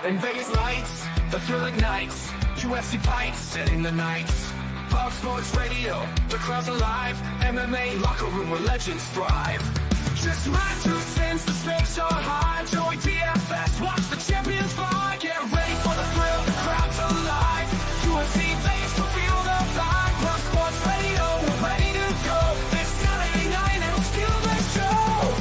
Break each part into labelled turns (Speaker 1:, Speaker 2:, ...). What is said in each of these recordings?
Speaker 1: In Vegas lights, the thrill ignites. UFC fights, setting the nights. Pop Sports Radio, the crowd's alive. MMA locker room where legends thrive. Just my 2 cents, the stakes are high. Joey DFS, watch the champions fly. Get ready for the thrill, the crowd's alive. UFC Vegas, to feel the vibe. Pop Sports Radio, we're ready to go. This Saturday night, it'll steal the show.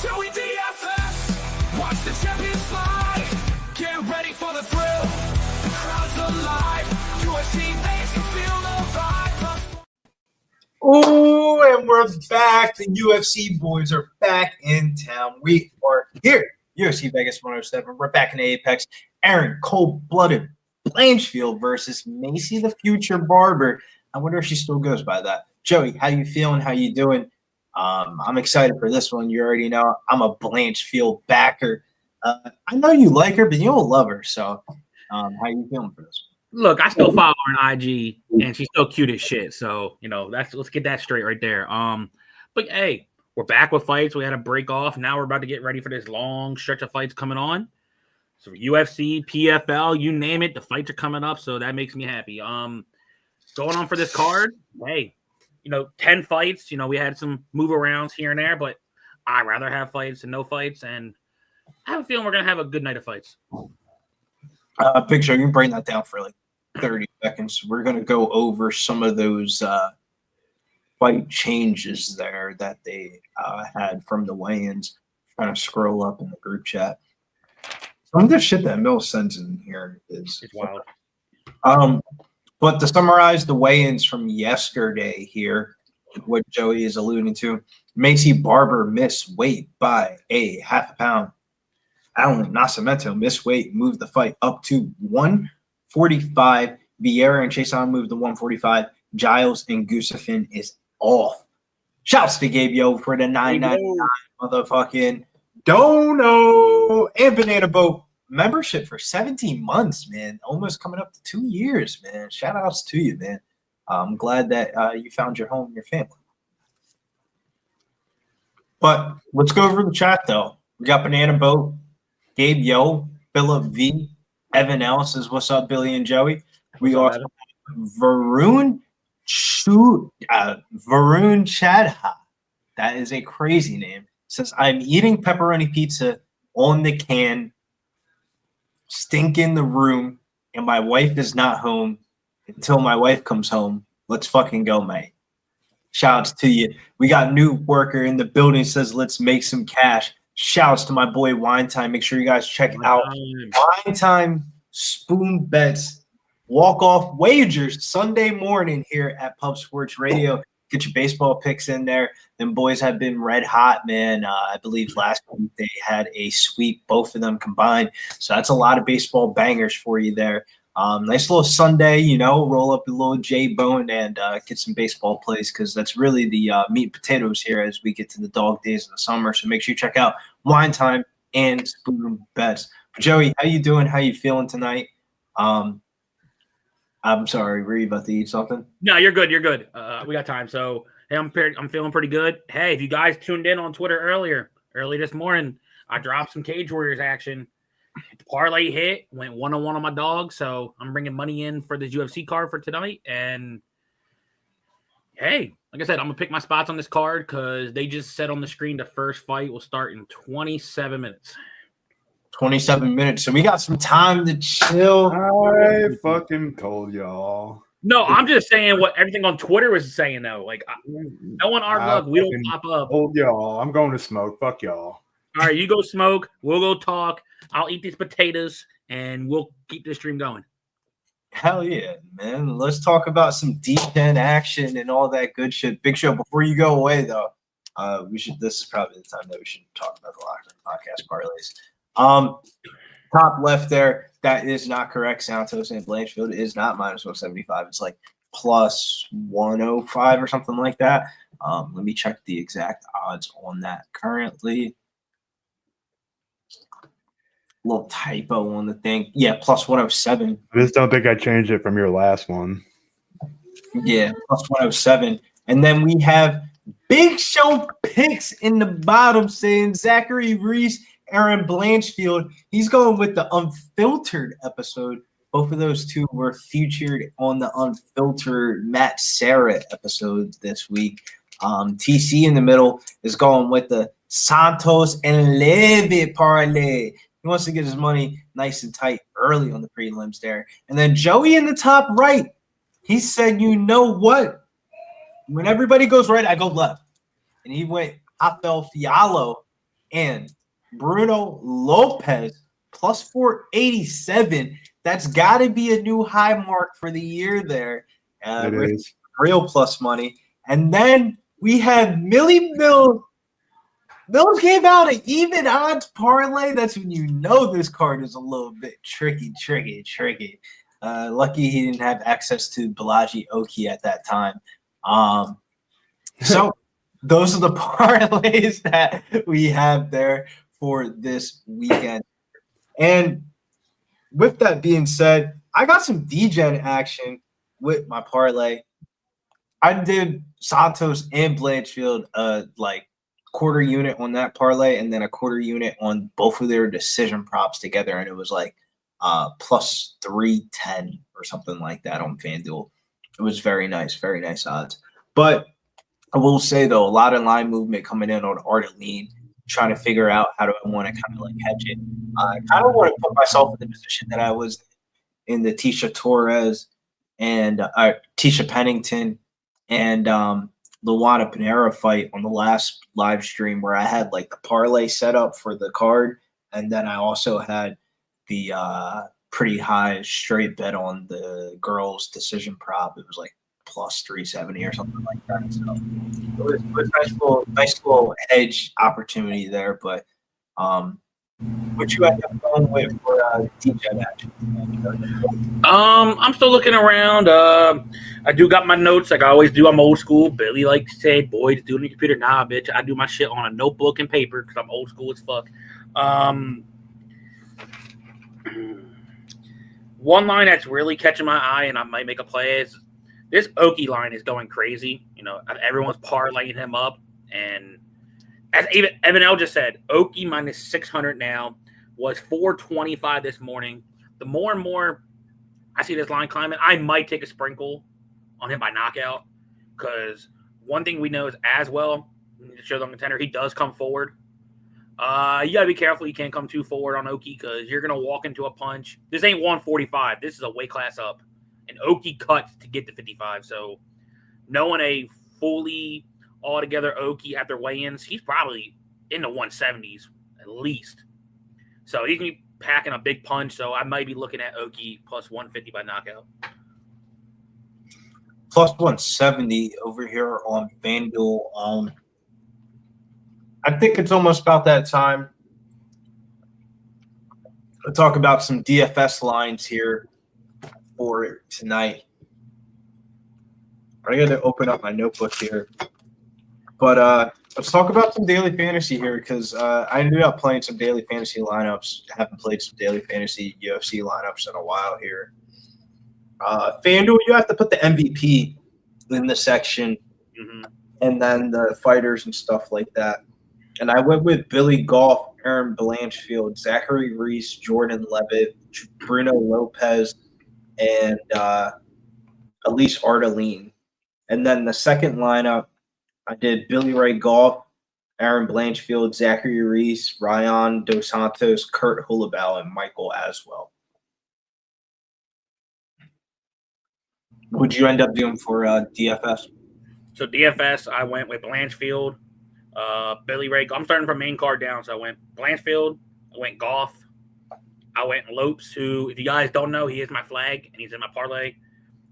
Speaker 1: Joey DFS, watch the champions fly. Get ready for the thrill, the crowd's alive. UFC Vegas, to feel the vibe.
Speaker 2: Oh, and we're back. The UFC boys are back in town. We are here. UFC Vegas 107. We're back in Apex. Erin, cold-blooded Blanchfield versus Maycee, the future Barber. I wonder if she still goes by that. Joey, how you feeling? How you doing? I'm excited for this one. You already know I'm a Blanchfield backer. I know you like her, but you don't love her. So how you feeling for this one?
Speaker 3: Look, I still follow her on IG, and she's still cute as shit. So, let's get that straight right there. But hey, we're back with fights. We had a break off. Now we're about to get ready for this long stretch of fights coming on. So UFC, PFL, you name it, the fights are coming up. So that makes me happy. Going on for this card, hey, 10 fights. We had some move arounds here and there, but I'd rather have fights than no fights. And I have a feeling we're gonna have a good night of fights.
Speaker 2: Big Show, you can bring that down for like 30 seconds. We're going to go over some of those fight changes there that they had from the weigh-ins. Trying to scroll up in the group chat. Some of the shit that Mill sends in here is
Speaker 3: wild.
Speaker 2: But to summarize the weigh-ins from yesterday here, what Joey is alluding to, Maycee Barber missed weight by a half a pound. Ardolene Nascimento missed weight, moved the fight up to 145. Vieira and Chason moved to 145. Giles and Gustafsson is off. Shouts to Gabe Yo for the 999 motherfucking dono and Banana Boat membership for 17 months, man. Almost coming up to 2 years, man. Shout outs to you, man. I'm glad that you found your home and your family. But let's go over the chat, though. We got Banana Boat, Gabe Yo, Philip V, Evan L says, "What's up, Billy and Joey?" We also have Varun Chadha. That is a crazy name. Says, "I'm eating pepperoni pizza on the can, stink in the room, and my wife is not home until my wife comes home. Let's fucking go, mate." Shouts to you. We got new worker in the building, says, "Let's make some cash." Shouts to my boy Wine Time. Make sure you guys check out Wine Time Spoon Bets walk-off wagers Sunday morning here at Pub Sports Radio. Get your baseball picks in there. Them boys have been red hot, man. I believe last week they had a sweep, both of them combined. So that's a lot of baseball bangers for you there. Nice little Sunday, roll up a little J-bone and get some baseball plays because that's really the meat and potatoes here as we get to the dog days of the summer. So make sure you check out Wine Time and Spoon Bets. But Joey, how you doing? How you feeling tonight? I'm sorry, were you about to eat something?
Speaker 3: No, you're good. You're good. We got time. So, hey, I'm feeling pretty good. Hey, if you guys tuned in on Twitter early this morning, I dropped some Cage Warriors action. The parlay hit, went 1-on-1 on my dog, so I'm bringing money in for this UFC card for tonight. And hey, like I said, I'm gonna pick my spots on this card because they just said on the screen the first fight will start in 27 minutes.
Speaker 2: 27 minutes, so we got some time to chill.
Speaker 4: I fucking told y'all.
Speaker 3: No, I'm just saying what everything on Twitter was saying though. Like, no one our luck, we don't pop up.
Speaker 4: Told y'all, I'm going to smoke. Fuck y'all.
Speaker 3: All right, you go smoke. We'll go talk. I'll eat these potatoes, and we'll keep this stream going.
Speaker 2: Hell yeah, man. Let's talk about some D10 action and all that good shit. Big Show, before you go away, though, this is probably the time that we should talk about the Locker Podcast parlays. Top left there, that is not correct. Santos and Blanchfield is not minus 175. It's like plus 105 or something like that. Let me check the exact odds on that currently. Little typo on the thing. Yeah, plus 107.
Speaker 4: I just don't think I changed it from your last one.
Speaker 2: Yeah, plus 107. And then we have Big Show picks in the bottom saying Zachary Reese, Erin Blanchfield. He's going with the unfiltered episode. Both of those two were featured on the unfiltered Matt Sarah episode this week. TC in the middle is going with the Santos and Ľudovít parlay. He wants to get his money nice and tight early on the prelims there. And then Joey in the top right, he said, you know what? When everybody goes right, I go left. And he went Rafael Fiallo and Bruno Lopes plus 487. That's got to be a new high mark for the year there.
Speaker 4: It is.
Speaker 2: Real plus money. And then we have Millie Mills. Mills gave out an even odds parlay. That's when you know this card is a little bit tricky. Lucky he didn't have access to Balaji Oki at that time. So those are the parlays that we have there for this weekend. And with that being said, I got some degen action with my parlay. I did Santos and Blanchfield like quarter unit on that parlay and then a quarter unit on both of their decision props together, and it was like plus 310 or something like that on FanDuel. It was very nice odds. But I will say though, a lot of line movement coming in on Ardolene, trying to figure out how do I want to kind of like hedge it. I kind of want to put myself in the position that I was in the Tisha Torres and Tisha Pennington and Luana Pinheiro fight on the last live stream, where I had like the parlay set up for the card, and then I also had the pretty high straight bet on the girls' decision prop. It was like plus 370 or something like that. So it was nice little edge opportunity there. But what you end up going with for DJ action?
Speaker 3: I'm still looking around. I do got my notes like I always do. I'm old school. Billy likes to say, boy, to do it on the computer. Nah, bitch. I do my shit on a notebook and paper because I'm old school as fuck. One line that's really catching my eye and I might make a play is this Oki line is going crazy. You know, everyone's parlaying him up. And as Evan L just said, Oki minus 600 now, was 425 this morning. The more and more I see this line climbing, I might take a sprinkle on him by knockout, because one thing we know is as well, shows on contender, he does come forward. You got to be careful. You can't come too forward on Oki because you're going to walk into a punch. This ain't 145. This is a weight class up. And Oki cuts to get to 55. So knowing a fully altogether Oki at their weigh-ins, he's probably in the 170s at least. So he can be packing a big punch. So I might be looking at Oki plus 150 by knockout.
Speaker 2: Plus 170 over here on FanDuel. I think it's almost about that time. We'll talk about some DFS lines here for tonight. I got to open up my notebook here. But let's talk about some daily fantasy here, because I ended up playing some daily fantasy lineups. I haven't played some daily fantasy UFC lineups in a while here. FanDuel, you have to put the MVP in the section, and then the fighters and stuff like that. And I went with Billy Goff, Erin Blanchfield, Zachary Reese, Jordan Levitt, Bruno Lopes, and Elise Ardolene. And then the second lineup, I did Billy Ray Goff, Erin Blanchfield, Zachary Reese, Ryan Dos Santos, Kurt Hulabau, and Michael Aswell. What'd you end up doing for DFS?
Speaker 3: So DFS, I went with Blanchfield, Billy Ray. I'm starting from main card down. So I went Blanchfield, I went Goff, I went Lopes, who, if you guys don't know, he is my flag, and he's in my parlay.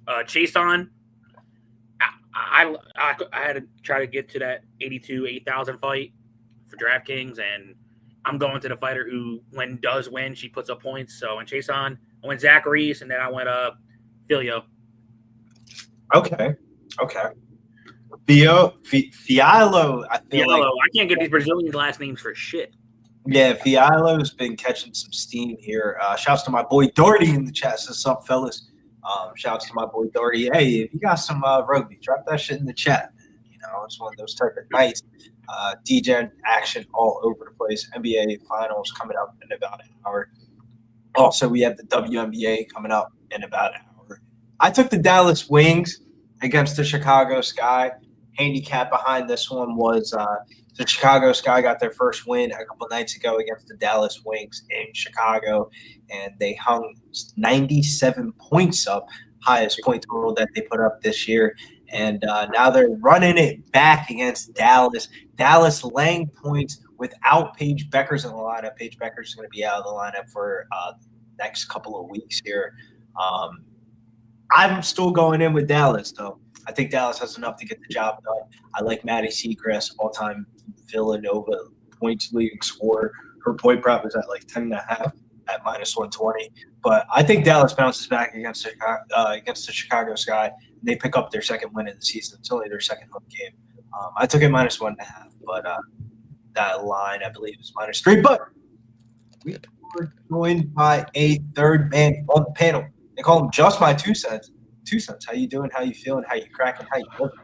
Speaker 3: Chason, I had to try to get to that 8,000 fight for DraftKings, and I'm going to the fighter who, when does win, she puts up points. So in Chason, I went Zachary, and then I went Filio.
Speaker 2: Okay. Fiallo, I
Speaker 3: can't get these Brazilian last names for shit.
Speaker 2: Yeah, Fiallo's been catching some steam here. Shouts to my boy Doherty in the chat. Says, "Sup, fellas?" Shouts to my boy Doherty. Hey, if you got some rugby, drop that shit in the chat. It's one of those type of nights. DGen action all over the place. NBA finals coming up in about an hour. Also, we have the WNBA coming up in about an hour. I took the Dallas Wings against the Chicago Sky. Handicap behind this one was the Chicago Sky got their first win a couple nights ago against the Dallas Wings in Chicago, and they hung 97 points up, highest point total that they put up this year. And now they're running it back against Dallas. Dallas laying points without Paige Beckers in the lineup. Paige Beckers is going to be out of the lineup for the next couple of weeks here. I'm still going in with Dallas, though. I think Dallas has enough to get the job done. I like Maddie Seacrest, all-time Villanova points leading scorer. Her point prop is at like 10.5 at -120. But I think Dallas bounces back against the Chicago Sky. They pick up their second win of the season. It's only their second home game. I took it -1.5, but that line, I believe, is -3. But we are joined by a third man on the panel. They call him Just My 2 Cents. 2 Cents. How you doing? How you feeling? How you cracking? How you living?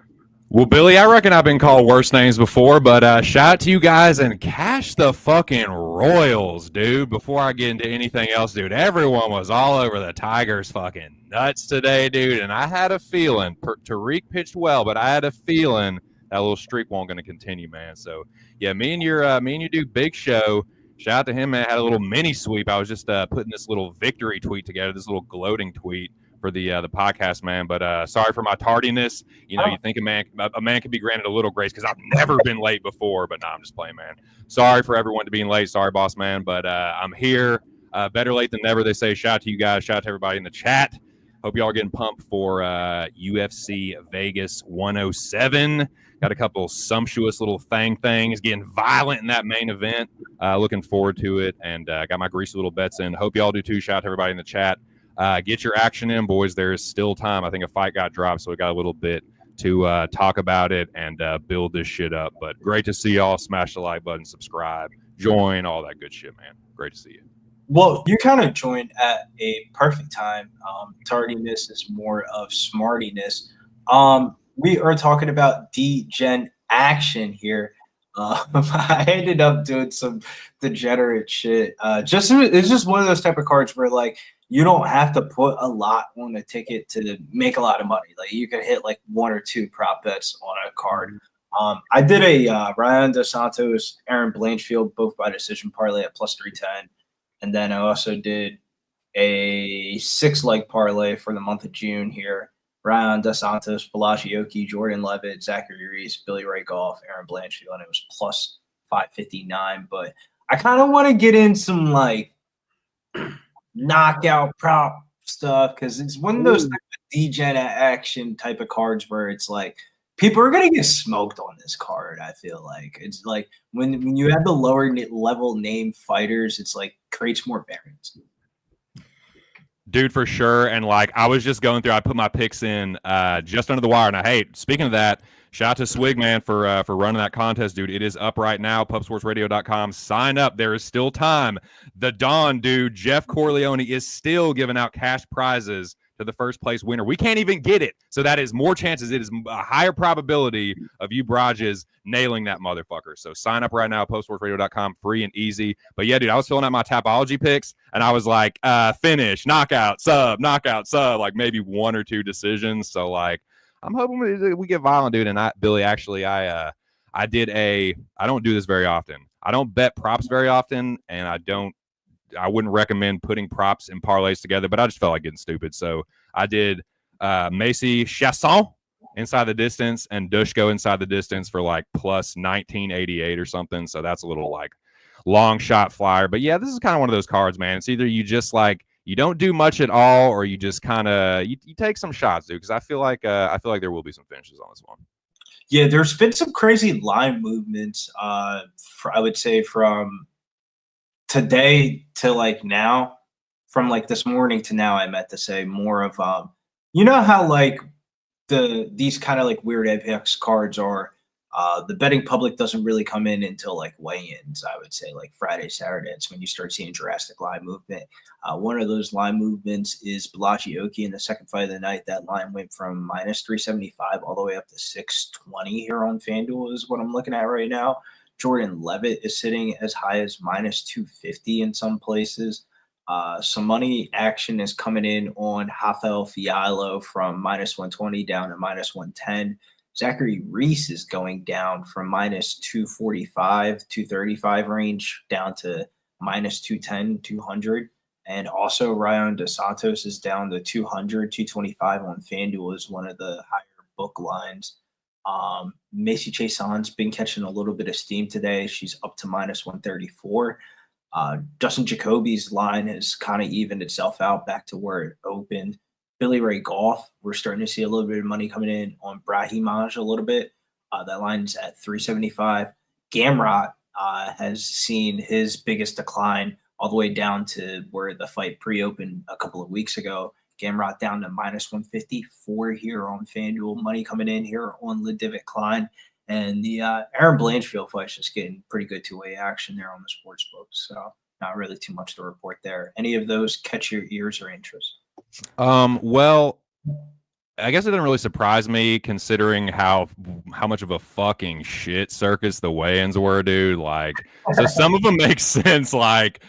Speaker 5: Well, Billy, I reckon I've been called worse names before, but shout out to you guys and cash the fucking Royals, dude. Before I get into anything else, dude, everyone was all over the Tigers fucking nuts today, dude, and I had a feeling Tariq pitched well, but I had a feeling that little streak wasn't going to continue, man. So, yeah, me and your dude, Big Show, shout out to him, man. Had a little mini sweep. I was just putting this little victory tweet together, this little gloating tweet for the podcast, man. But sorry for my tardiness. You think a man can be granted a little grace because I've never been late before. But no, I'm just playing, man. Sorry for everyone to being late. Sorry, boss man. But I'm here. Better late than never, they say. Shout out to you guys. Shout out to everybody in the chat. Hope y'all are getting pumped for UFC Vegas 107. Got a couple sumptuous little things getting violent in that main event. Looking forward to it, and got my greasy little bets in. Hope y'all do too. Shout out to everybody in the chat. Get your action in, boys. There is still time. I think a fight got dropped, so we got a little bit to talk about it and build this shit up. But great to see y'all. Smash the like button, subscribe, join, all that good shit, man. Great to see you.
Speaker 2: Well, you kind of joined at a perfect time. Tardiness is more of smartiness. We are talking about D-Gen action here. I ended up doing some degenerate shit. It's just one of those type of cards where like you don't have to put a lot on a ticket to make a lot of money. Like you can hit like 1 or 2 prop bets on a card. I did a Ryan dos Santos, Erin Blanchfield, both by decision parlay at +310, and then I also did a 6-leg parlay for the month of June here. Ryan dos Santos, Balaji, Jordan Levitt, Zachary Reese, Billy Ray Goff, Erin Blanchfield, and it was +559. But I kind of want to get in some like knockout prop stuff because it's one of those type of D-Gen action type of cards where it's like people are gonna get smoked on this card. I feel like it's like when you have the lower level name fighters, it's like creates more variance.
Speaker 5: Dude, for sure. And like I was just going through, I put my picks in just under the wire. Now, hey, speaking of that, shout out to Swig, man, for running that contest, dude. It is up right now, pubsportsradio.com. Sign up. There is still time. The Don, dude, Jeff Corleone is still giving out cash prizes to the first place winner. We can't even get it. So that is more chances. It is a higher probability of you Brages nailing that motherfucker. So sign up right now, postsportsradio.com, free and easy. But yeah, dude, I was filling out my Tapology picks and I was like, finish, knockout, sub, like maybe 1 or 2 decisions. So like, I'm hoping we get violent, dude. And Billy, actually, I don't do this very often. I don't bet props very often, and I wouldn't recommend putting props and parlays together, but I just felt like getting stupid. So I did Maycee Chasson inside the distance and Dushko inside the distance for like +1988 or something. So that's a little like long shot flyer. But yeah, this is kind of one of those cards, man. It's either you just like you don't do much at all, or you just kind of you take some shots, dude. Because I feel like there will be some finishes on this one.
Speaker 2: Yeah, there's been some crazy line movements. I would say from today to like now, from like this morning to now, I meant to say more of you know how like these kind of like weird apex cards are The betting public doesn't really come in until like weigh-ins, I would say, like Friday, Saturday. It's when you start seeing drastic line movement. One of those line movements is Blanchfield in the second fight of the night. That line went from -375 all the way up to 620 here on FanDuel is what I'm looking at right now. Jordan Levitt is sitting as high as -250 in some places. Some money action is coming in on Rafael Fialho from -120 down to -110. Zachary Reese is going down from -245, 235 range down to -210, 200. And also Ryan Dos Santos is down to 200, 225 on FanDuel is one of the higher book lines. Maycee Chiasson been catching a little bit of steam today. She's up to -134. Dustin Jacoby's line has kind of evened itself out back to where it opened. Ray Goff, we're starting to see a little bit of money coming in on Brahimaj a little bit. That line's at 375. Gamrot has seen his biggest decline all the way down to where the fight pre-opened a couple of weeks ago. Gamrot down to -154 here on FanDuel. Money coming in here on Ľudovít Klein. And the Erin Blanchfield fight's just getting pretty good two-way action there on the sports books. So not really too much to report there. Any of those catch your ears or interest?
Speaker 5: Well, I guess it didn't really surprise me considering how much of a fucking shit circus the weigh-ins were, dude. Like, so some of them make sense. Like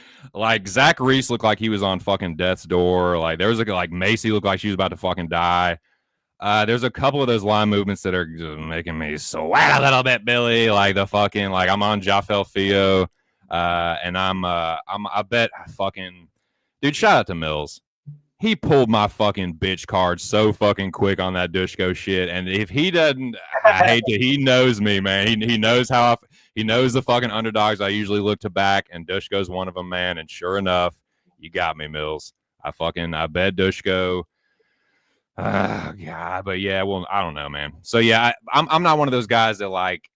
Speaker 5: Zach Reese looked like he was on fucking death's door. Like there was like Maycee looked like she was about to fucking die. There's a couple of those line movements that are just making me sweat a little bit, Billy. Like the fucking like I'm on Jafel Fio, and I bet fucking dude. Shout out to Mills. He pulled my fucking bitch card so fucking quick on that Dushko shit. And if he doesn't, I hate to, he knows me, man. He knows he knows the fucking underdogs I usually look to back, and Dushko's one of them, man. And sure enough, you got me, Mills. I bet Dushko. God, but yeah, well, I don't know, man. So yeah, I'm not one of those guys that like,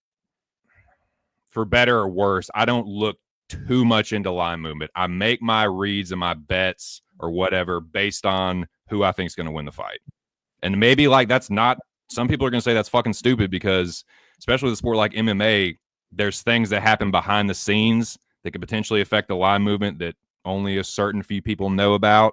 Speaker 5: for better or worse, I don't look too much into line movement. I make my reads and my bets or whatever based on who I think is going to win the fight. And maybe like that's not, some people are going to say that's fucking stupid because especially with a sport like MMA, there's things that happen behind the scenes that could potentially affect the line movement that only a certain few people know about.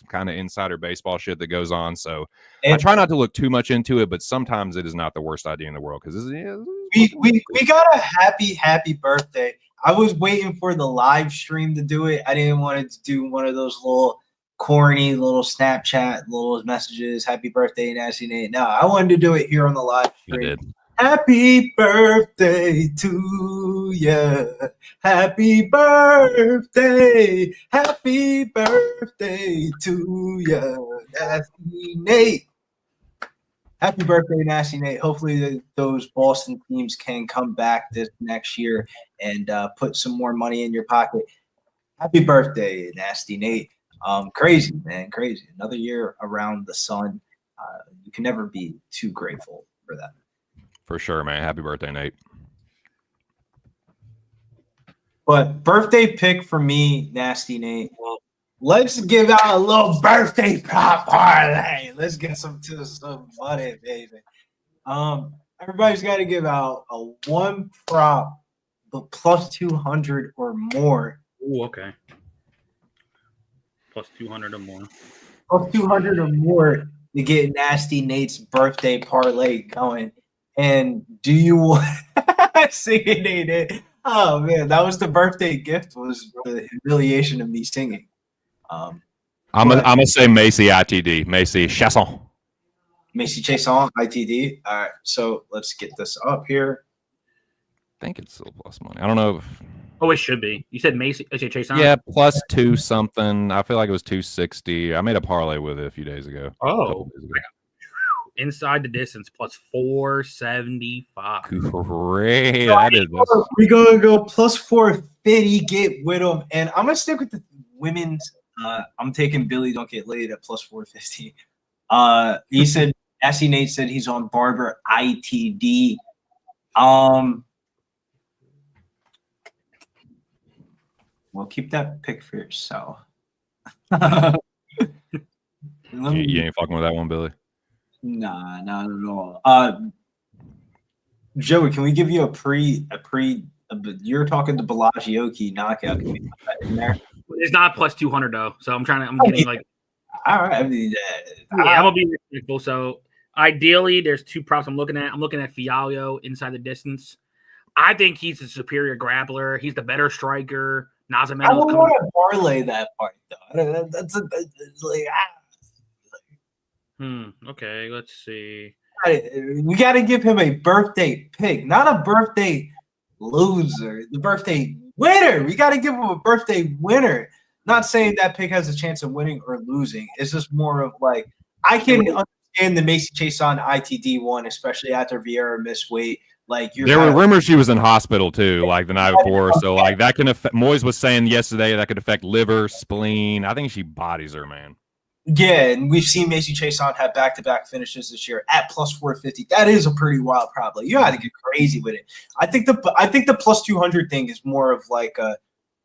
Speaker 5: Kind of insider baseball shit that goes on. So I try not to look too much into it, but sometimes it is not the worst idea in the world because
Speaker 2: we got a happy birthday. I was waiting for the live stream to do it. I didn't want it to do one of those little corny little Snapchat little messages. Happy birthday, Nasty Nate. No, I wanted to do it here on the live stream. Happy birthday to you. Happy birthday. Happy birthday to you, Nasty Nate. Happy birthday, Nasty Nate. Hopefully those Boston teams can come back this next year and put some more money in your pocket. Happy birthday, Nasty Nate. Crazy, man, crazy. Another year around the sun. You can never be too grateful for that.
Speaker 5: For sure, man. Happy birthday, Nate.
Speaker 2: But birthday pick for me, Nasty Nate. Let's give out a little birthday prop parlay. Let's get some money, baby. Everybody's got to give out a one prop, but plus 200 or more.
Speaker 3: Oh, okay. Plus 200 or more.
Speaker 2: Plus 200 or more to get Nasty Nate's birthday parlay going. And do you want singing Nate? Oh man, that was the birthday gift. Was the humiliation of me singing. I'm
Speaker 5: gonna say Maycee ITD. Maycee Chiasson.
Speaker 2: Maycee Chiasson ITD. All right, so let's get this up here.
Speaker 5: I think it's still plus money. I don't know.
Speaker 3: Oh, it should be. You said Maycee Chiasson?
Speaker 5: Yeah, plus 2 something. I feel like it was 260. I made a parlay with it a few days ago.
Speaker 3: Oh. Inside the distance plus 475.
Speaker 5: Great. That is
Speaker 2: we're gonna go plus 450. Get with them, and I'm gonna stick with the women's. I'm taking Billy. Don't get laid at plus 450. He said. Nasty Nate said he's on Barber ITD. Well, keep that pick for yourself.
Speaker 5: You ain't fucking with that one, Billy.
Speaker 2: Nah, not at all. Joey, can we give you you're talking the Bellagio knockout. Can we put that in there?
Speaker 3: It's not plus 200 though, so I'm getting like.
Speaker 2: All right. I mean,
Speaker 3: I'm gonna be respectful. So ideally, there's two props I'm looking at. I'm looking at Fialho inside the distance. I think he's the superior grappler. He's the better striker.
Speaker 2: I don't want to parlay that part though.
Speaker 3: Okay, let's see.
Speaker 2: We got to give him a birthday pick, not a birthday loser. The birthday winner. We got to give him a birthday winner. Not saying that pick has a chance of winning or losing. It's just more of like I can understand the Maycee Chiasson ITD one, especially after Vieira missed weight. Like
Speaker 5: there were rumors she was in hospital too, like the night before. So like that can affect. Moyes was saying yesterday that could affect liver, spleen. I think she bodies her, man.
Speaker 2: Yeah, and we've seen Maycee Chiasson have back-to-back finishes this year at plus 450. That is a pretty wild problem. You got to get crazy with it. I think the plus 200 thing is more of like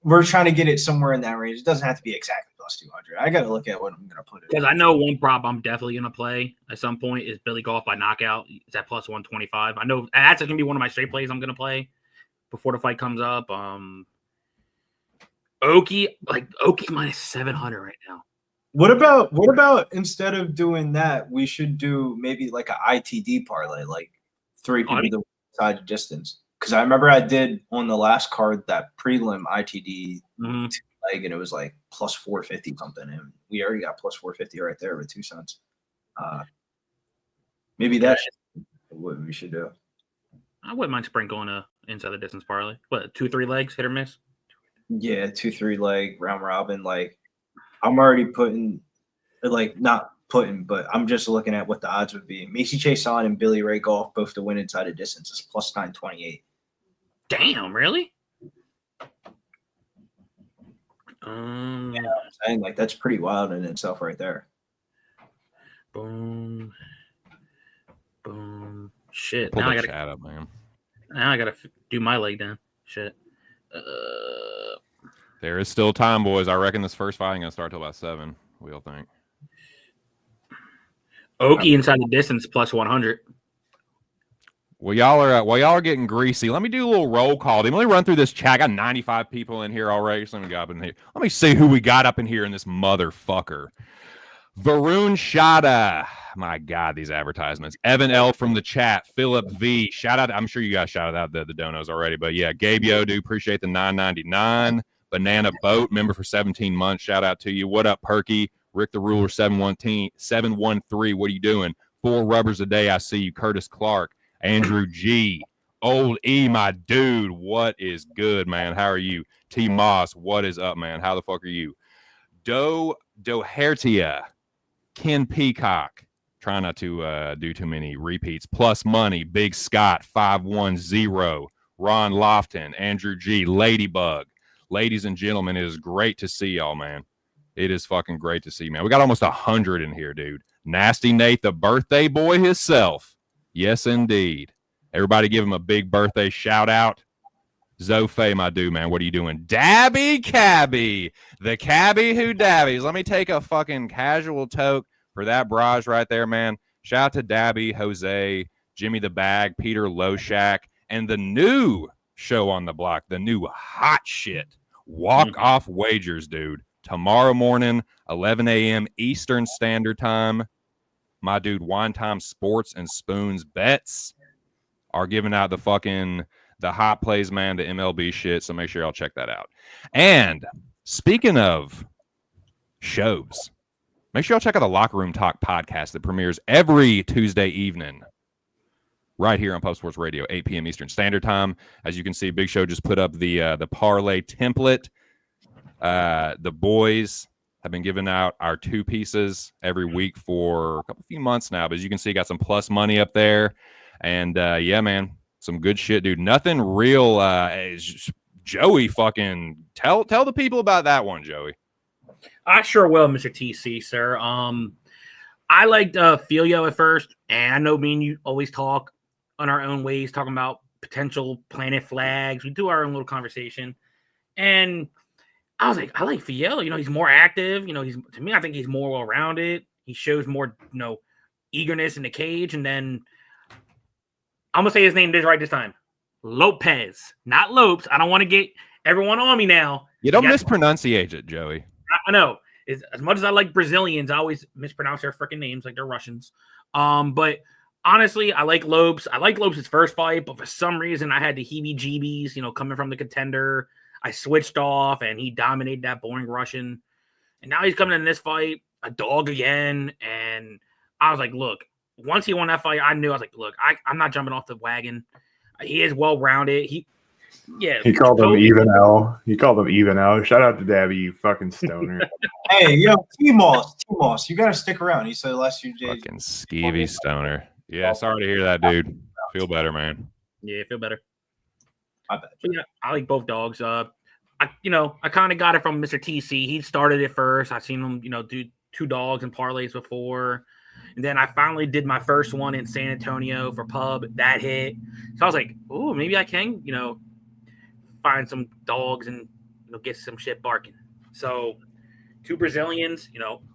Speaker 2: we're trying to get it somewhere in that range. It doesn't have to be exactly plus 200. I got to look at what I'm going to put it.
Speaker 3: Because I know one prop I'm definitely going to play at some point is Billy Goff by knockout. It's at plus 125. I know that's going to be one of my straight plays I'm going to play before the fight comes up. Oki's minus 700 right now.
Speaker 2: What about instead of doing that, we should do maybe like a ITD parlay, like 3 people the side distance. Because I remember I did on the last card that prelim ITD leg, and it was like plus 450 something, and we already got plus 450 right there with 2 cents. Maybe that's what we should do.
Speaker 3: I wouldn't mind sprinkling a inside the distance parlay. What, 2-3 legs, hit or miss?
Speaker 2: Yeah, 2-3 leg round robin. Like I'm already putting, like not putting, but I'm just looking at what the odds would be. Maycee Chiasson and Ray Goff both to win inside the distance is plus 928.
Speaker 3: Damn, really?
Speaker 2: Yeah, I'm saying like that's pretty wild in itself right there.
Speaker 3: Boom. Shit.
Speaker 5: Pull
Speaker 3: now
Speaker 5: that
Speaker 3: I gotta
Speaker 5: chat up, man.
Speaker 3: Now I gotta do my leg down. Shit.
Speaker 5: There is still time, boys. I reckon this first fight ain't gonna start till about 7. We all think.
Speaker 3: Oki inside the distance plus 100.
Speaker 5: While y'all are getting greasy, let me do a little roll call. Let me run through this chat. I got 95 people in here already. So let me go up in here. Let me see who we got up in here in this motherfucker. Varun Shada. My God, these advertisements. Evan L from the chat. Philip V. Shout out. I'm sure you guys shouted out the donos already. But yeah, Gabe Yodu, appreciate the $9.99. Banana Boat, member for 17 months. Shout out to you. What up, Perky? Rick the Ruler 713. What are you doing? 4 rubbers a day. I see you. Curtis Clark. Andrew G. Old E, my dude. What is good, man? How are you? T Moss, what is up, man? How the fuck are you? Dohertia. Ken Peacock. Try not to do too many repeats. Plus Money. Big Scott 510. Ron Lofton. Andrew G. Ladybug. Ladies and gentlemen, it is great to see y'all, man. It is fucking great to see, man. We got almost 100 in here, dude. Nasty Nate, the birthday boy himself. Yes, indeed. Everybody give him a big birthday shout out. Zofe, my dude, man. What are you doing? Dabby Cabby. The cabbie who dabbies. Let me take a fucking casual toke for that barrage right there, man. Shout out to Dabby, Jose, Jimmy the Bag, Peter Loshak, and the new show on the block, the new hot shit. Walk-off wagers, dude. Tomorrow morning, 11 a.m. Eastern Standard Time. My dude, Wine Time Sports and Spoons Bets are giving out the hot plays, man, the MLB shit. So make sure y'all check that out. And speaking of shows, make sure y'all check out the Locker Room Talk podcast that premieres every Tuesday evening right here on Pub Sports Radio, 8 p.m. Eastern Standard Time. As you can see, Big Show just put up the parlay template. The boys have been giving out our 2 pieces every week for a few months now. But as you can see, got some plus money up there. And, yeah, man, some good shit, dude. Nothing real. Joey, fucking tell the people about that one, Joey.
Speaker 3: I sure will, Mr. TC, sir. I liked Filio at first, and I know me and you always talk on our own ways, talking about potential planet flags. We do our own little conversation. And I was like, I like Fiel. You know, he's more active. You know, to me, I think he's more well-rounded. He shows more, eagerness in the cage. And then I'm gonna say his name right this time. Lopes, not Lopes. I don't want to get everyone on me now.
Speaker 5: You don't mispronunciate it, Joey.
Speaker 3: I know. As much as I like Brazilians, I always mispronounce their freaking names like they're Russians. But honestly, I like Lopes. I like Lopes' first fight, but for some reason I had the heebie-jeebies, coming from the contender. I switched off, and he dominated that boring Russian. And now he's coming in this fight, a dog again. And I was like, look, once he won that fight, I knew. I was like, look, I'm not jumping off the wagon. He is well-rounded. He
Speaker 4: called him even L. He called him even L. Shout out to Dabby, you fucking stoner.
Speaker 2: Hey, T-Moss, you got to stick around. He said the last few days.
Speaker 5: Fucking skeevy stoner. Yeah, sorry to hear that, dude. Feel better, man.
Speaker 3: Yeah, feel better.
Speaker 2: I bet.
Speaker 3: But yeah, I like both dogs. I kind of got it from Mr. TC. He started it first. I've seen him, do 2 dogs and parlays before. And then I finally did my first one in San Antonio for pub. That hit. So I was like, oh, maybe I can, find some dogs and get some shit barking. So 2 Brazilians,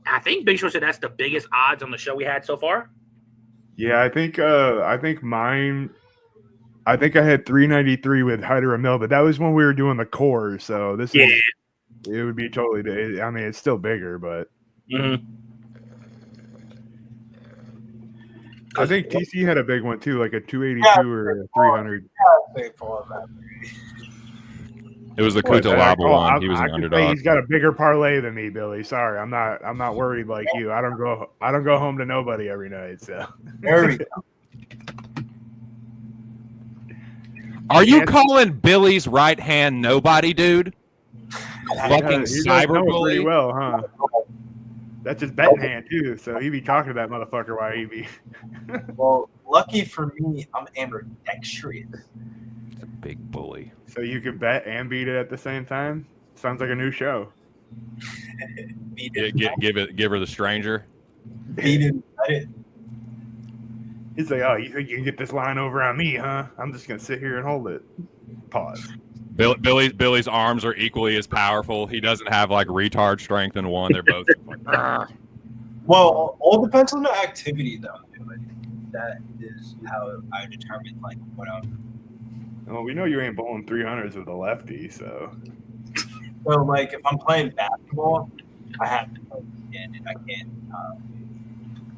Speaker 3: I think Big Show said that's the biggest odds on the show we had so far.
Speaker 4: Yeah, I think mine. I think I had 393 with Hyder Mill, but that was when we were doing the core. So this is it would be totally. I mean, it's still bigger, but I think TC had a big one too, like a 282 or a 300.
Speaker 5: It was the Kutalaba one. He was an underdog.
Speaker 4: He's got a bigger parlay than me, Billy. Sorry, I'm not worried like you. I don't go home to nobody every night. So
Speaker 2: There we go.
Speaker 5: Are you calling Billy's right hand nobody, dude? Fucking cyberbully.
Speaker 4: Pretty well, huh? That's his betting hand too, so he be talking to that motherfucker while he be.
Speaker 2: Well, lucky for me, I'm ambidextrous.
Speaker 5: It's a big bully.
Speaker 4: So you can bet and beat it at the same time. Sounds like a new show.
Speaker 5: Give her the stranger.
Speaker 2: Beat it.
Speaker 4: He's like, oh, you think you can get this line over on me, huh? I'm just gonna sit here and hold it. Pause.
Speaker 5: Billy's arms are equally as powerful. He doesn't have like retard strength in one. They're both like,
Speaker 2: well, all depends on the activity, though. That is how I determine like what I'm.
Speaker 4: Well, we know you ain't bowling 300s with a lefty, so.
Speaker 2: So, like, if I'm playing basketball, I have to play handed. I can't.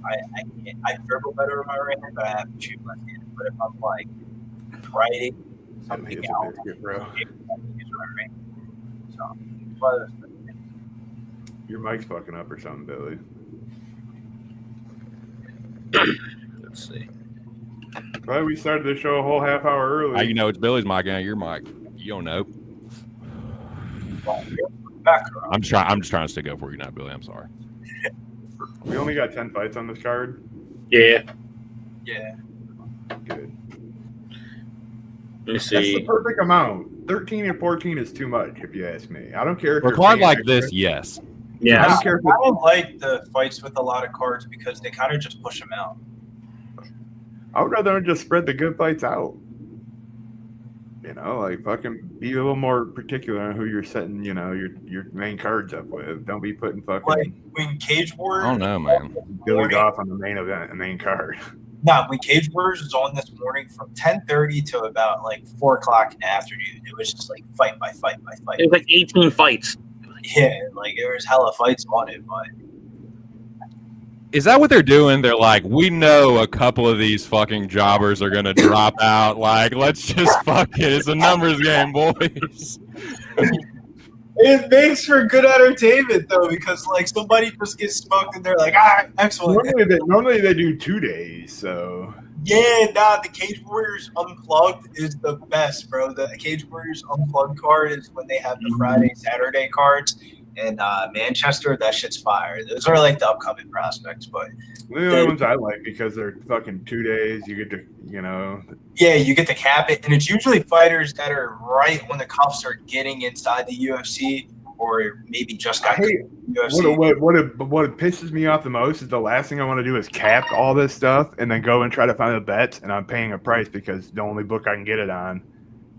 Speaker 2: I dribble better with my right hand, but I have to shoot left-handed. But if I'm like writing something else,
Speaker 4: bro.
Speaker 2: So, but
Speaker 4: your mic's fucking up or something, Billy.
Speaker 2: let's see.
Speaker 4: Well, we started the show a whole half hour early.
Speaker 5: how you know it's Billy's mic and not your mic? You don't know. I'm just trying to stick up for you now, Billy. I'm sorry.
Speaker 4: We only got 10 fights on this card.
Speaker 3: Yeah.
Speaker 4: Good.
Speaker 3: Let me
Speaker 4: That's
Speaker 3: see.
Speaker 4: the perfect amount. 13 and 14 is too much, if you ask me. I don't care if
Speaker 5: For a
Speaker 4: you're
Speaker 5: card
Speaker 4: paying
Speaker 5: like
Speaker 4: extra.
Speaker 5: this, yes.
Speaker 4: I
Speaker 3: Yeah.
Speaker 4: don't care if
Speaker 2: I don't like the fights with a lot of cards because they kind of just push them out.
Speaker 4: I would rather just spread the good fights out. Like fucking be a little more particular on who you're setting, your main cards up with. Don't be putting fucking
Speaker 2: Like when Cage Warriors.
Speaker 5: I don't know, man.
Speaker 4: Billy Goff on the main event, the main card.
Speaker 2: Nah, when Cage Warriors was on this morning from 10:30 to about like 4 o'clock in the afternoon, it was just like fight by fight by fight.
Speaker 3: It was like 18 fights.
Speaker 2: Yeah, like there was hella fights on it, but
Speaker 5: Is that what they're doing? They're like, we know a couple of these fucking jobbers are gonna drop out. Like, let's just fuck it. It's a numbers game, boys.
Speaker 2: it makes for good entertainment though, because like somebody just gets smoked and they're like, excellent.
Speaker 4: Normally they do 2 days, so
Speaker 2: Yeah, the Cage Warriors Unplugged is the best, bro. The Cage Warriors Unplugged card is when they have the Friday, Saturday cards. And Manchester, that shit's fire. Those are like the upcoming prospects, but
Speaker 4: the only ones I like because they're fucking 2 days. You get to,
Speaker 2: yeah, you get to cap it, and it's usually fighters that are right when the cuffs are getting inside the UFC, or maybe just got UFC.
Speaker 4: What pisses me off the most is the last thing I want to do is cap all this stuff and then go and try to find the bets, and I'm paying a price because the only book I can get it on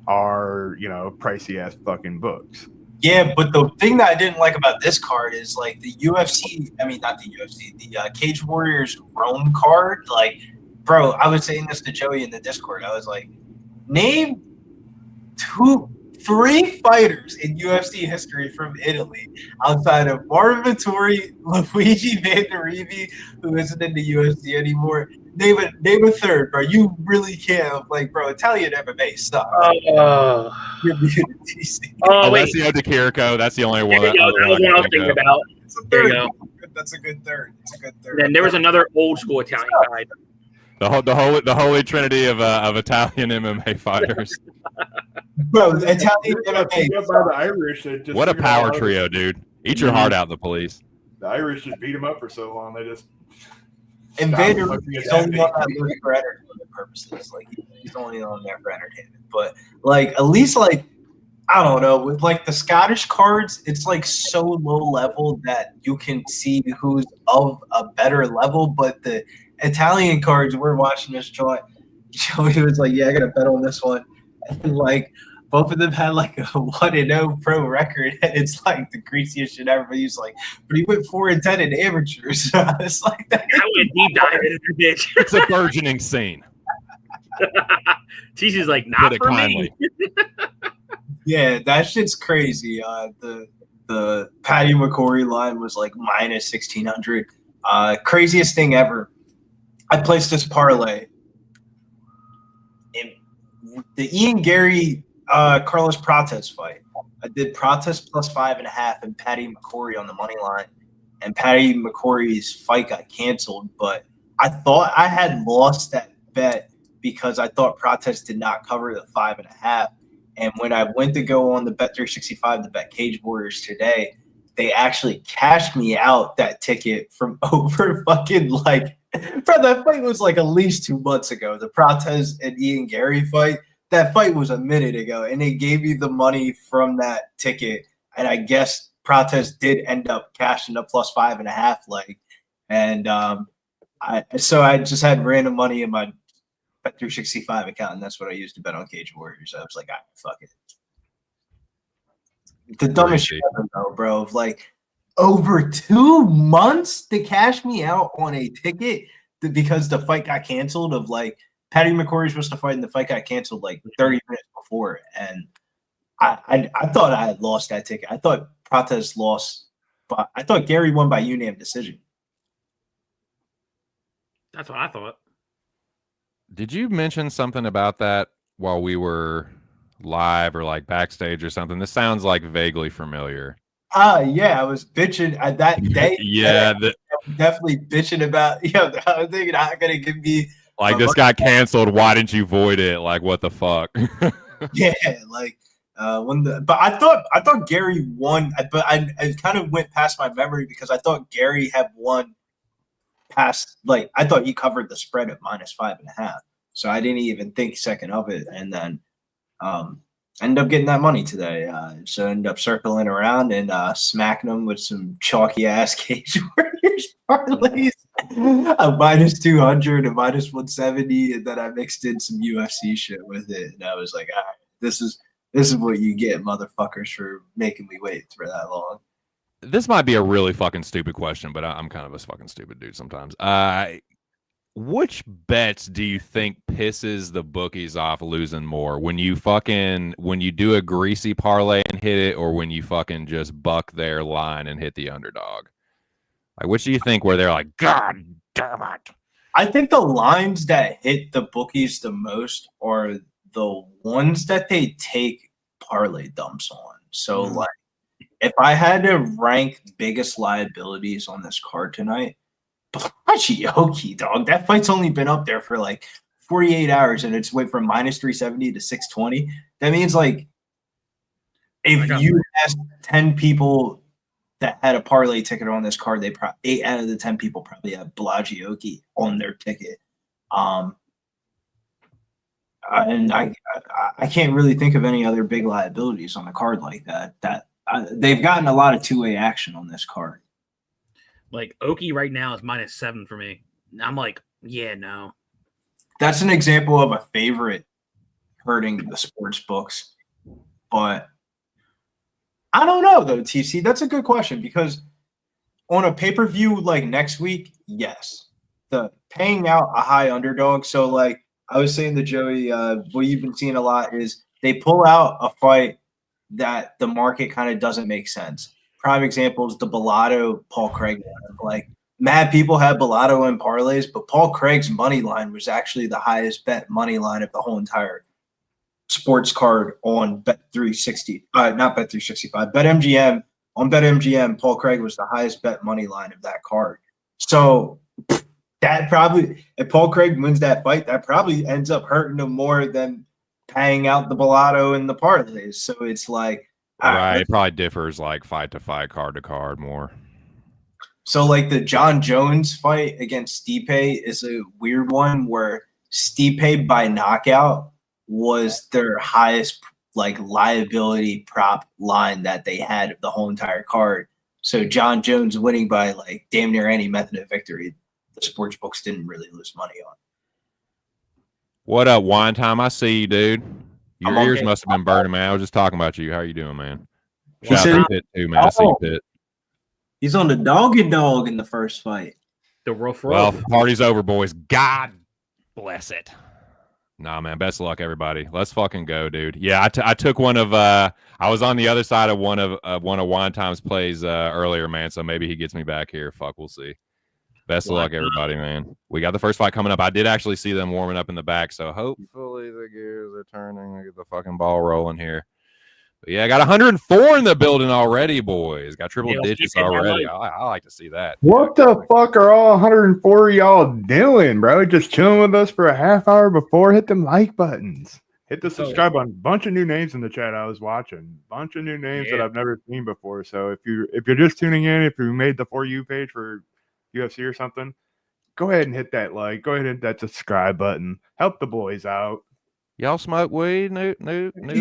Speaker 4: are pricey ass fucking books.
Speaker 2: Yeah, but the thing that I didn't like about this card is like the UFC. I mean, not the UFC. The Cage Warriors Rome card. Like bro, I was saying this to Joey in the Discord. I was like, name 3 fighters in UFC history from Italy outside of Barber Vittori, Luigi Vanderivi, who isn't in the UFC anymore. Name a third, bro. You really can't. Like, bro, Italian MMA sucks. You're muted, TC.
Speaker 5: Alessio Di Chirico, that's the only one.
Speaker 3: That was what I was thinking about. There you go.
Speaker 2: That's a good third. It's a good third.
Speaker 3: And then there was another old school Italian guy.
Speaker 5: The holy trinity of Italian MMA fighters.
Speaker 2: Bro, Italian MMA.
Speaker 4: By the Irish, that just
Speaker 5: What a
Speaker 4: figured
Speaker 5: power
Speaker 4: out
Speaker 5: trio, dude. Eat your heart out, the police.
Speaker 4: The Irish just beat him up for so long. They just.
Speaker 2: And
Speaker 4: stopped
Speaker 2: Vader
Speaker 4: fucking
Speaker 2: is
Speaker 4: his
Speaker 2: only
Speaker 4: head.
Speaker 2: on that list for entertainment purposes. Like, he's only on there for entertainment. But, like, at least, like, I don't know, with, like, the Scottish cards, it's, like, so low level that you can see who's of a better level. But the Italian cards, we're watching this joint. Joey was like, yeah, I got to bet on this one. And, like, both of them had, like, a 1-0 pro record. And it's, like, the greasiest shit ever. But he's like, but he went 4-10 in amateurs. So it's like that.
Speaker 3: I went deep dive into the bitch.
Speaker 5: It's a burgeoning scene.
Speaker 3: TC's like,
Speaker 5: Put
Speaker 3: not
Speaker 5: it
Speaker 3: for
Speaker 5: kindly.
Speaker 3: me.
Speaker 2: Yeah, that shit's crazy. The Patty McCory line was like minus 1,600. Craziest thing ever. I placed this parlay. The Ian Gary Carlos Prates fight. I did Prates plus 5.5 and Patty McCory on the money line. And Patty McCory's fight got canceled, but I thought I had lost that bet because I thought Prates did not cover the 5.5. And when I went to go on the Bet365 to bet Cage Warriors today, they actually cashed me out that ticket from over fucking like, bro, that fight was like at least 2 months ago. The Prates and Ian Gary fight, that fight was a minute ago. And they gave me the money from that ticket. And I guess Prates did end up cashing up plus 5.5. Like, and I just had random money in my Bet365 account, and that's what I used to bet on Cage Warriors. I was like, fuck it. The dumbest shit ever, though, bro. Of like over 2 months to cash me out on a ticket because the fight got canceled. Of like Patty McCory was supposed to fight, and the fight got canceled like 30 minutes before. And I thought I had lost that ticket. I thought Prates lost, but I thought Gary won by unanimous decision.
Speaker 3: That's what I thought.
Speaker 5: Did you mention something about that while we were live or like backstage or something? This sounds like vaguely familiar.
Speaker 2: Yeah, I was bitching at that day.
Speaker 5: Yeah,
Speaker 2: definitely bitching about. I was thinking, I'm gonna give me
Speaker 5: like this got canceled. Why didn't you void it? Like, what the fuck?
Speaker 2: Yeah, like but I thought Gary won, but I kind of went past my memory because I thought Gary had won past, like, I thought he covered the spread at minus 5.5, so I didn't even think second of it, and then ended up getting that money today. So ended up circling around and smacking them with some chalky ass Cage Warriors parlays, a minus 200, a minus 170, and then I mixed in some UFC shit with it, and I was like, all right, this is what you get, motherfuckers, for making me wait for that long.
Speaker 5: This might be a really fucking stupid question, but I'm kind of a fucking stupid dude sometimes. Which bets do you think pisses the bookies off losing more? When you do a greasy parlay and hit it, or when you fucking just buck their line and hit the underdog? Like, which do you think where they're like, God damn it?
Speaker 2: I think the lines that hit the bookies the most are the ones that they take parlay dumps on. So, like, if I had to rank biggest liabilities on this card tonight, Blanchfield, dog, that fight's only been up there for like 48 hours, and it's went from minus 370 to 620. That means, like, if you ask 10 people that had a parlay ticket on this card, 8 out of the 10 people probably have Blanchfield on their ticket. And I can't really think of any other big liabilities on a card like that. They've gotten a lot of two-way action on this card.
Speaker 3: Like, Oki right now is minus 7 for me. I'm like, yeah, no.
Speaker 2: That's an example of a favorite hurting the sports books. But I don't know, though, TC. That's a good question, because on a pay-per-view like next week, yes. the paying out a high underdog. So like I was saying to Joey, what you've been seeing a lot is they pull out a fight that the market kind of doesn't make sense. Prime example is the Bellato Paul Craig. Like mad people had Bellato in parlays, but Paul Craig's money line was actually the highest bet money line of the whole entire sports card on Bet360. Not Bet365, BetMGM. On BetMGM, Paul Craig was the highest bet money line of that card. So that probably, if Paul Craig wins that fight, that probably ends up hurting him more than paying out the Bellato and the parlays. So it's like,
Speaker 5: right, it probably differs like fight to fight, card to card more.
Speaker 2: So like the John Jones fight against Stipe is a weird one where Stipe by knockout was their highest like liability prop line that they had of the whole entire card. So John Jones winning by like damn near any method of victory, the sports books didn't really lose money on.
Speaker 5: What up, Wine Time? I see you, dude. Your
Speaker 2: I'm
Speaker 5: ears
Speaker 2: okay.
Speaker 5: must have been burning, man. I was just talking about you. How you doing, man?
Speaker 2: He
Speaker 5: Shout
Speaker 2: said
Speaker 5: out to Pitt too, man. I see you, Pitt.
Speaker 2: He's on the doggy dog in the first fight.
Speaker 3: The rough
Speaker 5: Well,
Speaker 3: road.
Speaker 5: party's over, boys. God bless it. Nah, man. Best of luck, everybody. Let's fucking go, dude. Yeah, I took one of. I was on the other side of one of Wine Time's plays earlier, man. So maybe he gets me back here. Fuck, we'll see. Best of luck, everybody, man. We got the first fight coming up. I did actually see them warming up in the back, so hopefully the gears are turning. I get the fucking ball rolling here. But yeah, I got 104 in the building already, boys. Got triple digits already. I like to see that.
Speaker 4: What the fuck are all 104 y'all doing, bro? Just chilling with us for a half hour before? Hit them like buttons. Hit the subscribe button. Bunch of new names in the chat I was watching. Bunch of new names that I've never seen before. So if you're just tuning in, if you made the For You page for UFC or something, go ahead and hit that like. Go ahead and hit that subscribe button. Help the boys out.
Speaker 5: Y'all smoke weed? New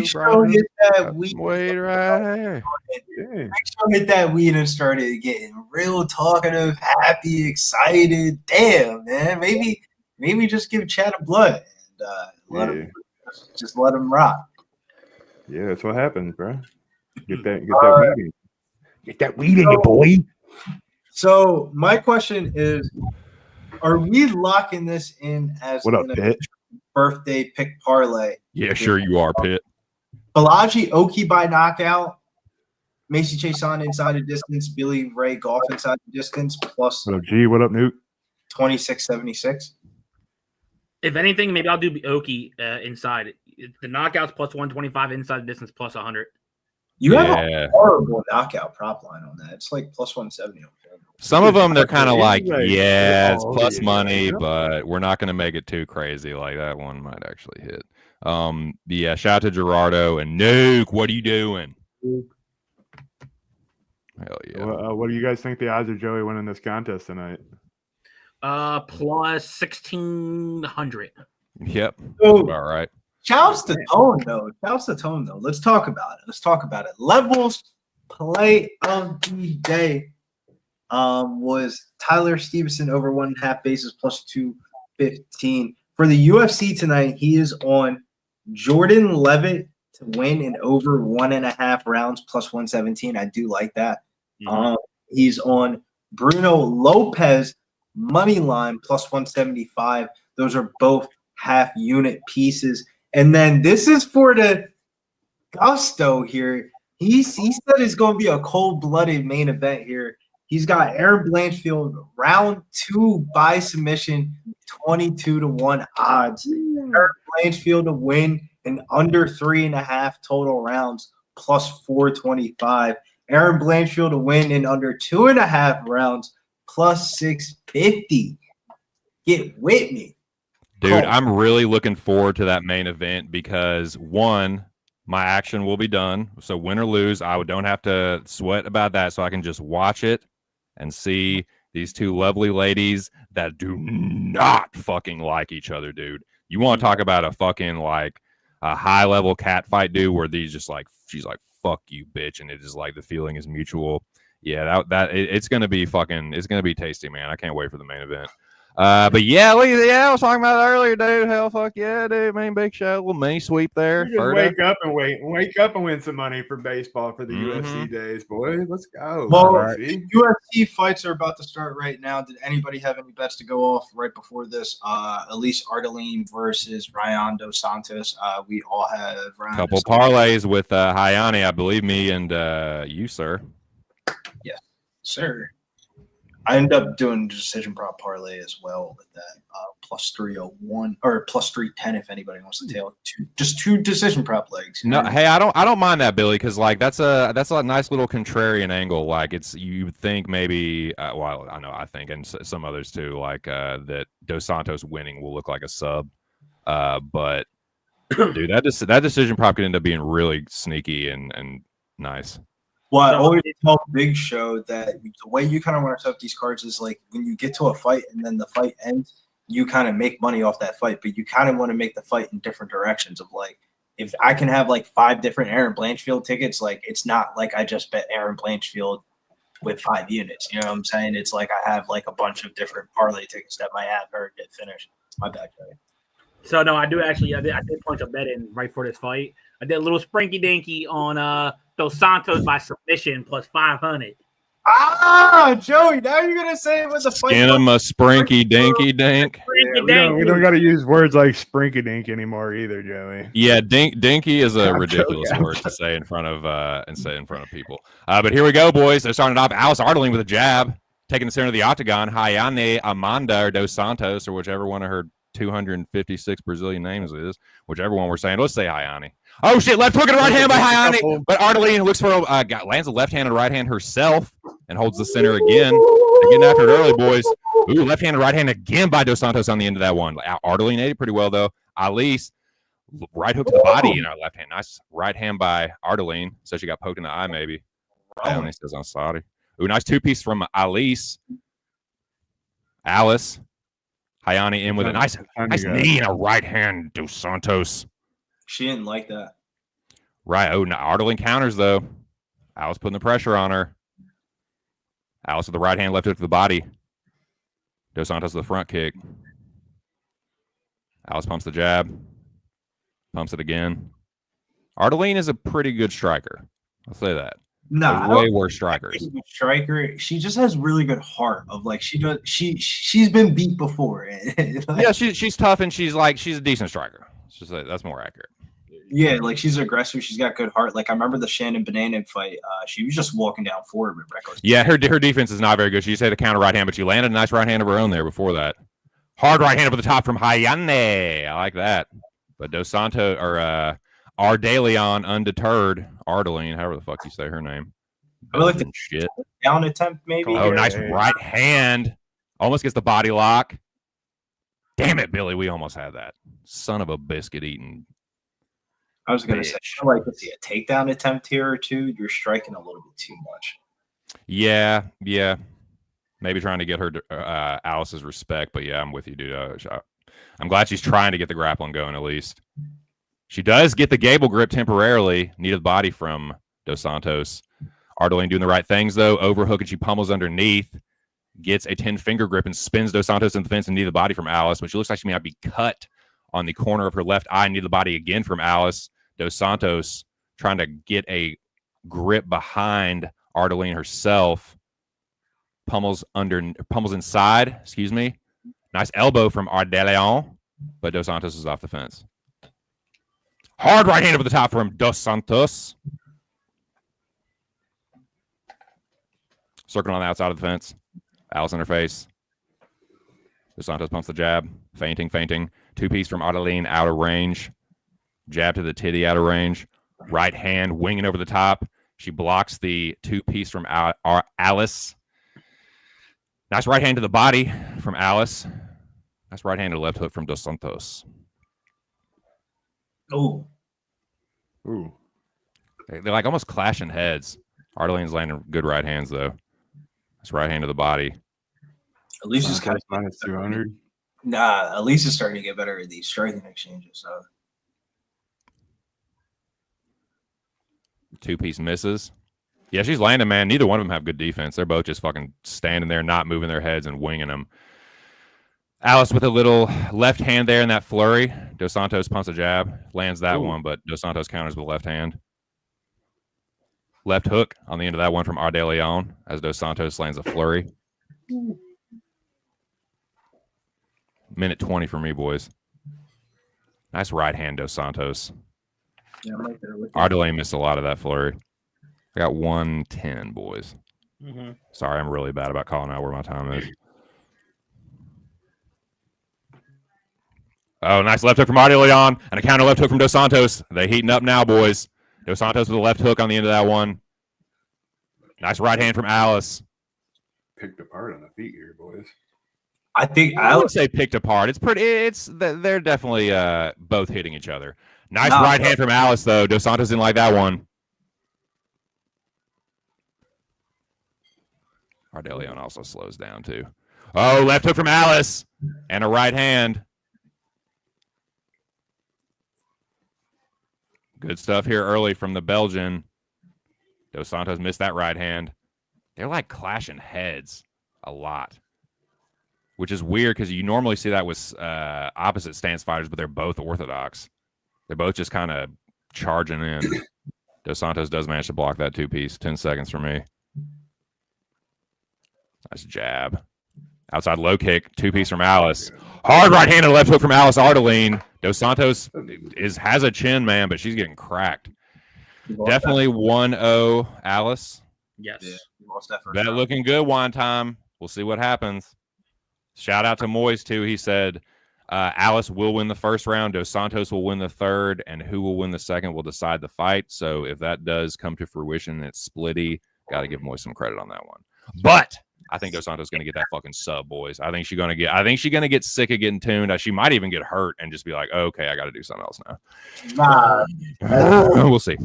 Speaker 2: sure hit that weed
Speaker 5: right here.
Speaker 4: Yeah.
Speaker 2: Make sure hit that weed and started getting real talkative, happy, excited. Damn, man. Maybe just give Chad a blood and let him rock.
Speaker 4: Yeah, that's what happens, bro. Get that weed in. Get that weed in you, boy.
Speaker 2: So my question is, are we locking this in as
Speaker 4: What up, Pitt?
Speaker 2: birthday pick parlay?
Speaker 5: Yeah, sure you are, Pitt.
Speaker 2: Balaji Oki by knockout, Maycee Chiasson inside the distance, Billy Ray Goff inside the distance, plus
Speaker 4: What up, G? What up, Newt?
Speaker 2: 26.76.
Speaker 3: If anything, maybe I'll do Oki inside. The knockouts plus 125 inside the distance plus 100.
Speaker 2: You have a horrible knockout prop line on that. It's like plus 170.
Speaker 5: Some of them, they're kind of like,
Speaker 4: Anyway,
Speaker 5: yeah, it's
Speaker 4: oh,
Speaker 5: plus
Speaker 4: yeah.
Speaker 5: money, but we're not going to make it too crazy. Like that one might actually hit. Yeah, shout out to Gerardo and Nuke. What are you doing? Hell yeah.
Speaker 4: What do you guys think the odds of Joey winning this contest tonight?
Speaker 3: Plus 1,600.
Speaker 5: Yep.
Speaker 2: So,
Speaker 5: About right.
Speaker 2: shouts to tone though. Let's talk about it. Levels play of the day was Tyler Stevenson over 1.5 bases plus 215. For the UFC tonight, he is on Jordan Levitt to win in over 1.5 rounds plus 117. I do like that.
Speaker 3: Mm-hmm.
Speaker 2: He's on Bruno Lopes money line plus 175. Those are both half unit pieces. And then this is for the gusto here. He said it's going to be a cold-blooded main event here. He's got Erin Blanchfield round 2 by submission, 22-1 odds. Erin Blanchfield to win in under 3.5 total rounds, plus 425. Erin Blanchfield to win in under 2.5 rounds, plus 650. Get with me.
Speaker 5: Dude, I'm really looking forward to that main event because, one, my action will be done. So win or lose, I don't have to sweat about that. So I can just watch it and see these two lovely ladies that do not fucking like each other, dude. You want to talk about a fucking like a high level cat fight, dude, where these just like, she's like, fuck you, bitch. And it is like the feeling is mutual. Yeah, it's going to be fucking, it's going to be tasty, man. I can't wait for the main event. But yeah, look at I was talking about it earlier, dude. Hell, fuck yeah, dude. Main big show, little mini sweep there.
Speaker 4: Just wake up and win some money for baseball for the UFC days, boy. Let's go.
Speaker 2: Well,
Speaker 4: UFC.
Speaker 2: UFC fights are about to start right now. Did anybody have any bets to go off right before this? At least Ardolene versus Ryan dos Santos. We all have
Speaker 5: a couple parlays with Hayani, I believe me and you, sir.
Speaker 2: Yes, sir. I ended up doing decision prop parlay as well with that plus 301 or plus 310 if anybody wants to tail two decision prop legs.
Speaker 5: No, hey, I don't mind that, Billy, because like that's a nice little contrarian angle. Like you think maybe well, I think and some others too, like that Dos Santos winning will look like a sub, but dude, that decision prop could end up being really sneaky and nice.
Speaker 2: Well, I always tell Big Show that the way you kind of want to set up these cards is like when you get to a fight and then the fight ends, you kind of make money off that fight, but you kind of want to make the fight in different directions of like, if I can have like 5 different Erin Blanchfield tickets, like it's not like I just bet Erin Blanchfield with 5 units. You know what I'm saying? It's like I have like a bunch of different parlay tickets that might have her get finished. My bad, Joey.
Speaker 3: So no, I did punch a bet in right for this fight. I did a little sprinky dinky on Dos Santos by submission plus 500.
Speaker 2: Ah, Joey, now you're gonna say it with the fight.
Speaker 5: Skin him a sprinky dinky dink.
Speaker 4: Yeah, we don't got to use words like sprinky dink anymore either, Joey.
Speaker 5: Yeah, dinky is a ridiculous word to say in front of people. But here we go, boys. They're starting off. Alice Ardolene with a jab, taking the center of the octagon. Hayane Amanda or Dos Santos, or whichever one of her 256 Brazilian names is, whichever one we're saying. Let's say Hayane. Oh shit! Left hook and right hand by Hayane, but Ardolene looks for lands a left hand and right hand herself and holds the center again. They're getting after it early, boys. Ooh, left hand and right hand again by Dos Santos on the end of that one. Ardolene ate it pretty well though. Alice right hook to the body in our left hand. Nice right hand by Ardolene. So she got poked in the eye maybe. He says on Saudi. Ooh, nice 2-piece from Alice. Hayane in with a nice knee and a right hand. Dos Santos.
Speaker 2: She didn't like that.
Speaker 5: Right. Oh, no, Ardolene counters, though. Alice putting the pressure on her. Alice with the right hand, left hook to the body. Dos Santos with the front kick. Alice pumps the jab. Pumps it again. Ardolene is a pretty good striker. I'll say that.
Speaker 2: No,
Speaker 5: way worse strikers.
Speaker 2: Striker. She just has really good heart. Of like she's been beat before.
Speaker 5: Yeah, she's tough and she's a decent striker. It's just that's more accurate.
Speaker 2: Yeah, like she's aggressive. She's got good heart. Like I remember the Shannon Banana fight. She was just walking down forward with reckless.
Speaker 5: Yeah, her defense is not very good. She just had a counter right hand, but she landed a nice right hand of her own there before that. Hard right hand over the top from Hayane. I like that. But Dos Santos or Ardeleon undeterred. Ardolene, however the fuck you say her name.
Speaker 2: I like the shit down attempt maybe.
Speaker 5: Oh, nice right hand. Almost gets the body lock. Damn it, Billy. We almost had that. Son of a biscuit eating.
Speaker 2: I was going to say, like, let's see, a takedown attempt here or two. You're striking a little bit too much.
Speaker 5: Yeah. Maybe trying to get her Alice's respect, but yeah, I'm with you, dude. I'm glad she's trying to get the grappling going at least. She does get the gable grip temporarily. Needed the body from Dos Santos. Ardolene doing the right things, though. Overhook, and she pummels underneath. Gets a 10-finger grip and spins Dos Santos in the fence and needed the body from Alice, but she looks like she may not be cut on the corner of her left eye. Needed the body again from Alice. Dos Santos trying to get a grip behind Ardolene herself. Pummels inside. Excuse me. Nice elbow from Ardeleon, but Dos Santos is off the fence. Hard right hand over the top from Dos Santos. Circling on the outside of the fence. Alice in her face. Dos Santos pumps the jab. Fainting. 2-piece from Ardolene out of range. Jab to the titty out of range. Right hand winging over the top. She blocks the 2-piece from Alice. Nice right hand to the body from Alice. Nice right hand to left hook from Dos Santos.
Speaker 2: Oh.
Speaker 5: Ooh. They're like almost clashing heads. Ardolene's landing good right hands, though. Nice right hand to the body.
Speaker 2: At least it's kind of
Speaker 4: minus 200.
Speaker 2: Nah, at least it's starting to get better at these striking exchanges. So
Speaker 5: 2-piece misses. Yeah, she's landing, man. Neither one of them have good defense. They're both just fucking standing there, not moving their heads and winging them. Alice with a little left hand there in that flurry. Dos Santos pumps a jab, lands that one, but Dos Santos counters with left hand. Left hook on the end of that one from Ardolene as Dos Santos lands a flurry. Minute 20 for me, boys. Nice right hand, Dos Santos.
Speaker 2: Yeah, I'm right there with you.
Speaker 5: Ardolene missed a lot of that flurry. I got 110, boys.
Speaker 3: Mm-hmm.
Speaker 5: Sorry, I'm really bad about calling out where my time is. Oh, nice left hook from Ardolene and a counter left hook from Dos Santos. They heating up now, boys. Dos Santos with a left hook on the end of that one. Nice right hand from Alice.
Speaker 4: Picked apart on the feet here, boys.
Speaker 2: I think
Speaker 5: I would say picked apart. It's pretty. They're definitely both hitting each other. Nice right hand from Alice though. Dos Santos didn't like that one. Ardolene also slows down too. Oh, left hook from Alice and a right hand. Good stuff here early from the Belgian. Dos Santos missed that right hand. They're like clashing heads a lot, which is weird because you normally see that with opposite stance fighters, but they're both orthodox. They're both just kind of charging in. Dos Santos does manage to block that two-piece. 10 seconds for me. Nice jab. Outside low kick, two-piece from Alice. Hard right-handed left hook from Alice Ardolene. Dos Santos has a chin, man, but she's getting cracked. Definitely 1-0 Alice.
Speaker 3: Yes.
Speaker 2: Yeah, you lost that first
Speaker 5: That
Speaker 2: round.
Speaker 5: looking good, wine time. We'll see what happens. Shout out to Moyes, too. He said Alice will win the first round. Dos Santos will win the third, and who will win the second will decide the fight. So if that does come to fruition, it's splitty. Got to give Moyes some credit on that one. But I think Dos Santos is going to get that fucking sub, boys. I think she's going to get sick of getting tuned. She might even get hurt and just be like, oh, okay, I got to do something else now. We'll see.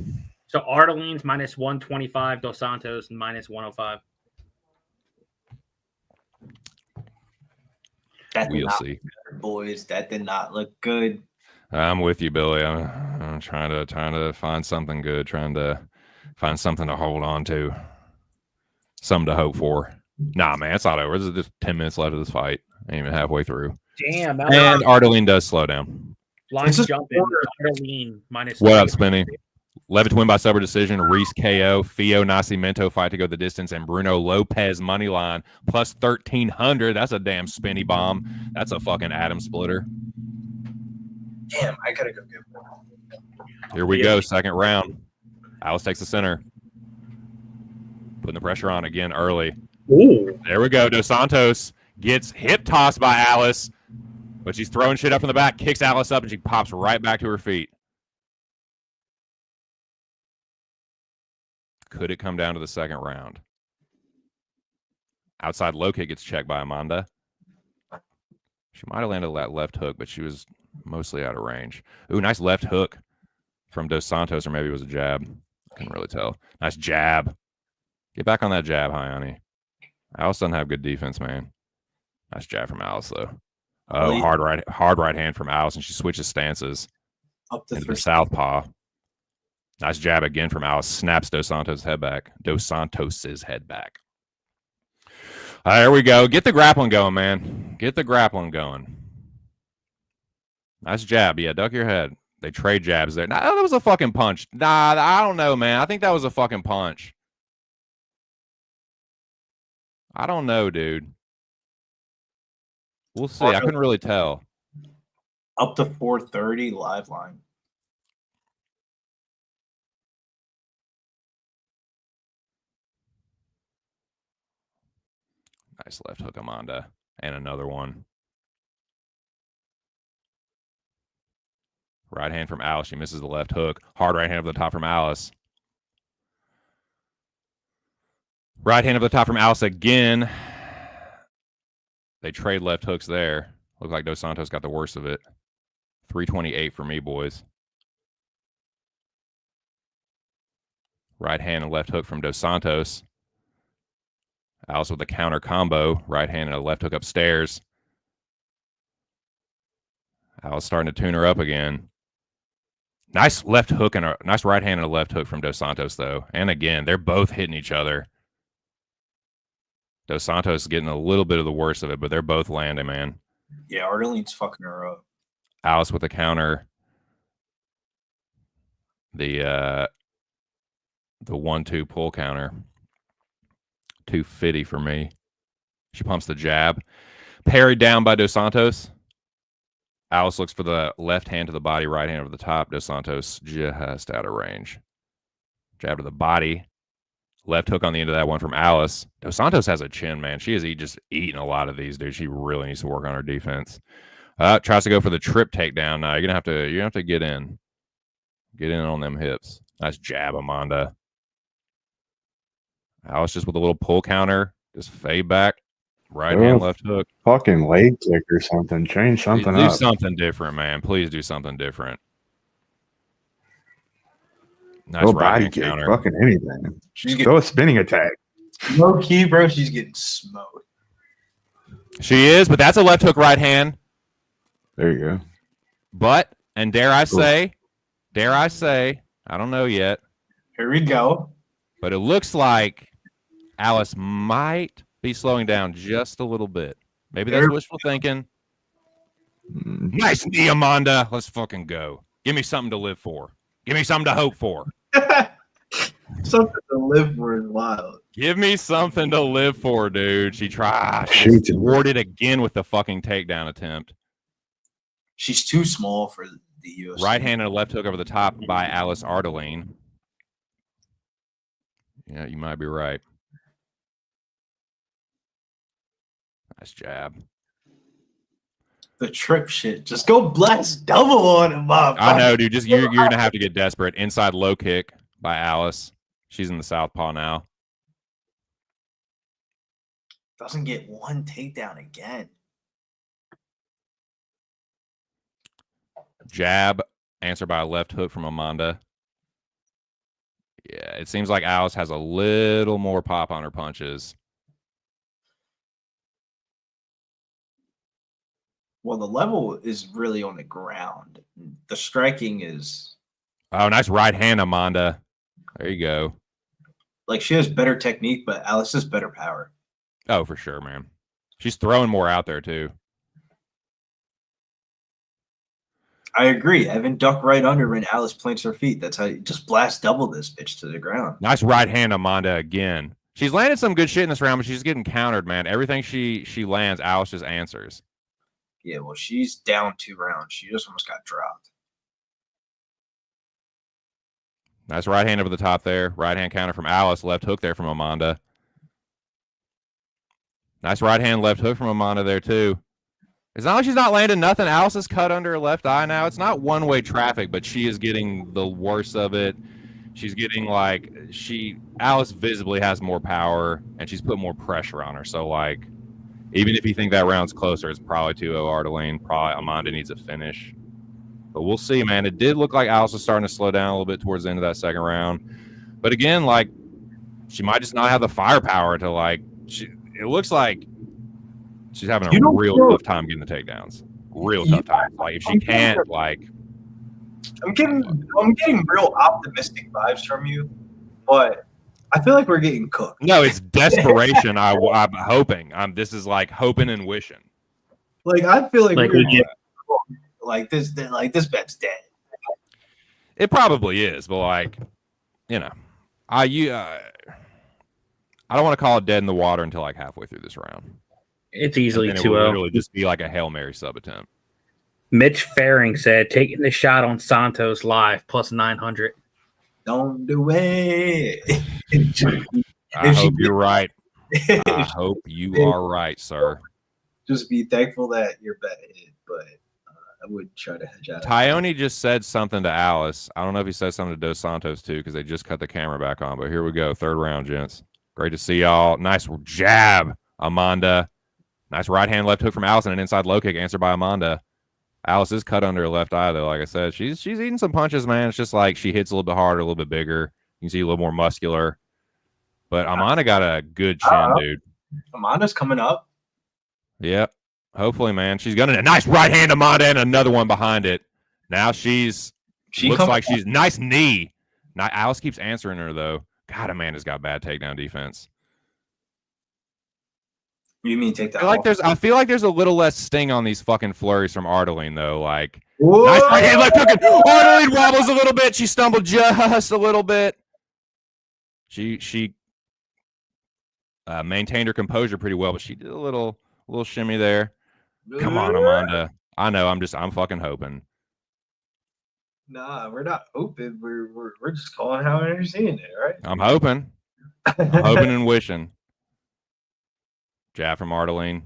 Speaker 3: So Ardolene's minus 125, Dos Santos minus 105.
Speaker 2: That did
Speaker 5: We'll
Speaker 2: not
Speaker 5: see.
Speaker 2: look good, boys. That did not look good.
Speaker 5: I'm with you, Billy. I'm trying to find something good, trying to find something to hold on to, something to hope for. Nah, man, it's not over. There's just 10 minutes left of this fight. Ain't even halfway through.
Speaker 3: Damn.
Speaker 5: And Ardolene does slow down.
Speaker 3: Line jumping. Ardoline minus
Speaker 5: What up, Spinny? Levitt win by sub decision. Reese KO. Fio Nascimento fight to go the distance. And Bruno Lopes money line plus 1,300. That's a damn spinny bomb. That's a fucking atom splitter.
Speaker 2: Damn, I gotta go get one.
Speaker 5: Here we go. Second round. Alice takes the center. Putting the pressure on again early.
Speaker 3: Ooh.
Speaker 5: There we go. Dos Santos gets hip tossed by Alice, but she's throwing shit up in the back, kicks Alice up, and she pops right back to her feet. Could it come down to the second round? Outside low kick gets checked by Amanda. She might have landed that left hook, but she was mostly out of range. Ooh, nice left hook from Dos Santos, or maybe it was a jab. Couldn't really tell. Nice jab. Get back on that jab, Hayani. Alice doesn't have good defense, man. Nice jab from Alice, though. Oh, hard right hand from Alice, and she switches stances
Speaker 2: Up to
Speaker 5: into
Speaker 2: three.
Speaker 5: the southpaw. Nice jab again from Alice. Snaps Dos Santos' head back. Dos Santos' head back. There we go. Get the grappling going, man. Get the grappling going. Nice jab. Yeah, duck your head. They trade jabs there. Nah, that was a fucking punch. Nah, I don't know, man. I think that was a fucking punch. I don't know, dude. We'll see. I couldn't really tell.
Speaker 2: Up to 430 live line.
Speaker 5: Nice left hook, Amanda. And another one. Right hand from Alice. She misses the left hook. Hard right hand over the top from Alice. Right hand over the top from Alice again. They trade left hooks there. Look like Dos Santos got the worst of it. 328 for me, boys. Right hand and left hook from Dos Santos. Alice with a counter combo. Right hand and a left hook upstairs. Alice starting to tune her up again. Nice left hook and a nice right hand and a left hook from Dos Santos, though. And again, they're both hitting each other. Dos Santos is getting a little bit of the worst of it, but they're both landing, man.
Speaker 2: Yeah, Ardolene's fucking her up.
Speaker 5: Alice with a counter. The 1-2 pull counter. 250 for me. She pumps the jab. Parried down by Dos Santos. Alice looks for the left hand to the body, right hand over the top. Dos Santos just out of range. Jab to the body. Left hook on the end of that one from Alice. Dos Santos has a chin, man. She is just eating a lot of these, dude. She really needs to work on her defense. Tries to go for the trip takedown. Now you're gonna have to get in. Get in on them hips. Nice jab, Amanda. Alice just with a little pull counter. Just fade back. Right hand, left hook.
Speaker 4: Fucking leg kick or something. Change something
Speaker 5: do
Speaker 4: up.
Speaker 5: Do something different, man. Please do something different. Nice right hand
Speaker 4: kick.
Speaker 5: counter.
Speaker 4: Fucking anything.
Speaker 2: She's
Speaker 4: Go a spinning attack.
Speaker 2: Low key, bro. She's getting smoked.
Speaker 5: She is, but that's a left hook right hand.
Speaker 4: There you go.
Speaker 5: But, and dare I say, I don't know yet.
Speaker 2: Here we go.
Speaker 5: But it looks like Alice might be slowing down just a little bit. Maybe that's wishful thinking. Nice knee, Amanda. Let's fucking go. Give me something to live for. Give me something to hope for.
Speaker 2: Something to live for is wild.
Speaker 5: Give me something to live for, dude. She tried. She thwarted again with the fucking takedown attempt.
Speaker 2: She's too small for the UFC.
Speaker 5: Right hand and a left hook over the top by Alice Ardolene. Yeah, you might be right. Nice jab.
Speaker 2: The trip shit. Just go blast double on him, Bob.
Speaker 5: I know, dude. Just you're gonna have to get desperate. Inside low kick by Alice. She's in the southpaw now.
Speaker 2: Doesn't get one takedown again.
Speaker 5: Jab, answered by a left hook from Amanda. Yeah, it seems like Alice has a little more pop on her punches.
Speaker 2: Well, the level is really on the ground. The striking is...
Speaker 5: Oh, nice right hand, Amanda. There you go.
Speaker 2: Like, she has better technique, but Alice has better power.
Speaker 5: Oh, for sure, man. She's throwing more out there, too.
Speaker 2: I agree. Evan duck right under when Alice plants her feet. That's how you just blast double this bitch to the ground.
Speaker 5: Nice right hand, Amanda, again. She's landed some good shit in this round, but she's getting countered, man. Everything she lands, Alice just answers.
Speaker 2: Yeah, well, she's down 2 rounds. She just almost got dropped.
Speaker 5: Nice right hand over the top there. Right hand counter from Alice. Left hook there from Amanda. Nice right hand, left hook from Amanda there, too. As long as she's not landing nothing, Alice is cut under her left eye now. It's not one-way traffic, but she is getting the worst of it. She's getting, like, Alice visibly has more power, and she's put more pressure on her. So, like, even if you think that round's closer, it's probably 2-0 Ardolene. Probably Amanda needs a finish. But we'll see, man. It did look like Alice was starting to slow down a little bit towards the end of that second round. But again, like, she might just not have the firepower to, like, it looks like she's having a real tough time getting the takedowns. Real tough time. Like, if she can't, like...
Speaker 2: I'm getting real optimistic vibes from you, but I feel like we're getting cooked.
Speaker 5: No, it's desperation. I'm hoping. This is like hoping and wishing.
Speaker 2: Like, I feel like this bet's dead.
Speaker 5: It probably is, but like, you know, I don't want to call it dead in the water until like halfway through this round.
Speaker 3: It's easily 2-0.
Speaker 5: It will literally just be like a Hail Mary sub attempt.
Speaker 3: Mitch Faring said, taking the shot on Santos live plus 900.
Speaker 2: Don't do it.
Speaker 5: I hope you're right. I hope you are right, sir.
Speaker 2: Just be thankful that you're betting, but I would try to hedge out.
Speaker 5: Tyone just said something to Alice. I don't know if he said something to Dos Santos too, because they just cut the camera back on. But here we go, third round, gents. Great to see y'all. Nice jab, Amanda. Nice right hand, left hook from Alice, and an inside low kick answered by Amanda. Alice is cut under her left eye, though. Like I said, she's eating some punches, man. It's just like she hits a little bit harder, a little bit bigger. You can see a little more muscular. But Amanda got a good chin, dude.
Speaker 2: Amanda's coming up.
Speaker 5: Yep. Hopefully, man. She's got a nice right hand, Amanda, and another one behind it. Now she looks like she's nice knee. Alice keeps answering her, though. God, Amanda's got bad takedown defense.
Speaker 2: You mean take that?
Speaker 5: I feel like there's a little less sting on these fucking flurries from Ardolene though. Like
Speaker 2: Whoa!
Speaker 5: nice right hand left hook. Ardolene wobbles a little bit. She stumbled just a little bit. She maintained her composure pretty well, but she did a little shimmy there. Come on, Amanda. I know. I'm fucking hoping.
Speaker 2: Nah, we're not open. We're just calling how we're seeing it, right?
Speaker 5: I'm hoping. I'm hoping and wishing. Jab from Ardolene.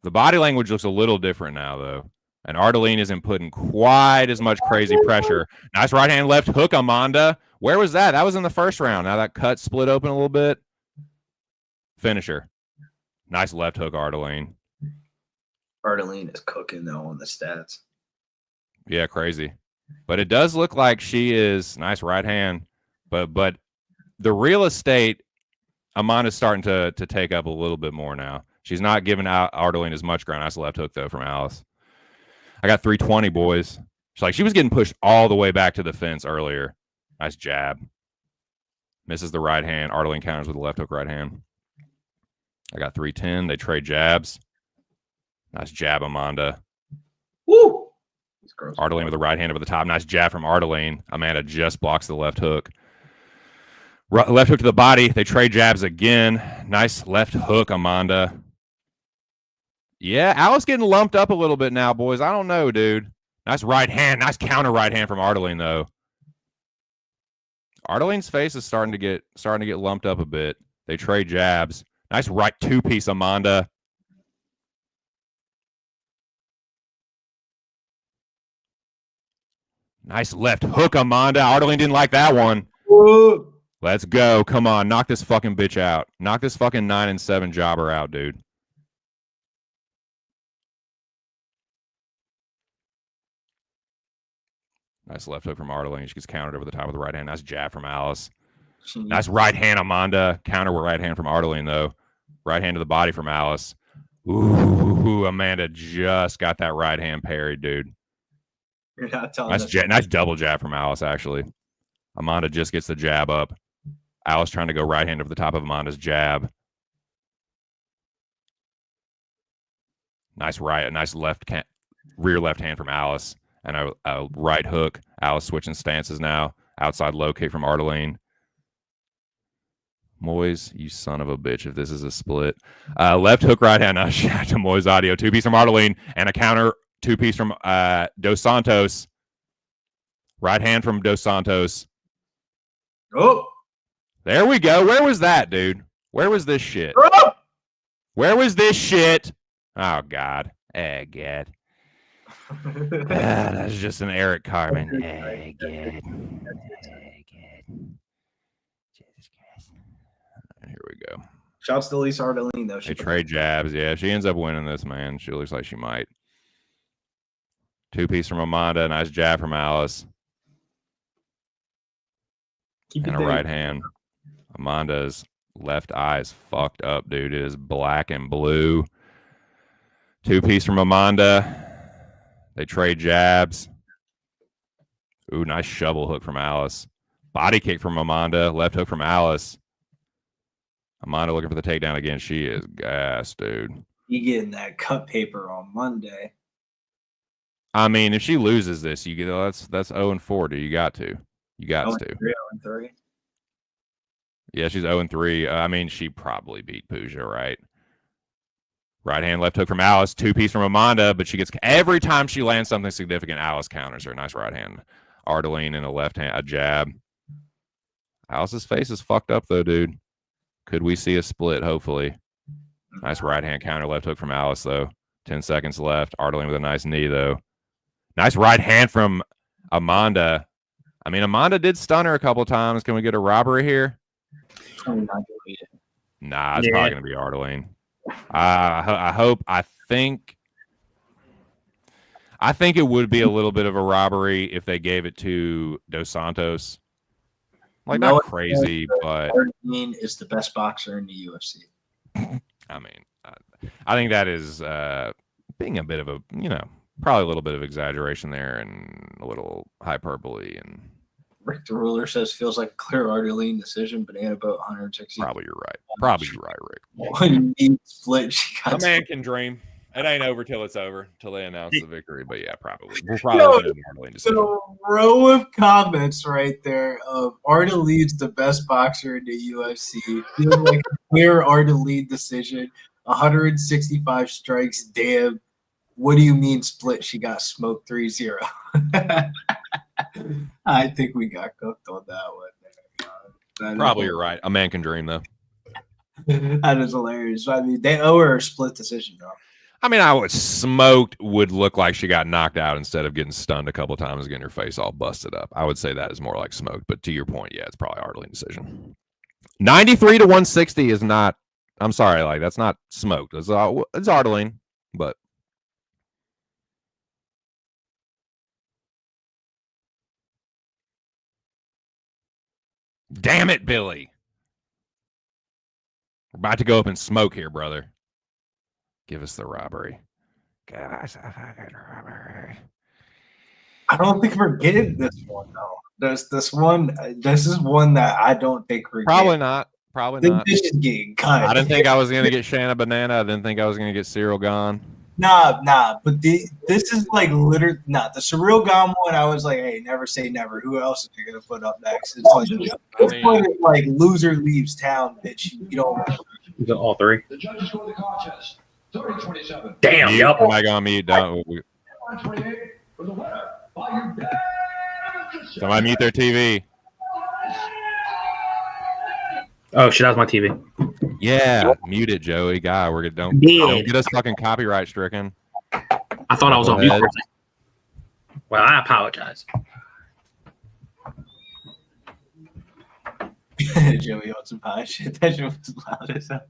Speaker 5: The body language looks a little different now, though. And Ardolene isn't putting quite as much crazy pressure. Nice right hand, left hook, Amanda. Where was that? That was in the first round. Now that cut split open a little bit. Finisher. Nice left hook, Ardolene.
Speaker 2: Ardolene is cooking, though, on the stats.
Speaker 5: Yeah, crazy. But it does look like she is nice right hand. But the real estate, Amanda's starting to take up a little bit more now. She's not giving out Ardolene as much ground. Nice left hook, though, from Alice. I got 320, boys. She was getting pushed all the way back to the fence earlier. Nice jab. Misses the right hand. Ardolene counters with the left hook right hand. I got 310. They trade jabs. Nice jab, Amanda.
Speaker 2: Woo!
Speaker 5: Ardolene with the right hand over the top. Nice jab from Ardolene. Amanda just blocks the left hook. Left hook to the body. They trade jabs again. Nice left hook, Amanda. Yeah, Alice getting lumped up a little bit now, boys. I don't know, dude. Nice right hand. Nice counter right hand from Ardolene, though. Ardolene's face is starting to get lumped up a bit. They trade jabs. Nice right two-piece, Amanda. Nice left hook, Amanda. Ardolene didn't like that one.
Speaker 2: Woo!
Speaker 5: Let's go. Come on. Knock this fucking bitch out. Knock this fucking 9-7 jobber out, dude. Nice left hook from Ardolene. She gets countered over the top of the right hand. Nice jab from Alice. Nice right hand, Amanda. Counter with right hand from Ardolene, though. Right hand to the body from Alice. Ooh, Amanda just got that right hand parried, dude.
Speaker 2: You're not telling
Speaker 5: us. Nice double jab from Alice, actually. Amanda just gets the jab up. Alice trying to go right hand over the top of Amanda's jab. Nice rear left hand from Alice. And a right hook. Alice switching stances now. Outside low kick from Ardolene. Moyes, you son of a bitch, if this is a split. Left hook, right hand. Shout out to Moyes Audio. Two-piece from Ardolene. And a counter two-piece from Dos Santos. Right hand from Dos Santos.
Speaker 2: Oh!
Speaker 5: There we go. Where was that, dude? Where was this shit?
Speaker 2: Oh!
Speaker 5: Where was this shit? Oh, God. God. That's just an Eric Carmen. God. Jesus Christ. Here we go.
Speaker 2: Shouts to Lisa Ardolene, though.
Speaker 5: They trade jabs. Yeah, if she ends up winning this, man, she looks like she might. Two-piece from Amanda. Nice jab from Alice. And a right hand. Amanda's left eye is fucked up, dude. It is black and blue. Two-piece from Amanda. They trade jabs. Ooh, nice shovel hook from Alice. Body kick from Amanda. Left hook from Alice. Amanda looking for the takedown again. She is gassed, dude.
Speaker 2: You getting that cut paper on Monday.
Speaker 5: I mean, if she loses this, you get that's 0-4, dude. You got to. You got to.
Speaker 2: 0-3.
Speaker 5: Yeah, she's 0-3. I mean, she probably beat Pooja, right? Right hand, left hook from Alice. Two-piece from Amanda, but she gets every time she lands something significant, Alice counters her. Nice right hand. Ardolene in a left hand, a jab. Alice's face is fucked up, though, dude. Could we see a split, hopefully? Nice right hand counter, left hook from Alice, though. 10 seconds left. Ardolene with a nice knee, though. Nice right hand from Amanda. I mean, Amanda did stun her a couple times. Can we get a robbery here? Nah, it's probably going to be Ardolene. I think it would be a little bit of a robbery if they gave it to Dos Santos. Like, not crazy, but
Speaker 2: Ardolene is the best boxer in the UFC.
Speaker 5: I mean, I think that is being a bit of a, probably a little bit of exaggeration there and a little hyperbole. And
Speaker 2: Rick the Ruler says feels like a clear Ardolene decision. Banana boat 160.
Speaker 5: Probably you're right. Probably you're right, Rick.
Speaker 2: One knee split. She
Speaker 5: A
Speaker 2: got
Speaker 5: man can dream. It ain't over till it's over, till they announce the victory. But yeah, probably. We'll probably look at an Ardolene decision.
Speaker 2: so row of comments right there of Ardolene's the best boxer in the UFC. Feels like a clear Ardolene decision. 165 strikes. Damn. What do you mean split? She got smoked 3-0. I think we got cooked on that one.
Speaker 5: Probably you're right. A man can dream, though.
Speaker 2: That is hilarious. I mean, they owe her a split decision, though.
Speaker 5: I mean, I was smoked would look like she got knocked out instead of getting stunned a couple of times and getting her face all busted up. I would say that is more like smoked. But to your point, yeah, it's probably Ardolene decision. 93 to 160 is not. I'm sorry, like that's not smoked. It's Ardolene, but. Damn it, Billy. We're about to go up and smoke here, brother. Give us the robbery. Give us a fucking robbery.
Speaker 2: I don't think we're getting this one, though. There's this one. This is one that I don't think we're
Speaker 5: Probably
Speaker 2: getting.
Speaker 5: not. Probably
Speaker 2: I think
Speaker 5: not.
Speaker 2: this is getting cut.
Speaker 5: I didn't think I was going to get Shanna Banana. I didn't think I was going to get Cyril Gone.
Speaker 2: Nah. But this is like literally not the surreal gone one. I was like, hey, never say never. Who else is you gonna put up next? It's like this one is like loser leaves town, bitch. You don't.
Speaker 3: All three.
Speaker 1: The judges score the contest. 30-27.
Speaker 3: Damn.
Speaker 5: Mute.
Speaker 3: Yep.
Speaker 5: Am I going to mute? Don't.
Speaker 1: 28 for the winner by unanimous decision.
Speaker 5: Somebody mute their TV.
Speaker 3: Oh shit, that was my TV.
Speaker 5: Yeah, mute it, Joey. God, don't get us fucking copyright stricken.
Speaker 3: I thought I was on mute. For a second. Well, I apologize.
Speaker 2: Joey on some high shit. That shit was loud as hell.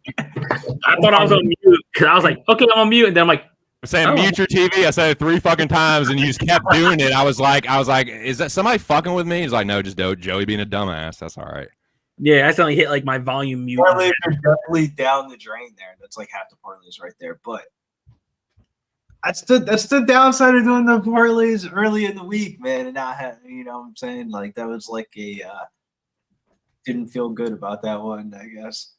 Speaker 3: I thought I was on mute because I was like, okay, I'm on mute, and then I'm like,
Speaker 5: I'm saying mute your TV. I said it 3 fucking times, and you just kept doing it. I was like, is that somebody fucking with me? He's like, no, just Joey being a dumbass. That's all right.
Speaker 3: yeah, I accidentally hit like my volume mute.
Speaker 2: Parlays are definitely down the drain there. That's like half the parlays right there. But that's the downside of doing the parlays early in the week, man, and not having, you know what I'm saying? Like that was like a didn't feel good about that one, I guess.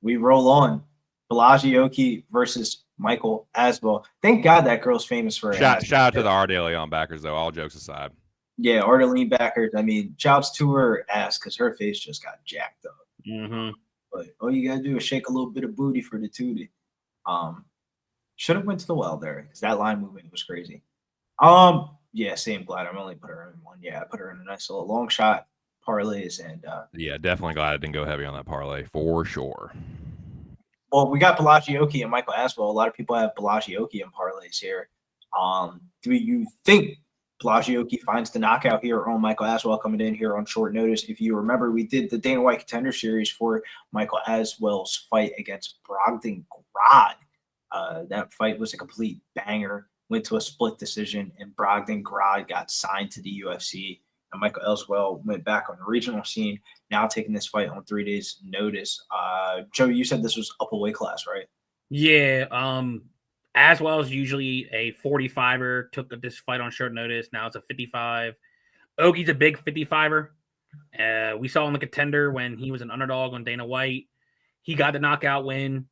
Speaker 2: We roll on. Balaji versus Michael Aswell. Thank God that girl's famous for it.
Speaker 5: Shout out to the Ardolene backers, though, all jokes aside.
Speaker 2: Yeah, Ardolene backers. I mean, shouts to her ass because her face just got jacked up.
Speaker 3: Mm-hmm.
Speaker 2: But all you gotta do is shake a little bit of booty for the tootie. Should have went to the well there because that line movement was crazy. Yeah, same. Glad I'm only put her in one. Yeah, I put her in a nice little long shot parlays and
Speaker 5: yeah, definitely glad I didn't go heavy on that parlay for sure.
Speaker 2: Well, we got Balaji and Michael Aswell. A lot of people have Balaji in parlays here. Do you think Balaji finds the knockout here on Michael Aswell coming in here on short notice? If you remember, we did the Dana White Contender Series for Michael Aswell's fight against Brogdon Grod. That fight was a complete banger. Went to a split decision, and Brogdon Grod got signed to the UFC. And Michael Aswell went back on the regional scene, now taking this fight on 3 days' notice. Joe, you said this was up a weight class, right?
Speaker 3: Yeah. Aswell is usually a 45er. Took this fight on short notice. Now it's a 55. Ogie's a big 55er. We saw in the Contender when he was an underdog on Dana White. He got the knockout win.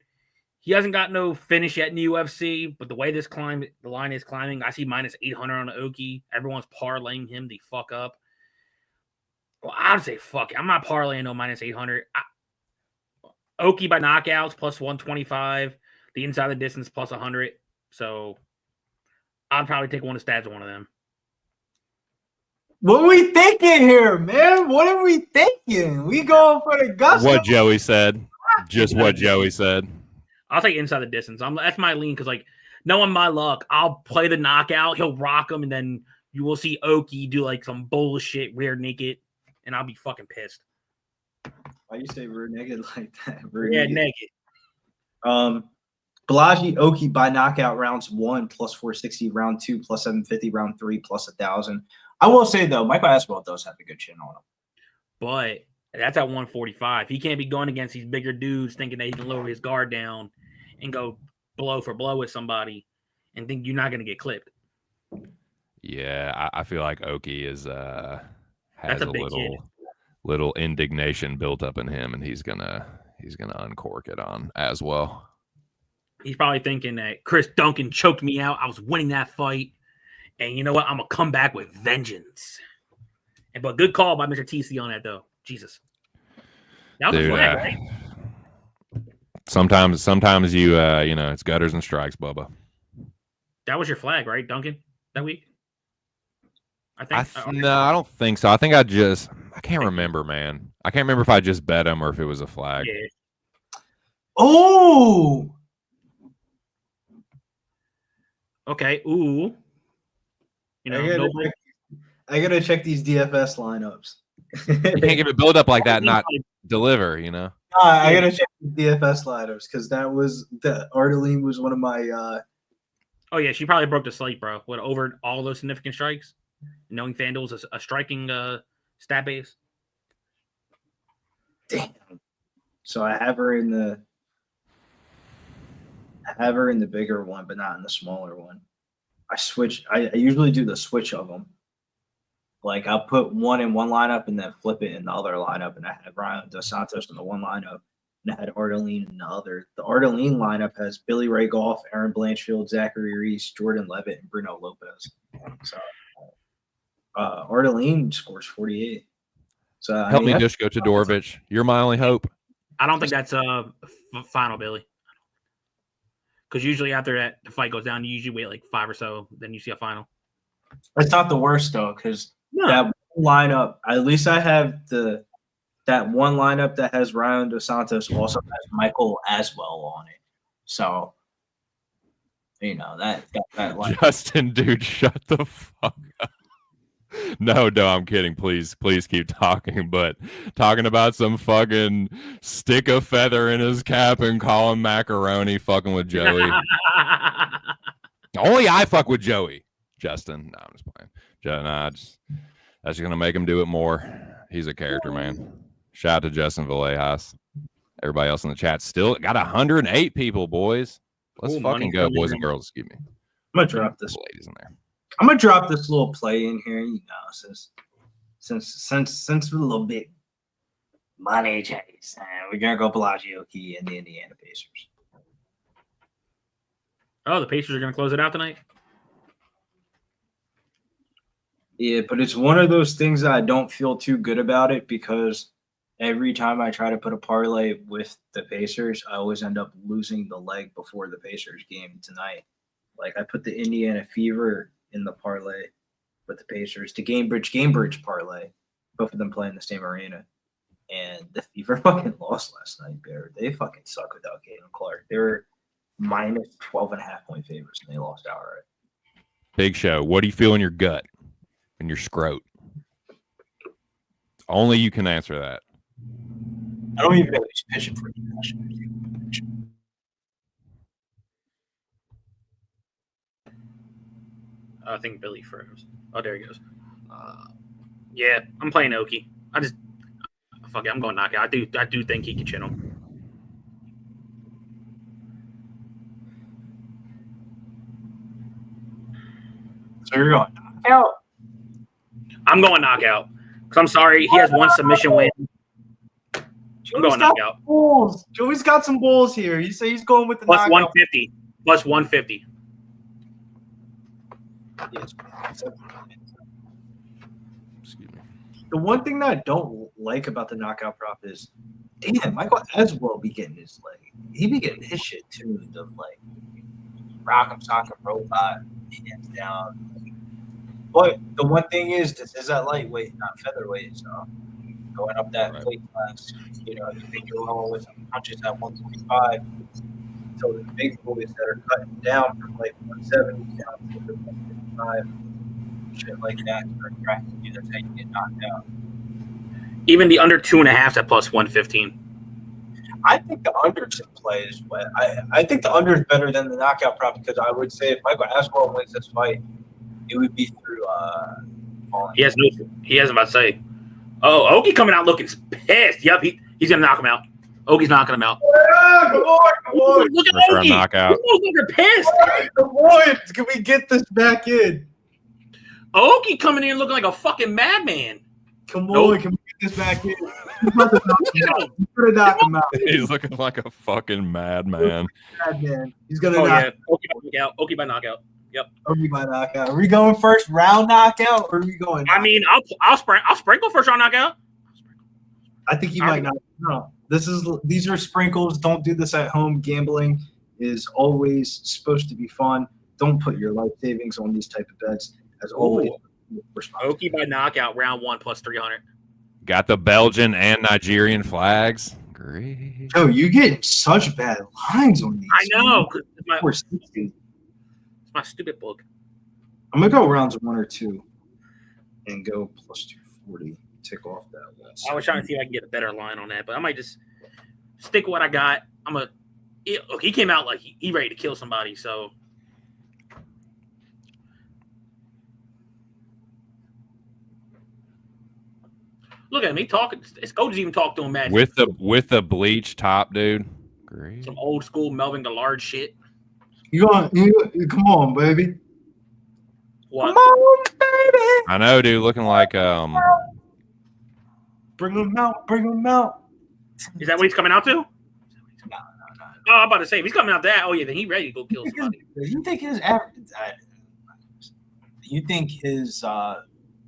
Speaker 3: He hasn't got no finish yet in the UFC, but the way the line is climbing, I see minus 800 on Ogie. Everyone's parlaying him the fuck up. Well, I'd say fuck it. I'm not parlaying no minus 800. Ogie by knockouts plus 125. The inside the distance plus 100. So I'd probably take one of the stats of one of them.
Speaker 2: What are we thinking here, man? What are we thinking? We going for the gusto?
Speaker 5: What Joey said. Just what Joey said.
Speaker 3: I'll take inside the distance. That's my lean because, like, knowing my luck, I'll play the knockout. He'll rock him, and then you will see Ogie do, like, some bullshit rear naked, and I'll be fucking pissed.
Speaker 2: Why you say rear naked like that?
Speaker 3: Naked.
Speaker 2: Balaji Ogie by knockout rounds 1 plus 460, round 2 plus 750, round 3 plus 1,000. I will say, though, Michael Aswell does have a good chin on him.
Speaker 3: But that's at 145. He can't be going against these bigger dudes thinking that he can lower his guard down and go blow for blow with somebody and think you're not going to get clipped.
Speaker 5: Yeah, I feel like Oki is has
Speaker 3: That's a
Speaker 5: a
Speaker 3: big kid.
Speaker 5: little indignation built up in him, and he's gonna uncork it on as well.
Speaker 3: He's probably thinking that Chris Duncan choked me out. I was winning that fight. And you know what? I'm going to come back with vengeance. But good call by Mr. TC on that, though. Jesus. That was a flag, right?
Speaker 5: Sometimes you it's gutters and strikes, Bubba.
Speaker 3: That was your flag, right, Duncan, that week? I think.
Speaker 5: No, I don't think so. I think I can't remember, man. I can't remember if I just bet him or if it was a flag.
Speaker 3: Yeah.
Speaker 2: Oh!
Speaker 3: Okay. Ooh. You know,
Speaker 2: I gotta check these DFS lineups.
Speaker 5: You can't give it build up like that and not deliver, you know?
Speaker 2: I gotta check the DFS lineups because Ardolene was one of my
Speaker 3: Oh, yeah. She probably broke the slate, bro. What, over all those significant strikes? Knowing FanDuel's a striking stat base?
Speaker 2: damn. So I have her in the bigger one, but not in the smaller one. I usually do the switch of them. Like I'll put one in one lineup and then flip it in the other lineup. And I had Ryan Dos Santos in the one lineup and I had Ardolene in the other. The Ardolene lineup has Billy Ray Goff, Erin Blanchfield, Zachary Reese, Jordan Levitt, and Bruno Lopes. So Ardolene scores 48. So
Speaker 5: Help me, Dushko Todorovic. You're my only hope.
Speaker 3: I don't think that's final, Billy. Because usually after that the fight goes down, you usually wait like 5 or so, then you see a final.
Speaker 2: It's not the worst though, because that lineup, at least I have that one lineup that has Ryan Dos Santos also has Michael Aswell on it. So you know that lineup.
Speaker 5: Justin, dude, shut the fuck up. No, I'm kidding. Please keep talking. But talking about some fucking stick a feather in his cap and call him macaroni fucking with Joey. Only I fuck with Joey, Justin. No, I'm just playing. That's just going to make him do it more. He's a character, man. Shout out to Justin Villejas. Everybody else in the chat still got 108 people, boys. Let's fucking go, boys and girls. Excuse me.
Speaker 2: I'm going to drop this.
Speaker 5: Ladies in there.
Speaker 2: I'm gonna drop this little play in here, you know, since a little bit money chase, and we're gonna go Bellagio Key and the Indiana Pacers.
Speaker 3: Oh, the Pacers are gonna close it out tonight.
Speaker 2: Yeah, but it's one of those things that I don't feel too good about it because every time I try to put a parlay with the Pacers, I always end up losing the leg before the Pacers game tonight. Like I put the Indiana Fever in the parlay with the Pacers to Gamebridge parlay, both of them playing the same arena. And the Fever fucking lost last night, Bear. They fucking suck without Caitlin Clark. They were minus 12.5 point favorites and they lost outright.
Speaker 5: Big Show, what do you feel in your gut and your scrot? Only you can answer that.
Speaker 2: I don't even know who's pitching for you.
Speaker 3: I think Billy froze. Oh, there he goes. Yeah, I'm playing Oki. Fuck it, I'm going knockout. I do think he can chin him.
Speaker 2: So you're going knockout?
Speaker 3: I'm going knockout. Because I'm sorry, he has one submission win. I'm going knockout.
Speaker 2: Bulls. Joey's got some bulls here. You say he's going with the
Speaker 3: Plus
Speaker 2: knockout.
Speaker 3: 150. Plus 150.
Speaker 2: Yes.
Speaker 5: Excuse me.
Speaker 2: The one thing that I don't like about the knockout prop is, damn, Michael Aswell be getting his leg. He be getting his shit tuned of like rock'em sock'em robot, hands down. But the one thing is, this is at lightweight, not featherweight. So going up that weight class, you know, you think you're rolling with some punches at 145. So the big boys that are cutting down from like 170 down to the 155, shit like that, start cracking you. That's how you get knocked out.
Speaker 3: Even the under 2.5 at plus 115.
Speaker 2: I think the under's in play as well. I think the under is better than the knockout prop because I would say if Michael Aswell wins this fight, it would be through.
Speaker 3: He hasn't about to say. Oh, Oki coming out looking pissed. Yep, he's gonna knock him out. Oki's knocking him out.
Speaker 2: Yeah, come on.
Speaker 3: Look at
Speaker 5: First round
Speaker 3: Oki.
Speaker 5: knockout.
Speaker 3: They're pissed.
Speaker 2: Come on. Can we get this back in?
Speaker 3: Oki coming in looking like a fucking madman.
Speaker 2: Come on,
Speaker 3: Nope.
Speaker 2: can we get this back in? He's about to knock him out. He's gonna knock him out.
Speaker 5: He's looking like a fucking madman.
Speaker 2: Man. He's gonna
Speaker 3: Oh
Speaker 2: knock
Speaker 3: yeah, Oki by knockout. Oki by knockout. Yep.
Speaker 2: Oki by knockout. Are we going first round knockout or are we going?
Speaker 3: I mean, I'll sprinkle first round knockout.
Speaker 2: I think he might not. No, these are sprinkles. Don't do this at home. Gambling is always supposed to be fun. Don't put your life savings on these type of bets. As always,
Speaker 3: Oki by knockout, round 1 plus 300.
Speaker 5: Got the Belgian and Nigerian flags. Great.
Speaker 2: Joe, you get such bad lines on these.
Speaker 3: I know. It's my,
Speaker 2: 460.
Speaker 3: it's my stupid book.
Speaker 2: I'm gonna go rounds 1 or 2 and go plus 240. Tick off that one.
Speaker 3: I was trying to see if I can get a better line on that, but I might just stick with what I got. Look, he came out like he ready to kill somebody, so. Look at him. He talking. His coach even talked to him, man.
Speaker 5: With the bleach top, dude. Great.
Speaker 3: Some old school Melvin Gillard shit.
Speaker 2: Come on, baby.
Speaker 3: What?
Speaker 2: Come on, baby.
Speaker 5: I know, dude. Looking like
Speaker 2: Bring him out. Bring him out.
Speaker 3: Is that what he's coming out to?
Speaker 2: No.
Speaker 3: Oh, I'm about to say, if he's coming out that, oh yeah, then he ready to go kill somebody.
Speaker 2: You think his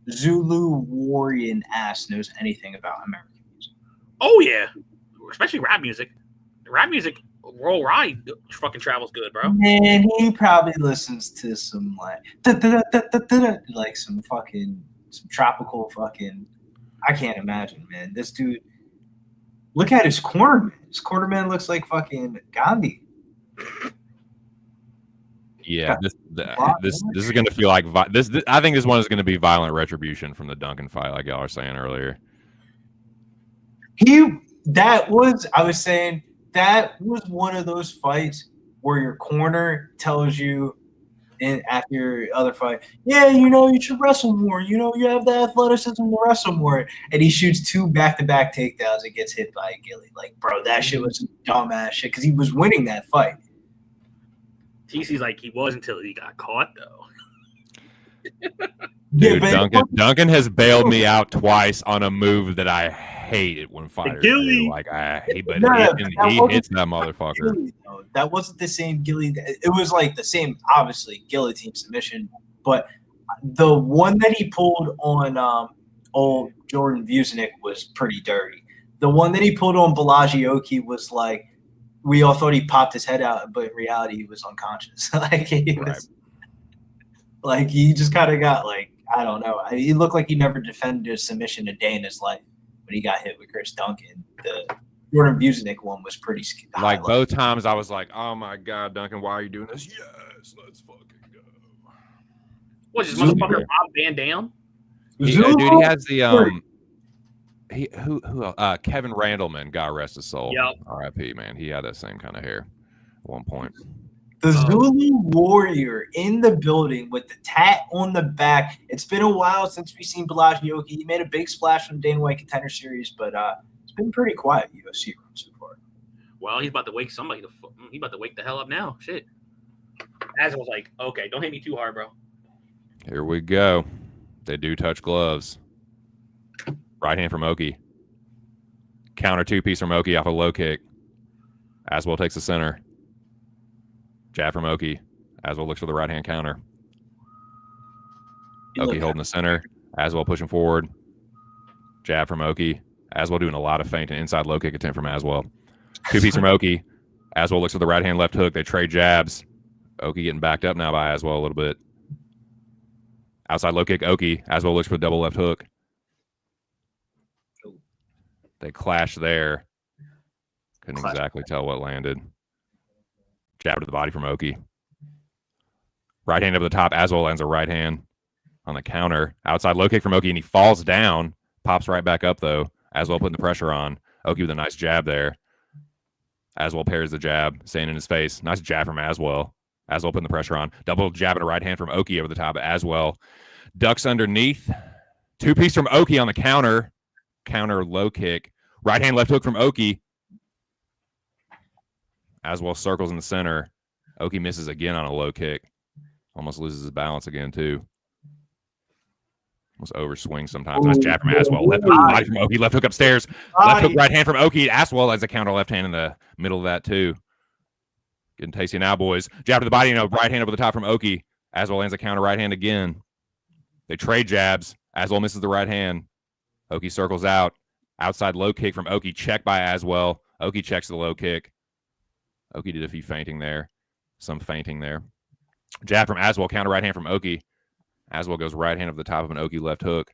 Speaker 2: Zulu warrior ass knows anything about American music?
Speaker 3: Oh yeah, especially rap music. Rap music, worldwide, fucking travels good, bro.
Speaker 2: Man, he probably listens to some like some tropical fucking. I can't imagine, man. This dude. Look at his cornerman. His cornerman looks like fucking Gandhi.
Speaker 5: Yeah, this is going to feel like this. I think this one is going to be violent retribution from the Duncan fight, like y'all were saying earlier.
Speaker 2: That was one of those fights where your corner tells you after your other fight, yeah, you should wrestle more. You have the athleticism to wrestle more. And he shoots 2 back-to-back takedowns and gets hit by a ghillie. Like, bro, that shit was dumbass shit because he was winning that fight.
Speaker 3: TC's like he was until he got caught, though.
Speaker 5: Dude, Duncan has bailed me out twice on a move that I hate when fighters do. Like he hits that motherfucker.
Speaker 2: That wasn't the same ghillie. It was like the same, obviously, guillotine submission, but the one that he pulled on old Jordan Vucinic was pretty dirty. The one that he pulled on Balaji was like, we all thought he popped his head out, but in reality, he was unconscious. Like he just kind of got like, I don't know. He looked like he never defended a submission a day in his life when he got hit with Chris Duncan. The Jordan Vucinic one was pretty
Speaker 5: like both times I was like, oh my God, Duncan, why are you doing this? Yes, let's fucking go.
Speaker 3: What's this motherfucker Rob Van Dam?
Speaker 5: Dude, he has the Kevin Randleman, God rest his soul.
Speaker 3: Yep.
Speaker 5: R.I.P. Man, he had that same kind of hair at one point.
Speaker 2: The Zulu Warrior in the building with the tat on the back. It's been a while since we've seen Balaji. He made a big splash from Dana White Contender Series, but it's been pretty quiet UFC so far.
Speaker 3: Well, he's about to wake somebody. He's about to wake the hell up now. Shit. As was like, okay, don't hit me too hard, bro.
Speaker 5: Here we go. They do touch gloves. Right hand from Oki. Counter 2-piece from Oki off a low kick. Aswell takes the center. Jab from Oki. Aswell looks for the right hand counter. Oki holding the center. Aswell pushing forward. Jab from Oki. Aswell doing a lot of feint and inside low kick attempt from Aswell. 2-piece from Oki. Aswell looks for the right hand left hook. They trade jabs. Oki getting backed up now by Aswell a little bit. Outside low kick, Oki. Aswell looks for the double left hook. They clash there. Couldn't exactly tell what landed. Jab to the body from Oki. Right hand over the top. Aswell lands a right hand on the counter. Outside low kick from Oki, and he falls down. Pops right back up, though. Aswell putting the pressure on. Oki with a nice jab there. Aswell pairs the jab, staying in his face. Nice jab from Aswell. Aswell putting the pressure on. Double jab and a right hand from Oki over the top of Aswell. Ducks underneath. 2-piece from Oki on the counter. Counter low kick. Right hand left hook from Oki. Aswell circles in the center. Oki misses again on a low kick. Almost loses his balance again, too. Almost overswing sometimes. Nice jab from Aswell. Left hook body from Oki. Left hook upstairs. Left hook right hand from Oki. Aswell has a counter left hand in the middle of that too. Getting tasty now, boys. Jab to the body and a right hand over the top from Oki. Aswell lands a counter right hand again. They trade jabs. Aswell misses the right hand. Oki circles out. Outside low kick from Oki. Checked by Aswell. Oki checks the low kick. Oki did a few feinting there. Some feinting there. Jab from Aswell. Counter right hand from Oki. Aswell goes right hand over the top of an Oki left hook.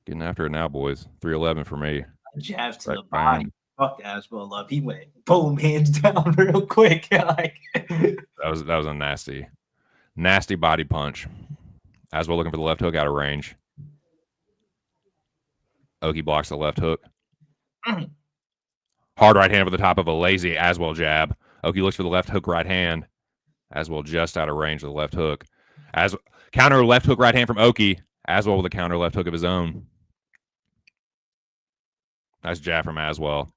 Speaker 5: Getting after it now, boys. 3-11 for me.
Speaker 2: Jab to the body. Fuck Aswell love. He went boom, hands down real quick. Like
Speaker 5: that was a nasty body punch. Aswell looking for the left hook out of range. Oki blocks the left hook. Hard right hand over the top of a lazy Aswell jab. Oki looks for the left hook right hand. Aswell just out of range of the left hook. Counter left hook right hand from Oki. Aswell with a counter left hook of his own. Nice jab from Aswell.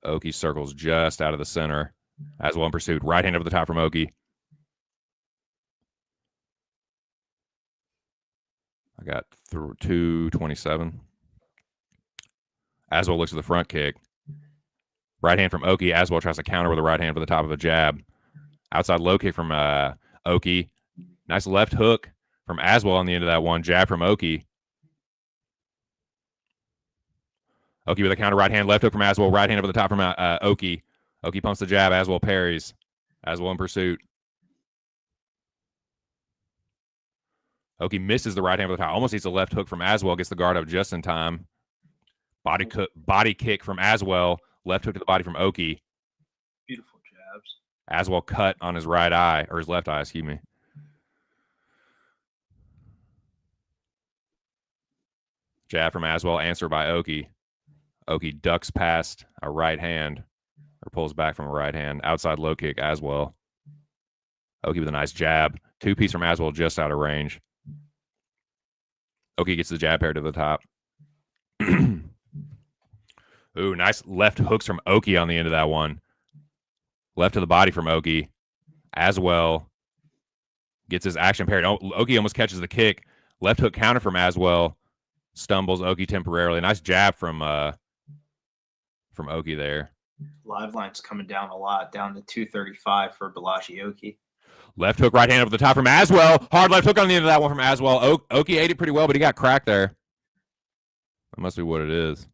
Speaker 5: Oki circles just out of the center. Aswell in pursuit. Right hand over the top from Oki. I got 227. Aswell looks at the front kick. Right hand from Oki. Aswell tries to counter with a right hand over the top of a jab. Outside low kick from Oki. Nice left hook from Aswell on the end of that one. Jab from Oki. Oki with a counter right hand. Left hook from Aswell. Right hand over the top from Oki. Oki pumps the jab. Aswell parries. Aswell in pursuit. Oki misses the right hand over the top. Almost needs a left hook from Aswell. Gets the guard up just in time. Body kick from Aswell. Left hook to the body from Oki.
Speaker 2: beautiful jabs.
Speaker 5: Aswell cut on his right eye, or his left eye, excuse me. Jab from Aswell, answered by Oki. Oki ducks past a right hand, or pulls back from a right hand. Outside low kick, Aswell. Oki with a nice jab. Two-piece from Aswell just out of range. Oki gets the jab pair to the top. Ooh, nice left hooks from Oki on the end of that one. Left to the body from Oki. Aswell gets his action paired. Oki almost catches the kick. Left hook counter from Aswell. Stumbles Oki temporarily. Nice jab from Oki there.
Speaker 2: Live line's coming down a lot, down to 235 for Oki.
Speaker 5: Left hook right hand over the top from Aswell. Hard left hook on the end of that one from Aswell. Oki ate it pretty well, but he got cracked there. That must be what it is.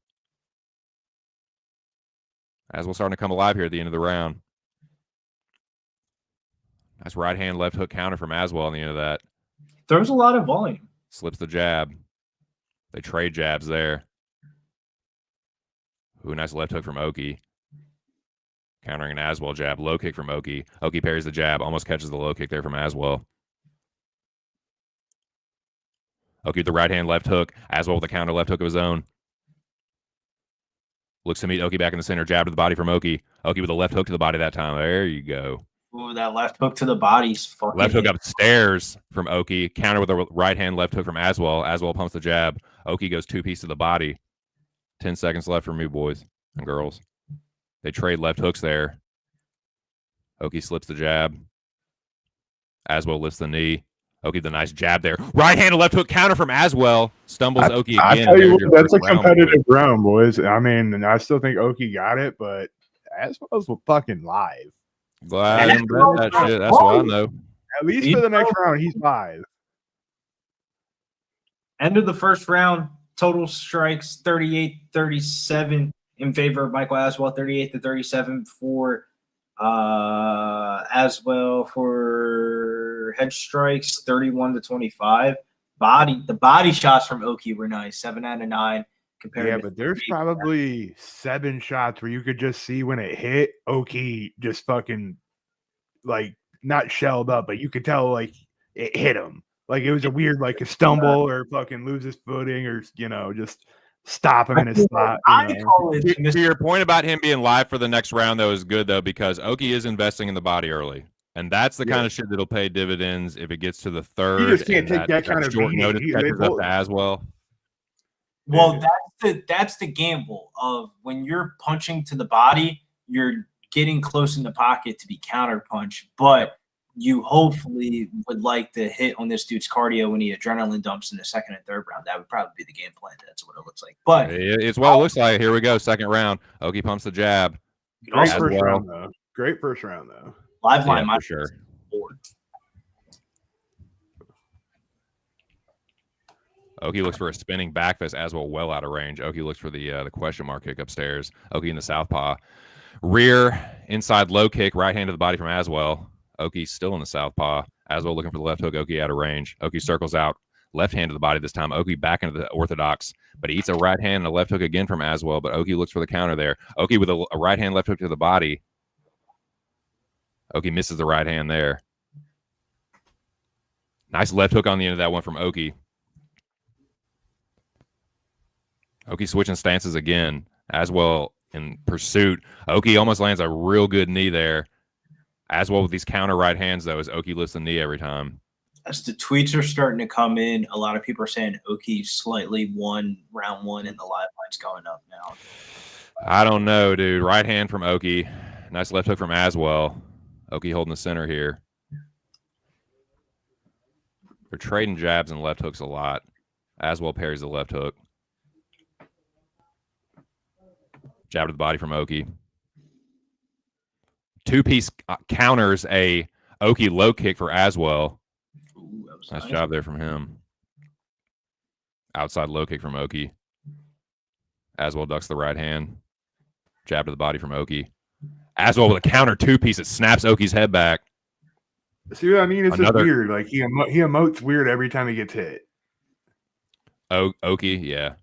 Speaker 5: Aswell starting to come alive here at the end of the round. Nice right hand, left hook counter from Aswell on the end of that.
Speaker 2: Throws a lot of volume.
Speaker 5: Slips the jab. They trade jabs there. Ooh, nice left hook from Oki. Countering an Aswell jab. Low kick from Oki. Oki parries the jab. Almost catches the low kick there from Aswell. Oki with the right hand, left hook. Aswell with a counter left hook of his own. Looks to meet Oki back in the center. Jab to the body from Oki. Oki with a left hook to the body that time. There you go.
Speaker 2: Ooh, that left hook to the body's fucking.
Speaker 5: Left hook upstairs from Oki. Counter with a right hand, left hook from Aswell. Aswell pumps the jab. Oki goes two-piece to the body. 10 seconds left for me, boys and girls. They trade left hooks there. Oki slips the jab. Aswell lifts the knee. Oki the nice jab there. Right hand, left hook counter from Aswell. Stumbles Oki again.
Speaker 4: I tell you what, that's a competitive round, boys. I mean, I still think Oki got it, but Aswell's fucking live.
Speaker 5: Glad I'm betting that shit. That's what I know.
Speaker 4: At least for the next round, he's live.
Speaker 2: End of the first round. Total strikes 38-37 in favor of Michael Aswell, 38-37 for Aswell. For head strikes, 31-25. The body shots from Oki were nice, 7 out of 9.
Speaker 4: Yeah, but there's probably 7 shots where you could just see when it hit, Oki just fucking like not shelled up, but you could tell like it hit him. Like it was a weird, like a stumble or fucking lose his footing or, just stop him in his spot.
Speaker 5: To your point about him being live for the next round, though, is good, though, because Oki is investing in the body early. And that's the kind of shit that'll pay dividends if it gets to the third.
Speaker 4: You just can't take that kind of
Speaker 5: short notice catches up to Aswell.
Speaker 2: Well, that's the gamble of when you're punching to the body, you're getting close in the pocket to be counter punched. But you hopefully would like to hit on this dude's cardio when he adrenaline dumps in the second and third round. That would probably be the game plan. That's what it looks like. But
Speaker 5: it's what it looks like. Here we go. Second round. Oki pumps the jab.
Speaker 4: Great
Speaker 5: As
Speaker 4: first
Speaker 5: well.
Speaker 4: round, though. Great first round, though.
Speaker 2: live line,
Speaker 5: Yeah,
Speaker 2: my
Speaker 5: for sure. Oki looks for a spinning back fist as well out of range. Oki looks for the question mark kick upstairs. Oki in the southpaw. Rear inside low kick, right hand to the body from Aswell. Oki still in the southpaw. Aswell looking for the left hook. Oki out of range. Oki circles out. Left hand to the body this time. Oki back into the orthodox, but he eats a right hand and a left hook again from Aswell, but Oki looks for the counter there. Oki with a right hand, left hook to the body. Oki misses the right hand there. Nice left hook on the end of that one from Oki. Oki switching stances again. Aswell in pursuit. Oki almost lands a real good knee there. Aswell with these counter right hands, though, as Oki lifts the knee every time.
Speaker 2: As the tweets are starting to come in, a lot of people are saying Oki slightly won round one and the live line's going up now.
Speaker 5: I don't know, dude. Right hand from Oki. Nice left hook from Aswell. Oki holding the center here. They're trading jabs and left hooks a lot. Aswell parries the left hook. Jab to the body from Oki. Two-piece counters a Oki low kick for Aswell.
Speaker 2: Ooh, that was
Speaker 5: Nice job there from him. Outside low kick from Oki. Aswell ducks the right hand. Jab to the body from Oki. Aswell with a counter two-piece that snaps Oki's head back.
Speaker 4: See what I mean? It's just
Speaker 5: Another-
Speaker 4: weird. Like he emotes weird every time he gets hit.
Speaker 5: Oki, yeah.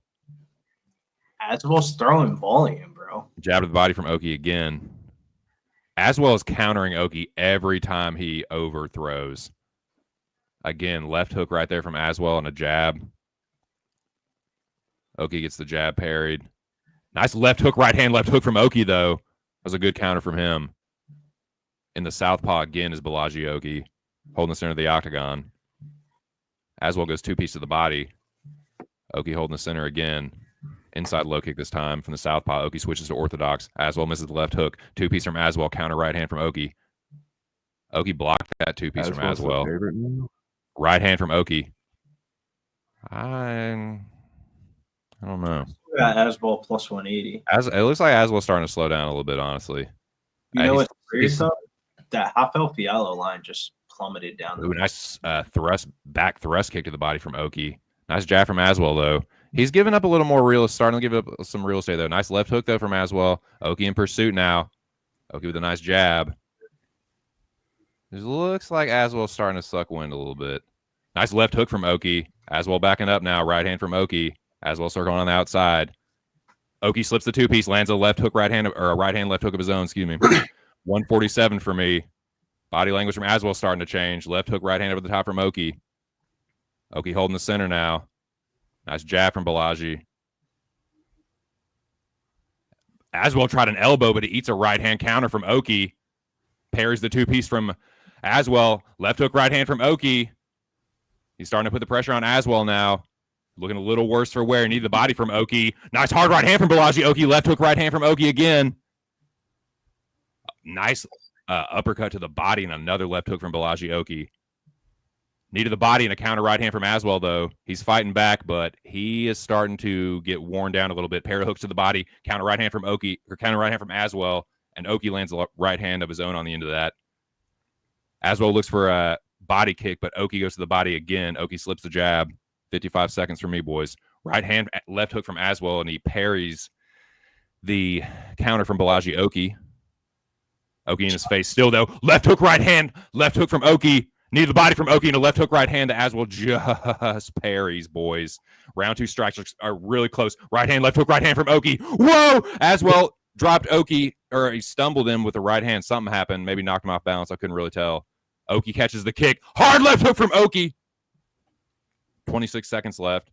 Speaker 2: Aswell's throwing volume, bro.
Speaker 5: Jab to the body from Oki again. Aswell is countering Oki every time he overthrows. Again, left hook right there from Aswell and a jab. Oki gets the jab parried. Nice left hook, right hand, left hook from Oki, though. That was a good counter from him. In the southpaw again is Balaji Oki, holding the center of the octagon. Aswell goes two-piece to the body. Oki holding the center again. Inside low kick this time from the southpaw. Oki switches to orthodox. Aswell misses the left hook. Two-piece from Aswell. Counter right hand from Oki. Oki blocked that two-piece from
Speaker 4: Aswell's the
Speaker 5: Aswell.
Speaker 4: favorite now.
Speaker 5: Right hand from Oki. I don't know.
Speaker 2: We got Aswell plus 180.
Speaker 5: It looks like Aswell's starting to slow down a little bit, honestly.
Speaker 2: You know
Speaker 5: he's-
Speaker 2: what's crazy
Speaker 5: he's-
Speaker 2: though? That Rafael Fiallo line just plummeted down.
Speaker 5: Ooh, nice back thrust kick to the body from Oki. Nice jab from Aswell, though. He's giving up a little more starting to give up some real estate, though. Nice left hook, though, from Aswell. Oki in pursuit now. Oki with a nice jab. It looks like Aswell's starting to suck wind a little bit. Nice left hook from Oki. Aswell backing up now. Right hand from Oki. Aswell circling on the outside. Oki slips the two-piece, lands a left hook, right hand, or a right hand left hook of his own, excuse me. 147 for me. Body language from Aswell starting to change. Left hook, right hand over the top from Oki. Oki holding the center now. Nice jab from Balaji. Aswell tried an elbow, but he eats a right hand counter from Oki. Parries the two-piece from Aswell. Left hook, right hand from Oki. He's starting to put the pressure on Aswell now. Looking a little worse for wear. Need the body from Oki. Nice hard right hand from Balaji. Oki left hook, right hand from Oki again. Nice uppercut to the body and another left hook from Balaji Oki. Needed the body and a counter right hand from Aswell, though. He's fighting back, but he is starting to get worn down a little bit. Pair of hooks to the body, counter right hand from Oki, or counter right hand from Aswell, and Oki lands a right hand of his own on the end of that. Aswell looks for a body kick, but Oki goes to the body again. Oki slips the jab. 55 seconds for me, boys. Right hand, left hook from Aswell, and he parries the counter from Balaji Oki. Oki in his face still, though. Left hook, right hand. Left hook from Oki. Needed the body from Oki and a left hook, right hand to Aswell. Just parries, boys. Round two strikes are really close. Right hand, left hook, right hand from Oki. Whoa! Aswell dropped Oki, or he stumbled him with the right hand. Something happened. Maybe knocked him off balance. I couldn't really tell. Oki catches the kick. Hard left hook from Oki. 26 seconds left.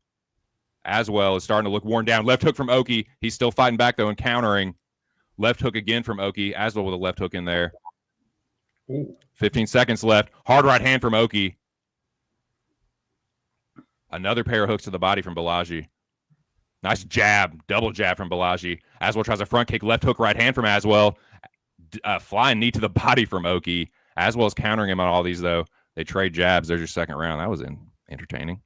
Speaker 5: Aswell is starting to look worn down. Left hook from Oki. He's still fighting back, though, and countering. Left hook again from Oki. Aswell with a left hook in there. 15 seconds left. Hard right hand from Oki. Another pair of hooks to the body from Balaji. Nice jab. Double jab from Balaji. Aswell tries a front kick. Left hook, right hand from Aswell. Flying knee to the body from Oki. As well as countering him on all these, though. They trade jabs. There's your second round. That was entertaining.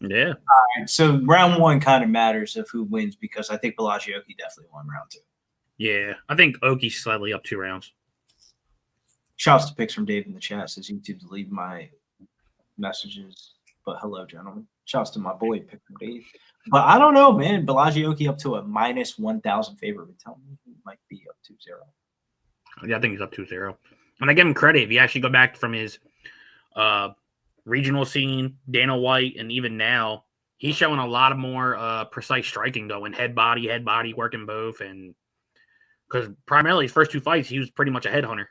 Speaker 3: Yeah.
Speaker 2: All right, so round one kind of matters of who wins because I think Blanchfield definitely won round 2.
Speaker 3: Yeah. I think Oki's slightly up 2 rounds.
Speaker 2: Shouts to pics from Dave in the chat. Says YouTube delete my messages. But hello, gentlemen. Shouts to my boy pick from Dave. But I don't know, man. Blanchfield up to a minus 1,000 favorite. Tell me he might be up 2-0.
Speaker 3: Yeah, I think he's up 2-0. And I give him credit. If you actually go back from his regional scene, Dana White, and even now, he's showing a lot of more precise striking, though, and head body, working both. And because primarily his first 2 fights, he was pretty much a headhunter.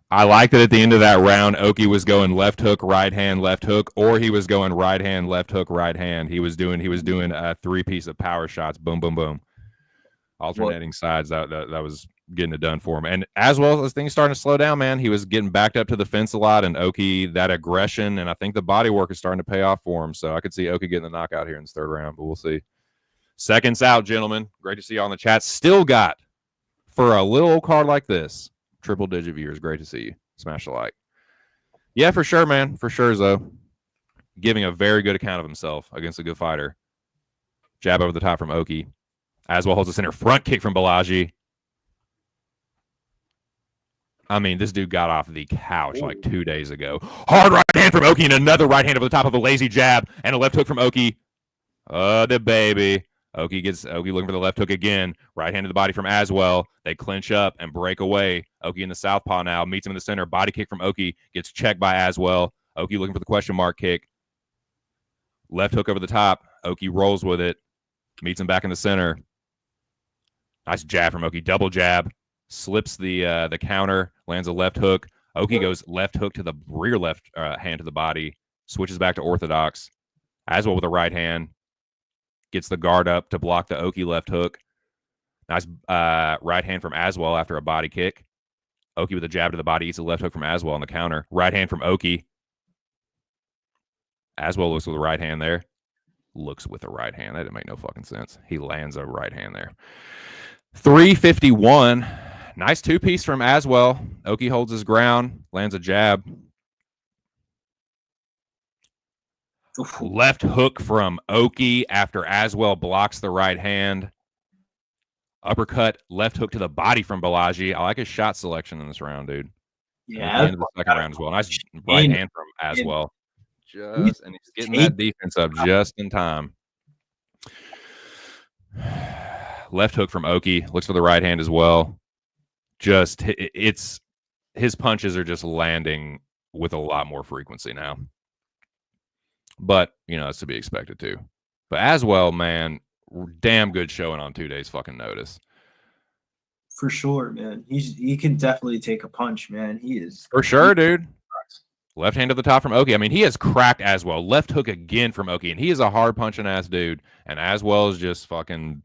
Speaker 5: I like that at the end of that round, Oki was going left hook, right hand, left hook, or he was going right hand, left hook, right hand. He was doing a 3-piece of power shots, boom, boom, boom, alternating sides. That was getting it done for him. And as well as things starting to slow down, man, he was getting backed up to the fence a lot, and Oki, that aggression, and I think the body work is starting to pay off for him. So I could see Oki getting the knockout here in the 3rd round, but we'll see. Seconds out, gentlemen. Great to see you all in the chat. Still got, for a little old card like this, triple-digit viewers. Great to see you. Smash the like. Yeah, for sure, man. For sure, Zo. Giving a very good account of himself against a good fighter. Jab over the top from Oki. As well holds a center front kick from Balaji. I mean, this dude got off the couch like 2 days ago. Hard right hand from Oki and another right hand over the top of a lazy jab and a left hook from Oki. The baby. Oki looking for the left hook again. Right hand to the body from Aswell. They clinch up and break away. Oki in the southpaw now. Meets him in the center. Body kick from Oki. Gets checked by Aswell. Oki looking for the question mark kick. Left hook over the top. Oki rolls with it. Meets him back in the center. Nice jab from Oki. Double jab. Slips the counter. Lands a left hook. Oki goes left hook to the rear left hand to the body. Switches back to orthodox. Aswell with a right hand. Gets the guard up to block the Oki left hook. Nice right hand from Aswell after a body kick. Oki with a jab to the body. Eats a left hook from Aswell on the counter. Right hand from Oki. Aswell looks with a right hand there. Looks with a right hand. That didn't make no fucking sense. He lands a right hand there. 351. Nice 2-piece from Aswell. Oki holds his ground. Lands a jab. Left hook from Oki after Aswell blocks the right hand. Uppercut, left hook to the body from Balaji. I like his shot selection in this round, dude.
Speaker 2: Yeah.
Speaker 5: At the end of the second round as well. Nice right hand from Aswell. And he's getting that defense up just in time. Left hook from Oki. Looks for the right hand as well. His punches are just landing with a lot more frequency now. But, it's to be expected too. But as well, man, damn good showing on 2 days fucking notice.
Speaker 2: For sure, man. He can definitely take a punch, man. He is.
Speaker 5: For sure, dude. Left hand to the top from Oki. I mean, he has cracked Aswell. Left hook again from Oki. And he is a hard punching ass dude. And Aswell is just fucking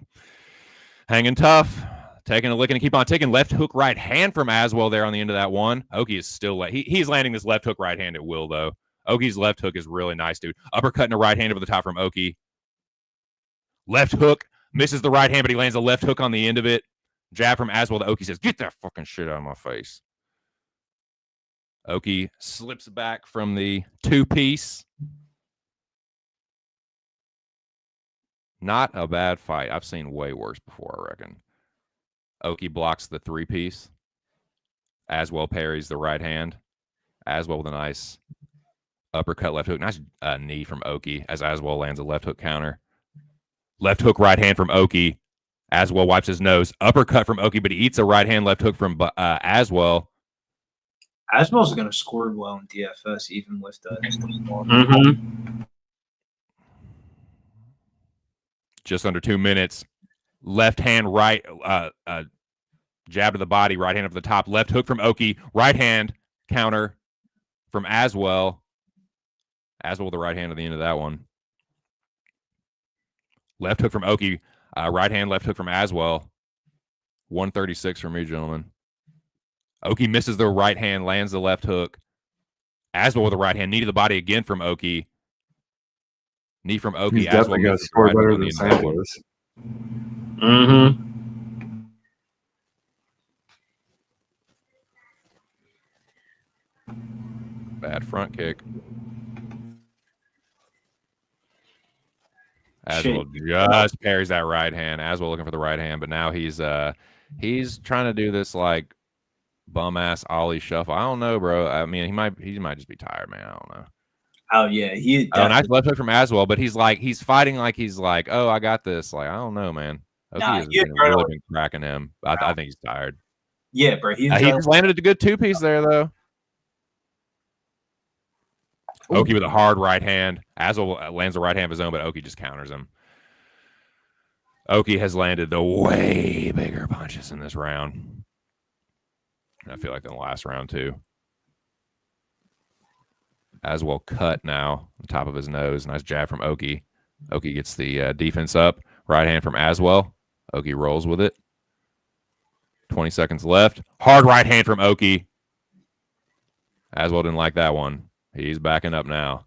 Speaker 5: hanging tough. Taking a lick and keep on taking. Left hook right hand from Aswell there on the end of that one. Oki is still he's landing this left hook right hand at will, though. Oki's left hook is really nice, dude. Uppercut and a right hand over the top from Oki. Left hook. Misses the right hand, but he lands a left hook on the end of it. Jab from Aswell to Oki says, "Get that fucking shit out of my face." Oki slips back from the 2-piece. Not a bad fight. I've seen way worse before, I reckon. Oki blocks the 3-piece. Aswell parries the right hand. Aswell with a nice uppercut left hook. Nice knee from Oki as Aswell lands a left hook counter. Left hook right hand from Oki. Aswell wipes his nose. Uppercut from Oki, but he eats a right hand left hook from Aswell.
Speaker 2: Aswell's going to score well in DFS, even with the.
Speaker 5: Just under 2 minutes. Left hand right, jab to the body, right hand up the top. Left hook from Oki. Right hand counter from Aswell. Aswell with the right hand at the end of that one. Left hook from Oki. Right hand, left hook from Aswell. 136 for me, gentlemen. Oki misses the right hand, lands the left hook. Aswell with the right hand. Knee to the body again from Oki. Knee from Oki.
Speaker 4: He's definitely going to score better than Santos.
Speaker 5: Bad front kick.
Speaker 2: Shit.
Speaker 5: Aswell just parries that right hand. Aswell looking for the right hand, but now he's trying to do this like bum ass ollie shuffle. I don't know, bro. I mean, he might just be tired, man. I don't know.
Speaker 2: Oh yeah,
Speaker 5: Nice left hook from Aswell, but he's fighting like he's like, oh, I got this. Like, I don't know, man. Oki has really been cracking him. I think he's tired.
Speaker 2: Yeah, bro. He
Speaker 5: just landed a good 2-piece there, though.
Speaker 2: Ooh.
Speaker 5: Oki with a hard right hand. Aswell lands a right hand of his own, but Oki just counters him. Oki has landed the way bigger punches in this round. I feel like in the last round, too. Aswell cut now, the top of his nose. Nice jab from Oki. Oki gets the defense up. Right hand from Aswell. Oki rolls with it. 20 seconds left. Hard right hand from Oki. Aswell didn't like that one. He's backing up now.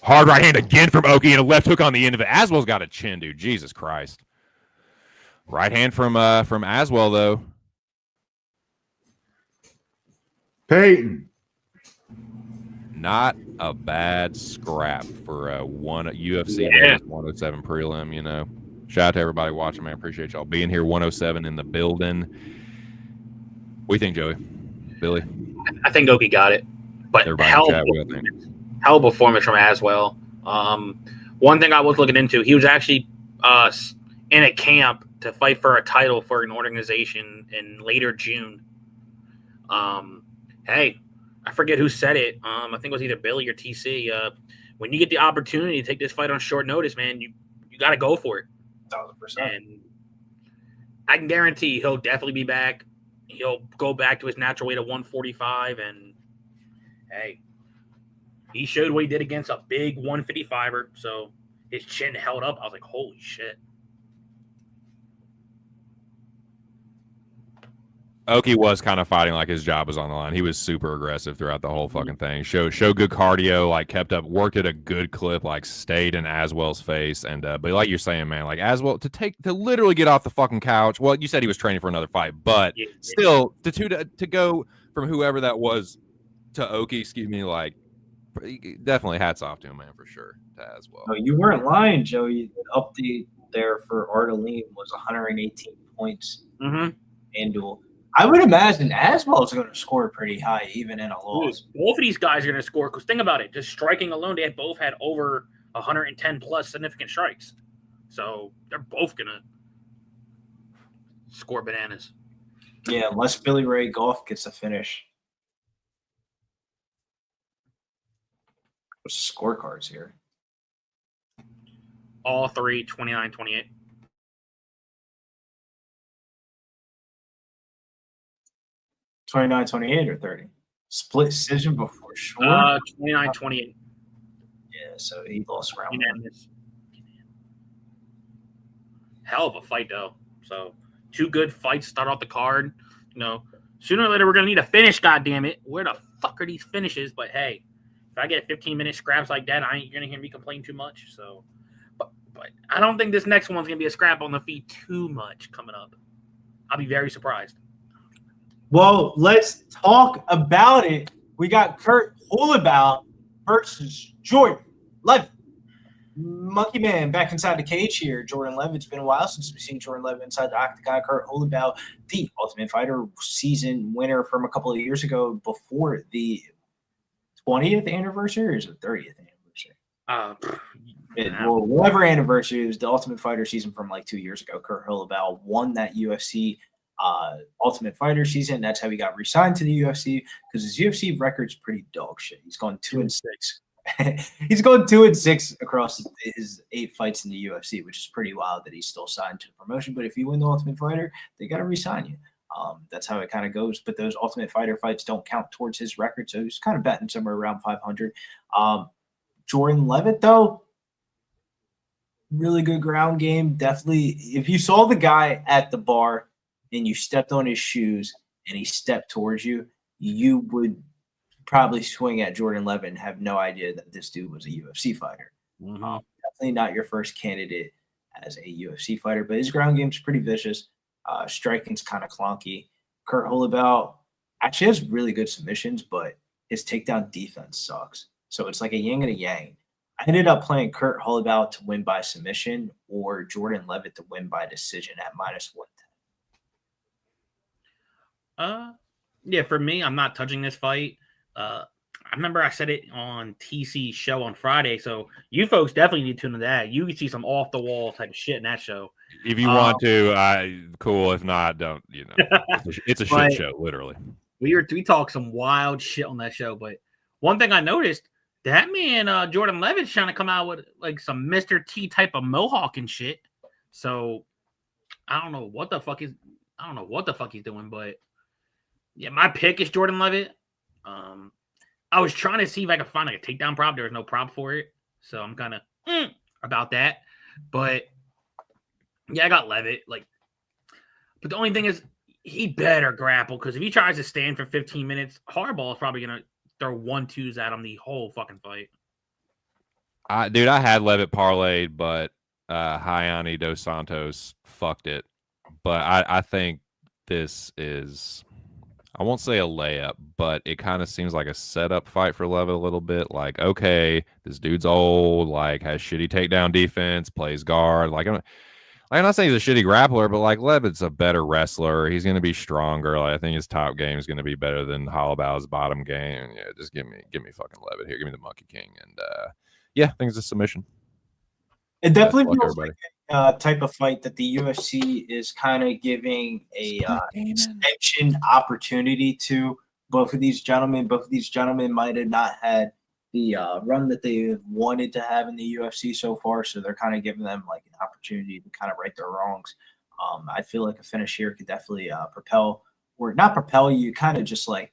Speaker 5: Hard right hand again from Oki and a left hook on the end of it. Aswell's got a chin, dude. Jesus Christ. Right hand from Aswell, though.
Speaker 4: Peyton.
Speaker 5: Not a bad scrap for one UFC 107 prelim, you know. Shout out to everybody watching, man. Appreciate y'all being here. 107 in the building. What do you think, Joey? Billy?
Speaker 3: I think Oki got it. But hell of a performance from Aswell. One thing I was looking into, he was actually in a camp to fight for a title for an organization in later June. Hey, I forget who said it. I think it was either Billy or TC. When you get the opportunity to take this fight on short notice, man, you got to go for it.
Speaker 2: 1,000%.
Speaker 3: And I can guarantee he'll definitely be back. He'll go back to his natural weight of 145. And, hey, he showed what he did against a big 155er. So his chin held up. I was like, holy shit.
Speaker 5: Oki was kind of fighting like his job was on the line. He was super aggressive throughout the whole fucking thing. Show good cardio, like kept up, worked at a good clip, like stayed in Aswell's face. And but like you're saying, man, like Aswell to literally get off the fucking couch. Well, you said he was training for another fight, but still to go from whoever that was to Oki, excuse me, like definitely hats off to him, man, for sure. To Aswell.
Speaker 2: No, you weren't lying, Joey. The update there for Ardolene was 118 points. FanDuel. I would imagine Aswell is going to score pretty high, even in a loss.
Speaker 3: Both of these guys are going to score. Because think about it, just striking alone, they both had over 110 plus significant strikes. So they're both going to score bananas.
Speaker 2: Yeah, unless Billy Ray Goff gets a finish. What's the scorecards here?
Speaker 3: All three, 29-28.
Speaker 2: 29-28 or 30? Split decision before sure.
Speaker 3: 29-28.
Speaker 2: Yeah, so he lost round one.
Speaker 3: Hell of a fight, though. So, two good fights start off the card. You know, sooner or later we're gonna need a finish. Goddammit, where the fuck are these finishes? But hey, if I get 15-minute scraps like that, I ain't gonna hear me complain too much. So, but I don't think this next one's gonna be a scrap on the feet too much coming up. I'll be very surprised.
Speaker 2: Well, let's talk about it. We got Kurt Holobaugh versus Jordan Levitt. Monkey Man back inside the cage here. Jordan Levitt. It's been a while since we've seen Jordan Levitt inside the octagon. Kurt Holobaugh, the Ultimate Fighter season winner from a couple of years ago before the 20th anniversary, or is it 30th anniversary? Well, whatever anniversary, it was the Ultimate Fighter season from like 2 years ago. Kurt Holobaugh won that UFC Ultimate Fighter season. That's how he got re-signed to the UFC, because his UFC record's pretty dog shit. He's gone 2-6. He's going 2-6 across his 8 fights in the UFC, which is pretty wild that he's still signed to the promotion. But if you win the Ultimate Fighter, they got to re-sign you. That's how it kind of goes. But those Ultimate Fighter fights don't count towards his record, so he's kind of betting somewhere around 500. Jordan Levitt, though, really good ground game. Definitely, if you saw the guy at the bar and you stepped on his shoes and he stepped towards you, you would probably swing at Jordan Levitt and have no idea that this dude was a UFC fighter. Definitely not your first candidate as a UFC fighter, but his ground game's pretty vicious. Striking's kind of clunky. Kurt Holobaugh, actually has really good submissions, but his takedown defense sucks. So it's like a yin and a yang. I ended up playing Kurt Holloway to win by submission or Jordan Levitt to win by decision at -110.
Speaker 3: Yeah, for me, I'm not touching this fight. I remember I said it on TC's show on Friday, so you folks definitely need to tune into that. You can see some off the wall type of shit in that show.
Speaker 5: If you want to, cool. If not, don't. It's a shit show, literally.
Speaker 3: We talked some wild shit on that show, but one thing I noticed, that man Jordan Levitt's trying to come out with like some Mr. T type of mohawk and shit. So I don't know what the fuck he's doing, but yeah, my pick is Jordan Levitt. I was trying to see if I could find like a takedown prop. There was no prop for it, so I'm kind of about that. But yeah, I got Levitt. But the only thing is, he better grapple, because if he tries to stand for 15 minutes, Hardball is probably gonna throw 1-2s at him the whole fucking fight.
Speaker 5: Dude, I had Levitt parlayed, but Hayani Dos Santos fucked it. But I think this is, I won't say a layup, but it kind of seems like a setup fight for Levitt a little bit. Like, okay, this dude's old, like has shitty takedown defense, plays guard. I'm not saying he's a shitty grappler, but like Levitt's a better wrestler. He's going to be stronger. Like, I think his top game is going to be better than Holloway's bottom game. And yeah, just give me fucking Levitt here. Give me the Monkey King. And yeah, I think it's a submission.
Speaker 2: It definitely feels like a type of fight that the UFC is kind of giving a extension opportunity to both of these gentlemen. Both of these gentlemen might have not had the run that they wanted to have in the UFC so far, so they're kind of giving them like an opportunity to kind of right their wrongs. I feel like a finish here could definitely propel, or not propel you, kind of just like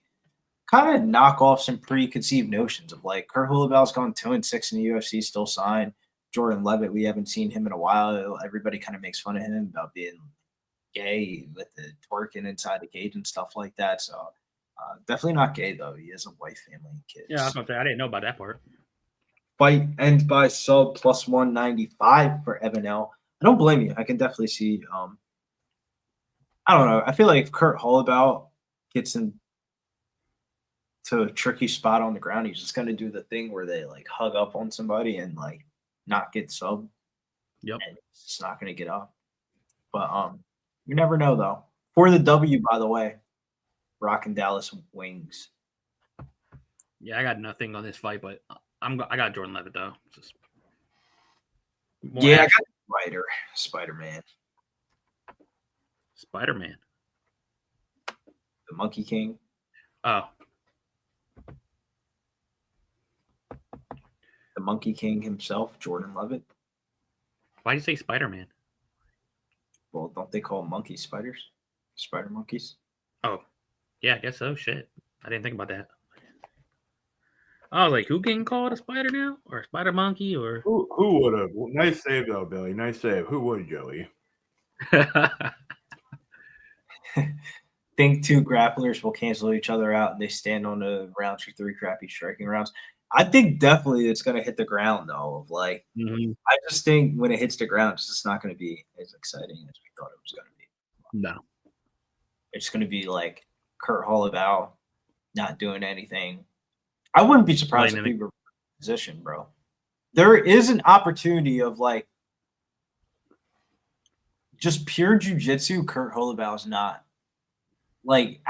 Speaker 2: knock off some preconceived notions of like Kurt Holloway's gone 2-6 in the UFC, still signed. Jordan Levitt, we haven't seen him in a while. Everybody kind of makes fun of him about being gay with the twerking inside the cage and stuff like that. So definitely not gay, though. He has a wife, family, and kids.
Speaker 3: Yeah, I was going to say, I didn't know about that part.
Speaker 2: Fight ends by sub plus 195 for Evan L. I don't blame you. I can definitely see. I don't know. I feel like if Kurt Holloway gets into a tricky spot on the ground, he's just going to do the thing where they like hug up on somebody and like not get subbed.
Speaker 3: Yep.
Speaker 2: And it's just not going to get up. But you never know, though. For the W, by the way, rocking Dallas Wings.
Speaker 3: Yeah, I got nothing on this fight, but I got Jordan Levitt though.
Speaker 2: Yeah, I got Spider-Man.
Speaker 3: Spider-Man.
Speaker 2: The Monkey King.
Speaker 3: Oh.
Speaker 2: The Monkey King himself, Jordan Levitt.
Speaker 3: Why do you say Spider-Man?
Speaker 2: Well, don't they call monkey spiders? Spider monkeys?
Speaker 3: Oh. Yeah, I guess so. Shit. I didn't think about that. I was like, who can call it a spider now? Or a spider monkey? Or
Speaker 4: Who would have? Nice save, though, Billy. Nice save. Who would, Joey?
Speaker 2: Think two grapplers will cancel each other out and they stand on the rounds for 3 crappy striking rounds. I think definitely it's going to hit the ground, though. Of like, I just think when it hits the ground, it's just not going to be as exciting as we thought it was going to be.
Speaker 3: No.
Speaker 2: It's going to be like Kurt Holloway not doing anything. I wouldn't be surprised if he were in position, bro. There is an opportunity of like just pure jiu-jitsu. Kurt Holloway is not like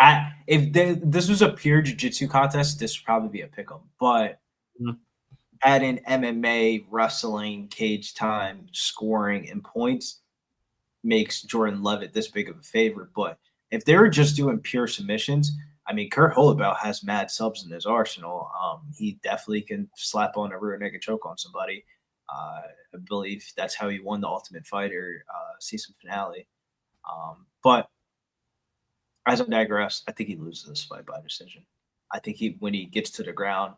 Speaker 2: this was a pure jiu-jitsu contest, this would probably be a pick'em. But add in MMA, wrestling, cage time, scoring, and points makes Jordan Levitt this big of a favorite. But if they were just doing pure submissions, I mean, Kurt Holloway has mad subs in his arsenal. He definitely can slap on a rear naked choke on somebody. I believe that's how he won the Ultimate Fighter season finale. But as I digress, I think he loses this fight by decision. I think when he gets to the ground,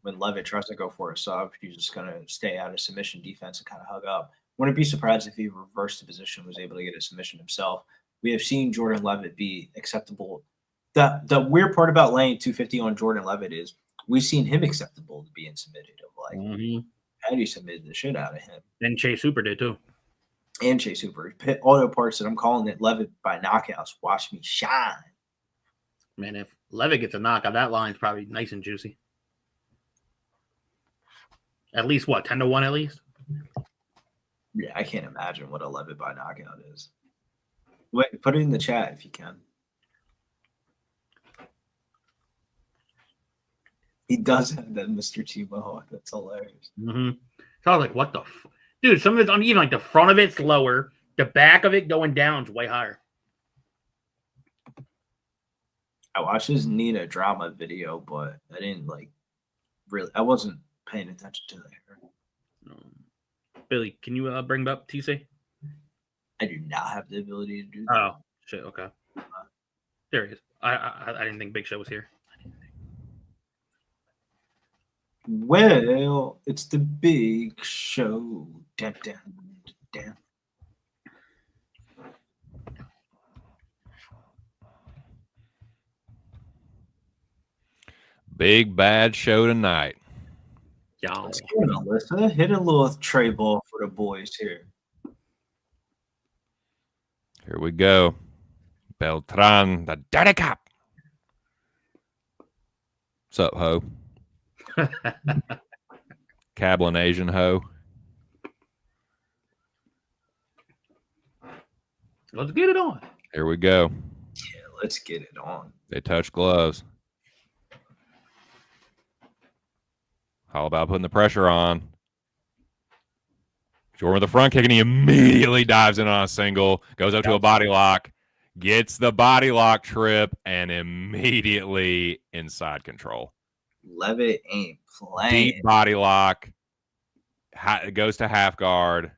Speaker 2: when Levitt tries to go for a sub, he's just going to stay out of submission defense and kind of hug up. Wouldn't be surprised if he reversed the position, was able to get a submission himself. We have seen Jordan Levitt be acceptable. The weird part about laying 250 on Jordan Levitt is we've seen him acceptable to being submitted. Of like, Patty submitted the shit out of him.
Speaker 3: And Chase Hooper did too.
Speaker 2: And Chase Hooper. Auto parts that I'm calling it Levitt by knockouts. Watch me shine.
Speaker 3: Man, if Levitt gets a knockout, that line's probably nice and juicy. At least what, 10-1 at least?
Speaker 2: Yeah, I can't imagine what a Levitt by knockout is. Wait, put it in the chat if you can. He does have that Mr. T Mohawk. That's hilarious.
Speaker 3: Mm-hmm. So I was like, what the dude, some of it's uneven. Like the front of it's lower, the back of it going down is way higher.
Speaker 2: I watched his Nina drama video, but I didn't I wasn't paying attention to that.
Speaker 3: Billy, can you bring up TC?
Speaker 2: I do not have the ability to do that.
Speaker 3: Oh, shit. Okay. There he is. I didn't think Big Show was here.
Speaker 2: Well, it's the Big Show. Damn, damn, damn.
Speaker 5: Big bad show tonight.
Speaker 3: Y'all.
Speaker 2: Let's get Alyssa. Hit a little tray ball for the boys here.
Speaker 5: Here we go. Beltran, the dirty cop. What's up, ho? Cablin Asian ho.
Speaker 3: Let's get it on.
Speaker 5: Here we go.
Speaker 2: Yeah, let's get it on.
Speaker 5: They touch gloves. How about putting the pressure on? Jordan with the front kick, and he immediately dives in on a single, goes up to a body lock, gets the body lock trip, and immediately inside control.
Speaker 2: Levitt ain't playing.
Speaker 5: Deep body lock. It goes to half guard.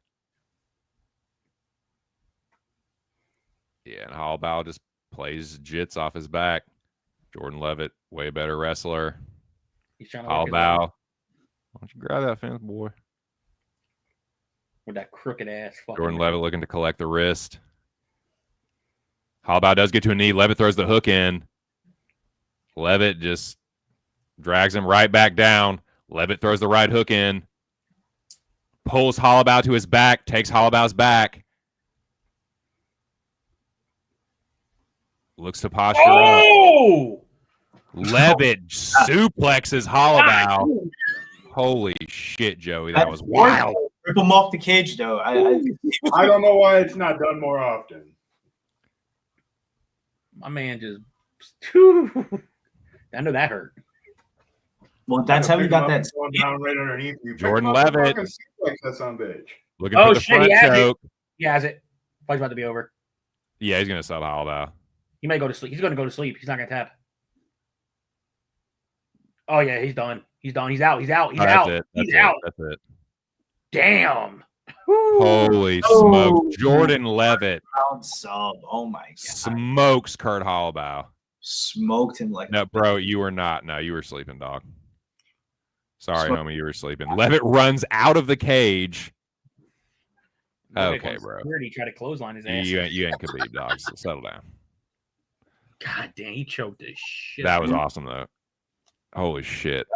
Speaker 5: Yeah, and Hallbow just plays jits off his back. Jordan Levitt, way better wrestler.
Speaker 3: He's trying to
Speaker 5: Hallbow. Why don't you grab that fence, boy?
Speaker 3: with that crooked ass fucking.
Speaker 5: Jordan Levitt looking to collect the wrist. Hallbow does get to a knee. Levitt throws the hook in. Levitt just drags him right back down. Levitt throws the right hook in. Pulls Hallbow to his back. Takes Hallbow's back. Looks to posture up. Levitt suplexes Hallbow. Holy shit, Joey. That was wild.
Speaker 2: Rip him off the cage, though.
Speaker 4: I don't know why it's not done more often.
Speaker 3: My man just. I know that hurt.
Speaker 2: Well, that's how we got that.
Speaker 4: Going down right underneath you.
Speaker 5: Jordan Levitt.
Speaker 4: That son bitch.
Speaker 5: Looking for the front choke.
Speaker 3: He has it. Fight's about to be over.
Speaker 5: Yeah, he's going to sub Hallbow.
Speaker 3: He may go to sleep. He's going to go to sleep. He's not going to tap. Oh, yeah, he's done. He's done. He's out. He's out. He's out. He's out.
Speaker 5: That's it.
Speaker 3: Damn.
Speaker 5: Holy smoke. Jordan Levitt.
Speaker 2: Sub. Oh, my God.
Speaker 5: Smokes Kurt Hallbow.
Speaker 2: Smoked him like.
Speaker 5: No, bro, you were not. No, you were sleeping, dog. Sorry, homie, you were sleeping. Levitt runs out of the cage. Okay, bro.
Speaker 3: He tried to clothesline his ass.
Speaker 5: You ain't Khabib, dog. So settle down.
Speaker 3: God damn, he choked the shit.
Speaker 5: That was awesome, though. Holy shit.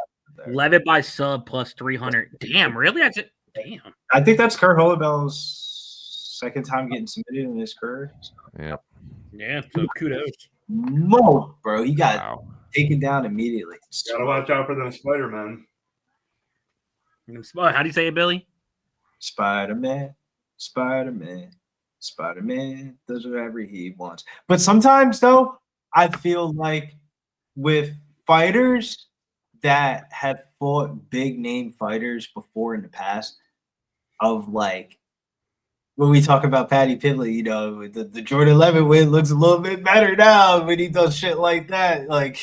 Speaker 3: Levitt by sub plus 300. Damn, really? That's it. Damn.
Speaker 2: I think that's Kurt Holloway's second time getting submitted in his career. So.
Speaker 5: Yeah.
Speaker 3: Yeah, so kudos.
Speaker 2: No, bro. He got taken down immediately.
Speaker 4: Gotta watch out for them Spider-Man.
Speaker 3: How do you say it, Billy?
Speaker 2: Spider-Man, Spider-Man, Spider-Man does whatever he wants. But sometimes, though, I feel like with fighters that have fought big-name fighters before in the past, of like, when we talk about Paddy Pimblett, you know, the Jordan Levitt win looks a little bit better now when he does shit like that. Like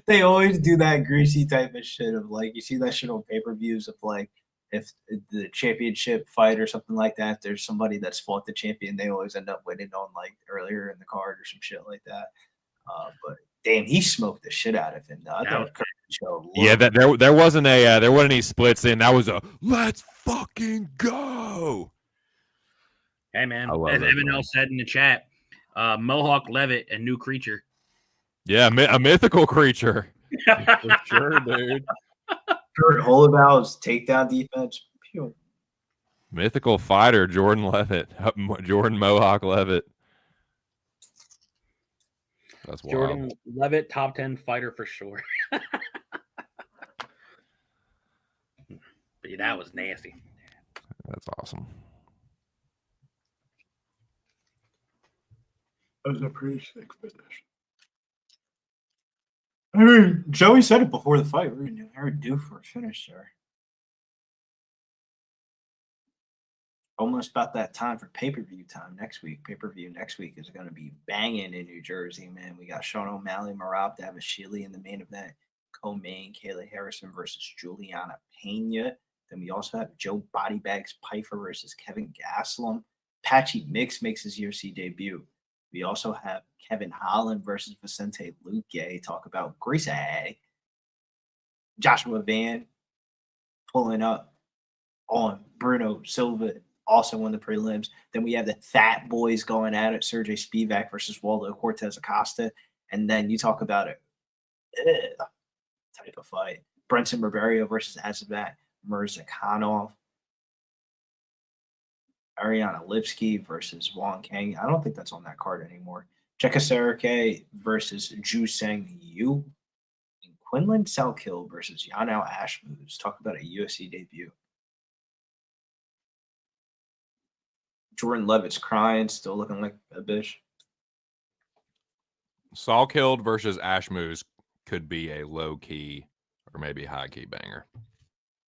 Speaker 2: they always do that greasy type of shit of like, you see that shit on pay-per-views of like, if the championship fight or something like that, there's somebody that's fought the champion, they always end up winning on like earlier in the card or some shit like that. But damn, he smoked the shit out of him. Though. I thought
Speaker 5: there wasn't there wasn't any splits in. That was a let's fucking go.
Speaker 3: Hey, man, as Evan L said in the chat, Mohawk Levitt, a new creature.
Speaker 5: Yeah, a mythical creature. For sure, dude.
Speaker 2: Kurt Holloway's takedown defense. Pew.
Speaker 5: Mythical fighter, Jordan Levitt. Jordan Mohawk Levitt. That's wild.
Speaker 3: Jordan Levitt, top 10 fighter for sure. But yeah, that was nasty.
Speaker 5: That's awesome.
Speaker 2: That was a pretty sick finish. I mean, Joey said it before the fight. We're very due for a finish there. Almost about that time for pay-per-view time next week. Pay-per-view next week is going to be banging in New Jersey, man. We got Sean O'Malley, Marab Davashili in the main event. Co-main, Kayla Harrison versus Juliana Pena. Then we also have Joe Bodybags Pfeiffer versus Kevin Gastelum. Patchy Mix makes his UFC debut. We also have Kevin Holland versus Vicente Luque. Talk about Gracie. Joshua Van pulling up on Bruno Silva, also won the prelims. Then we have the Fat Boys going at it. Sergey Spivak versus Waldo Cortez Acosta. And then you talk about it. Type of fight. Brenton Barberio versus Azamat Mirzakhanov. Ariana Lipsky versus Wong Kang. I don't think that's on that card anymore. Chekasarake versus Ju Sang Yu. And Quinlan Selkill versus Yanao Ashmoos. Talk about a UFC debut. Jordan Levitt's crying, still looking like a bitch.
Speaker 5: Saul Killed versus Ashmoos could be a low-key or maybe high-key banger.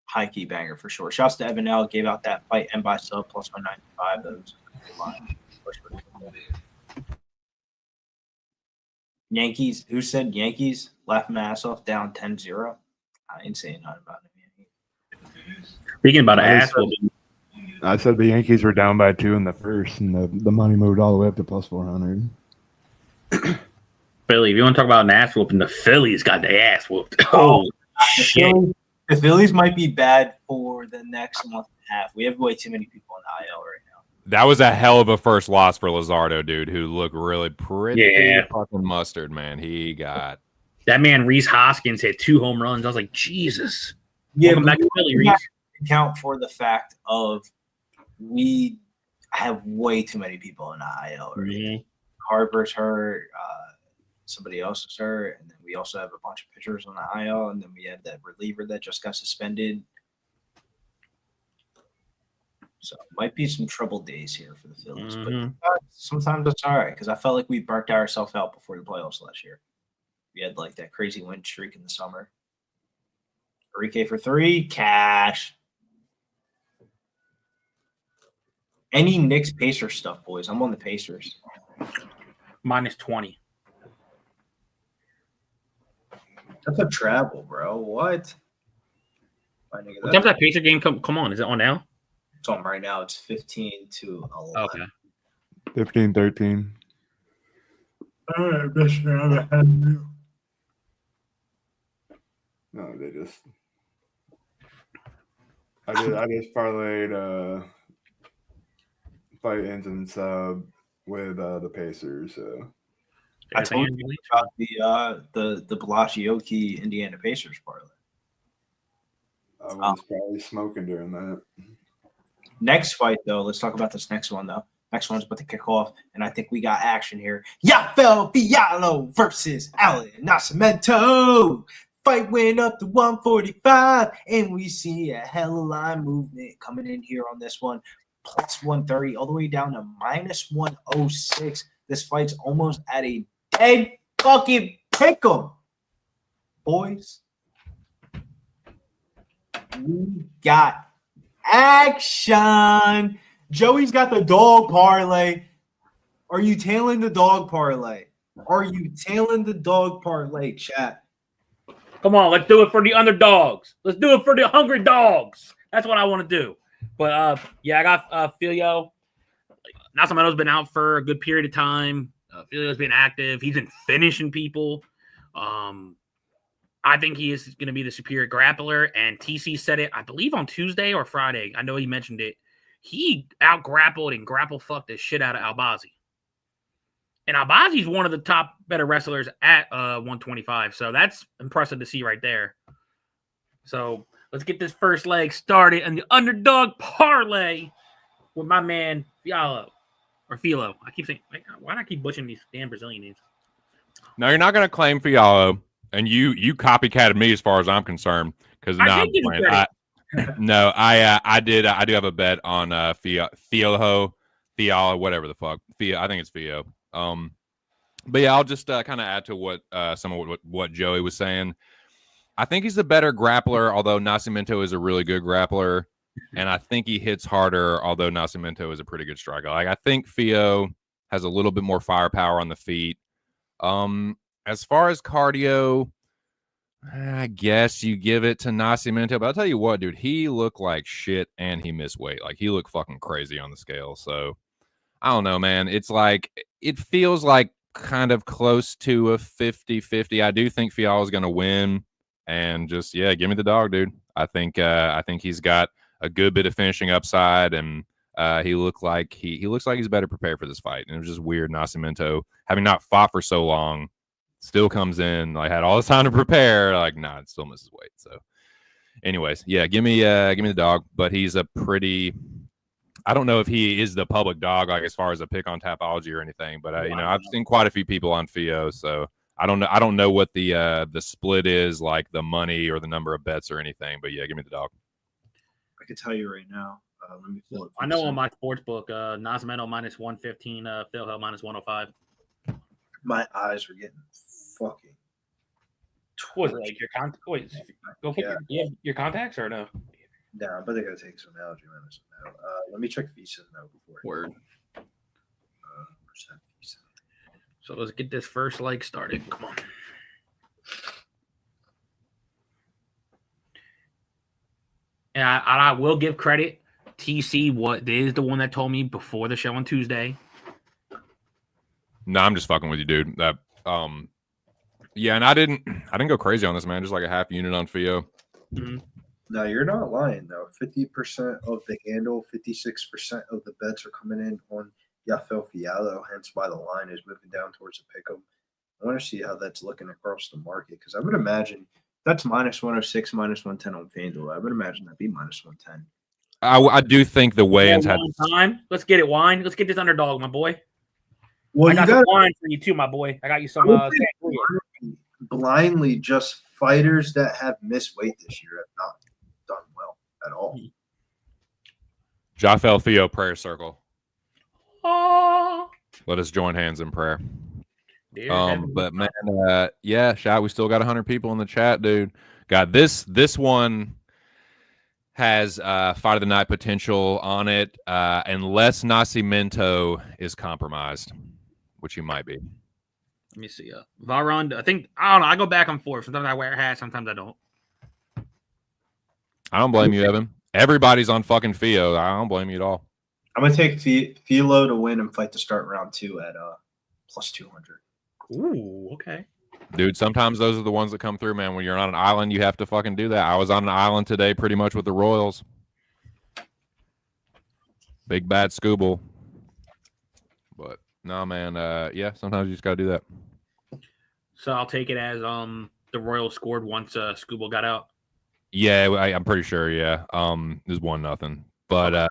Speaker 2: High-key banger for sure. Shouts to Evan L. Gave out that fight and by sub plus 195. That was a good line. Yankees. Who said Yankees? Laugh my ass off down 10-0. I ain't saying nothing about them.
Speaker 3: Speaking about ass whooping.
Speaker 4: I said the Yankees were down by 2 in the first, and the money moved all the way up to plus 400.
Speaker 3: Philly, if you want to talk about an ass whooping, the Phillies got their ass whooped. Oh, shit.
Speaker 2: The Phillies might be bad for the next month and a half. We have way too many people in the IL right now.
Speaker 5: That was a hell of a first loss for Luzardo, dude, who looked really pretty fucking mustard, man. He got...
Speaker 3: That man, Reese Hoskins, hit 2 home runs. I was like, Jesus.
Speaker 2: Yeah,
Speaker 3: welcome back to Philly, Reese.
Speaker 2: Account for the fact of we have way too many people in the IL already.
Speaker 3: Mm-hmm.
Speaker 2: Harper's hurt. Somebody else is hurt, and then we also have a bunch of pitchers on the IL, and then we have that reliever that just got suspended. So it might be some troubled days here for the Phillies, but sometimes it's all right because I felt like we burnt ourselves out before the playoffs last year. We had like that crazy win streak in the summer. Enrique for 3, cash. Any Knicks Pacers stuff, boys? I'm on the Pacers.
Speaker 3: Minus 20.
Speaker 2: That's a travel, bro. What?
Speaker 3: What time's that Pacer game come on? Is it on now?
Speaker 2: It's on right now. It's 15 to 11.
Speaker 3: Okay.
Speaker 4: 15-13.
Speaker 2: All right, best round I had.
Speaker 4: No, they just. I just parlayed fight ends and sub with the Pacers. So.
Speaker 2: I told you about the Blaschiocchi Indiana Pacers parlay.
Speaker 4: I was probably smoking during that.
Speaker 2: Next fight, though, let's talk about this next one, though. Next one's about to kick off, and I think we got action here. Rafael Fiallo versus Alan Nascimento. Fight went up to 145, and we see a hell of a line movement coming in here on this one. Plus 130, all the way down to minus 106. This fight's almost at a dead fucking pick'em. Boys, we got action. Joey's got the dog parlay. Are you tailing the dog parlay? Are you tailing the dog parlay, chat?
Speaker 3: Come on, let's do it for the underdogs. Let's do it for the hungry dogs. That's what I want to do. But, yeah, I got Filio. Nascimento's been out for a good period of time. Filio's been active. He's been finishing people. I think he is going to be the superior grappler. And TC said it, I believe, on Tuesday or Friday. I know he mentioned it. He out-grappled and grapple-fucked the shit out of Albazi. And Albazi's one of the top better wrestlers at 125. So that's impressive to see right there. So let's get this first leg started and the underdog parlay with my man Fiallo. Or Filo. I keep saying, why do I keep butchering these damn Brazilian names?
Speaker 5: No, you're not going to claim Fialo, and you copycatted me as far as I'm concerned. Because
Speaker 3: I did give you credit.
Speaker 5: I did. I do have a bet on Fialo, whatever the fuck. I think it's Fio. But yeah, I'll just kind of add to what some of what Joey was saying. I think he's the better grappler, although Nascimento is a really good grappler, and I think he hits harder, although Nascimento is a pretty good striker. Like I think Fio has a little bit more firepower on the feet. As far as cardio, I guess you give it to Nascimento, but I'll tell you what, dude, he looked like shit and he missed weight. Like he looked fucking crazy on the scale. So I don't know, man. It's like it feels like kind of close to a 50-50. I do think Fiala's going to win, and just give me the dog, dude. I think he's got a good bit of finishing upside, and he looks like he's better prepared for this fight. And it was just weird, Nascimento having not fought for so long still comes in, like had all this time to prepare, like it still misses weight. So anyways, give me the dog, but he's a pretty, I don't know if he is the public dog, like as far as a pick on Tapology or anything, but I've seen quite a few people on Fio, so I don't know what the split is, like the money or the number of bets or anything, but give me the dog.
Speaker 2: I can tell you right now. Let me pull it.
Speaker 3: I know on my sports book, Nascimento minus 115, Phil Hill minus 105.
Speaker 2: My eyes were getting fucking.
Speaker 3: Was it like your contacts? Wait, go put your contacts or no?
Speaker 2: No, but they gotta take some allergy medicine now. Let me check Visa now before.
Speaker 3: Word.
Speaker 2: Visa.
Speaker 3: So let's get this first leg started. Come on. And I will give credit. TC, what is the one that told me before the show on Tuesday?
Speaker 5: No, I'm just fucking with you, dude. That and I didn't go crazy on this, man. Just like a half unit on Fio.
Speaker 3: Mm-hmm.
Speaker 2: No, you're not lying though. 50% of the handle, 56% of the bets are coming in on Rafael Fialo, hence why the line is moving down towards the pick'em. I want to see how that's looking across the market, because I would imagine that's minus 106, minus 110 on FanDuel. I would imagine that'd be minus 110.
Speaker 5: I do think the weigh-ins had
Speaker 3: time. Let's get it, Wine. Let's get this underdog, my boy.
Speaker 2: Well,
Speaker 3: I got some wine for you too, my boy. I got you some.
Speaker 2: Blindly, just fighters that have missed weight this year have not done well at all.
Speaker 5: Rafael Fio prayer circle.
Speaker 3: Oh.
Speaker 5: Let us join hands in prayer. But man, shout. We still got 100 people in the chat, dude. Got this one has fight of the night potential on it, unless Nascimento is compromised, which he might be.
Speaker 3: Let me see. Varon, I don't know. I go back and forth. Sometimes I wear a hat. Sometimes I don't.
Speaker 5: I don't blame you, Evan. Everybody's on fucking Fio. I don't blame you at all.
Speaker 2: I'm gonna take Filo to win and fight to start round 2 at plus 200.
Speaker 3: Ooh, okay.
Speaker 5: Dude, sometimes those are the ones that come through, man. When you're on an island, you have to fucking do that. I was on an island today pretty much with the Royals. Big bad Scooble. But no, man, sometimes you just gotta do that.
Speaker 3: So I'll take it as the Royals scored once Scooble got out.
Speaker 5: Yeah, I'm pretty sure, yeah. It was 1-0. But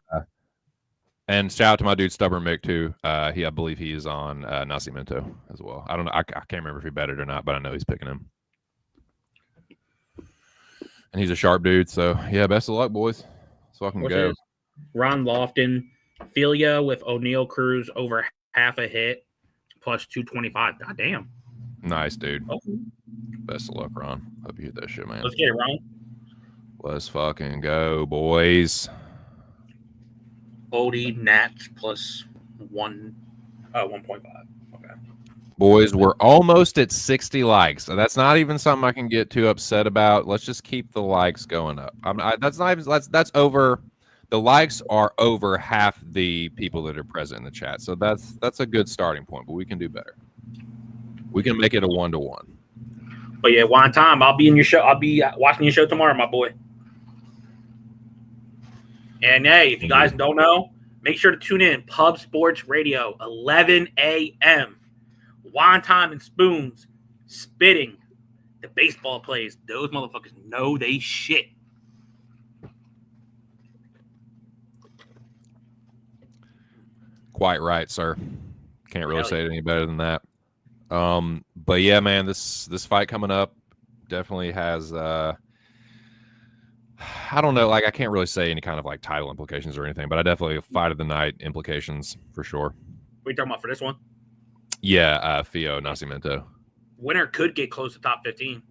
Speaker 5: and shout out to my dude Stubborn Mick too. I believe he is on Nascimento as well. I don't know. I can't remember if he betted or not, but I know he's picking him. And he's a sharp dude. So yeah, best of luck, boys. Let's fucking go.
Speaker 3: Ron Lofton, Filia with O'Neal Cruz over half a hit plus 225. God damn.
Speaker 5: Nice, dude.
Speaker 3: Oh.
Speaker 5: Best of luck, Ron. Hope you hit that shit, man.
Speaker 3: Let's get it, Ron.
Speaker 5: Let's fucking go, boys.
Speaker 3: Odie Nats plus 1.5. Okay.
Speaker 5: Boys, we're almost at 60 likes. So that's not even something I can get too upset about. Let's just keep the likes going up. That's over. The likes are over half the people that are present in the chat. So that's a good starting point, but we can do better. We can make it a 1-to-1.
Speaker 3: But yeah, one time I'll be in your show. I'll be watching your show tomorrow, my boy. And hey, if you guys don't know, make sure to tune in. Pub Sports Radio, 11 a.m. Wine time and spoons, spitting the baseball plays. Those motherfuckers know they shit.
Speaker 5: Quite right, sir. Can't really say it any better than that. But yeah, man, this fight coming up definitely has I don't know, like I can't really say any kind of like title implications or anything, but I definitely fight of the night implications for sure.
Speaker 3: What are you talking about for this one?
Speaker 5: Yeah, Fio Nascimento.
Speaker 3: Winner could get close to top 15.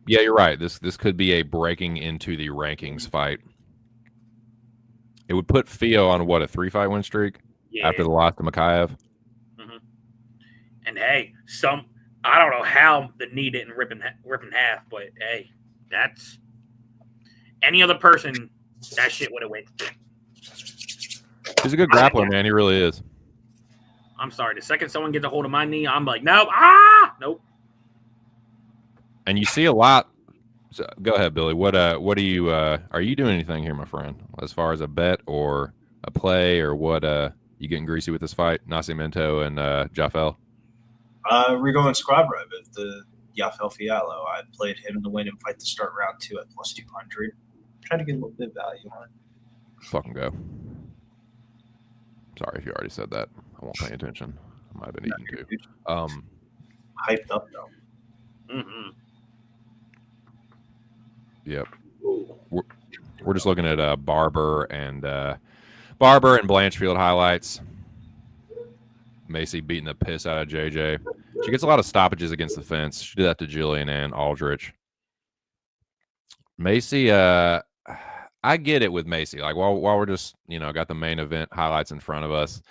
Speaker 5: Yeah, you're right. This could be a breaking into the rankings fight. It would put Fio on what, a 3-fight win streak after the loss to Makayev.
Speaker 3: Mm-hmm. And hey, I don't know how the knee didn't rip in half, but hey, that's any other person, that shit would have went.
Speaker 5: He's a good grappler, man. He really is.
Speaker 3: I'm sorry. The second someone gets a hold of my knee, I'm like, nope, nope.
Speaker 5: And you see a lot. So, go ahead, Billy. What are you doing anything here, my friend, as far as a bet or a play or what? You getting greasy with this fight, Nascimento and Jaffel?
Speaker 2: We're going squad rep with the Jaffel Fiallo. I played him to win and fight to start round 2 at plus 200. Try to get a little bit of value on it.
Speaker 5: Fucking go. Sorry if you already said that. I won't pay attention. I might have been eating too.
Speaker 2: Hyped up though.
Speaker 3: Mm-hmm.
Speaker 5: Yep. We're just looking at Barber and Blanchfield highlights. Maycee beating the piss out of JJ. She gets a lot of stoppages against the fence. She did that to Jillian and Aldrich. Maycee, I get it with Maycee. Like while we're just, got the main event highlights in front of us,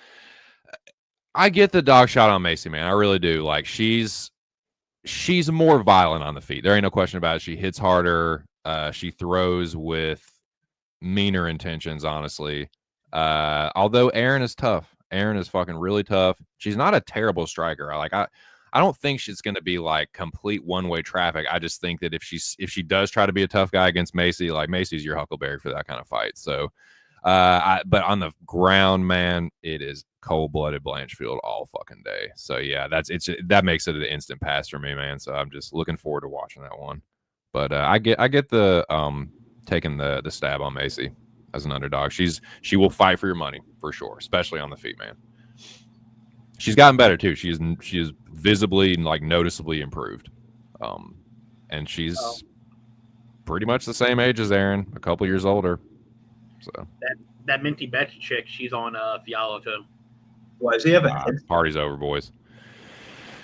Speaker 5: I get the dog shot on Maycee, man. I really do. Like she's more violent on the feet. There ain't no question about it. She hits harder. She throws with meaner intentions, honestly. Although Erin is tough. Erin is fucking really tough. She's not a terrible striker. I don't think she's going to be like complete one-way traffic. I just think that if she does try to be a tough guy against Maycee, like Macy's your Huckleberry for that kind of fight. So, but on the ground, man, it is cold-blooded Blanchfield all fucking day. So yeah, that makes it an instant pass for me, man. So I'm just looking forward to watching that one. But I get the taking the stab on Maycee as an underdog. She will fight for your money for sure, especially on the feet, man. She's gotten better too. She is visibly and like noticeably improved, and she's pretty much the same age as Erin, a couple years older. So
Speaker 3: that Minty Betty chick, she's on Fiallo too.
Speaker 2: Why does he have a head?
Speaker 5: Party's over, boys.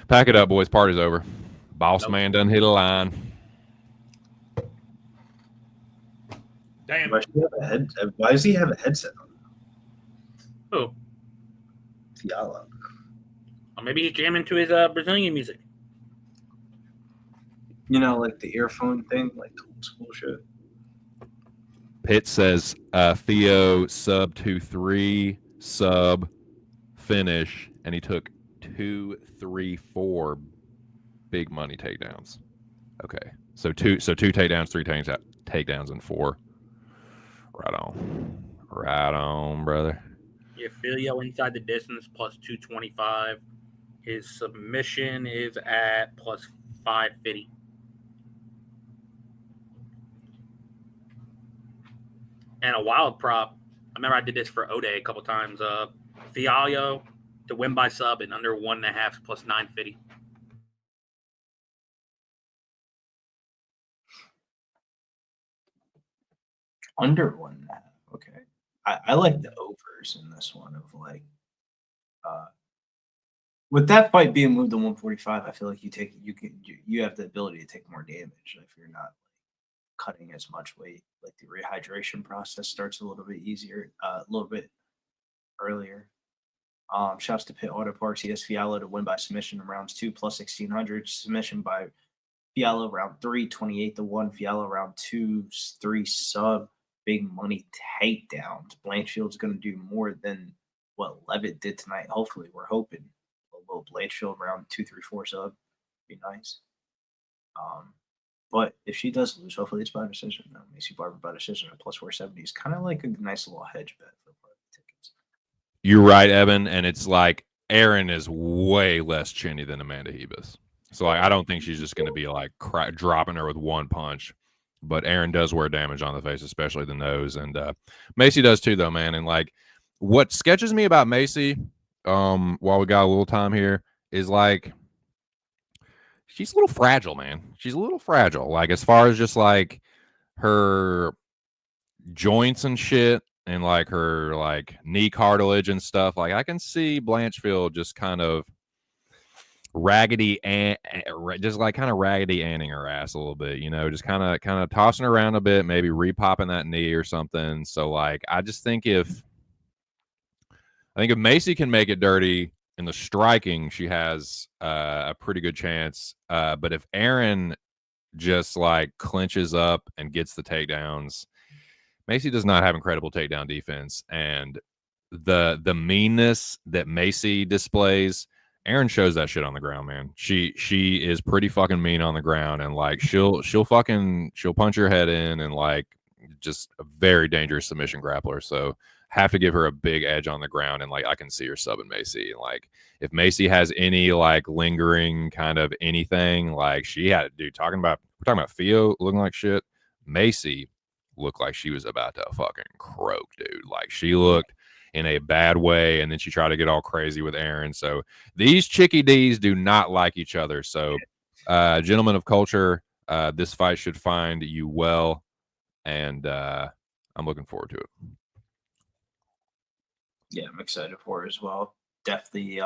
Speaker 5: Pack it up, boys. Party's over. Boss man done hit a line.
Speaker 3: Damn.
Speaker 2: Why does he have a headset on?
Speaker 3: Who?
Speaker 2: Fiallo.
Speaker 3: Or maybe he's jamming to his Brazilian music.
Speaker 2: Like the earphone thing, like the old school shit.
Speaker 5: Pitt says Theo sub 2-3 sub finish, and he took 2, 3, 4 big money takedowns. Okay, so two takedowns, 3 takedowns, and 4. Right on, brother.
Speaker 3: Yeah, Filio inside the distance plus 225. His submission is at plus 550. And a wild prop. I remember I did this for Ode a couple times. Fiallo to win by sub and under 1.5 plus 950.
Speaker 2: Under 1.5. Okay. I like the overs in this one of like with that fight being moved to 145, I feel like you have the ability to take more damage if you're not cutting as much weight. Like the rehydration process starts a little bit easier, a little bit earlier. Shouts to Pitt Auto Parks. He has Fiallo to win by submission in rounds 2 plus 1600. Submission by Fiallo round 3, 28-1. Fiallo round 2, 3 sub. Big money takedowns. Blanchfield's going to do more than what Levitt did tonight. Hopefully, we're hoping a little Blanchfield round 2, 3, 4 sub be nice. But if she does lose, hopefully it's by decision. Maycee Barber by decision at plus 470 is kind of like a nice little hedge bet for tickets.
Speaker 5: You're right, Evan, and it's like Erin is way less chinny than Amanda Hebus. So like, I don't think she's just going to be like dropping her with one punch. But Erin does wear damage on the face, especially the nose. And Maycee does too, though, man. And like, what sketches me about Maycee, while we got a little time here, is like she's a little fragile, man. She's a little fragile. Like as far as just like her joints and shit and like her like knee cartilage and stuff. Like I can see Blanchfield just kind of raggedy and just like kind of raggedy anning her ass a little bit, you know, just kind of tossing her around a bit, maybe repopping that knee or something. So like I think if Maycee can make it dirty in the striking, she has a pretty good chance. But if Erin just like clinches up and gets the takedowns, Maycee does not have incredible takedown defense, and the meanness that Maycee displays, Erin shows that shit on the ground, man. She is pretty fucking mean on the ground, and like she'll punch your head in, and like just a very dangerous submission grappler. So have to give her a big edge on the ground, and like I can see her subbing Maycee. And like if Maycee has any like lingering kind of anything, like she had, dude, we're talking about Theo looking like shit. Maycee looked like she was about to fucking croak, dude. Like she looked in a bad way, and then she tried to get all crazy with Erin. So these chickie D's do not like each other. So gentlemen of culture, this fight should find you well, and I'm looking forward to it.
Speaker 2: Yeah, I'm excited for it as well. Definitely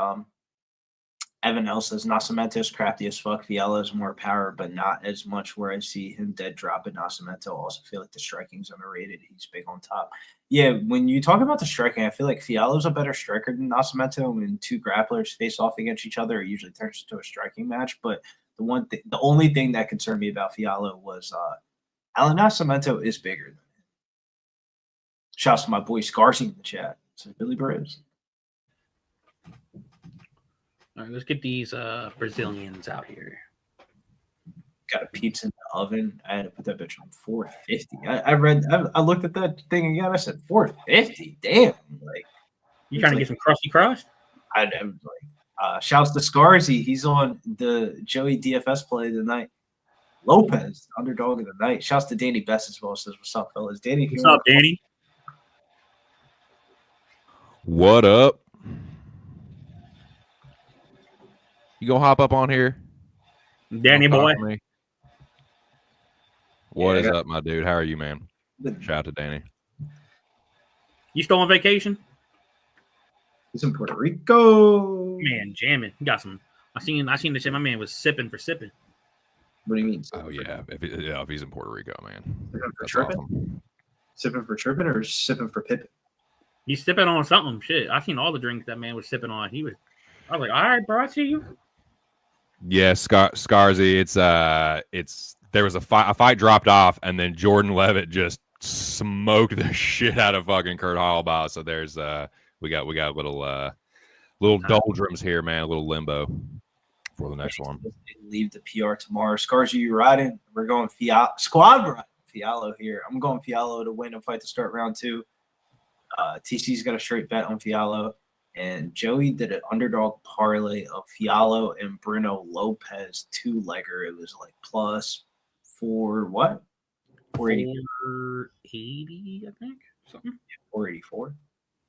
Speaker 2: Evan L says Nascimento's crafty as fuck. Vieira has more power, but not as much where I see him dead dropping. Nascimento also feel like the striking's underrated. He's big on top. Yeah, when you talk about the striking, I feel like Fiala's a better striker than Nascimento. When two grapplers face off against each other, it usually turns into a striking match. But the only thing that concerned me about Fiala was Alan Nascimento is bigger than him. Shouts to my boy Scarsy in the chat. So Billy Briggs.
Speaker 3: All right, let's get these Brazilians out here.
Speaker 2: Got a pizza in the oven. I had to put that bitch on 450. I looked at that thing again. I said 450. Damn. Like
Speaker 3: you trying to get some crusty crust?
Speaker 2: I'm like, shouts to Scarsy. He's on the Joey DFS play tonight. Lopes, underdog of the night. Shouts to Danny Best as well. Says, what's up, fellas? Danny,
Speaker 3: what's up, Danny?
Speaker 5: What up? You gonna hop up on here?
Speaker 3: Danny boy.
Speaker 5: What is up, my dude? How are you, man? Shout out to Danny.
Speaker 3: You still on vacation?
Speaker 2: He's in Puerto Rico.
Speaker 3: Man, jamming. You got some. I seen the shit. My man was sipping for sipping.
Speaker 2: What do you mean?
Speaker 5: Oh yeah, if he's in Puerto Rico, man.
Speaker 2: Sipping for tripping? Awesome. Sipping for tripping or sipping for pipping?
Speaker 3: He's sipping on something. Shit, I seen all the drinks that man was sipping on. I was like, all right, bro, I see you.
Speaker 5: Yeah, Scarzy. It's there was a fight dropped off, and then Jordan Levitt just smoked the shit out of fucking Kurt Hallbaugh. So there's we got little doldrums here, man. A little limbo for the next one.
Speaker 2: Leave the PR tomorrow. Scarzy, you riding? We're going squad ride. Fialo here. I'm going Fialo to win and fight to start round 2. TC's got a straight bet on Fialo. And Joey did an underdog parlay of Fialo and Bruno Lopes 2-legger. It was like plus
Speaker 3: 480, I think. Something.
Speaker 2: 484.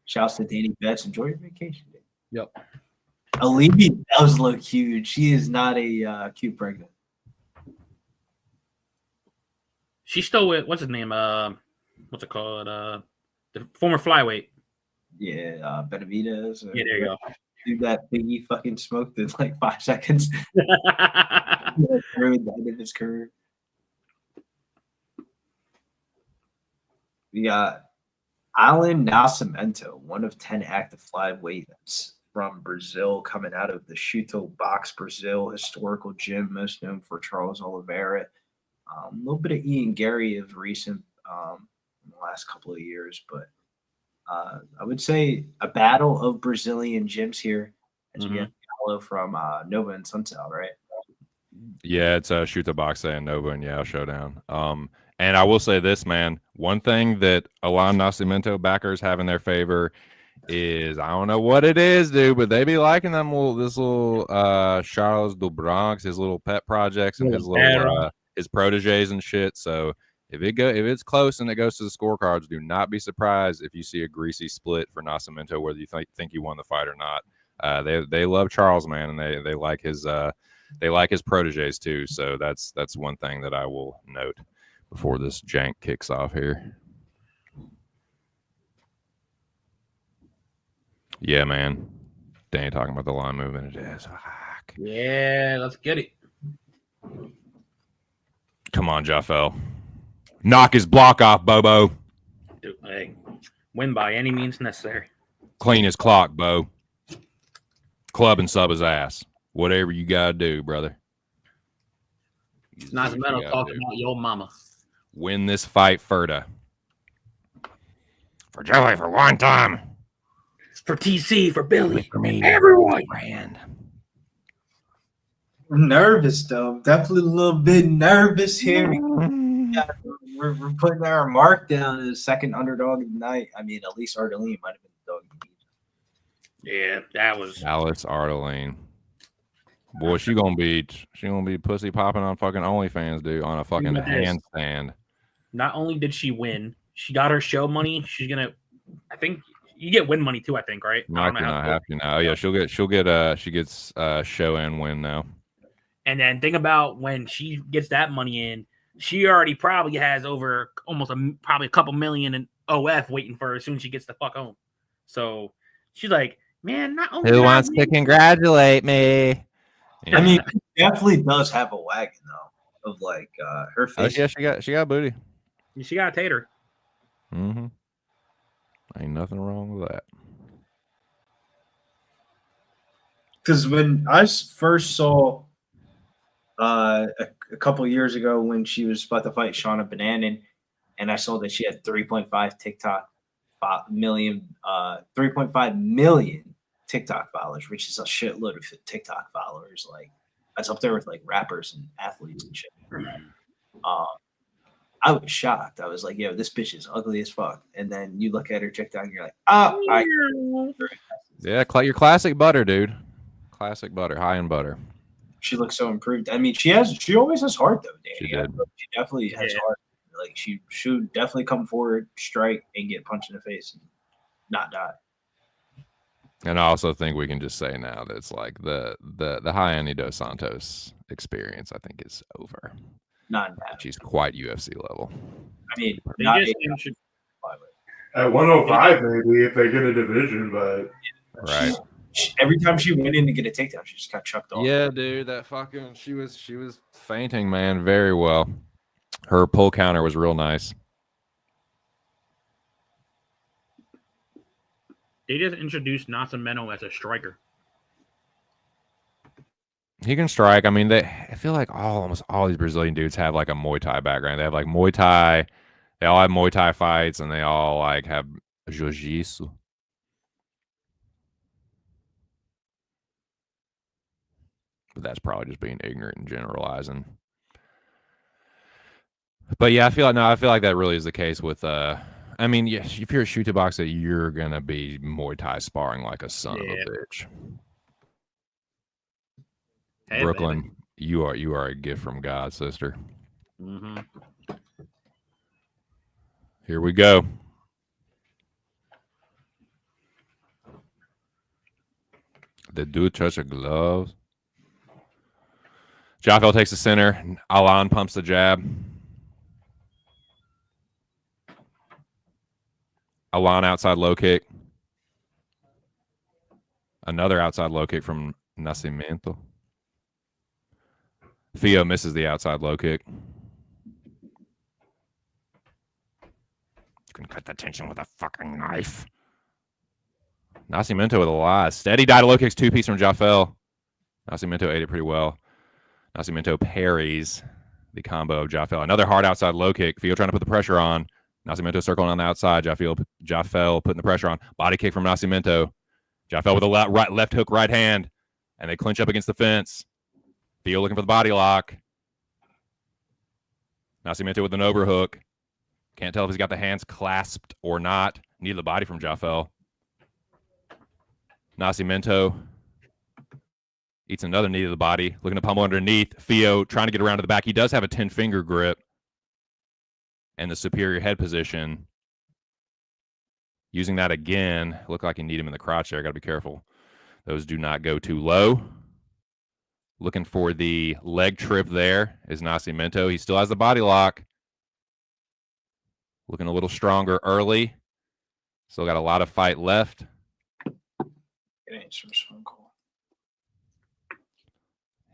Speaker 2: Shouts to Danny Betts. Enjoy your vacation. Dude.
Speaker 3: Yep.
Speaker 2: Alibi does look huge. She is not a cute pregnant.
Speaker 3: She's still with what's his name? What's it called? The former flyweight.
Speaker 2: Yeah, Benavidez.
Speaker 3: Yeah, there you go.
Speaker 2: Do that Biggie fucking smoked in like 5 seconds. Ruined the end of his career. We got Alan Nascimento, one of 10 active flyweights from Brazil, coming out of the Chuto Box Brazil historical gym, most known for Charles Oliveira. A little bit of Ian Gary of recent in the last couple of years, but I would say a battle of Brazilian gyms here as we have Gallo from Nova and Sunset, right?
Speaker 5: Yeah, it's a Chuto Box and Nova and Yao showdown. And I will say this, man. One thing that Alan Nascimento backers have in their favor is, I don't know what it is, dude, but they be liking this little Charles do Bronx, his little pet projects and his little his proteges and shit. So if it's close and it goes to the scorecards, do not be surprised if you see a greasy split for Nascimento, whether you think he won the fight or not. They love Charles, man, and they like his they like his proteges too. So that's one thing that I will note before this jank kicks off here. Yeah, man. Danny talking about the line movement. It is. Fuck.
Speaker 3: Yeah, let's get it.
Speaker 5: Come on, Jaffel. Knock his block off, Bobo.
Speaker 3: Dude, hey, win by any means necessary.
Speaker 5: Clean his clock, Bo. Club and sub his ass. Whatever you gotta do, brother.
Speaker 3: It's not metal talking about your mama.
Speaker 5: Win this fight, Ferda. For Joey, for one time.
Speaker 3: For TC, for Billy,
Speaker 5: for me,
Speaker 3: everyone.
Speaker 5: Brand.
Speaker 2: I'm nervous though. Definitely a little bit nervous here. Yeah, we're putting our mark down as the second underdog of the night. I mean, at least Ardolene might have been the dog.
Speaker 3: Yeah, that was
Speaker 5: Alice Ardolene. Boy, she gonna be pussy popping on fucking OnlyFans, dude, on a fucking handstand.
Speaker 3: Not only did she win, she got her show money. She's gonna, I think you get win money too. I think, right?
Speaker 5: Not happy now. Yeah, she gets show and win now.
Speaker 3: And then think about when she gets that money in, she already probably has over almost probably a couple million in OF waiting for her as soon as she gets the fuck home. So she's like, man, not only
Speaker 5: who wants to congratulate me? Yeah.
Speaker 2: I mean, she definitely does have a wagon though of like her face.
Speaker 5: Oh, yeah, she got booty.
Speaker 3: She got a tater.
Speaker 5: Mm-hmm. Ain't nothing wrong with that.
Speaker 2: Because when I first saw a couple years ago when she was about to fight Shauna Bananen, and I saw that she had 3.5 million TikTok followers, which is a shitload of TikTok followers. Like that's up there with like rappers and athletes and shit. I was shocked. I was like, yo, this bitch is ugly as fuck. And then you look at her TikTok and you're like,
Speaker 5: yeah, your classic butter, dude. Classic butter, high in butter.
Speaker 2: She looks so improved. I mean, she always has heart though, Danny.
Speaker 5: She did.
Speaker 2: She definitely has heart. Like she should definitely come forward, strike, and get punched in the face and not die.
Speaker 5: And I also think we can just say now that it's like the high Annie Dos Santos experience, I think, is over.
Speaker 2: Not bad.
Speaker 5: She's quite UFC level.
Speaker 2: I mean,
Speaker 4: at 105 maybe if they get a division, but
Speaker 5: right.
Speaker 2: Every time she went in to get a takedown, she just got chucked off.
Speaker 5: Yeah, dude, that fucking she was fainting, man, very well. Her pull counter was real nice.
Speaker 3: They just introduced Nascimento as a striker.
Speaker 5: He can strike. I mean, I feel like almost all these Brazilian dudes have like a Muay Thai background. They have like Muay Thai. They all have Muay Thai fights, and they all like have jiu-jitsu. But that's probably just being ignorant and generalizing. But yeah, I feel like that really is the case with I mean, yeah, if you're a shoot boxer, you're gonna be Muay Thai sparring like a son of a bitch. Hey, Brooklyn, baby. you are a gift from God, sister.
Speaker 3: Mm-hmm.
Speaker 5: Here we go. The dude touch of gloves. Jaffel takes the center. Alan pumps the jab. Alan outside low kick. Another outside low kick from Nascimento. Theo misses the outside low kick. You can cut the tension with a fucking knife. Nascimento with a lot. Steady dive low kicks, two-piece from Jaffel. Nascimento ate it pretty well. Nascimento parries the combo of Jaffel. Another hard outside low kick. Theo trying to put the pressure on. Nascimento circling on the outside. Jaffel putting the pressure on. Body kick from Nascimento. Jaffel with a left hook right hand. And they clinch up against the fence. Theo looking for the body lock. Nascimento with an overhook. Can't tell if he's got the hands clasped or not. Need the body from Jaffel. Nascimento eats another knee to the body. Looking to pummel underneath. Theo trying to get around to the back. He does have a 10-finger grip. And the superior head position. Using that again. Look like you need him in the crotch there. Got to be careful. Those do not go too low. Looking for the leg trip there is Nascimento. He still has the body lock. Looking a little stronger early. Still got a lot of fight left.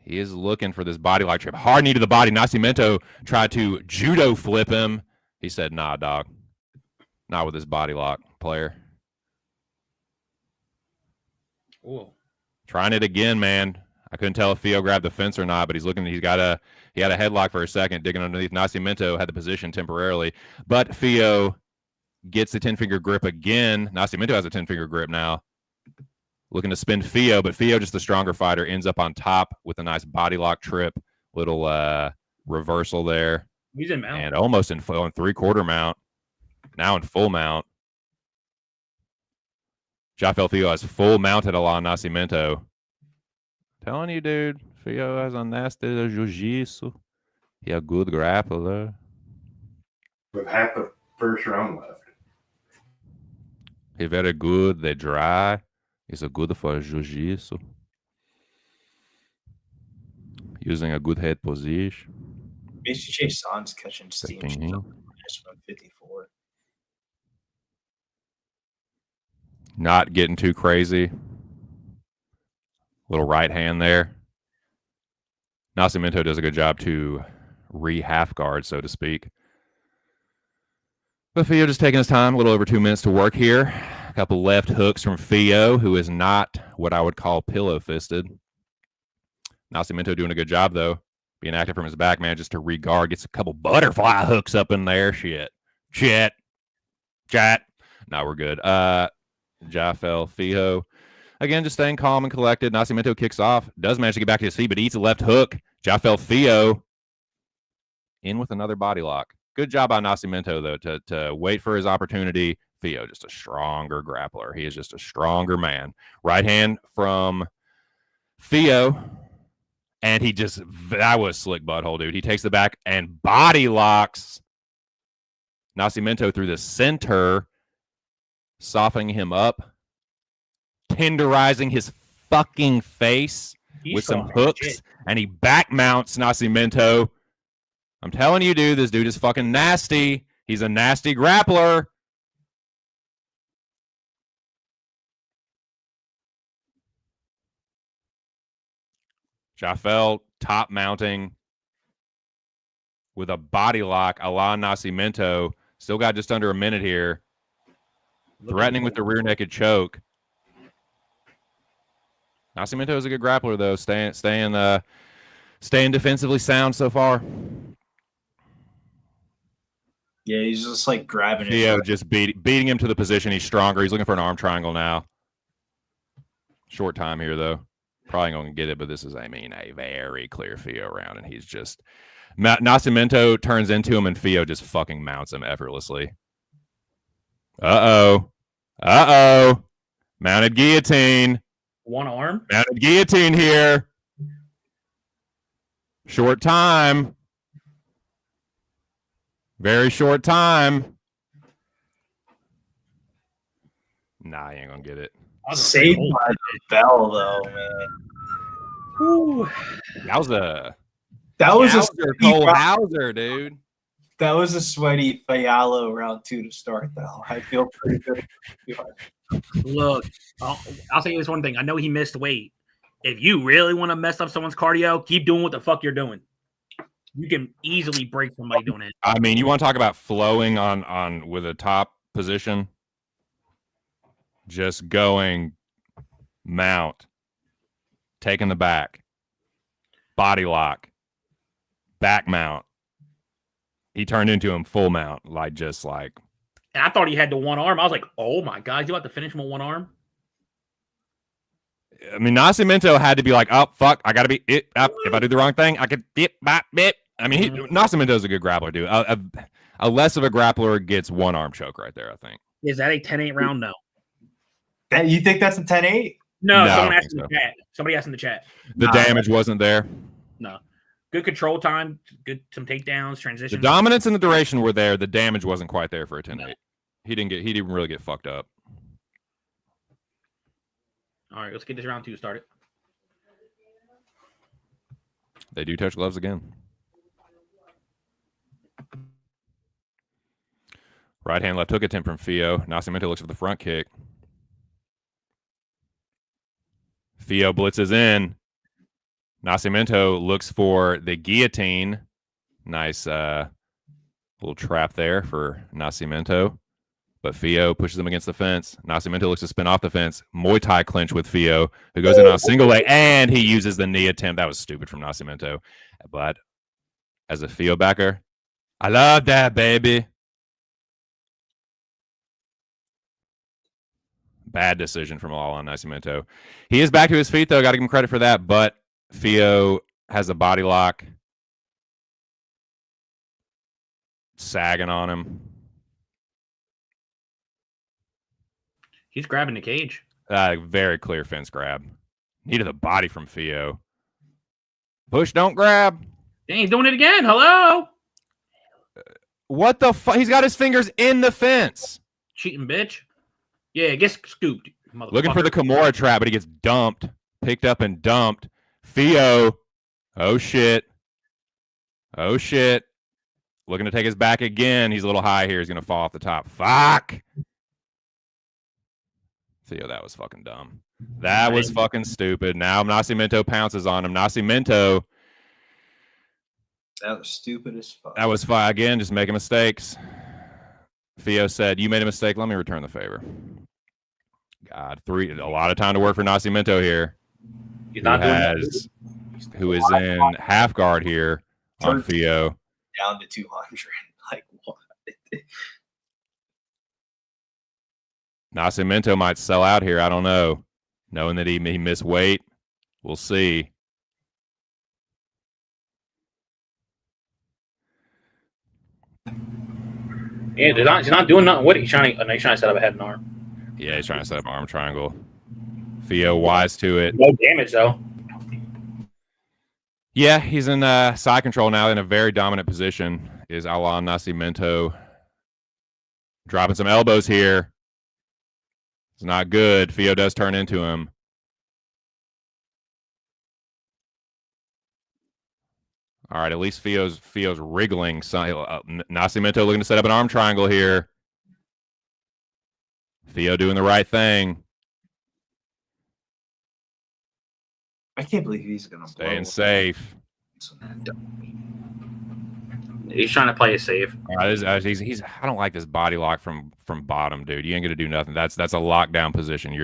Speaker 5: He is looking for this body lock trip. Hard knee to the body. Nascimento tried to judo flip him. He said, nah, dog. Not with this body lock, player.
Speaker 3: Ooh.
Speaker 5: Trying it again, man. I couldn't tell if Theo grabbed the fence or not, but he's looking. He had a headlock for a second, digging underneath. Nascimento had the position temporarily, but Theo gets the 10-finger grip again. Nascimento has a 10-finger grip now. Looking to spin Theo, but Theo, just the stronger fighter, ends up on top with a nice body lock trip. Little reversal there.
Speaker 3: He's in mount.
Speaker 5: And almost in three-quarter mount. Now in full mount. Jafel Theo has full mounted Alain Nascimento. Telling you, dude, Theo has a nasty jiu-jitsu. He a good grappler.
Speaker 4: With half the first round left.
Speaker 5: He very good. They dry. He's a good for jiu-jitsu. Using a good head position.
Speaker 2: BCJ San's catching steam. She's up minus 154.
Speaker 5: Not getting too crazy. Little right hand there. Nascimento does a good job to re-half guard, so to speak. But Theo just taking his time, a little over 2 minutes to work here. A couple left hooks from Theo, who is not what I would call pillow-fisted. Nascimento doing a good job, though. Being active from his back, man, just to re-guard. Gets a couple butterfly hooks up in there. Shit. No, we're good. Jafel Theo. Again, just staying calm and collected. Nascimento kicks off. Does manage to get back to his feet, but eats a left hook. Jafel Theo in with another body lock. Good job on Nascimento, though, to wait for his opportunity. Theo, just a stronger grappler. He is just a stronger man. Right hand from Theo. And that was slick butthole, dude. He takes the back and body locks Nascimento through the center, softening him up, tenderizing his fucking face with some hooks, and he back mounts Nascimento. I'm telling you, dude, this dude is fucking nasty. He's a nasty grappler. Jafel top mounting with a body lock, Alain Nascimento. Still got just under a minute here. Threatening with the rear naked choke. Nascimento is a good grappler, though. Staying defensively sound so far.
Speaker 2: Yeah, he's just like grabbing
Speaker 5: Theo
Speaker 2: it.
Speaker 5: just beating him to the position. He's stronger. He's looking for an arm triangle now. Short time here, though. Probably going to get it, but this is, a very clear Theo round, and he's just... Nascimento turns into him, and Theo just fucking mounts him effortlessly. Uh-oh. Mounted guillotine.
Speaker 3: One arm.
Speaker 5: Mounted guillotine here. Short time. Very short time. Nah, you ain't going to get it.
Speaker 2: Saved by the bell, though, man.
Speaker 3: Whew.
Speaker 5: That was a
Speaker 2: Cole
Speaker 5: Hauser, dude.
Speaker 2: That was a sweaty Fialo round 2 to start, though. I feel pretty good.
Speaker 3: Look, I'll say this one thing. I know he missed weight. If you really want to mess up someone's cardio, keep doing what the fuck you're doing. You can easily break somebody doing it.
Speaker 5: I mean, you want to talk about flowing on with a top position? Just going mount, taking the back, body lock, back mount. He turned into him full mount, and
Speaker 3: I thought he had the one arm. I was like, oh my God, he's about to finish him with one arm?
Speaker 5: I mean, Nascimento had to be like, oh, fuck, I got to be it up. If I do the wrong thing, I could dip, bop, bit. I mean, Nascimento's a good grappler, dude. A less of a grappler gets one arm choke right there, I think.
Speaker 3: Is that a 10-8 round? No.
Speaker 2: You think that's a 10-8?
Speaker 3: No,
Speaker 5: No,
Speaker 3: someone asked in the chat. Somebody asked in the chat.
Speaker 5: The damage wasn't there.
Speaker 3: No. Good control time, some takedowns, transitions.
Speaker 5: The dominance and the duration were there. The damage wasn't quite there for a 10-8. He didn't really get fucked up.
Speaker 3: All right, let's get this round 2 started.
Speaker 5: They do touch gloves again. Right hand, left hook attempt from Fio. Nascimento looks for the front kick. Fio blitzes in. Nascimento looks for the guillotine. Nice little trap there for Nascimento. But Fio pushes him against the fence. Nascimento looks to spin off the fence. Muay Thai clinch with Fio, who goes in on a single leg, and he uses the knee attempt. That was stupid from Nascimento. But as a Fio backer, I love that, baby. Bad decision from all on Nascimento. He is back to his feet, though. Got to give him credit for that. But Fio has a body lock. Sagging on him.
Speaker 3: He's grabbing the cage.
Speaker 5: Very clear fence grab. Needed the body from Fio. Push, don't grab.
Speaker 3: Dang, he's doing it again. Hello?
Speaker 5: What the fuck? He's got his fingers in the fence.
Speaker 3: Cheating bitch. Yeah, get scooped.
Speaker 5: Looking for the Kimura trap, but he gets dumped. Picked up and dumped. Fio. Oh, shit. Oh, shit. Looking to take his back again. He's a little high here. He's going to fall off the top. Fuck. Theo, that was fucking dumb. That was fucking stupid. Now Nascimento pounces on him. Nascimento.
Speaker 2: That was stupid as fuck.
Speaker 5: That was fine. Again, just making mistakes. Theo said, you made a mistake. Let me return the favor. God, a lot of time to work for Nascimento here.
Speaker 3: He's not
Speaker 5: who is in half guard here on Theo.
Speaker 2: Down to 200. Like, what?
Speaker 5: Nascimento might sell out here. I don't know. Knowing that he missed weight. We'll see.
Speaker 3: Yeah, he's not doing nothing. What he's trying to set up a head and arm.
Speaker 5: Yeah, he's trying to set up an arm triangle. Theo wise to it.
Speaker 3: No damage though.
Speaker 5: Yeah, he's in side control now in a very dominant position. Is Alain Nascimento dropping some elbows here. It's not good. Fio does turn into him. All right, at least Fio's wriggling. Nascimento looking to set up an arm triangle here. Fio doing the right thing.
Speaker 2: I can't believe he's going to
Speaker 5: Staying safe.
Speaker 3: He's trying to play it safe.
Speaker 5: I don't like this body lock from bottom, dude. You ain't gonna do nothing. That's a lockdown position.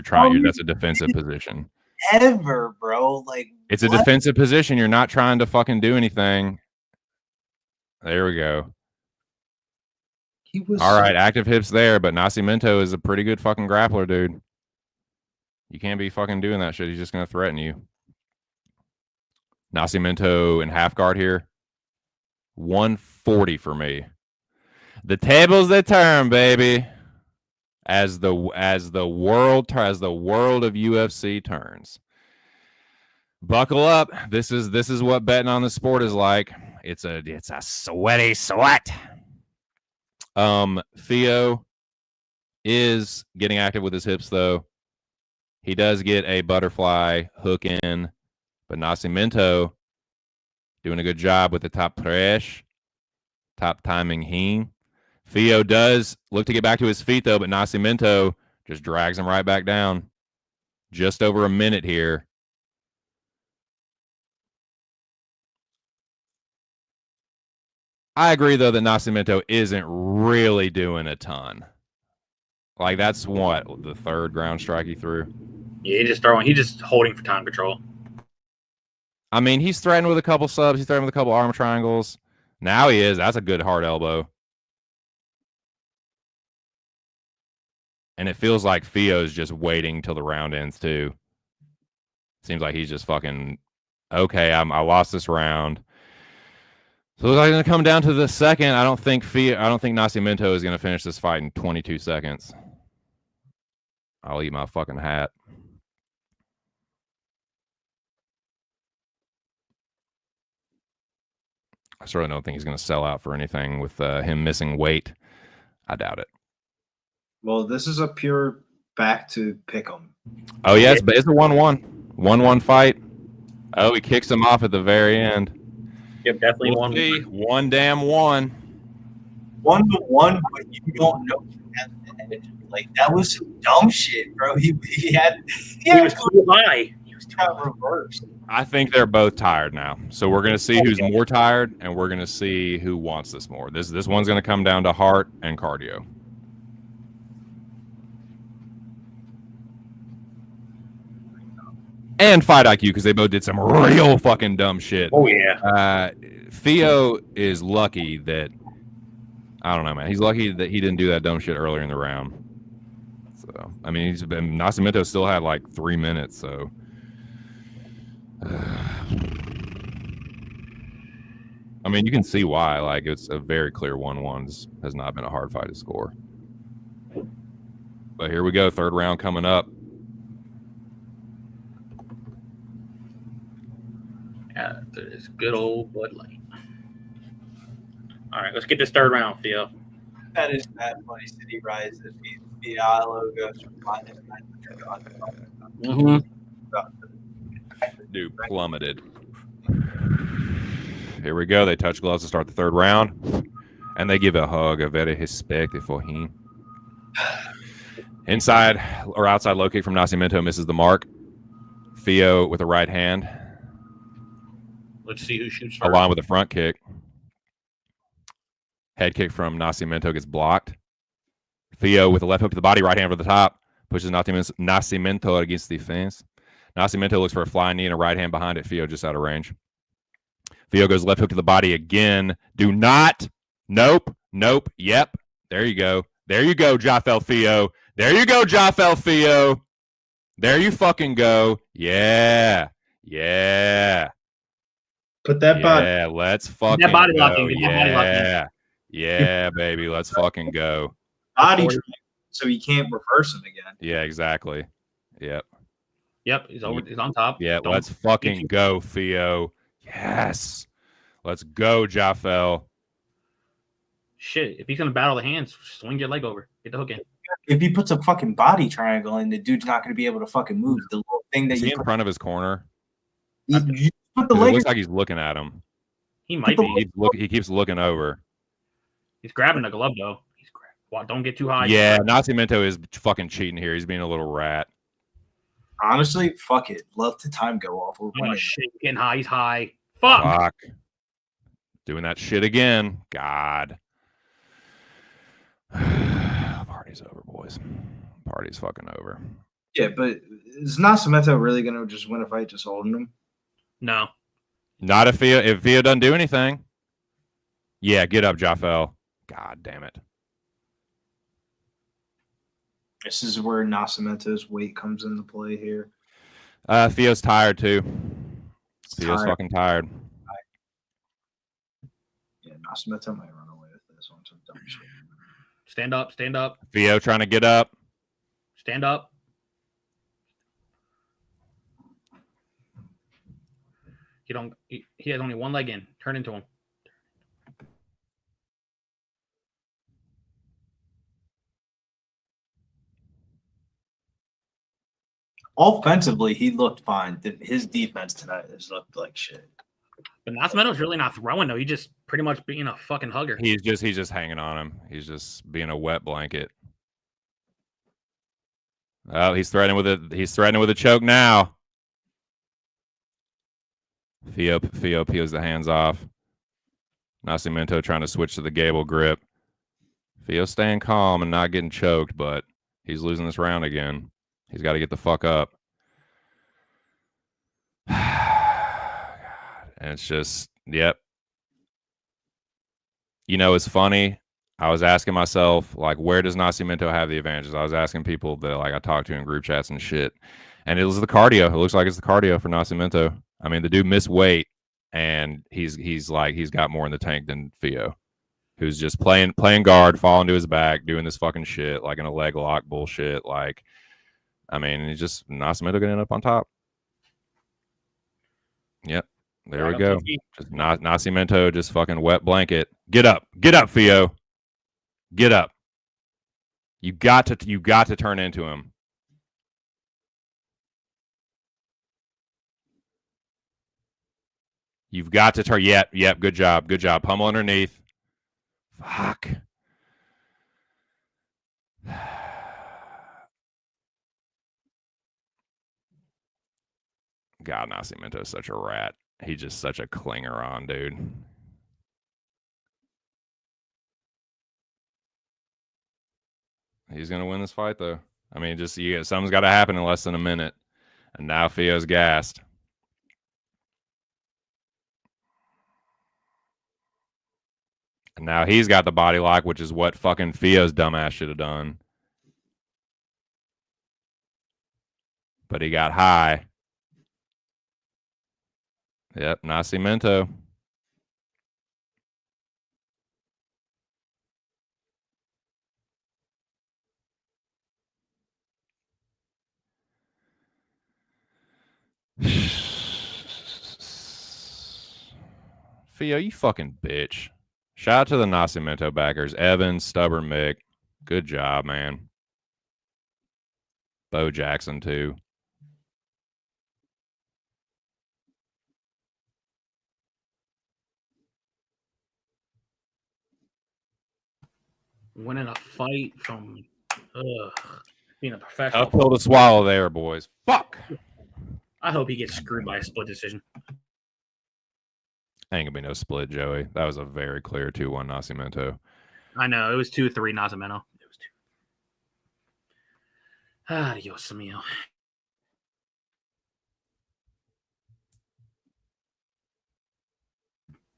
Speaker 5: That's a defensive position.
Speaker 2: Ever, bro. Like,
Speaker 5: it's a defensive position. You're not trying to fucking do anything. There we go. All right, active hips there, but Nascimento is a pretty good fucking grappler, dude. You can't be fucking doing that shit. He's just gonna threaten you. Nascimento in half guard here. 140 for me. The tables they turn, baby. As the world of UFC turns. Buckle up. This is what betting on the sport is like. It's a sweaty sweat. Theo is getting active with his hips though. He does get a butterfly hook in, but Nascimento doing a good job with the top press, top timing he. Theo does look to get back to his feet, though, but Nascimento just drags him right back down. Just over a minute here. I agree, though, that Nascimento isn't really doing a ton. Like, that's what, the third ground strike he threw?
Speaker 3: Yeah, he's just holding for time control.
Speaker 5: I mean, he's threatened with a couple subs. He's threatened with a couple arm triangles. Now he is. That's a good hard elbow. And it feels like Theo's just waiting till the round ends, too. Seems like he's just fucking, okay, I lost this round. So it's going to come down to the second. I don't think Nascimento is going to finish this fight in 22 seconds. I'll eat my fucking hat. I certainly don't think he's going to sell out for anything with him missing weight. I doubt it.
Speaker 2: Well, this is a pure back to pick 'em.
Speaker 5: Oh, yes, but it's a 1-1. 1-1 fight. Oh, he kicks him off at the very end.
Speaker 3: Yep, definitely
Speaker 5: We'll
Speaker 3: one.
Speaker 5: see. One damn one.
Speaker 2: 1-1, but you don't know if he has the edge. Like that was some dumb shit, bro. He
Speaker 3: was too high. He was too high.
Speaker 2: reversed.
Speaker 5: I think they're both tired now. So we're gonna see who's more tired, and we're gonna see who wants this more. This one's gonna come down to heart and cardio. And fight IQ, because they both did some real fucking dumb shit.
Speaker 3: Oh yeah.
Speaker 5: Theo is lucky that I don't know, man. He's lucky that he didn't do that dumb shit earlier in the round. So I mean, he's been Nascimento still had like 3 minutes. So I mean, you can see why. Like it's a very clear 1-1. This has not been a hard fight to score. But here we go, third round coming up.
Speaker 3: Yeah, it's good old Bud Light. All right, let's get this third round, Theo.
Speaker 2: That is bad money. City Rise. Fialo goes from
Speaker 5: Dude, plummeted. Here we go. They touch gloves to start the third round. And they give a hug, a very respect for him. Inside or outside low kick from Nascimento misses the mark. Theo with a right hand.
Speaker 3: Let's see who shoots first.
Speaker 5: Along with a front kick. Head kick from Nascimento gets blocked. Theo with a left hook to the body, right hand over the top. Pushes Nascimento against the fence. Nascimento looks for a flying knee and a right hand behind it. Theo just out of range. Theo goes left hook to the body again. Do not. Nope. Nope. Yep. There you go. There you go, Jafel Theo. There you go, Jafel Theo. There you fucking go. Yeah. Yeah.
Speaker 2: Put that body.
Speaker 5: Yeah, let's fucking
Speaker 3: that body
Speaker 5: go.
Speaker 3: locking. Get that body
Speaker 5: Yeah.
Speaker 3: locking.
Speaker 5: Yeah, baby. Let's fucking go.
Speaker 2: Body trick, so he can't reverse him again.
Speaker 5: Yeah, exactly. Yep.
Speaker 3: Yep, he's over. He's on top.
Speaker 5: Yeah,
Speaker 3: Don't-
Speaker 5: let's fucking go, Theo. Yes. Let's go, Jafel.
Speaker 3: Shit, if he's gonna battle the hands, swing your leg over. Get the hook in.
Speaker 2: If he puts a fucking body triangle in, the dude's not going to be able to fucking move. The little thing that
Speaker 5: Is he
Speaker 2: you
Speaker 5: in front of his corner?
Speaker 2: put the
Speaker 5: It
Speaker 2: leg.
Speaker 5: looks like he's looking at him.
Speaker 3: He might be.
Speaker 5: He keeps looking over.
Speaker 3: He's grabbing the glove though. He's grabbing. Well, don't get too high.
Speaker 5: Yeah, Nascimento is fucking cheating here. He's being a little rat.
Speaker 2: Honestly, fuck it. Let the time go off. We're
Speaker 3: Oh
Speaker 2: winning.
Speaker 3: shit, getting high. He's high. Fuck.
Speaker 5: Fuck. Doing that shit again. God. Party's over, boys. Party's fucking over.
Speaker 2: Yeah, but is Nascimento really going to just win a fight just holding him?
Speaker 3: No.
Speaker 5: Not if Via doesn't do anything. Yeah, get up, Jafel. God damn it.
Speaker 2: This is where Nascimento's weight comes into play here.
Speaker 5: Theo's tired too. Theo's
Speaker 2: Tired.
Speaker 5: fucking tired.
Speaker 2: Yeah, Nascimento might run away with this one. Some dumb shit.
Speaker 3: Stand up. Stand up.
Speaker 5: Theo trying to get up.
Speaker 3: Stand up. He has only one leg in. Turn into him.
Speaker 2: Offensively, he looked fine. His defense tonight has looked like shit.
Speaker 3: But Nascimento's really not throwing though. He's just pretty much being a fucking hugger.
Speaker 5: He's just hanging on him. He's just being a wet blanket. Oh, he's threatening with a choke now. Theo peels the hands off. Nascimento trying to switch to the Gable grip. Theo staying calm and not getting choked, but he's losing this round again. He's got to get the fuck up. And it's just, yep. You know, it's funny. I was asking myself, like, where does Nascimento have the advantages? I was asking people that, like, I talked to in group chats and shit. And it was the cardio. It looks like it's the cardio for Nascimento. I mean, the dude missed weight, and he's got more in the tank than Theo, who's just playing guard, falling to his back, doing this fucking shit, like in a leg lock bullshit. Like, I mean, he's just Nascimento gonna end up on top. Yep. There we go. Just Nascimento, just fucking wet blanket. Get up, Theo. Get up. You got to turn into him. You've got to turn. Yep. Good job. Pummel underneath. Fuck. God, Nascimento is such a rat. He's just such a clinger on, dude. He's gonna win this fight, though. I mean, just something's got to happen in less than a minute, and now Fio's gassed. And now he's got the body lock, which is what fucking Fio's dumbass should have done. But he got high. Yep, Nascimento. Fio, you fucking bitch. Shout out to the Nascimento backers. Evan, Stubborn Mick. Good job, man. Bo Jackson, too.
Speaker 3: Winning a fight from being a professional.
Speaker 5: Uphill to swallow there, boys. Fuck.
Speaker 3: I hope he gets screwed by a split decision.
Speaker 5: Ain't gonna be no split, Joey. That was a very clear 2-1 Nascimento.
Speaker 3: I know. It was 2-3 Nascimento. It was 2. Adios, amigo.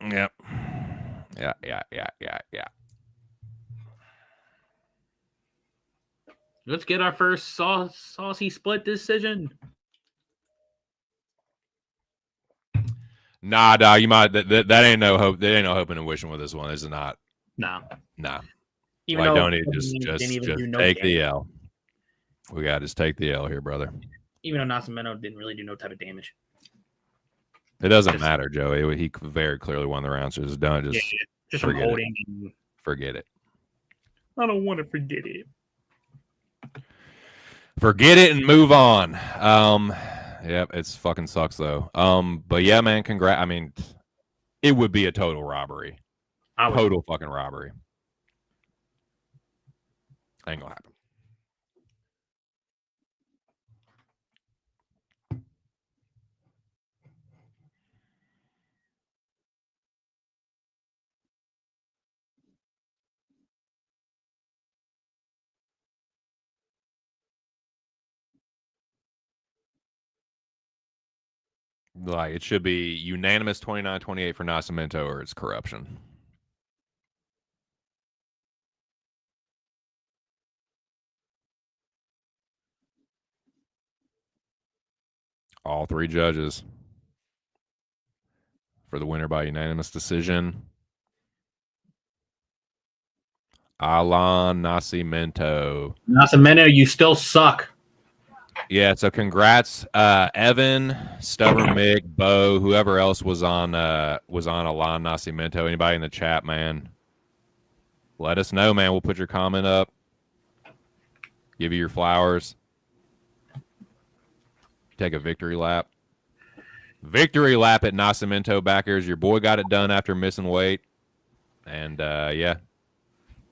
Speaker 5: Yep. Yeah.
Speaker 3: Let's get our first saucy split decision.
Speaker 5: Nah, dog. You might. That ain't no hope. There ain't no hoping and wishing with this one. This is not.
Speaker 3: No.
Speaker 5: Nah.
Speaker 3: Even
Speaker 5: Like,
Speaker 3: though
Speaker 5: don't need just take the L. We got to just take the L here, brother.
Speaker 3: Even though Nascimento didn't really do no type of damage.
Speaker 5: It doesn't matter, Joey. He very clearly won the round, so it's done.
Speaker 3: Just from holding.
Speaker 5: Forget it.
Speaker 3: I don't want to forget it.
Speaker 5: Forget it and move on. Yep, it's fucking sucks though. But yeah, man, congrats. I mean, it would be a total robbery. Total fucking robbery. Ain't gonna happen. Like, it should be unanimous 29-28 for Nascimento, or it's corruption. All three judges for the winner by unanimous decision. Alan Nascimento.
Speaker 3: Nascimento, you still suck.
Speaker 5: Yeah, so congrats, Evan, Stubborn Mick, Bo, whoever else was on Alan Nascimento. Anybody in the chat, man? Let us know, man. We'll put your comment up. Give you your flowers. Take a victory lap. Victory lap at Nascimento backers. Your boy got it done after missing weight. And yeah.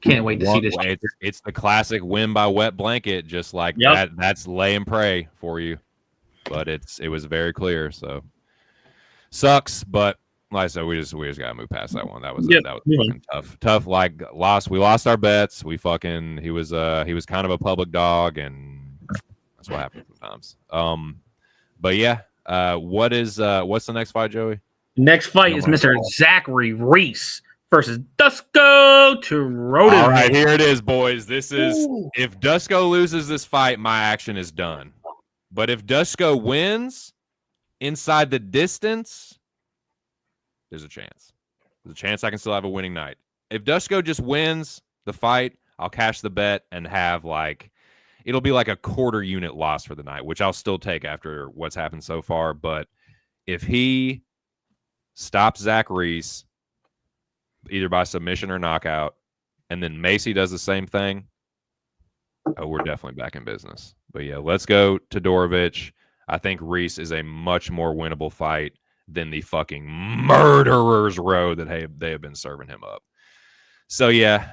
Speaker 3: Can't wait to see this.
Speaker 5: It's the classic win by wet blanket, just like that. That's lay and pray for you. But it was very clear. So sucks, but like I said, we just gotta move past that one. That was fucking tough. Like we lost our bets. He was kind of a public dog, and that's what happens sometimes. But yeah, what's the next fight, Joey?
Speaker 3: Next fight is Mr. Zachary Reese versus Dusko Turodovich.
Speaker 5: All right, here it is, boys. This is if Dusko loses this fight, my action is done. But if Dusko wins inside the distance, there's a chance. There's a chance I can still have a winning night. If Dusko just wins the fight, I'll cash the bet and have it'll be like a quarter unit loss for the night, which I'll still take after what's happened so far. But if he stops Zach Reese, either by submission or knockout, and then Maycee does the same thing, we're definitely back in business. But yeah, let's go to Turodovich. I think Reese is a much more winnable fight. than the fucking murderer's row that they have been serving him up. So yeah,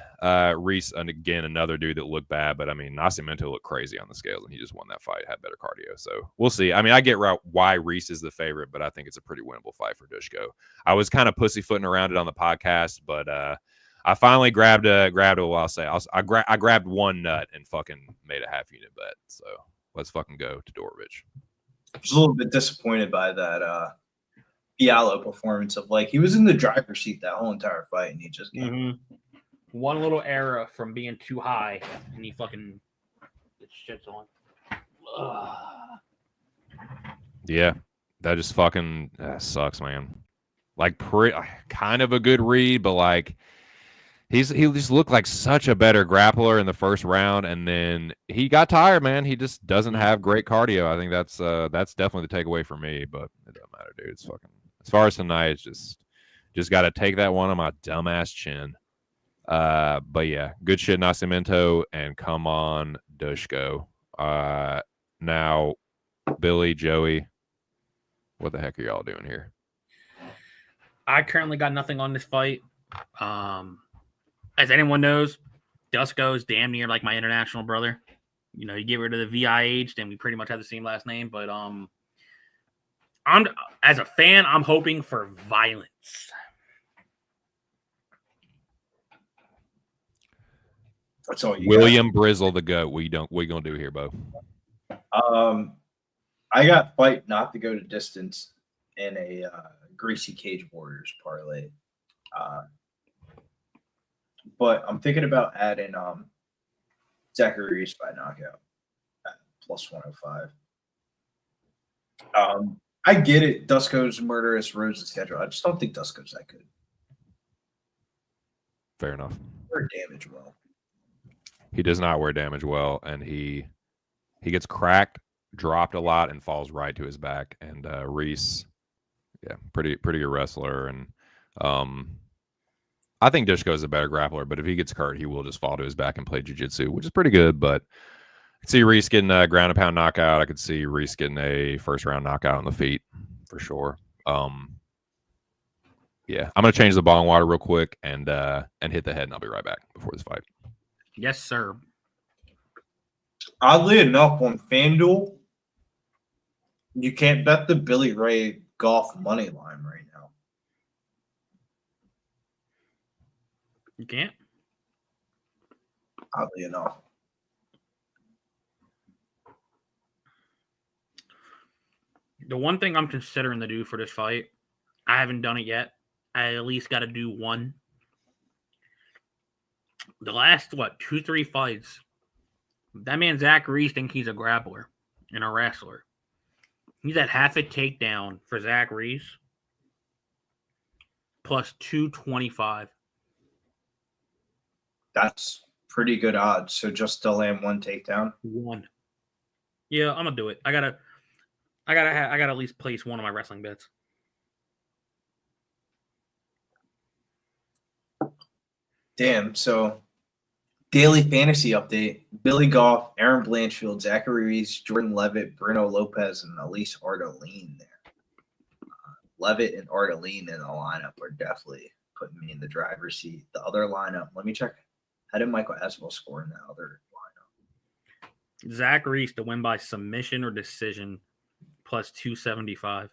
Speaker 5: Reese, and again, another dude that looked bad, but I mean, Nascimento looked crazy on the scales, and he just won that fight, had better cardio. So we'll see. I mean, I get why Reese is the favorite, but I think it's a pretty winnable fight for Dushko. I was kind of pussyfooting around it on the podcast, but I finally grabbed well, I'll say I grabbed one nut and fucking made a half unit bet. So let's fucking go to Dorovich.
Speaker 2: I was a little bit disappointed by that Fiallo performance of like he was in the driver's seat that whole entire fight and he just
Speaker 3: one little error from being too high and he fucking gets shits on. Ugh.
Speaker 5: Yeah, that just fucking sucks, man. Like kind of a good read, but like he just looked like such a better grappler in the first round, and then he got tired, man. He just doesn't have great cardio. I think that's definitely the takeaway for me, but it doesn't matter, dude. It's fucking, as far as tonight, it's just got to take that one on my dumbass chin. But yeah, good shit, Nascimento, and come on, Dushko. Now, Billy, Joey, what the heck are y'all doing here?
Speaker 3: I currently got nothing on this fight. As anyone knows, Dushko is damn near like my international brother. You know, you get rid of the VIH, then we pretty much have the same last name. But I'm as a fan, I'm hoping for violence.
Speaker 2: That's all you
Speaker 5: William Brizzle, the GOAT. We gonna do here, Bo?
Speaker 2: I got fight not to go to distance in a Greasy Cage Warriors parlay. But I'm thinking about adding Zachary Reese by knockout at plus 105. I get it. Dushko's murderous Rose's schedule. I just don't think Dushko's that good.
Speaker 5: Fair enough.
Speaker 2: Or damage well.
Speaker 5: He does not wear damage well, and he gets cracked, dropped a lot, and falls right to his back. And Reese, yeah, pretty good wrestler. And I think Dushko is a better grappler, but if he gets hurt, he will just fall to his back and play jiu-jitsu, which is pretty good. But I could see Reese getting a ground and pound knockout. I could see Reese getting a first round knockout on the feet for sure. Yeah, I'm gonna change the bong water real quick and hit the head, and I'll be right back before this fight.
Speaker 3: Yes, sir.
Speaker 2: Oddly enough, on FanDuel, you can't bet the Billy Ray Goff money line right now.
Speaker 3: You can't?
Speaker 2: Oddly enough.
Speaker 3: The one thing I'm considering to do for this fight, I haven't done it yet. I at least got to do one. The last, 2-3 fights, that man Zachary Reese thinks he's a grappler and a wrestler. He's at half a takedown for Zach Reese, plus 225.
Speaker 2: That's pretty good odds. So just to land one takedown.
Speaker 3: One. Yeah, I'm gonna do it. I gotta at least place one of my wrestling bets.
Speaker 2: Damn. So daily fantasy update: Billy Goff, Erin Blanchfield, Zachary Reese, Jordan Levitt, Bruno Lopes, and Elise Ardolene there. Levitt and Ardolene in the lineup are definitely putting me in the driver's seat. The other lineup, let me check. How did Michael Aswell score in the other lineup?
Speaker 3: Zach Reese to win by submission or decision, plus 275.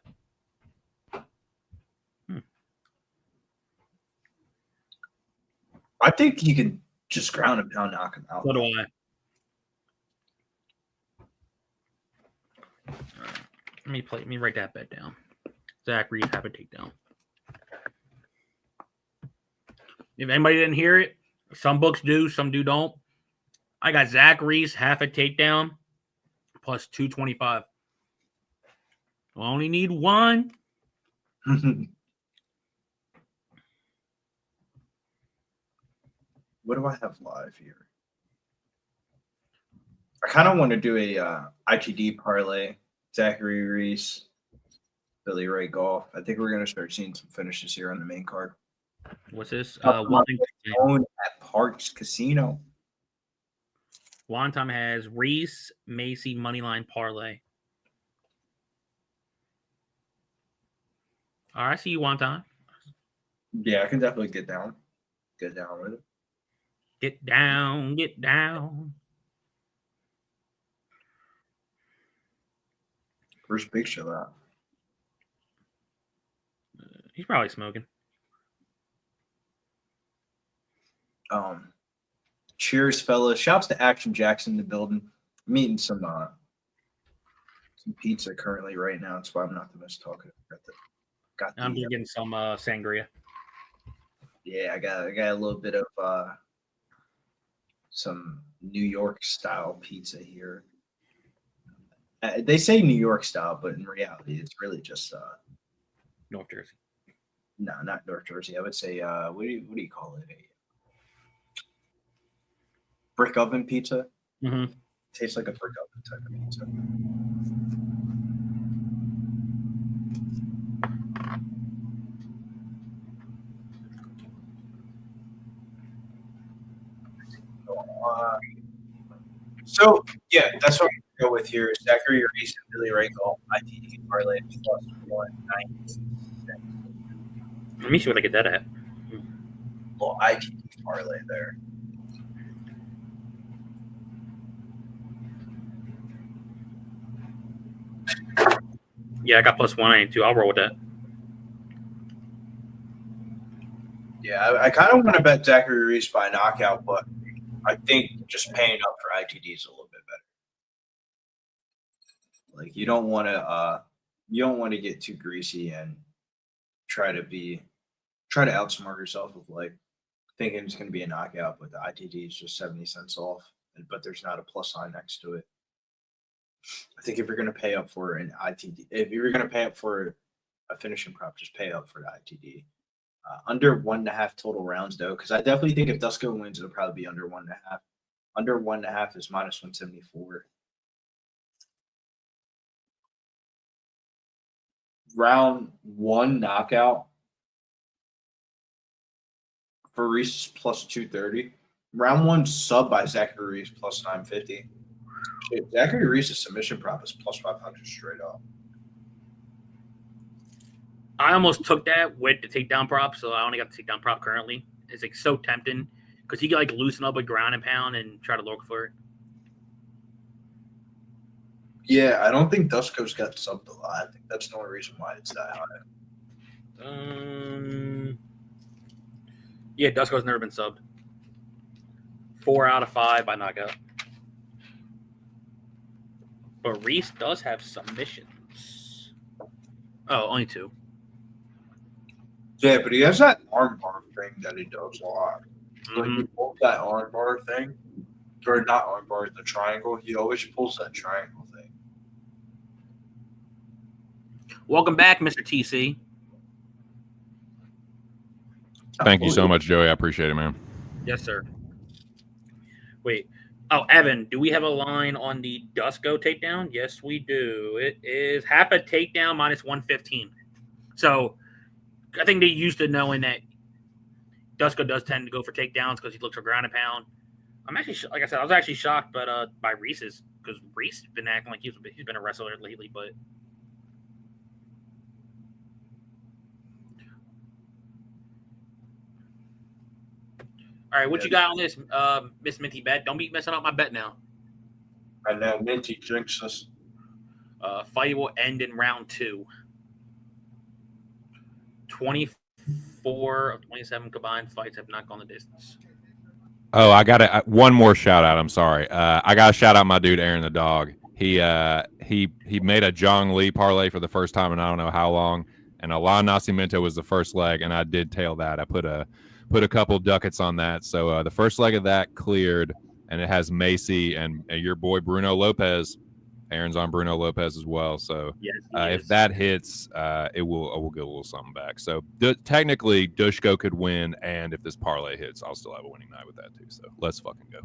Speaker 2: I think he can just ground and pound, knock him out.
Speaker 3: So do I. Let me write that bet down. Zach Reese have a takedown. If anybody didn't hear it, some books do, some don't. I got Zach Reese half a takedown plus 225. I only need one.
Speaker 2: What do I have live here? I kind of want to do a ITD parlay. Zachary Reese, Billy Ray Goff. I think we're going to start seeing some finishes here on the main card.
Speaker 3: What's this?
Speaker 2: Owned at Parks Casino.
Speaker 3: One time has Reese, Maycee, Moneyline Parlay. All right, see you one time.
Speaker 2: Yeah, I can definitely get down with it.
Speaker 3: Get down, get down.
Speaker 2: Where's Big Show at?
Speaker 3: He's probably smoking.
Speaker 2: Cheers, fellas. Shouts to Action Jackson in the building. I'm eating some pizza currently right now. That's why I'm not the most talkative.
Speaker 3: I'm getting some sangria.
Speaker 2: Yeah, I got a little bit of some New York style pizza here. They say New York style, but in reality, it's really just
Speaker 3: North Jersey.
Speaker 2: No, not North Jersey. I would say what do you call it? A brick oven pizza.
Speaker 3: Mm-hmm.
Speaker 2: Tastes like a brick oven type of pizza. So yeah, that's what I'm gonna go with here. Zachary Reese and Billy Ray Goff, ITD parlay plus 190.
Speaker 3: Let me see what I get that at.
Speaker 2: Little ITD parlay there.
Speaker 3: Yeah, I got plus 192. I'll roll with that.
Speaker 2: Yeah, I kind of want to bet Zachary Reese by knockout, but I think just paying up for ITD is a little bit better. Like you don't want to get too greasy and try to outsmart yourself with like thinking it's going to be a knockout, but the ITD is just 70 cents off, but there's not a plus sign next to it. I think if you're going to pay up for an ITD, if you're going to pay up for a finishing prop, just pay up for the ITD. Under 1.5 total rounds, though, because I definitely think if Dusko wins, it'll probably be under 1.5. Under 1.5 is minus 174. Round 1 knockout for Reese plus 230. Round 1 sub by Zachary Reese plus 950. Shit, Zachary Reese's submission prop is plus 500 straight up.
Speaker 3: I almost took that with the takedown prop, so I only got the takedown prop currently. It's like so tempting because he could like loosen up a ground and pound and try to look for it.
Speaker 2: Yeah, I don't think Dusko's got subbed a lot. I think that's the only reason why it's that high.
Speaker 3: Yeah, Dusko's never been subbed. 4 out of 5 by knockout. But Reese does have submissions. Oh, only 2.
Speaker 2: Yeah, but he has that arm bar thing that he does a lot.
Speaker 3: Mm-hmm.
Speaker 2: Like he pulls that arm bar thing, or not arm bar, the triangle. He always pulls that triangle thing.
Speaker 3: Welcome back, Mr. TC.
Speaker 5: Thank you so much, Joey. I appreciate it, man.
Speaker 3: Yes, sir. Wait. Oh, Evan, do we have a line on the Dusko takedown? Yes, we do. It is half a takedown minus 115. So I think they're used to knowing that Dusko does tend to go for takedowns because he looks for ground and pound. I'm actually, like I said, I was actually shocked by Reese's because Reese has been acting like he's been a wrestler lately, but all right, what you got on this, Miss Minty bet? Don't be messing up my bet now.
Speaker 2: I know Minty drinks us.
Speaker 3: Fight will end in round 2. 24 of 27 combined fights have not gone the distance.
Speaker 5: Oh, I got one more shout out. I'm sorry. I got to shout out my dude Erin the dog. He made a Zhang Li parlay for the first time in I don't know how long, and Alan Nascimento was the first leg, and I did tail that. I put a couple ducats on that. So the first leg of that cleared, and it has Maycee and your boy Bruno Lopes. Aaron's on Bruno Lopes as well. So
Speaker 3: yes,
Speaker 5: if that hits, it will get a little something back. So technically, Dusko could win, and if this parlay hits, I'll still have a winning night with that too. So let's fucking go.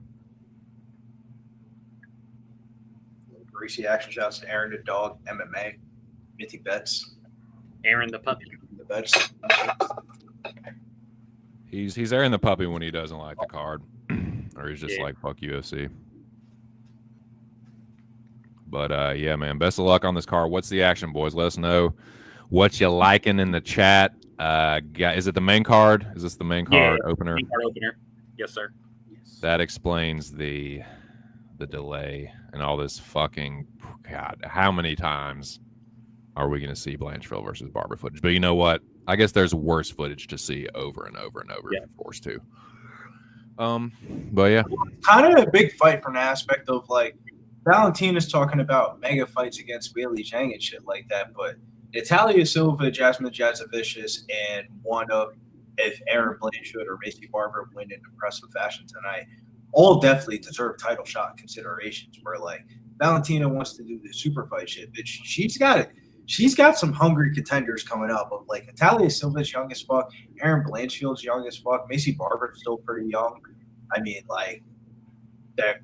Speaker 2: Greasy action shots to Aaron the dog, MMA, Minty bets.
Speaker 3: Aaron the puppy.
Speaker 2: The bets.
Speaker 5: He's Aaron the puppy when he doesn't like the card, or he's just like fuck UFC. But yeah, man, best of luck on this card. What's the action, boys? Let us know what you liking in the chat. Is it the main card? Is this the main card opener?
Speaker 3: Main card opener. Yes, sir. Yes.
Speaker 5: That explains the delay and all this fucking God. How many times are we going to see Blanchfield versus Barber footage? But you know what? I guess there's worse footage to see over and over and over if you're forced to. But yeah,
Speaker 2: kind of a big fight from an aspect of like Valentina's talking about mega fights against Weili Zhang and shit like that, but Natalia Silva, Jasmine Jasovicius, and one of if Erin Blanchfield or Maycee Barber win in impressive fashion tonight, all definitely deserve title shot considerations. Where like Valentina wants to do the super fight shit, but she's got some hungry contenders coming up. Of like Natalia Silva's young as fuck, Erin Blanchfield's young as fuck, Maycee Barber's still pretty young. I mean, like that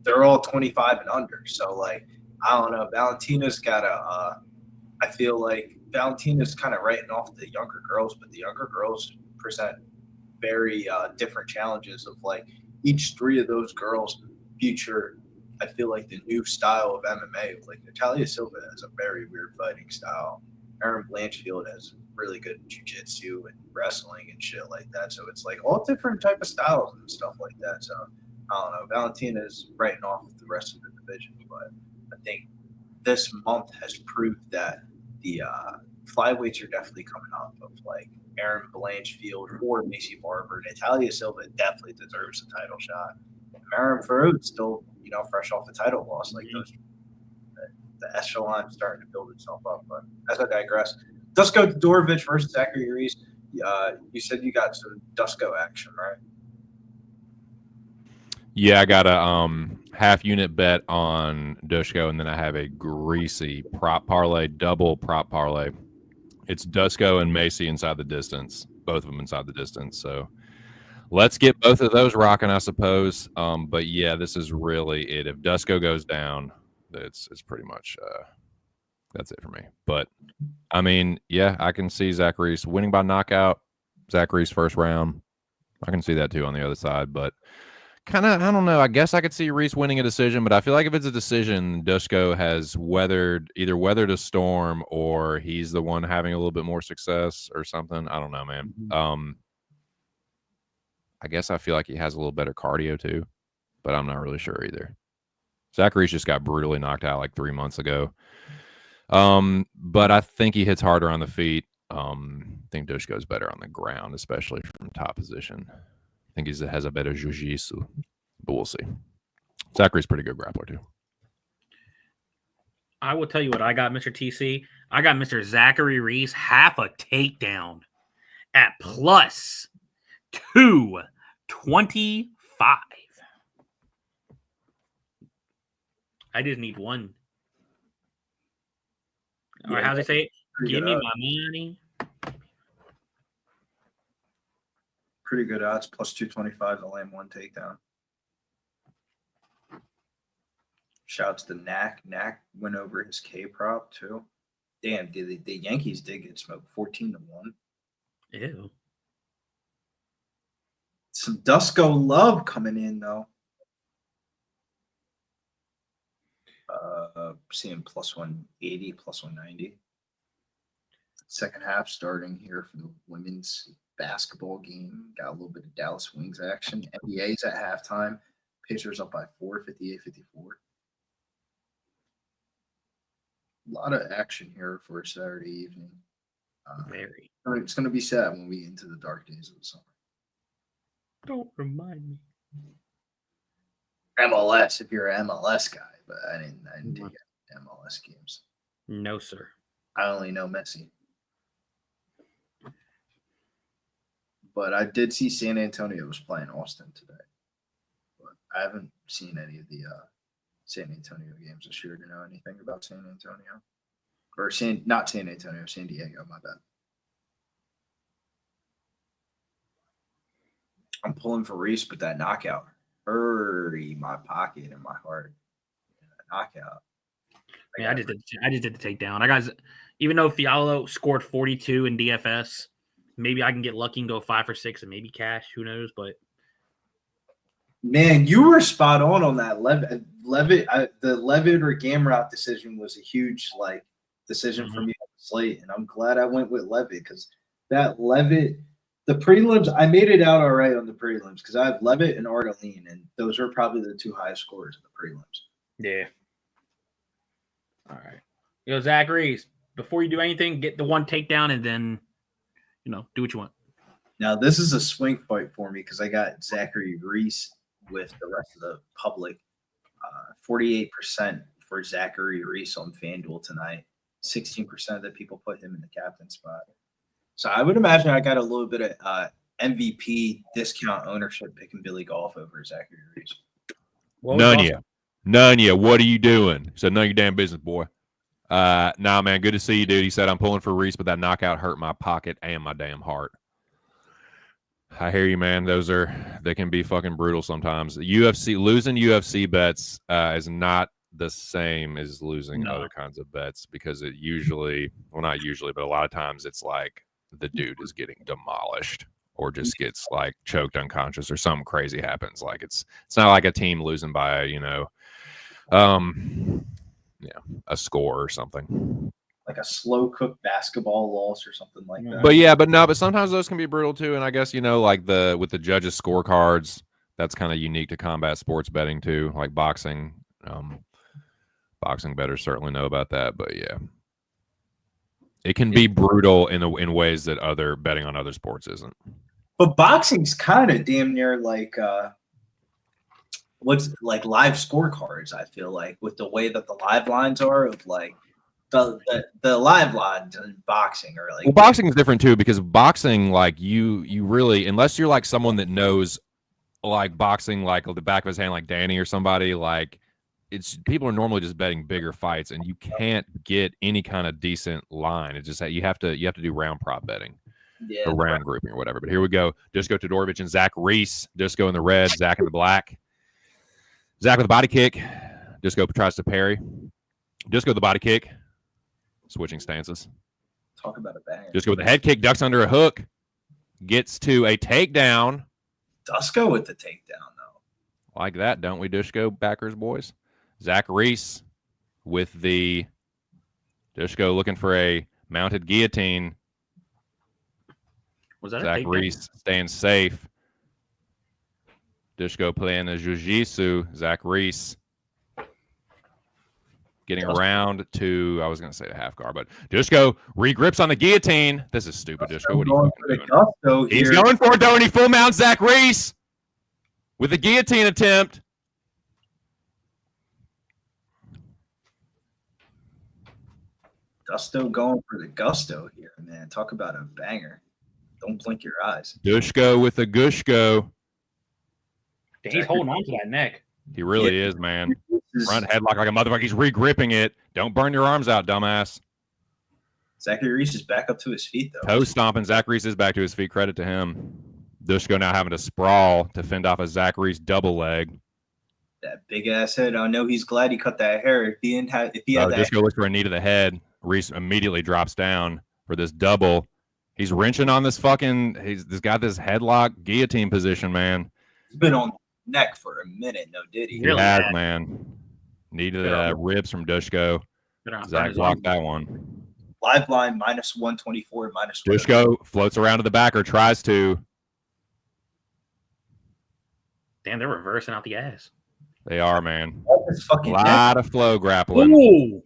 Speaker 2: they're all 25 and under. So like I don't know, Valentina's got I feel like Valentina's kind of writing off the younger girls, but the younger girls present very different challenges of like each three of those girls future. I feel like the new style of MMA, like Natalia Silva has a very weird fighting style. Erin Blanchfield has really good jiu-jitsu and wrestling and shit like that. So it's like all different type of styles and stuff like that. So I don't know. Valentina is writing off the rest of the division, but I think this month has proved that the flyweights are definitely coming up of like Erin Blanchfield or Maycee Barber. Natalia Silva definitely deserves a title shot. Erin Farouk's still, fresh off the title loss. Like the echelon starting to build itself up. But as I digress, Dusko Todorovic versus Zachary Reese. You said you got some Dusko action, right?
Speaker 5: Yeah, I got a half unit bet on Dusko, and then I have a greasy prop parlay, double prop parlay. It's Dusko and Maycee inside the distance, both of them inside the distance. So let's get both of those rocking, I suppose. But yeah, this is really it. If Dusko goes down, it's pretty much that's it for me. But I mean, yeah, I can see Zachary's winning by knockout. Zachary's first round, I can see that too on the other side. But kind of, I don't know. I guess I could see Reese winning a decision, but I feel like if it's a decision, Dusko has weathered a storm, or he's the one having a little bit more success or something. I don't know, man. I guess I feel like he has a little better cardio too, but I'm not really sure either. Zachary's just got brutally knocked out like 3 months ago. But I think he hits harder on the feet. I think Dusko's better on the ground, especially from top position. I think he has a better jiu-jitsu, but we'll see. Zachary's pretty good grappler too.
Speaker 3: I will tell you what I got, Mr. TC. I got Mr. Zachary Reese half a takedown at plus 225. I just need one. All right, how's it say it? Give me my money.
Speaker 2: Pretty good odds, plus 225 to land one takedown. Shouts to Knack. Knack went over his K prop too. Damn, the Yankees did get smoked 14-1.
Speaker 3: Ew.
Speaker 2: Some Dusko love coming in though. Seeing plus 180, plus 190. Second half starting here for the women's basketball game. Got a little bit of Dallas Wings action. NBA's at halftime. Pacers up by 4, 58-54. A lot of action here for a Saturday evening.
Speaker 3: Very.
Speaker 2: It's going to be sad when we get into the dark days of the summer.
Speaker 3: Don't remind me.
Speaker 2: MLS, if you're an MLS guy, but I didn't take MLS games.
Speaker 3: No, sir.
Speaker 2: I only know Messi. But I did see San Antonio was playing Austin today. But I haven't seen any of the San Antonio games this year to know anything about San Antonio. Or not San Antonio, San Diego, my bad. I'm pulling for Reese, but that knockout hurry my pocket and my heart. Knockout.
Speaker 3: I just did the takedown. I got, even though Fialo scored 42 in DFS, maybe I can get lucky and go 5 for 6 and maybe cash. Who knows? But
Speaker 2: man, you were spot on that. The Levitt or Gamrot decision was a huge decision for me on the slate, and I'm glad I went with Levitt because that Levitt, the prelims, I made it out all right on the prelims because I have Levitt and Ardolene, and those are probably the 2 highest scorers in the prelims.
Speaker 3: Yeah. All right. Yo, Zachary, before you do anything, get the one takedown and then, do what you want.
Speaker 2: Now, this is a swing fight for me because I got Zachary Reese with the rest of the public. 48% for Zachary Reese on FanDuel tonight. 16% of the people put him in the captain spot. So I would imagine I got a little bit of MVP discount ownership picking Billy Golf over Zachary Reese.
Speaker 5: None of you. What are you doing? So none of your damn business, boy. Nah, man, good to see you, dude. He said I'm pulling for Reese, but that knockout hurt my pocket and my damn heart. I hear you, man. They can be fucking brutal sometimes. Losing UFC bets is not the same as losing other kinds of bets because it usually, well, not usually, but a lot of times it's like the dude is getting demolished or just gets like choked unconscious or something crazy happens. Like it's not like a team losing by, a score or something.
Speaker 2: Like a slow cooked basketball loss or something like that.
Speaker 5: But sometimes those can be brutal too. And I guess, with the judges' scorecards, that's kind of unique to combat sports betting too, like boxing. Boxing bettors certainly know about that, but yeah. It can be brutal in ways that other betting on other sports isn't.
Speaker 2: But boxing's kind of damn near like what's like live scorecards, I feel like, with the way that the live lines are of like the live lines in boxing are like.
Speaker 5: Well, boxing is different too because boxing, like you really, unless you're like someone that knows like boxing like the back of his hand, like Danny or somebody, like people are normally just betting bigger fights and you can't get any kind of decent line. It's just that you have to do round prop betting.
Speaker 2: Yeah,
Speaker 5: or round grouping or whatever. But here we go. Disco Todorovic and Zach Reese. Disco in the red, Zach in the black. Zach with a body kick. Disco tries to parry. Disco with the body kick. Switching stances.
Speaker 2: Talk about a banger.
Speaker 5: Disco with a head kick, ducks under a hook. Gets to a takedown.
Speaker 2: Disco with the takedown, though.
Speaker 5: Like that, don't we, Disco backers, boys? Zach Reese with the Disco looking for a mounted guillotine.
Speaker 3: Was that
Speaker 5: Zach Reese staying safe. Disco playing the jiu-jitsu. Zach Reese getting around to, I was going to say the half guard, but Disco regrips on the guillotine. This is stupid, Disco. What are you doing? He's going for it, though, and he full mounts Zach Reese with the guillotine attempt.
Speaker 2: Gusto going for the gusto here, man. Talk about a banger. Don't blink your eyes.
Speaker 5: Dushko with the Gushko.
Speaker 3: He's holding on to that neck.
Speaker 5: He really is, man. Front headlock like a motherfucker. He's regripping it. Don't burn your arms out, dumbass.
Speaker 2: Zachary Reese is back up to his feet, though.
Speaker 5: Toe stomping. Zach Reese is back to his feet. Credit to him. Dushko now having to sprawl to fend off a Zach Reese double leg.
Speaker 2: That big ass head. I know he's glad he cut that hair. If he had that,
Speaker 5: Dushko looks for a knee to the head. Reese immediately drops down for this double. He's wrenching on this fucking. He's got this headlock guillotine position, man.
Speaker 2: He's been on neck for a minute, no did he?
Speaker 5: He has, man. Needed ribs from Dushko. Zach blocked that one.
Speaker 2: Live line minus 124, minus.
Speaker 5: Dushko floats around to the back or tries to.
Speaker 3: Damn, they're reversing out the ass.
Speaker 5: They are, man.
Speaker 2: A
Speaker 5: lot of flow grappling.
Speaker 3: Ooh.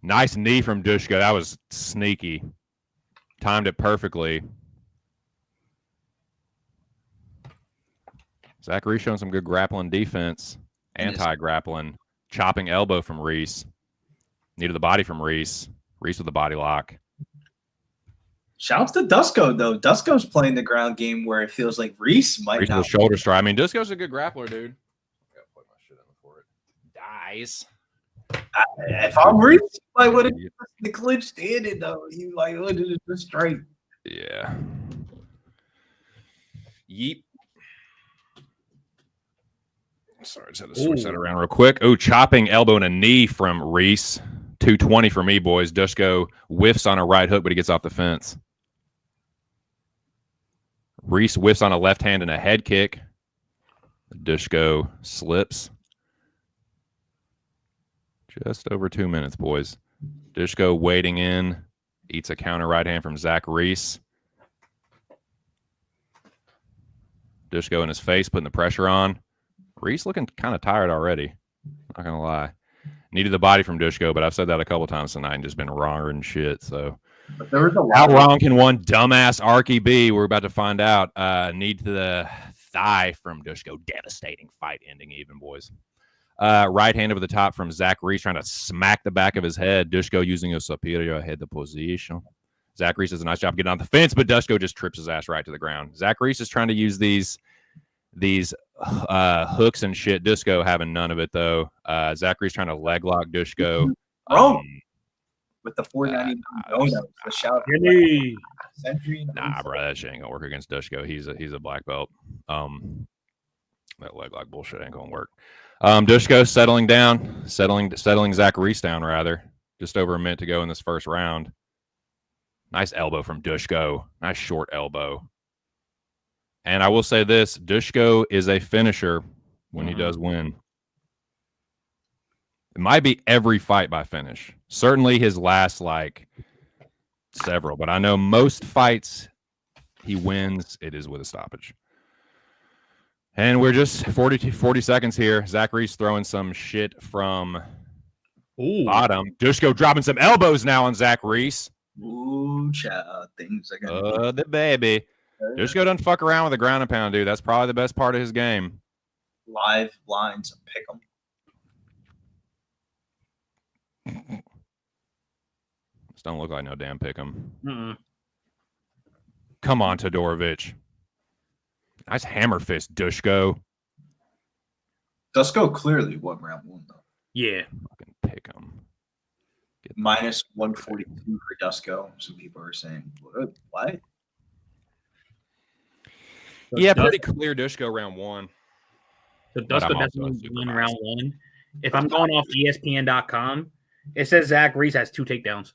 Speaker 5: Nice knee from Dushko. That was sneaky. Timed it perfectly. Zachary showing some good grappling defense. Anti-grappling. Chopping elbow from Reese. Knee to the body from Reese. Reese with the body lock.
Speaker 2: Shouts to Dusko, though. Dusko's playing the ground game where it feels like Reese might
Speaker 5: Reese
Speaker 2: not.
Speaker 5: with a shoulder strike. I mean, Dusko's a good grappler, dude. I gotta put my shit in before it dies.
Speaker 2: If I'm Reese, like, what if the clinch standing, though? You like, what is it straight?
Speaker 5: Yeah. Yeep. Sorry, just had to switch that around real quick. Oh, chopping elbow and a knee from Reese. 220 for me, boys. Dushko whiffs on a right hook, but he gets off the fence. Reese whiffs on a left hand and a head kick. Dushko slips. Just over 2 minutes, boys. Dushko wading in. Eats a counter right hand from Zach Reese. Dushko in his face, putting the pressure on. Reese looking kind of tired already. Not going to lie. Needed the body from Dushko, but I've said that a couple times tonight and just been wronger and shit. So,
Speaker 2: There was a
Speaker 5: how
Speaker 2: lot
Speaker 5: wrong can one dumbass Arky be? We're about to find out. Need the thigh from Dushko. Devastating fight ending even, boys. Right hand over the top from Zach Reese, trying to smack the back of his head. Dushko using a superior head position. Zach Reese does a nice job getting on the fence, but Dushko just trips his ass right to the ground. Zach Reese is trying to use these hooks and shit. Dushko having none of it, though. Zach Reese trying to leg lock Dushko.
Speaker 2: with the 499 donuts. The shout Century.
Speaker 5: Nah, bro, that shit ain't gonna work against Dushko. He's a black belt. That leg lock bullshit ain't gonna work. Dushko settling Zach Reese down, rather. Just over a minute to go in this first round. Nice elbow from Dushko. Nice short elbow. And I will say this, Dushko is a finisher when he does win. It might be every fight by finish. Certainly his last, several. But I know most fights he wins, it is with a stoppage. And we're just 40 seconds here. Zach Reese throwing some shit from bottom. Dushko dropping some elbows now on Zach Reese.
Speaker 2: Ooh, child. Things are gonna
Speaker 5: the baby. Dushko doesn't fuck around with the ground and pound, dude. That's probably the best part of his game.
Speaker 2: live lines and pick them.
Speaker 5: This don't look like no damn pick 'em.
Speaker 3: Mm-mm.
Speaker 5: Come on, Todorovic. Nice hammer fist, Dushko.
Speaker 2: Dushko clearly won round one, though.
Speaker 3: Yeah.
Speaker 5: Fucking pick 'em.
Speaker 2: Minus 142 for Dushko. Some people are saying, what?
Speaker 5: Yeah, pretty clear Dushko round one.
Speaker 3: So
Speaker 5: But I'm
Speaker 3: Dushko
Speaker 5: also
Speaker 3: definitely
Speaker 5: super
Speaker 3: won
Speaker 5: biased.
Speaker 3: round one. If I'm going off ESPN.com, it says Zach Reese has 2 takedowns.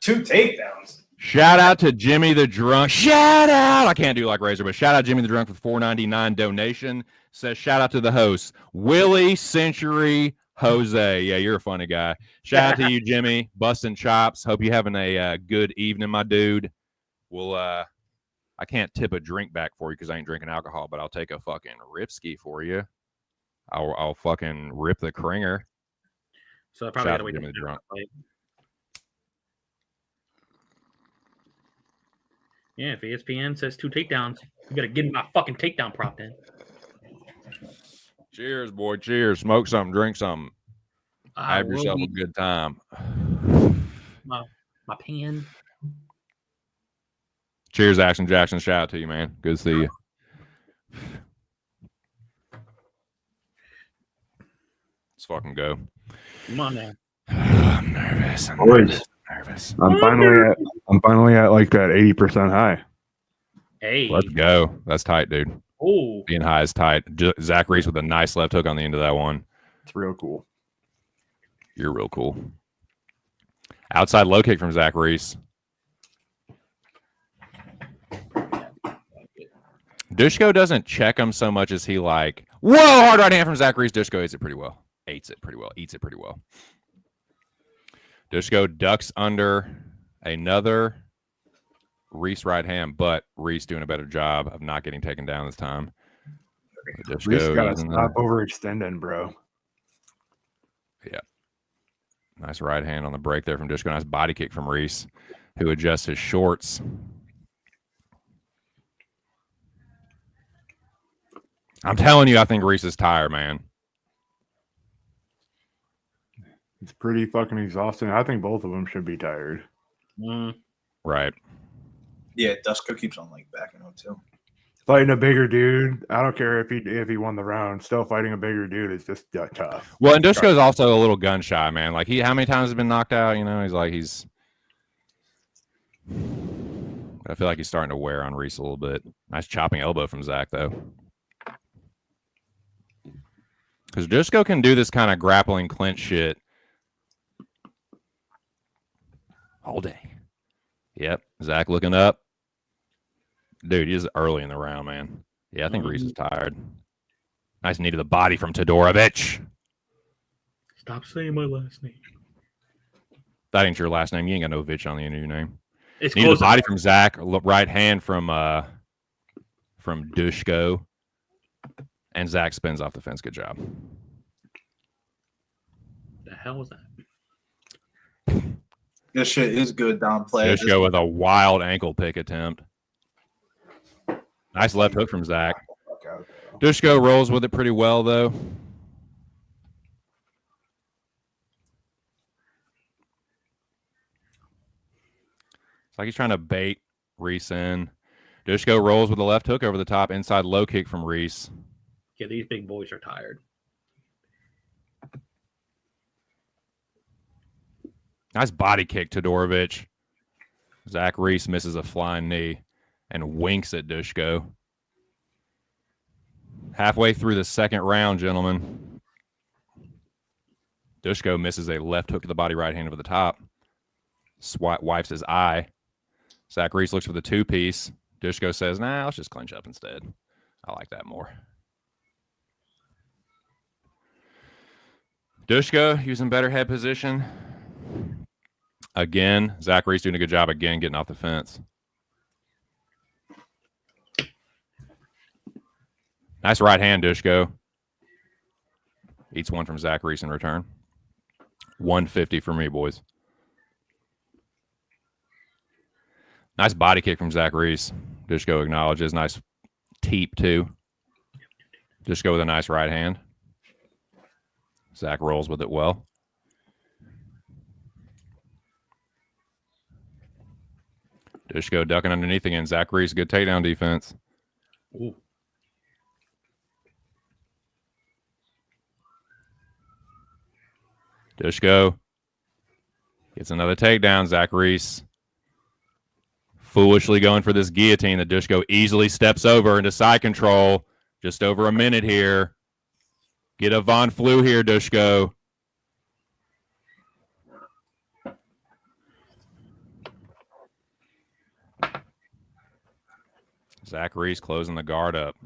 Speaker 2: 2 takedowns.
Speaker 5: Shout out to Jimmy the Drunk. Shout out. I can't do like Razor, but shout out Jimmy the Drunk for $4.99 donation. Says shout out to the host, Willie Century Jose. Yeah, you're a funny guy. Shout out to you, Jimmy. Busting chops. Hope you're having a good evening, my dude. We'll I can't tip a drink back for you because I ain't drinking alcohol, but I'll take a fucking ripski for you. I'll fucking rip the cringer.
Speaker 3: So I probably
Speaker 5: Shout
Speaker 3: got to
Speaker 5: out
Speaker 3: wait.
Speaker 5: to Jimmy the Drunk.
Speaker 3: Yeah, if ESPN says 2 takedowns, you got to give me my fucking takedown prop then.
Speaker 5: Cheers, boy. Cheers. Smoke something. Drink something. Have yourself a good time.
Speaker 3: My pan.
Speaker 5: Cheers, Action Jackson. Shout out to you, man. Good to see you. Let's fucking go.
Speaker 3: Come on now.
Speaker 5: I'm nervous. I'm
Speaker 4: Boys.
Speaker 5: nervous.
Speaker 4: I'm finally at like that 80% high.
Speaker 3: Hey.
Speaker 5: Let's go. That's tight, dude.
Speaker 3: Oh.
Speaker 5: Being high is tight. Zach Reese with a nice left hook on the end of that one.
Speaker 4: It's real cool.
Speaker 5: You're real cool. Outside low kick from Zach Reese. Dushko doesn't check him so much as he whoa, hard right hand from Zach Reese. Dushko eats it pretty well. Eats it pretty well. Dushko ducks under another Reese right hand, but Reese doing a better job of not getting taken down this time.
Speaker 4: Reese gotta stop overextending, bro.
Speaker 5: Yeah. Nice right hand on the break there from Dushko. Nice body kick from Reese, who adjusts his shorts. I'm telling you, I think Reese is tired, man.
Speaker 4: It's pretty fucking exhausting. I think both of them should be tired.
Speaker 5: Right.
Speaker 2: Yeah, Dushko keeps on backing up too.
Speaker 4: Fighting a bigger dude, I don't care if he won the round. Still fighting a bigger dude is just tough.
Speaker 5: Well, and Dushko's also a little gun shy, man. How many times has he been knocked out? He's I feel like he's starting to wear on Reese a little bit. Nice chopping elbow from Zach, though. Because Dushko can do this kind of grappling clinch shit all day. Yep. Zach looking up. Dude, he's early in the round, man. Yeah, I think Reese is tired. Nice knee to the body from Todorovic.
Speaker 3: Stop saying my last name.
Speaker 5: That ain't your last name. You ain't got no Vitch on the end of your name.
Speaker 3: It's
Speaker 5: Need a
Speaker 3: close.
Speaker 5: body from Zach, right hand from Dushko, and Zach spins off the fence. Good job.
Speaker 3: The hell was that?
Speaker 2: This shit is good down play.
Speaker 5: Dushko with a wild ankle pick attempt. Nice left hook from Zach. Dushko rolls with it pretty well, though. It's like he's trying to bait Reese in. Dushko rolls with a left hook over the top, inside low kick from Reese.
Speaker 3: Yeah, these big boys are tired.
Speaker 5: Nice body kick to Dorovich. Zach Reese misses a flying knee and winks at Dushko. Halfway through the second round, gentlemen. Dushko misses a left hook to the body, right hand over the top. Wipes his eye. Zach Reese looks for the two-piece. Dushko says, nah, let's just clinch up instead. I like that more. Dushko using better head position. Again, Zach Reese doing a good job again getting off the fence. Nice right hand, Dushko. Eats one from Zach Reese in return. 150 for me, boys. Nice body kick from Zach Reese. Dushko acknowledges. Nice teep, too. Dushko with a nice right hand. Zach rolls with it well. Dushko ducking underneath again. Zach Reese, good takedown defense.
Speaker 3: Ooh.
Speaker 5: Dushko gets another takedown. Zach Reese foolishly going for this guillotine that Dushko easily steps over into side control. Just over a minute here. Get a Von Flue here, Dushko. Zach Reese closing the guard up.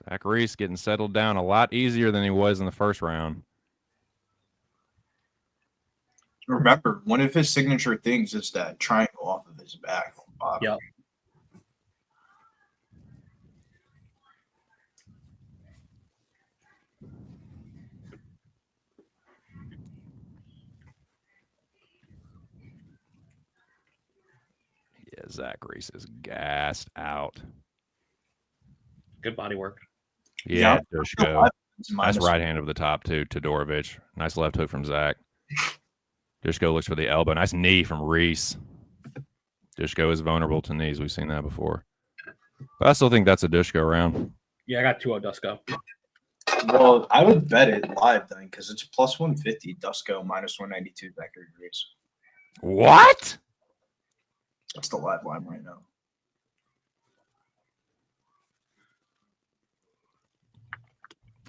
Speaker 5: Zach Reese getting settled down a lot easier than he was in the first round.
Speaker 2: Remember, one of his signature things is that triangle off of his back.
Speaker 3: Yep.
Speaker 5: Yeah, Zach Reese is gassed out.
Speaker 3: Good body work.
Speaker 5: Yeah, Dushko. Nice right hand over the top, too, to Dorovich. Nice left hook from Zach. Dushko looks for the elbow. Nice knee from Reese. Dushko is vulnerable to knees. We've seen that before. But I still think that's a Dushko round.
Speaker 3: Yeah, I got 2-0 Dushko.
Speaker 2: Well, I would bet it live then because it's plus 150 Dushko, minus 192 Zachary Reese.
Speaker 5: What?
Speaker 2: That's the live line right now.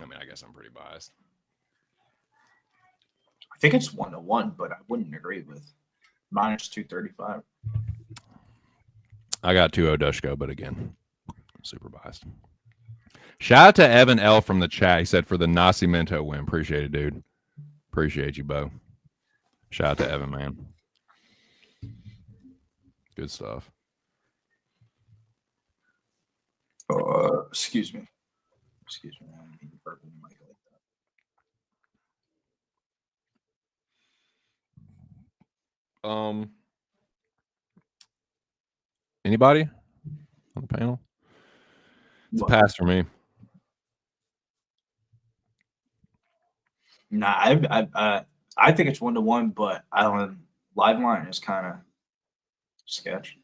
Speaker 5: I mean, I guess I'm pretty biased.
Speaker 2: I think it's 1-1, but I wouldn't agree with minus 235.
Speaker 5: I got 2-0 Dushko, but again, I'm super biased. Shout out to Evan L from the chat. He said for the Nascimento win. Appreciate it, dude. Appreciate you, Bo. Shout out to Evan, man. Good stuff.
Speaker 2: Excuse me. Excuse me. I didn't mean to burp in the mic like that.
Speaker 5: Anybody on the panel? It's a pass for me.
Speaker 2: Nah, I think it's 1-1, but I don't. Live line is kind of sketch.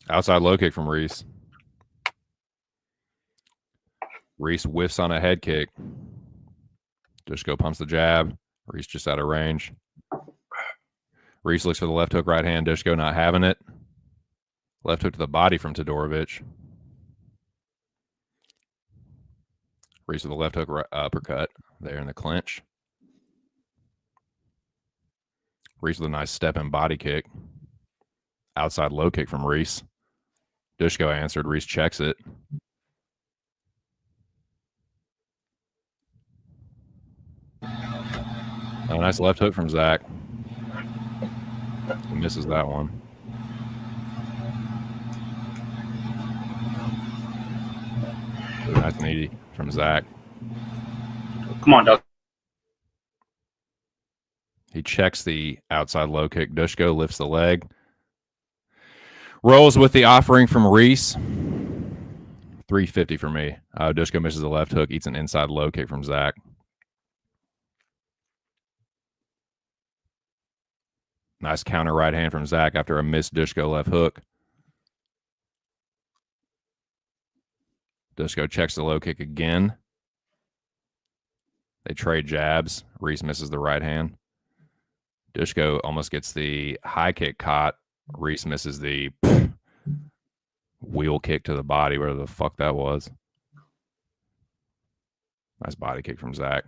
Speaker 5: Outside low kick from Reese. Reese whiffs on a head kick. Dushko pumps the jab. Reese just out of range. Reese looks for the left hook, right hand. Dushko not having it. Left hook to the body from Todorovic. Reese with the left hook uppercut there in the clinch. Reese with a nice step and body kick. Outside low kick from Reese. Dushko answered. Reese checks it. A nice left hook from Zach. He misses that one. Nice knee from Zach.
Speaker 3: Come on, Doug.
Speaker 5: He checks the outside low kick. Dushko lifts the leg. Rolls with the offering from Reese. 350 for me. Dushko misses the left hook. Eats an inside low kick from Zach. Nice counter right hand from Zach after a missed Dushko left hook. Dushko checks the low kick again. They trade jabs. Reese misses the right hand. Dushko almost gets the high kick caught. Reese misses the wheel kick to the body, whatever the fuck that was. Nice body kick from Zach.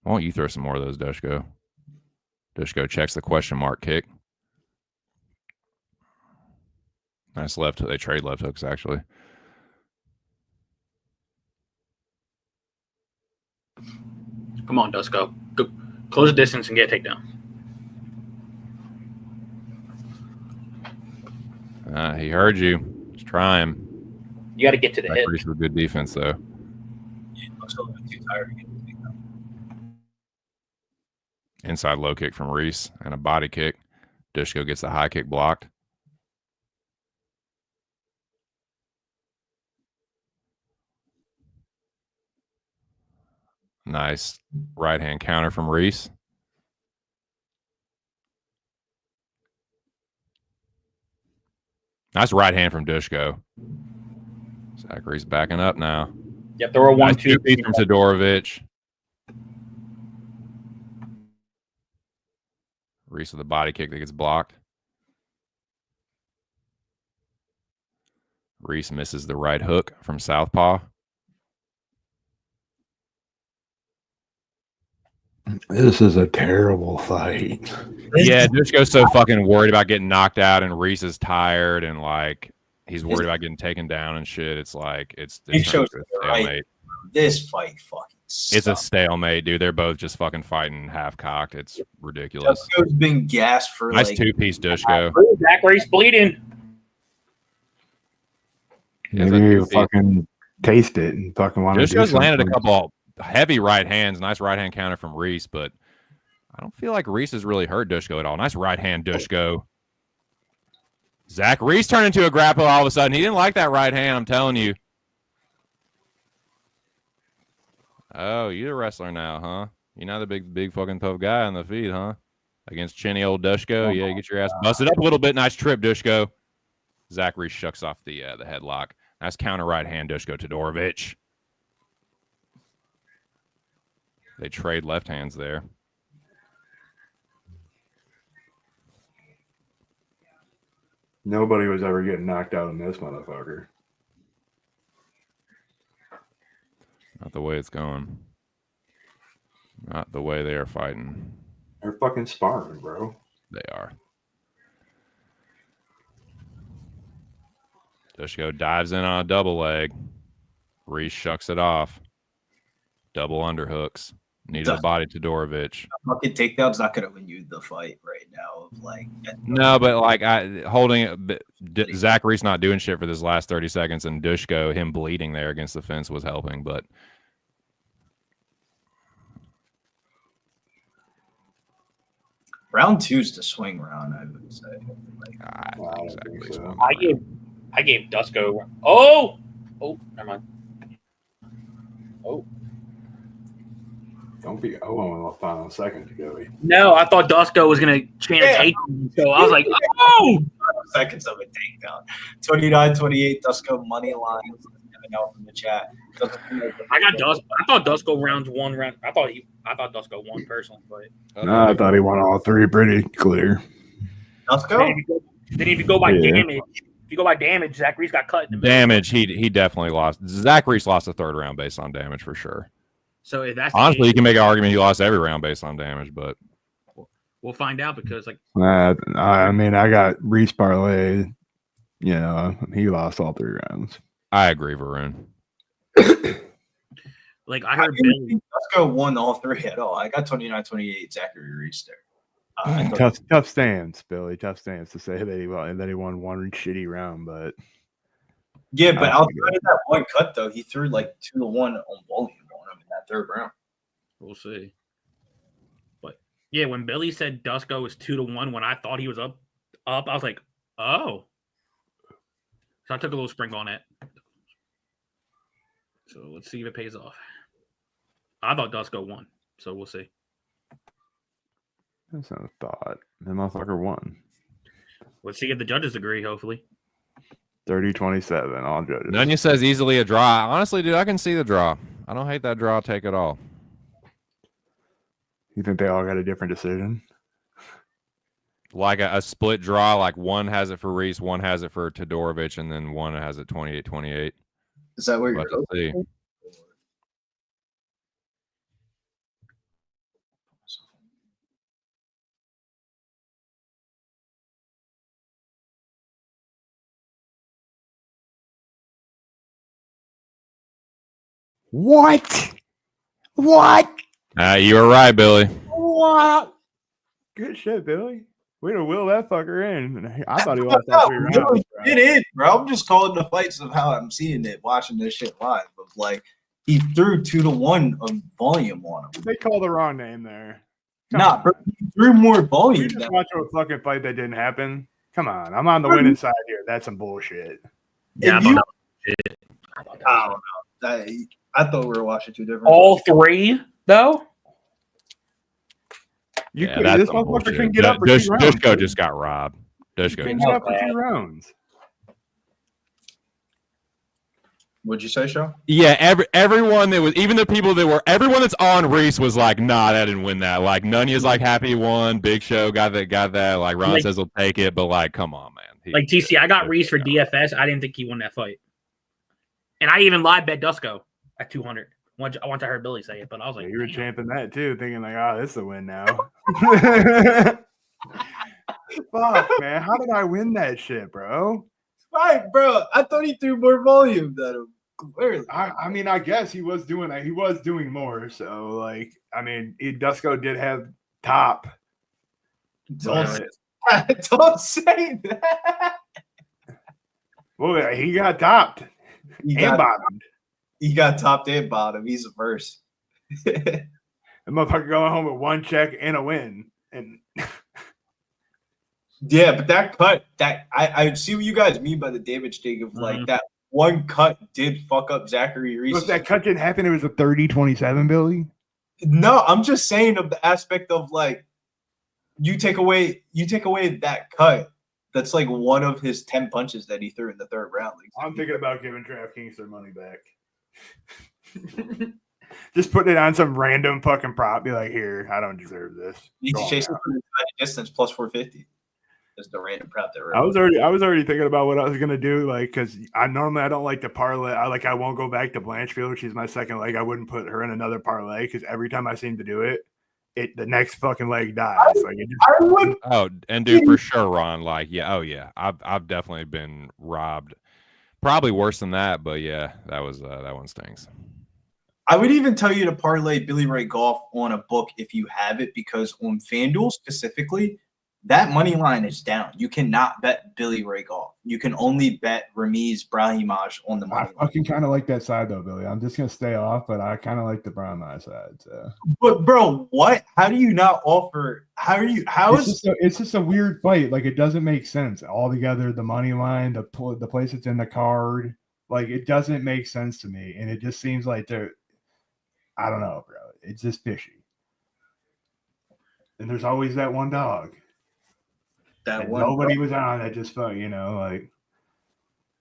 Speaker 5: Why don't you throw some more of those, Dushko? Dushko checks the question mark kick. Nice left hook. They trade left hooks, actually.
Speaker 3: Come on, Dushko. Go, close the distance and get a takedown.
Speaker 5: He heard you. Just try him.
Speaker 3: You got to get to the hip.
Speaker 5: Pretty sure good defense, though.
Speaker 2: Looks a little bit too tired to get the takedown.
Speaker 5: Inside low kick from Reese and a body kick. Dushko gets the high kick blocked. Nice right hand counter from Reese. Nice right hand from Dushko. Zachary's backing up now.
Speaker 3: Yep, there were one,
Speaker 5: Nice
Speaker 3: two.
Speaker 5: two-piece from Todorovic. Reese with a body kick that gets blocked. Reese misses the right hook from Southpaw.
Speaker 4: This is a terrible fight.
Speaker 5: Yeah, Dushko's so fucking worried about getting knocked out, and Reese is tired, and like he's worried about getting taken down and shit. It's like it's
Speaker 2: It shows
Speaker 5: a
Speaker 2: right.
Speaker 5: stalemate.
Speaker 2: This fight fucking sucks.
Speaker 5: It's a stalemate, dude. They're both just fucking fighting half cocked. It's ridiculous.
Speaker 2: Dushko's been gassed for
Speaker 5: Nice
Speaker 2: like
Speaker 5: two-piece Dushko.
Speaker 3: Zachary's bleeding.
Speaker 4: Maybe you fucking taste it and fucking want to do
Speaker 5: Dushko's landed a
Speaker 4: something.
Speaker 5: couple heavy right hands. Nice right hand counter from Reese, but I don't feel like Reese has really hurt Dushko at all. Nice right hand, Dushko. Zach Reese turned into a grappler all of a sudden. He didn't like that right hand, I'm telling you. Oh, you're a wrestler now, huh? You're not the big fucking tough guy on the feet, huh? Against chinny old Dushko. Yeah, you get your ass busted up a little bit. Nice trip, Dushko. Zach Reese shucks off the headlock. Nice counter right hand, Dushko Todorovic. They trade left hands there.
Speaker 4: Nobody was ever getting knocked out in this motherfucker.
Speaker 5: Not the way it's going. Not the way they are fighting.
Speaker 4: They're fucking sparring, bro.
Speaker 5: They are. Dushko dives in on a double leg. Reese shucks it off. Double underhooks. Needed a body to Todorovic.
Speaker 2: fucking takedown's not gonna win you the fight right now. Of like,
Speaker 5: No, but like holding it, Zach Reese not doing shit for this last 30 seconds, and Dushko, him bleeding there against the fence was helping. But
Speaker 2: round two's the swing round, I would say. Like,
Speaker 5: I think Zach Reese won.
Speaker 3: I gave Dushko. Oh, never mind. Oh.
Speaker 4: Don't be in the final second, Joey.
Speaker 3: No, I thought Dushko was going to chant a takedown, so I was like, oh!
Speaker 2: Seconds of a takedown. 29-28, Dushko money line. Coming out from the chat.
Speaker 3: I got Dushko. I thought Dushko round. I thought Dushko won personally, but
Speaker 4: No, I thought he won all three pretty clear.
Speaker 2: Dushko?
Speaker 3: then if you go by damage, If you go by damage, Zach Reese got cut in the middle.
Speaker 5: Damage, he definitely lost. Zachary Reese lost a third round based on damage for sure.
Speaker 3: So if that's
Speaker 5: Honestly, you
Speaker 3: case,
Speaker 5: can make an argument he lost every round based on damage, but
Speaker 3: we'll find out because like
Speaker 4: I mean, I got Reese parlay. You know, he lost all 3 rounds.
Speaker 5: I agree, Varun.
Speaker 3: like I heard Billy.
Speaker 2: Let's go 1 all 3 at all. I got 29-28 Zachary Reese there.
Speaker 4: Tough stance, Billy. Tough stance to say that he won 1 shitty round, but
Speaker 2: Yeah, but outside of that one cut though, he threw like 2-1 on volume on him in that 3rd round.
Speaker 3: We'll see. But yeah, when Billy said Dusko was 2-1 when I thought he was up, I was like, oh. So I took a little sprinkle on it. So let's see if it pays off. I thought Dusko won, so we'll see.
Speaker 4: that's not a thought. The motherfucker won.
Speaker 3: Let's see if the judges agree, hopefully.
Speaker 4: 30-27, all judges.
Speaker 5: Nunya says easily a draw. Honestly, dude, I can see the draw. I don't hate that draw take at all.
Speaker 4: You think they all got a different decision?
Speaker 5: Like a split draw, like one has it for Reese, one has it for Todorovic, and then one has it 28-28.
Speaker 2: Is that where
Speaker 5: Let's
Speaker 2: you're
Speaker 5: see.
Speaker 4: What?
Speaker 5: You were right, Billy.
Speaker 4: What? Good shit, Billy. Way to will that fucker in. I thought he lost all 3 rounds. Bro.
Speaker 2: It is, bro. I'm just calling the fights of how I'm seeing it, watching this shit live. But like, he threw 2-1 of volume on him.
Speaker 4: They called the wrong name there.
Speaker 2: Nah, bro, he threw more
Speaker 4: We
Speaker 2: volume.
Speaker 4: just watched a fucking fight that didn't happen. Come on, I'm on the winning side here. That's some bullshit.
Speaker 3: Yeah,
Speaker 2: If you-
Speaker 3: I thought that
Speaker 2: I
Speaker 3: was
Speaker 2: don't know. I thought we were watching 2 different.
Speaker 3: all 3, though?
Speaker 4: You
Speaker 5: Yeah,
Speaker 4: could,
Speaker 5: that's
Speaker 4: this
Speaker 5: some
Speaker 4: motherfucker
Speaker 5: bullshit.
Speaker 4: couldn't get up for 2 rounds.
Speaker 5: Dushko just got robbed. Dushko
Speaker 4: Couldn't
Speaker 5: just
Speaker 4: get up
Speaker 5: got
Speaker 4: for
Speaker 5: robbed.
Speaker 4: 2 rounds.
Speaker 2: What'd you say, Sean?
Speaker 5: Yeah, everyone that was, even the people that were, everyone that's on Reese was like, nah, that didn't win that. Like, Nunya's like happy he won. Big Show got that. Like, Ron
Speaker 3: Like-
Speaker 5: says he'll take it, but like, come on, man.
Speaker 3: Like TC, I got Reese for DFS. I didn't think he won that fight. And I even live bet Dusko at 200. Once I heard Billy say it, but I was like,
Speaker 4: You were
Speaker 3: damn.
Speaker 4: champing that too, thinking like, oh, this is a win now. Fuck, man. How did I win that shit, bro?
Speaker 2: Right, bro. I thought he threw more volume than him. Clearly.
Speaker 4: I mean, I guess he was doing more. So, like, I mean, Dusko did have top.
Speaker 2: Don't
Speaker 4: but-
Speaker 2: say that. Don't say that.
Speaker 4: Well, he got topped
Speaker 2: He
Speaker 4: and
Speaker 2: got,
Speaker 4: bottomed.
Speaker 2: he got topped and bottom. He's a verse.
Speaker 4: The motherfucker going home with 1 check and a win. And
Speaker 2: Yeah, but that cut, I see what you guys mean by the damage take of like that one cut did fuck up Zachary Reese.
Speaker 4: if that cut didn't happen, it was a 30-27, Billy.
Speaker 2: No, I'm just saying of the aspect of like you take away that cut. That's like one of his 10 punches that he threw in the 3rd round. Like,
Speaker 4: I'm thinking about giving DraftKings their money back. Just putting it on some random fucking prop. Be like, here, I don't deserve this.
Speaker 2: he's
Speaker 4: Go on
Speaker 2: chasing
Speaker 4: now.
Speaker 2: for the distance plus 450. Just the random prop that
Speaker 4: I was already thinking about what I was gonna do, like, because I don't like to parlay. I won't go back to Blanchfield. She's my second leg. I wouldn't put her in another parlay because every time I seem to do it, the next fucking leg dies. Like it just,
Speaker 2: I would
Speaker 5: Oh, and dude, for sure, Ron. Like, yeah, oh yeah, I've definitely been robbed. Probably worse than that, but yeah, that one stings.
Speaker 2: I would even tell you to parlay Billy Ray Goff on a book if you have it, because on FanDuel specifically, that money line is down. You cannot bet Billy Ray Goff. You can only bet Ramiz Brahimaj on the
Speaker 4: I
Speaker 2: money line.
Speaker 4: fucking kind of like that side though, Billy. I'm just gonna stay off, but I kind of like the Brahimaj side. So.
Speaker 2: But bro, what? How do you not offer?
Speaker 4: It's just a weird fight. Like it doesn't make sense altogether. The money line, the place it's in the card, like it doesn't make sense to me, and it just seems like I don't know, bro. It's just fishy. And there's always that one dog. Nobody was on that just felt, like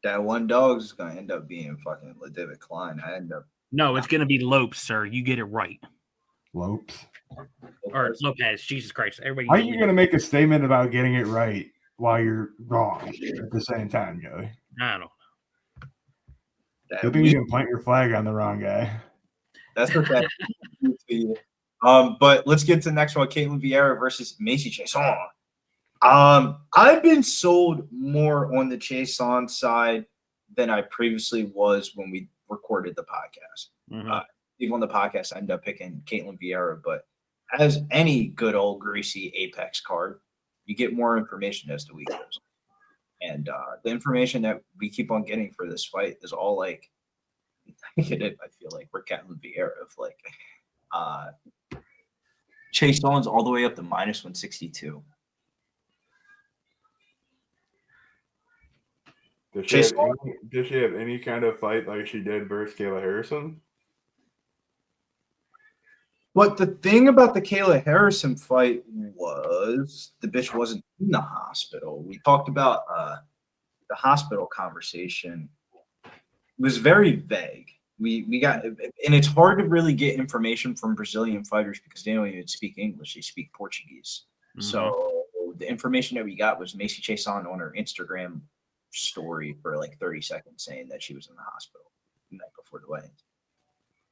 Speaker 2: that one dog is gonna end up being fucking Ľudovít Klein.
Speaker 3: No, it's gonna be Lopes, sir. You get it right.
Speaker 4: Lopes.
Speaker 3: Or Lopez. Jesus Christ. Everybody.
Speaker 4: How are you gonna make a statement about getting it right while you're wrong at the same time, Joey.
Speaker 3: I don't know.
Speaker 4: Good thing you didn't plant your flag on the wrong guy.
Speaker 2: That's okay. But let's get to the next one. Ketlen Vieira versus Maycee Chiasson. I've been sold more on the Chiasson side than I previously was when we recorded the podcast. Even on the podcast, I ended up picking Ketlen Vieira, but as any good old greasy Apex card, you get more information as the week goes. And the information that we keep on getting for this fight is all like negative, I feel like, for Ketlen Vieira. Of like Chiasson's all the way up to minus 162.
Speaker 4: Does she have any kind of fight like she did versus Kayla Harrison?
Speaker 2: But the thing about the Kayla Harrison fight was the bitch wasn't in the hospital. We talked about the hospital conversation. It was very vague. We got, and it's hard to really get information from Brazilian fighters because they don't even speak English; they speak Portuguese. So the information that we got was Maycee Chiasson on her Instagram story for like 30 seconds saying that she was in the hospital the night before the weigh-in.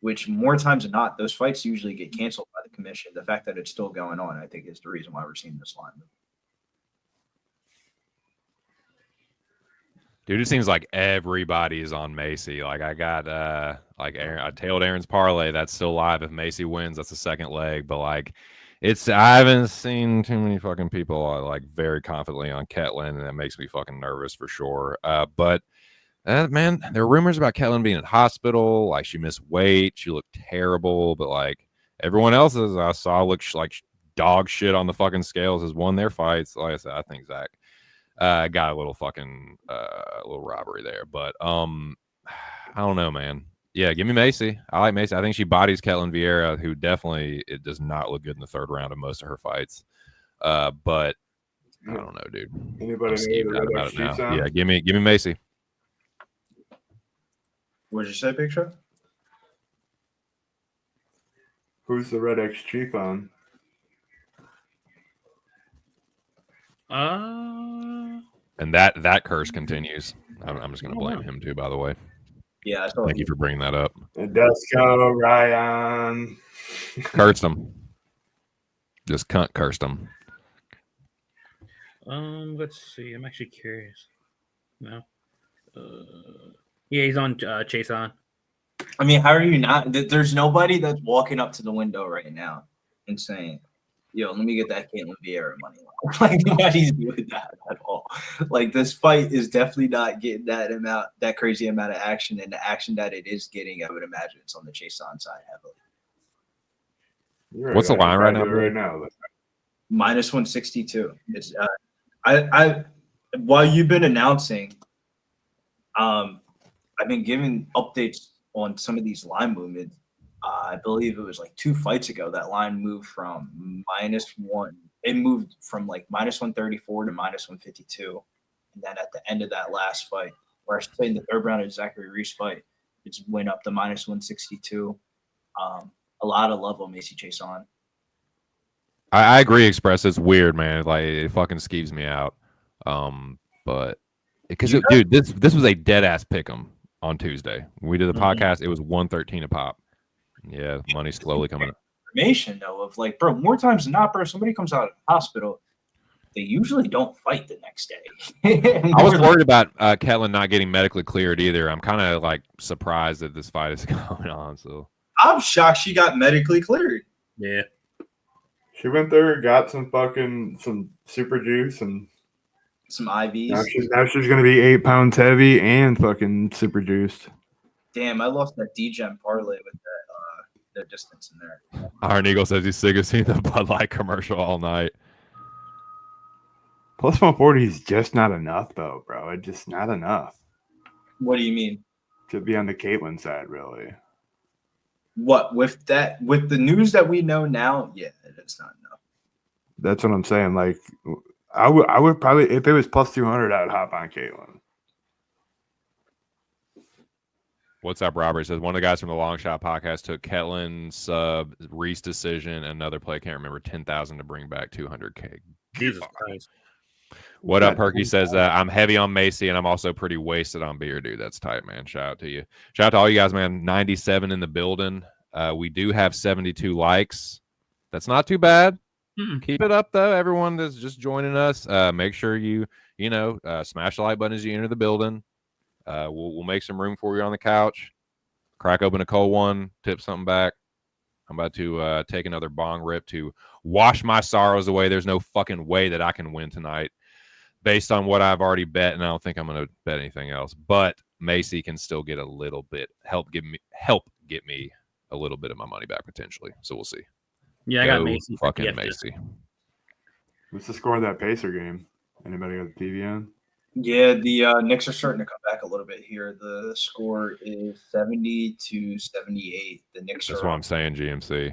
Speaker 2: Which more times than not, those fights usually get canceled by the commission. The fact that it's still going on, I think, is the reason why we're seeing this line.
Speaker 5: Dude, it seems like everybody is on Maycee. Like I got like Aaron, I tailed Aaron's parlay. That's still live. If Maycee wins, that's the second leg. But like I haven't seen too many fucking people like very confidently on Ketlen, and that makes me fucking nervous for sure. But man, there are rumors about Ketlen being in hospital. Like she missed weight, she looked terrible. But like everyone else I saw looked like dog shit on the fucking scales, has won their fights. Like I said, I think Zach got a little fucking little robbery there. But I don't know, man. Yeah, give me Maycee. I like Maycee. I think she bodies Ketlen Vieira, who definitely it does not look good in the third round of most of her fights. But I don't know, dude.
Speaker 4: Anybody know
Speaker 5: about it now? Yeah, give me Maycee.
Speaker 2: What did you say, Big Show?
Speaker 4: Who's the Red X chief on?
Speaker 5: And that curse continues. I'm just going to blame him too, by the way.
Speaker 2: Yeah.
Speaker 5: Thank you for bringing that up.
Speaker 4: Desco, Ryan.
Speaker 5: Cursed him. Just cunt cursed him.
Speaker 3: Let's see. I'm actually curious. No. Yeah, he's on Chiasson.
Speaker 2: I mean, how are you not? There's nobody that's walking up to the window right now and saying, yo, let me get that Ketlen Vieira money. Like, nobody's doing that at all. Like, this fight is definitely not getting that crazy amount of action. And the action that it is getting, I would imagine it's on the Chiasson side heavily.
Speaker 4: Right,
Speaker 5: what's the line right now?
Speaker 4: Right now,
Speaker 2: minus 162. It's I while you've been announcing, I've been giving updates on some of these line movements. I believe it was like 2 fights ago that line moved from -1. It moved from like minus 134 to minus 152. And then at the end of that last fight, or I should say in the third round of Zachary Reese fight, it just went up to minus 162. A lot of love on Maycee Chiasson.
Speaker 5: I agree, Express. It's weird, man. Like it fucking skeeves me out. But because dude, this was a dead ass pick'em on Tuesday. When we did the podcast, it was 113 a pop. Yeah, money's slowly coming up.
Speaker 2: Information though of like, bro, more times than not, bro, somebody comes out of the hospital, they usually don't fight the next day.
Speaker 5: I was worried about Ketlen not getting medically cleared either. I'm kind of like surprised that this fight is going on. So
Speaker 2: I'm shocked she got medically cleared.
Speaker 3: Yeah.
Speaker 4: She went there, got some super juice and
Speaker 2: some IVs.
Speaker 4: Now she's gonna be 8 pounds heavy and fucking super juiced.
Speaker 2: Damn, I lost that Degen parlay with that distance in there.
Speaker 5: Iron Eagle says he's sick of seeing the Bud Light commercial all night.
Speaker 4: Plus 140 is just not enough, though, bro. It's just not enough.
Speaker 2: What do you mean?
Speaker 4: To be on the Caitlyn side, really.
Speaker 2: What with the news that we know now? Yeah, it's not enough.
Speaker 4: That's what I'm saying. Like, I would probably, if it was plus 200, I would hop on Caitlyn.
Speaker 5: What's up, Robert? Says one of the guys from the Long Shot podcast took Ketlen sub Reese decision. Another play, can't remember, 10,000 to bring back 200K.
Speaker 3: Jesus Christ.
Speaker 5: What up, Perky says, I'm heavy on Maycee, and I'm also pretty wasted on beer, dude. That's tight, man. Shout out to you. Shout out to all you guys, man. 97 in the building. We do have 72 likes. That's not too bad. Keep it up, though. Everyone that's just joining us, make sure you smash the like button as you enter the building. We'll make some room for you on the couch. Crack open a cold one, tip something back. I'm about to take another bong rip to wash my sorrows away. There's no fucking way that I can win tonight based on what I've already bet, and I don't think I'm going to bet anything else. But Maycee can still get a little bit, help get me a little bit of my money back potentially. So we'll see.
Speaker 3: Yeah, I got Maycee.
Speaker 5: Fucking Maycee.
Speaker 4: What's the score of that Pacer game? Anybody got the TV on?
Speaker 2: Yeah, the Knicks are starting to come back a little bit here. The score is 70-78. The Knicks
Speaker 5: That's
Speaker 2: are
Speaker 5: what I'm saying, GMC.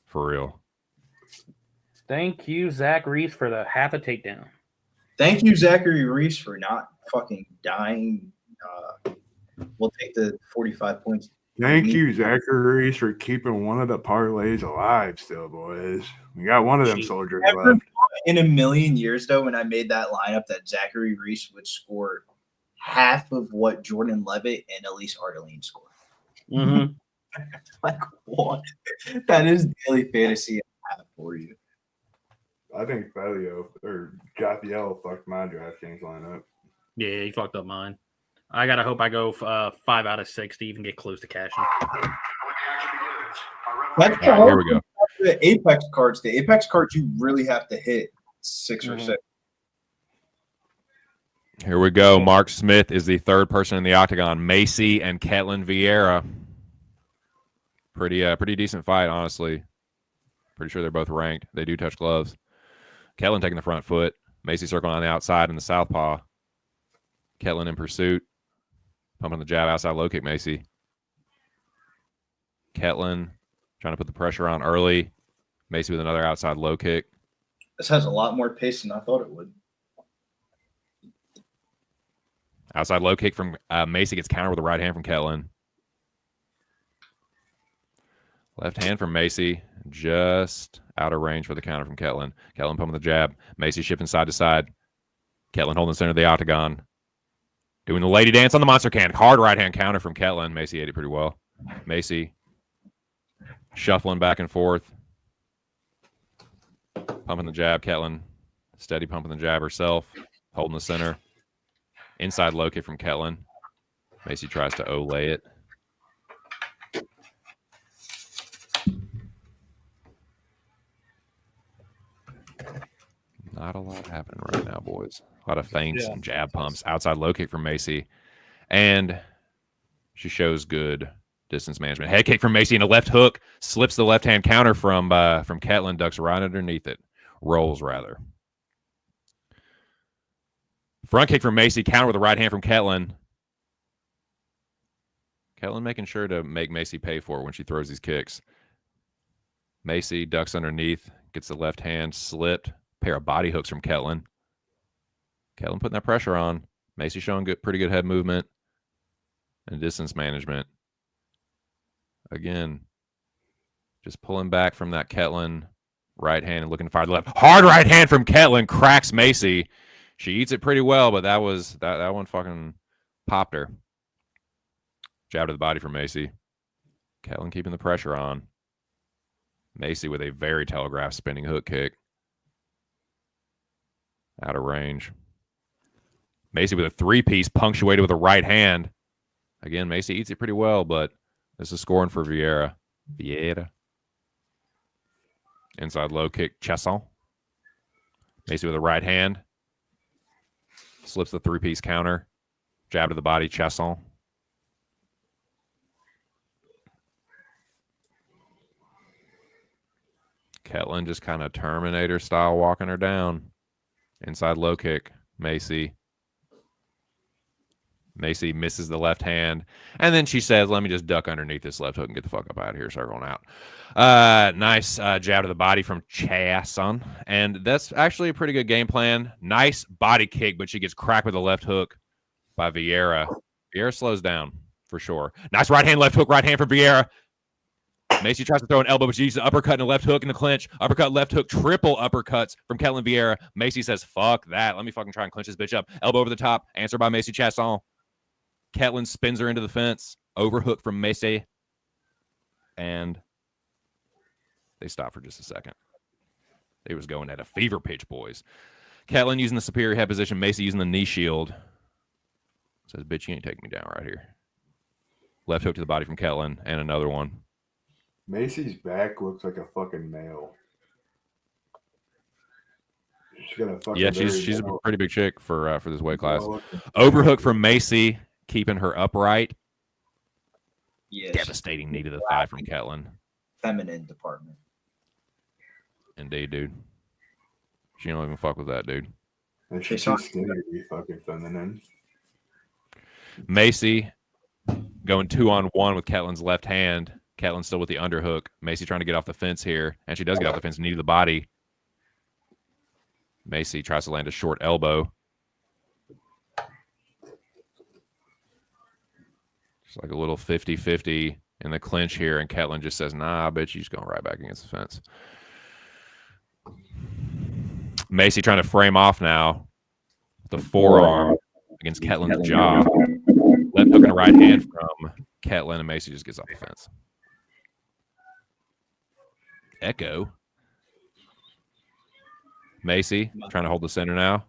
Speaker 5: For real.
Speaker 3: Thank you, Zach Reese, for the half a takedown.
Speaker 2: Thank you, Zachary Reese, for not fucking dying. We'll take the 45 points.
Speaker 4: Thank you, Zachary Reese, for keeping one of the parlays alive still, boys. We got one of them soldiers
Speaker 2: Never
Speaker 4: left.
Speaker 2: in a million years, though, when I made that lineup, that Zachary Reese would score half of what Jordan Levitt and Elise Ardolene scored.
Speaker 3: Mm-hmm.
Speaker 2: Like, what? That is daily fantasy I have for you.
Speaker 4: I think Felio or Jathiel fucked my DraftKings lineup.
Speaker 3: Yeah, he fucked up mine. I gotta hope I go 5 out of 6 to even get close to cashing.
Speaker 2: That's
Speaker 5: Here we go.
Speaker 2: The Apex cards. The Apex cards, you really have to hit 6 or 6.
Speaker 5: Here we go. Mark Smith is the third person in the octagon. Maycee and Ketlin Vieira. Pretty decent fight, honestly. Pretty sure they're both ranked. They do touch gloves. Ketlin taking the front foot. Maycee circling on the outside in the southpaw. Ketlin in pursuit. Pumping the jab outside low kick, Maycee. Ketlin trying to put the pressure on early. Maycee with another outside low kick.
Speaker 2: This has a lot more pace than I thought it would.
Speaker 5: Outside low kick from Maycee gets countered with a right hand from Ketlin. Left hand from Maycee. Just out of range for the counter from Ketlin. Ketlin pumping the jab. Maycee shifting side to side. Ketlin holding the center of the octagon. Doing the lady dance on the monster can. Hard right hand counter from Ketlin. Maycee ate it pretty well. Maycee shuffling back and forth. Pumping the jab. Ketlin steady pumping the jab herself. Holding the center. Inside low kick from Ketlin. Maycee tries to olay it. Not a lot happening right now, boys. A lot of feints and jab pumps. Outside low kick from Maycee. And she shows good distance management. Head kick from Maycee and a left hook. Slips the left-hand counter from Ketlin. Ducks right underneath it. Rolls, rather. Front kick from Maycee. Counter with a right hand from Ketlin. Ketlin making sure to make Maycee pay for it when she throws these kicks. Maycee ducks underneath. Gets the left hand slipped. Pair of body hooks from Ketlin. Ketlin putting that pressure on. Maycee showing pretty good head movement and distance management. Again, just pulling back from that Ketlin right hand and looking to fire the left. Hard right hand from Ketlin cracks Maycee. She eats it pretty well, but that one fucking popped her. Jab to the body from Maycee. Ketlin keeping the pressure on. Maycee with a very telegraphed spinning hook kick. Out of range. Maycee with a three-piece punctuated with a right hand. Again, Maycee eats it pretty well, but this is scoring for Vieira. Inside low kick, Chesson. Maycee with a right hand. Slips the three-piece counter. Jab to the body, Chesson. Ketlin just kind of Terminator style walking her down. Inside low kick, Maycee. Maycee misses the left hand. And then she says, let me just duck underneath this left hook and get the fuck up out of here. Circling out. Nice jab to the body from Chesson. And that's actually a pretty good game plan. Nice body kick, but she gets cracked with a left hook by Vieira. Vieira slows down for sure. Nice right hand, left hook, right hand for Vieira. Maycee tries to throw an elbow, but she uses an uppercut and a left hook in the clinch. Uppercut, left hook, triple uppercuts from Ketlin Vieira. Maycee says, fuck that. Let me fucking try and clinch this bitch up. Elbow over the top. Answer by Maycee Chasson. Ketlin spins her into the fence. Overhook from Maycee. And they stop for just a second. They was going at a fever pitch, boys. Ketlin using the superior head position. Maycee using the knee shield. Says, bitch, you ain't taking me down right here. Left hook to the body from Ketlin. And another one.
Speaker 4: Macy's back looks like a fucking nail. She's got a fucking
Speaker 5: she's a pretty big chick for this weight class. Overhook from Maycee, keeping her upright.
Speaker 2: Yes.
Speaker 5: Devastating knee to the thigh from Ketlin.
Speaker 2: Feminine department.
Speaker 5: Indeed, dude. She don't even fuck with that, dude.
Speaker 4: And she's too skinny to be fucking feminine.
Speaker 5: Maycee going 2-on-1 with Ketlin's left hand. Ketlin still with the underhook. Maycee trying to get off the fence here. And she does get off the fence, knee to the body. Maycee tries to land a short elbow. Just like a little 50-50 in the clinch here. And Ketlin just says, nah, I bet she's going right back against the fence. Maycee trying to frame off now with the forearm against Ketlin's jaw. Left hook and right hand from Ketlin. And Maycee just gets off the fence. Echo. Maycee trying to hold the center now.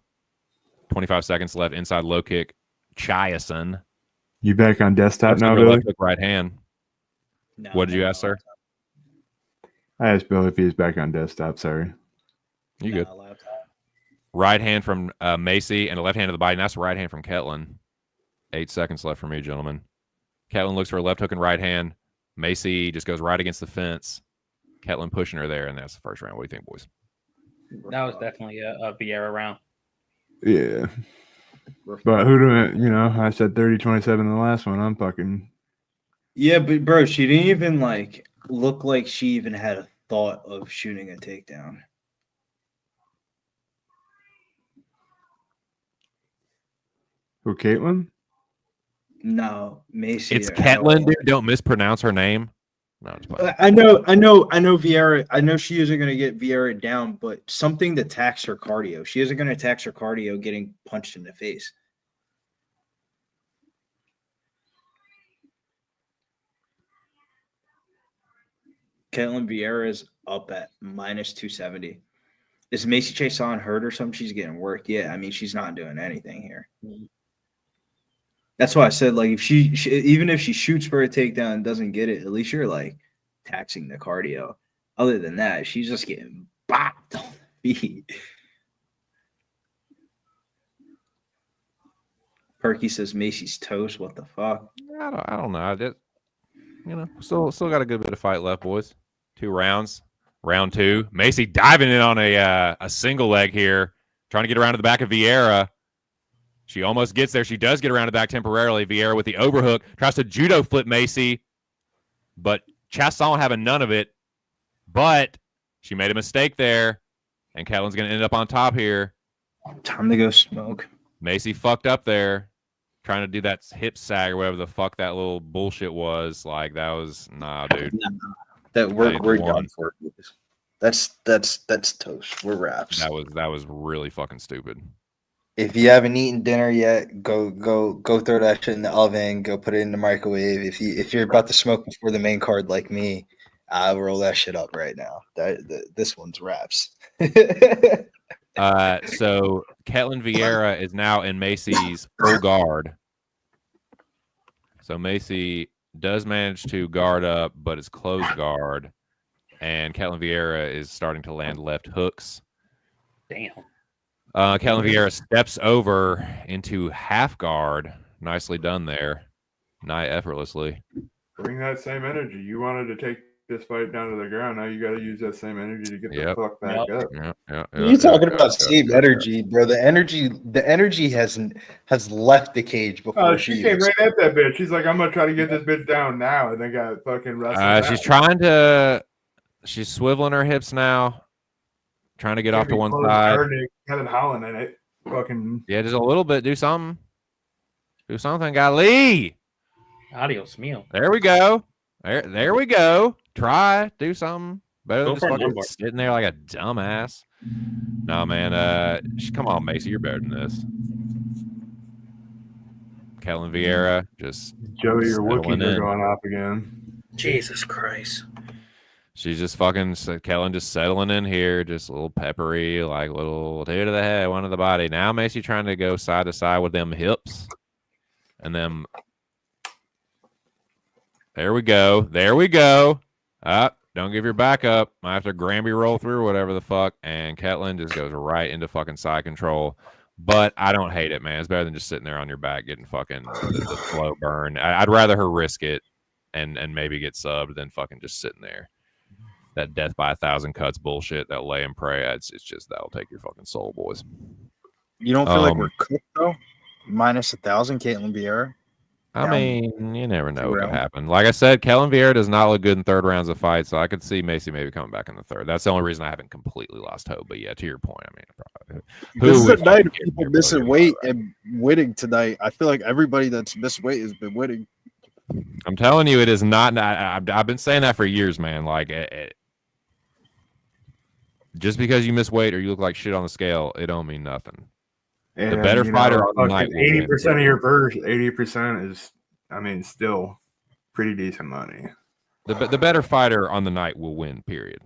Speaker 5: 25 seconds left. Inside low kick. Chiason.
Speaker 4: You back on desktop now, Billy?
Speaker 5: Left hook, right hand.
Speaker 2: No,
Speaker 5: What did you ask, sir?
Speaker 4: I asked Bill if he's back on desktop. Sorry.
Speaker 5: You good? Right hand from Maycee and a left hand to the body. And that's the right hand from Ketlin. 8 seconds left for me, gentlemen. Ketlin looks for a left hook and right hand. Maycee just goes right against the fence. Ketlin pushing her there, and that's the first round. What do you think, boys?
Speaker 3: That was definitely a Vieira round.
Speaker 4: Yeah. But who do I said 30-27 in the last one. I'm fucking.
Speaker 2: Yeah, but bro, she didn't even look like she even had a thought of shooting a takedown.
Speaker 4: Who, Caitlin?
Speaker 2: No, Maycee.
Speaker 5: It's Ketlin, dude. Don't mispronounce her name. No, it's fine.
Speaker 2: I know Vieira. I know she isn't going to get Vieira down, but something to tax her cardio. She isn't going to tax her cardio getting punched in the face. Ketlin Vieira is up at minus 270. Is Maycee Chasson hurt or something? She's getting work. Yeah, I mean, she's not doing anything here. That's why I said, if she even if she shoots for a takedown and doesn't get it, at least you're taxing the cardio. Other than that, she's just getting bopped on the feet. Perky says Macy's toast. What the fuck?
Speaker 5: I don't know. I just, still got a good bit of fight left, boys. 2 rounds. Round 2. Maycee diving in on a single leg here, trying to get around to the back of Vieira. She almost gets there. She does get around the back temporarily. Vieira with the overhook. Tries to judo flip Maycee. But Chasson having none of it. But she made a mistake there. And Ketlin's going to end up on top here.
Speaker 2: Time to go smoke.
Speaker 5: Maycee fucked up there. Trying to do that hip sag or whatever the fuck that little bullshit was. That was, nah, dude.
Speaker 2: That we're done for. That's toast. We're wraps.
Speaker 5: That was really fucking stupid.
Speaker 2: If you haven't eaten dinner yet, go throw that shit in the oven. Go put it in the microwave. If you're about to smoke before the main card like me, I'll roll that shit up right now. This one's wraps.
Speaker 5: So Ketlin Vieira is now in Maycee's full guard. So Maycee does manage to guard up, but it's closed guard. And Ketlin Vieira is starting to land left hooks.
Speaker 3: Damn.
Speaker 5: Ketlin Vieira steps over into half guard. Nicely done there. Nigh effortlessly.
Speaker 4: Bring that same energy. You wanted to take this fight down to the ground. Now you got to use that same energy to get the fuck back up.
Speaker 2: You're talking about same energy, bro. The energy has left the cage before
Speaker 4: she came right at that bitch. She's like, I'm gonna try to get this bitch down now, and they got fucking wrestled.
Speaker 5: She's trying to. She's swiveling her hips now, trying to get off to one side.
Speaker 4: Kevin Holland in it. Fucking
Speaker 5: just a little bit. Do something. Do something, golly.
Speaker 3: Adios, meal.
Speaker 5: There we go. There we go. Try, do something better than
Speaker 3: Go
Speaker 5: just
Speaker 3: for a
Speaker 5: fucking
Speaker 3: lumbar.
Speaker 5: sitting there like a dumbass. No, man. Come on, Maycee, you're better than this. Kellen Vieira just
Speaker 4: Joey, your
Speaker 5: settling
Speaker 4: Wookiees are
Speaker 5: in.
Speaker 4: going off again.
Speaker 3: Jesus Christ.
Speaker 5: She's just fucking Kellen just settling in here, just a little peppery, like little two to the head, one to the body. Now Maycee trying to go side to side with them hips, and then there we go. Don't give your back up. Might have to Granby roll through or whatever the fuck, and Ketlin just goes right into fucking side control. But I don't hate it, man. It's better than just sitting there on your back getting fucking the flow burn. I'd rather her risk it and maybe get subbed than fucking just sitting there. That death by 1,000 cuts bullshit, that lay and pray, it's just that'll take your fucking soul, boys.
Speaker 6: You don't feel like we're cooked though? Minus 1,000, Caitlin Vieira.
Speaker 5: I mean, you never know what could happen. Like I said, Kellen Vieira does not look good in third rounds of fights, so I could see Maycee maybe coming back in the third. That's the only reason I haven't completely lost hope. But yeah, to your point, I mean,
Speaker 6: This is a night of people missing weight and winning tonight. I feel like everybody that's missed weight has been winning.
Speaker 5: I'm telling you, it is not. I've been saying that for years, man. Like, just because you miss weight or you look like shit on the scale, it don't mean nothing.
Speaker 4: And,
Speaker 5: the better fighter on the night.
Speaker 4: 80% of your purse, 80% is, I mean, still pretty decent money.
Speaker 5: The better fighter on the night will win, period.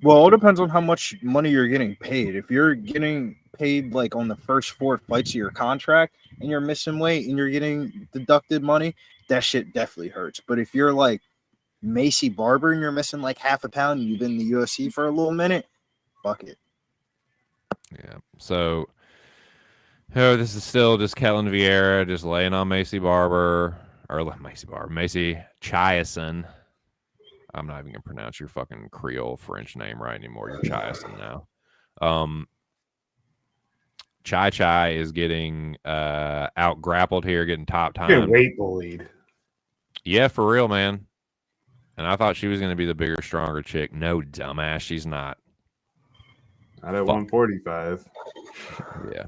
Speaker 6: Well, it all depends on how much money you're getting paid. If you're getting paid like on the first 4 fights of your contract and you're missing weight and you're getting deducted money, that shit definitely hurts. But if you're like Maycee Barber and you're missing like half a pound and you've been in the UFC for a little minute, fuck it.
Speaker 5: Yeah. So, this is still just Kellen Vieira just laying on Maycee Chiasson. I'm not even gonna pronounce your fucking Creole French name right anymore. You're Chiasson now. Chai is getting out grappled here, getting top time.
Speaker 4: Get weight bullied.
Speaker 5: Yeah, for real, man. And I thought she was gonna be the bigger, stronger chick. No, dumbass, she's not.
Speaker 4: Not at 145.
Speaker 5: Yeah.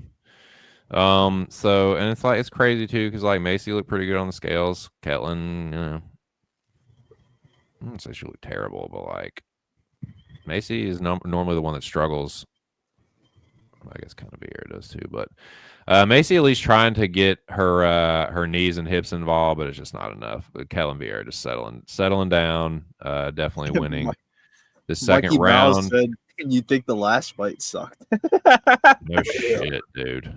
Speaker 5: So, and it's like, it's crazy too, because like Maycee looked pretty good on the scales. Ketlin, you know, I wouldn't say she looked terrible, but like Maycee is normally the one that struggles. I guess kind of Vieira does too, but Maycee at least trying to get her knees and hips involved, but it's just not enough. But Kellen Vieira just settling down, definitely winning the second
Speaker 6: Mikey
Speaker 5: round.
Speaker 6: Miles said, you think the last fight sucked?
Speaker 5: No shit, dude.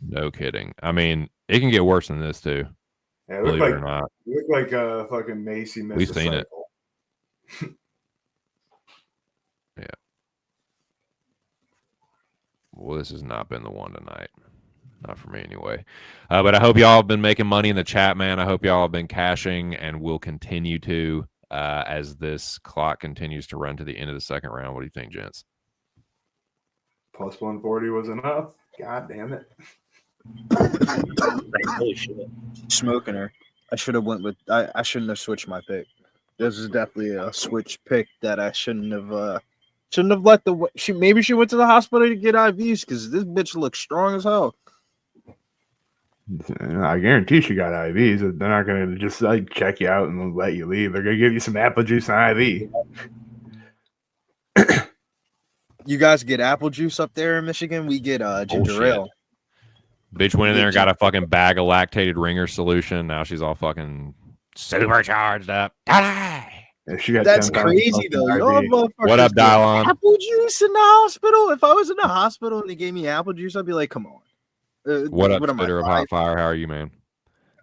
Speaker 5: No kidding. I mean, it can get worse than this too.
Speaker 4: Yeah,
Speaker 5: Believe it or not.
Speaker 4: You look like fucking Maycee missed
Speaker 5: We've seen it. Yeah. Well, this has not been the one tonight. Not for me anyway. But I hope y'all have been making money in the chat, man. I hope y'all have been cashing and will continue to as this clock continues to run to the end of the second round. What do you think, gents?
Speaker 4: Plus 140 was enough. God damn it.
Speaker 3: Holy shit.
Speaker 6: Smoking her. I should have went with. I shouldn't have switched my pick. This is definitely a switch pick that I shouldn't have let the. Maybe she went to the hospital to get IVs because this bitch looks strong as hell.
Speaker 4: I guarantee she got IVs. They're not going to just like check you out and let you leave. They're going to give you some apple juice and IV.
Speaker 6: You guys get apple juice up there in Michigan. We get ginger ale.
Speaker 5: Bitch went in there and got a fucking bag of lactated ringer solution. Now she's all fucking supercharged up.
Speaker 4: If she got
Speaker 6: That's
Speaker 4: 10,000
Speaker 6: crazy though. Y'all motherfuckers
Speaker 5: What up,
Speaker 6: get
Speaker 5: Dylon?
Speaker 6: apple juice in the hospital. If I was in the hospital and they gave me apple juice, I'd be like, "Come on."
Speaker 5: What up,
Speaker 6: am I,
Speaker 5: Spitter of Hot Fire? How are you, man?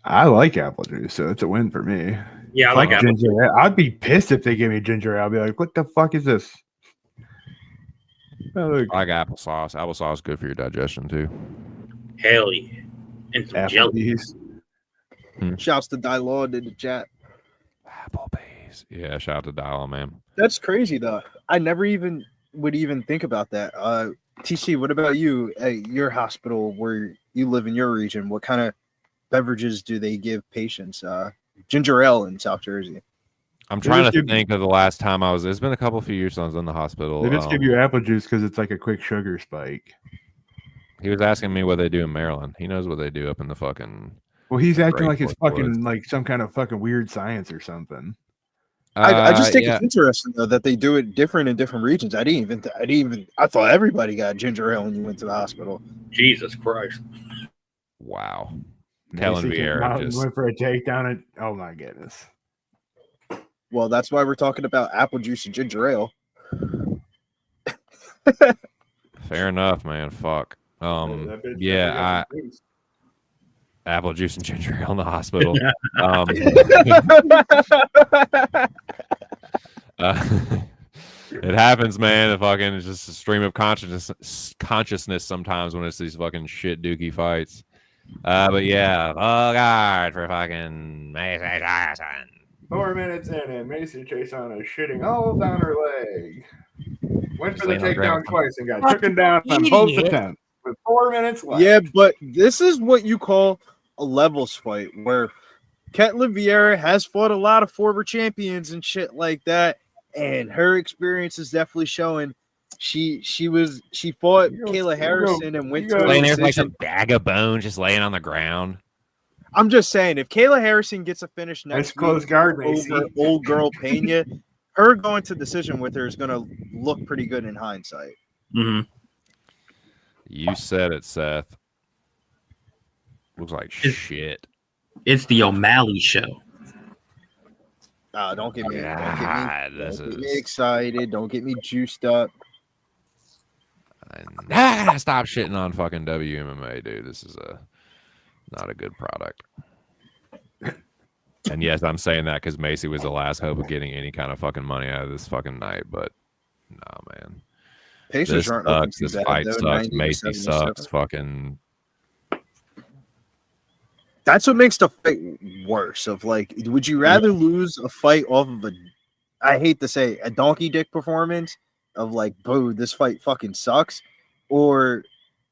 Speaker 4: I like apple juice, so it's a win for me.
Speaker 3: Yeah, I
Speaker 4: Like
Speaker 3: like apple.
Speaker 4: ginger ale. I'd be pissed if they gave me ginger ale. I'd be like, what the fuck is this?
Speaker 5: I like applesauce. Applesauce is good for your digestion too.
Speaker 3: Hell yeah. And some jelly.
Speaker 4: Applebee's.
Speaker 6: Shouts to Dylon in the chat.
Speaker 5: Applebee's. Yeah, shout out to Dial, man.
Speaker 6: That's crazy though. I never even would think about that. TC, what about you at your hospital where you live in your region? What kind of beverages do they give patients? Ginger ale in South Jersey.
Speaker 5: I'm trying to think of the last time I was. It's been a few years since I was in the hospital.
Speaker 4: They just give you apple juice because it's like a quick sugar spike.
Speaker 5: He was asking me what they do in Maryland. He knows what they do up in the fucking.
Speaker 4: Well, he's acting
Speaker 5: Great
Speaker 4: like it's
Speaker 5: North
Speaker 4: fucking
Speaker 5: Woods.
Speaker 4: like some kind of fucking weird science or something.
Speaker 6: I just think it's interesting though that they do it different in different regions. I thought everybody got ginger ale when you went to the hospital.
Speaker 3: Jesus Christ.
Speaker 5: Wow.
Speaker 4: Maycee
Speaker 5: Telling
Speaker 4: came
Speaker 5: Vieira
Speaker 4: out and
Speaker 5: just
Speaker 4: went for a takedown. And, oh my goodness.
Speaker 6: Well, that's why we're talking about apple juice and ginger ale.
Speaker 5: fair enough, man. Fuck. Yeah, apple juice and ginger ale in the hospital. It happens, man. It's just a stream of consciousness sometimes when it's these fucking shit dookie fights. But yeah, oh god, for fucking Maycee Tyson.
Speaker 4: 4 minutes in, and Maycee Tyson is shitting all down her leg. Went for the takedown twice and got taken down on both attempts with 4 minutes left.
Speaker 6: Yeah, but this is what you call a levels fight, where Ketlen Vieira has fought a lot of former champions and shit like that, and her experience is definitely showing. She fought Kayla Harrison and went to
Speaker 5: laying there like some bag of bones, just laying on the ground.
Speaker 6: I'm just saying, if Kayla Harrison gets a finish next
Speaker 4: close
Speaker 6: week
Speaker 4: guard,
Speaker 6: over old girl Pena, her going to decision with her is going to look pretty good in hindsight.
Speaker 3: Mm-hmm.
Speaker 5: You said it, Seth. Looks like shit.
Speaker 3: It's the O'Malley show.
Speaker 6: Don't get me
Speaker 5: is
Speaker 6: excited. Don't get me juiced up.
Speaker 5: I gotta stop shitting on fucking WMMA, dude. This is not a good product. And yes, I'm saying that because Maycee was the last hope of getting any kind of fucking money out of this fucking night. But nah, man.
Speaker 6: Pacers aren't looking too
Speaker 5: this
Speaker 6: bad,
Speaker 5: fight
Speaker 6: though,
Speaker 5: sucks.
Speaker 6: 90 to
Speaker 5: Maycee
Speaker 6: 77.
Speaker 5: sucks. Fucking.
Speaker 6: That's what makes the fight worse. Of like, would you rather lose a fight off of I hate to say, a donkey dick performance of like, boo, this fight fucking sucks, or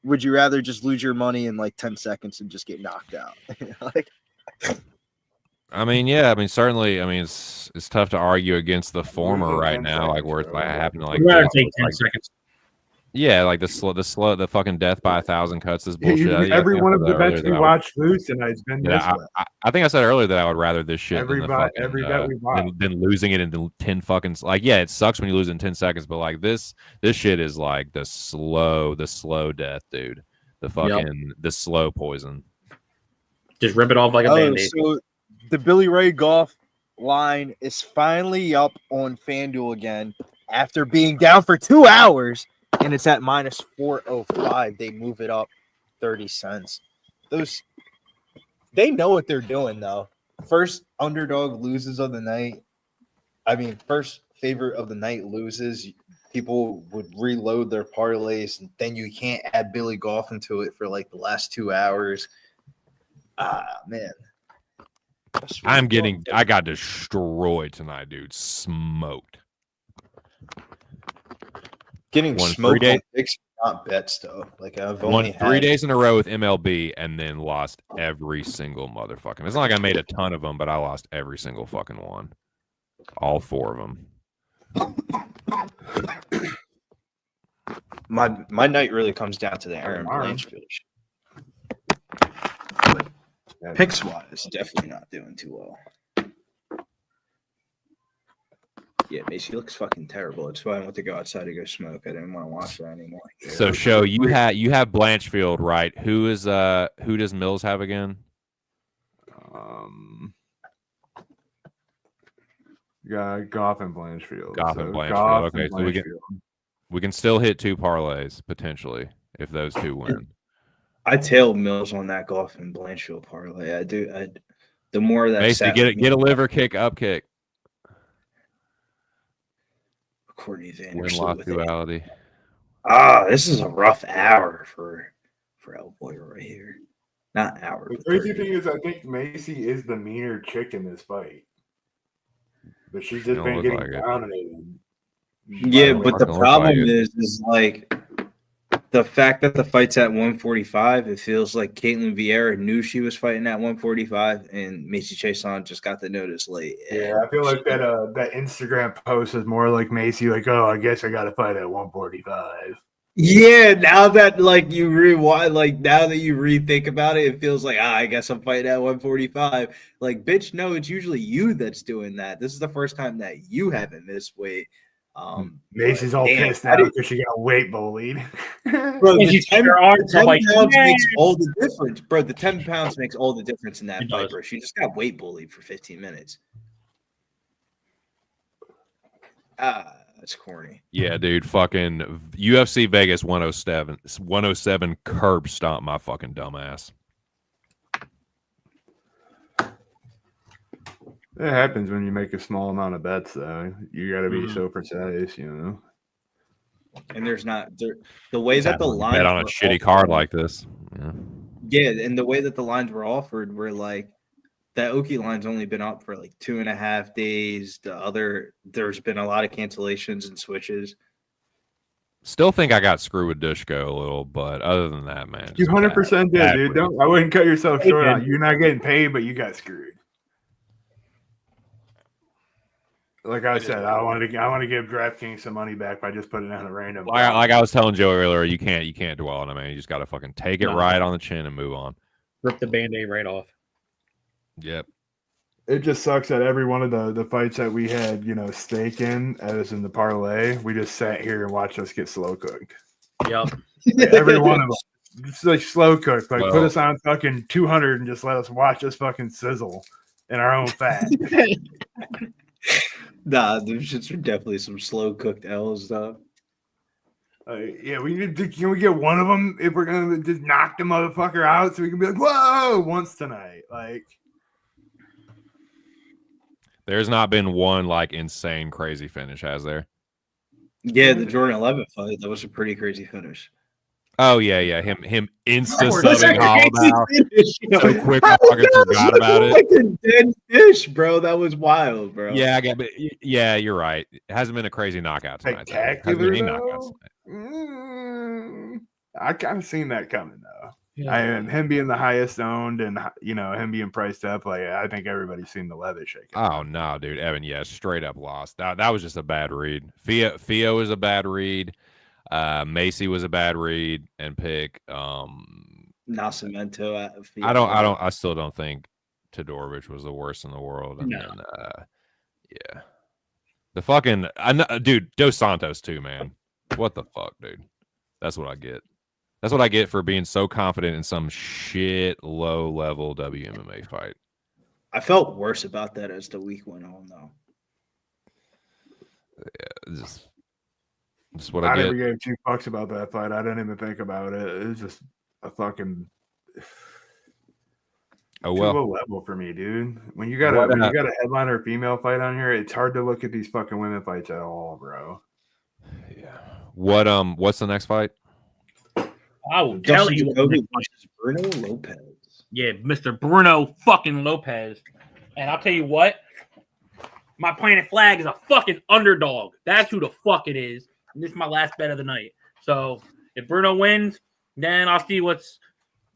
Speaker 6: would you rather just lose your money in like 10 seconds and just get knocked out? Like,
Speaker 5: I mean, yeah. I mean, certainly. I mean, it's tough to argue against the former right now, like where it's like happening. Like,
Speaker 3: take 10 seconds.
Speaker 5: Yeah, like the fucking death by 1,000 cuts is bullshit.
Speaker 4: Every one of the bets we watched lose tonight has been this way.
Speaker 5: I think I said earlier that I would rather this shit
Speaker 4: every bet we watched
Speaker 5: than losing it in 10 fucking like. Yeah, it sucks when you lose in 10 seconds, but like this shit is like the slow death, dude. The fucking the slow poison.
Speaker 3: Just rip it off like a band-aid.
Speaker 6: So the Billy Ray Goff line is finally up on FanDuel again after being down for 2 hours. And it's at minus 405. They move it up 30 cents. They know what they're doing, though. First underdog loses of the night. I mean, first favorite of the night loses. People would reload their parlays, and then you can't add Billy Goff into it for like the last 2 hours. Man.
Speaker 5: I got destroyed tonight, dude. Smoked.
Speaker 6: Getting smoked on picks, not bets, though. Like I've only
Speaker 5: won 3 days in a row with MLB and then lost every single motherfucking. It's not like I made a ton of them, but I lost every single fucking one. All 4 of them.
Speaker 6: My night really comes down to the Erin Blanchfield. Picks wise, definitely not doing too well. Yeah, Maycee looks fucking terrible. That's why I went to go outside to go smoke. I didn't want to watch that anymore.
Speaker 5: So, show you have Blanchfield, right? Who does Mills have again?
Speaker 4: Goff and Blanchfield.
Speaker 5: Okay, so we can still hit 2 parlays potentially if those 2 win.
Speaker 6: I tailed Mills on that Goff and Blanchfield parlay. I do. The more that
Speaker 5: basically get a liver kick, up kick.
Speaker 6: Courtney
Speaker 5: Win-loss duality.
Speaker 6: This is a rough hour for El Boy right here. Not hour.
Speaker 4: The crazy thing is, I think Maycee is the meaner chick in this fight, but she's just been getting dominated.
Speaker 6: Yeah, but the problem is like the fact that the fight's at 145. It feels like Ketlen Vieira knew she was fighting at 145, and Maycee Tyson just got the notice late.
Speaker 4: Yeah, I feel like that Instagram post is more like Maycee, like, oh, I guess I got to fight at 145.
Speaker 2: Yeah, now that like you rewind, like now that you rethink about it, it feels like I guess I'm fighting at 145. Like, bitch, no, it's usually you that's doing that. This is the first time that you haven't missed weight.
Speaker 4: Macy's
Speaker 2: But
Speaker 4: all
Speaker 2: damn,
Speaker 4: pissed
Speaker 2: how
Speaker 4: now
Speaker 2: did-
Speaker 4: because she got weight bullied.
Speaker 2: bro,
Speaker 3: And
Speaker 2: the
Speaker 3: you
Speaker 2: 10,
Speaker 3: your arms
Speaker 2: the 10
Speaker 3: are like,
Speaker 2: pounds
Speaker 3: "Yeah."
Speaker 2: makes all the difference, bro. The 10 pounds makes all the difference in that
Speaker 3: It
Speaker 2: fight,
Speaker 3: does.
Speaker 2: bro. She just got weight bullied for 15 minutes. That's corny.
Speaker 5: Yeah, dude, fucking UFC Vegas 107 curb stomp my fucking dumbass.
Speaker 4: It happens when you make a small amount of bets, though. You got to be so precise, you know.
Speaker 2: And there's not the way that the
Speaker 5: Bet
Speaker 2: lines
Speaker 5: on a
Speaker 2: were
Speaker 5: shitty
Speaker 2: offered-
Speaker 5: card like this. Yeah.
Speaker 2: Yeah, and the way that the lines were offered were like that Oki line's only been up for like 2.5 days. There's been a lot of cancellations and switches.
Speaker 5: Still think I got screwed with Dushko a little, but other than that, man,
Speaker 4: You
Speaker 5: just
Speaker 4: 100% did,
Speaker 5: bad
Speaker 4: dude.
Speaker 5: read.
Speaker 4: I wouldn't cut yourself
Speaker 3: Hey,
Speaker 4: short
Speaker 3: dude.
Speaker 4: on. You're not getting paid, but you got screwed. Like I said, I want to give DraftKings some money back by just putting on a random.
Speaker 5: Like I was telling Joe earlier, you can't dwell on it, man. You just gotta fucking take it
Speaker 3: No.
Speaker 5: right on the chin and move on.
Speaker 3: Rip the Band-Aid right off.
Speaker 5: Yep.
Speaker 4: It just sucks that every one of the fights that we had, stake in, as in the parlay, we just sat here and watched us get slow cooked.
Speaker 3: Yep.
Speaker 4: Every one of them, just like slow cooked. Like put
Speaker 5: Well-
Speaker 4: us on fucking 200 and just let us watch us fucking sizzle in our own fat.
Speaker 2: Nah, there's just definitely some slow cooked L's though.
Speaker 4: Yeah, we need to. Can we get one of them if we're gonna just knock the motherfucker out so we can be like, whoa, once tonight? Like,
Speaker 5: There's not been one like insane crazy finish, has there?
Speaker 2: Yeah, the Jordan 11 fight, that was a pretty crazy finish.
Speaker 5: Oh yeah. Him insta
Speaker 2: That's a
Speaker 5: subbing Holloway
Speaker 2: crazy finish.
Speaker 5: so quick. I fucking forgot about it.
Speaker 2: Like a dead fish, bro. That was wild, bro.
Speaker 5: Yeah, I get, but yeah, you're right. It hasn't been a crazy knockout tonight. though. Hasn't been
Speaker 4: spectacular
Speaker 5: any
Speaker 4: though.
Speaker 5: knockouts tonight.
Speaker 4: I kind of seen that coming though.
Speaker 3: Yeah.
Speaker 4: And him being the highest owned, and him being priced up, like I think everybody's seen the Levitt shake.
Speaker 5: Oh no, dude, Evan, yeah, straight up lost. That was just a bad read. Fio is a bad read. Maycee was a bad read and pick.
Speaker 2: Nascimento.
Speaker 5: I still don't think Todorovic was the worst in the world. And
Speaker 3: No.
Speaker 5: then, yeah, the fucking dude, Dos Santos too, man. What the fuck, dude? That's what I get. That's what I get for being so confident in some shit low level WMMA fight.
Speaker 2: I felt worse about that as the week went on, though.
Speaker 5: It's just what
Speaker 4: I
Speaker 5: I
Speaker 4: never
Speaker 5: get.
Speaker 4: gave 2 fucks about that fight. I didn't even think about it. It was just a fucking
Speaker 5: Oh
Speaker 4: too
Speaker 5: well.
Speaker 4: low level for me, dude. When you got
Speaker 5: What,
Speaker 4: a headliner female fight on here, it's hard to look at these fucking women fights at all, bro.
Speaker 5: Yeah. What's the next fight?
Speaker 3: I will tell
Speaker 2: Dustin
Speaker 3: you.
Speaker 2: Jacoby versus Bruno Lopes.
Speaker 3: Yeah, Mr. Bruno fucking Lopes. And I'll tell you what, my Planet Flag is a fucking underdog. That's who the fuck it is. And this is my last bet of the night. So if Bruno wins, then I'll see what's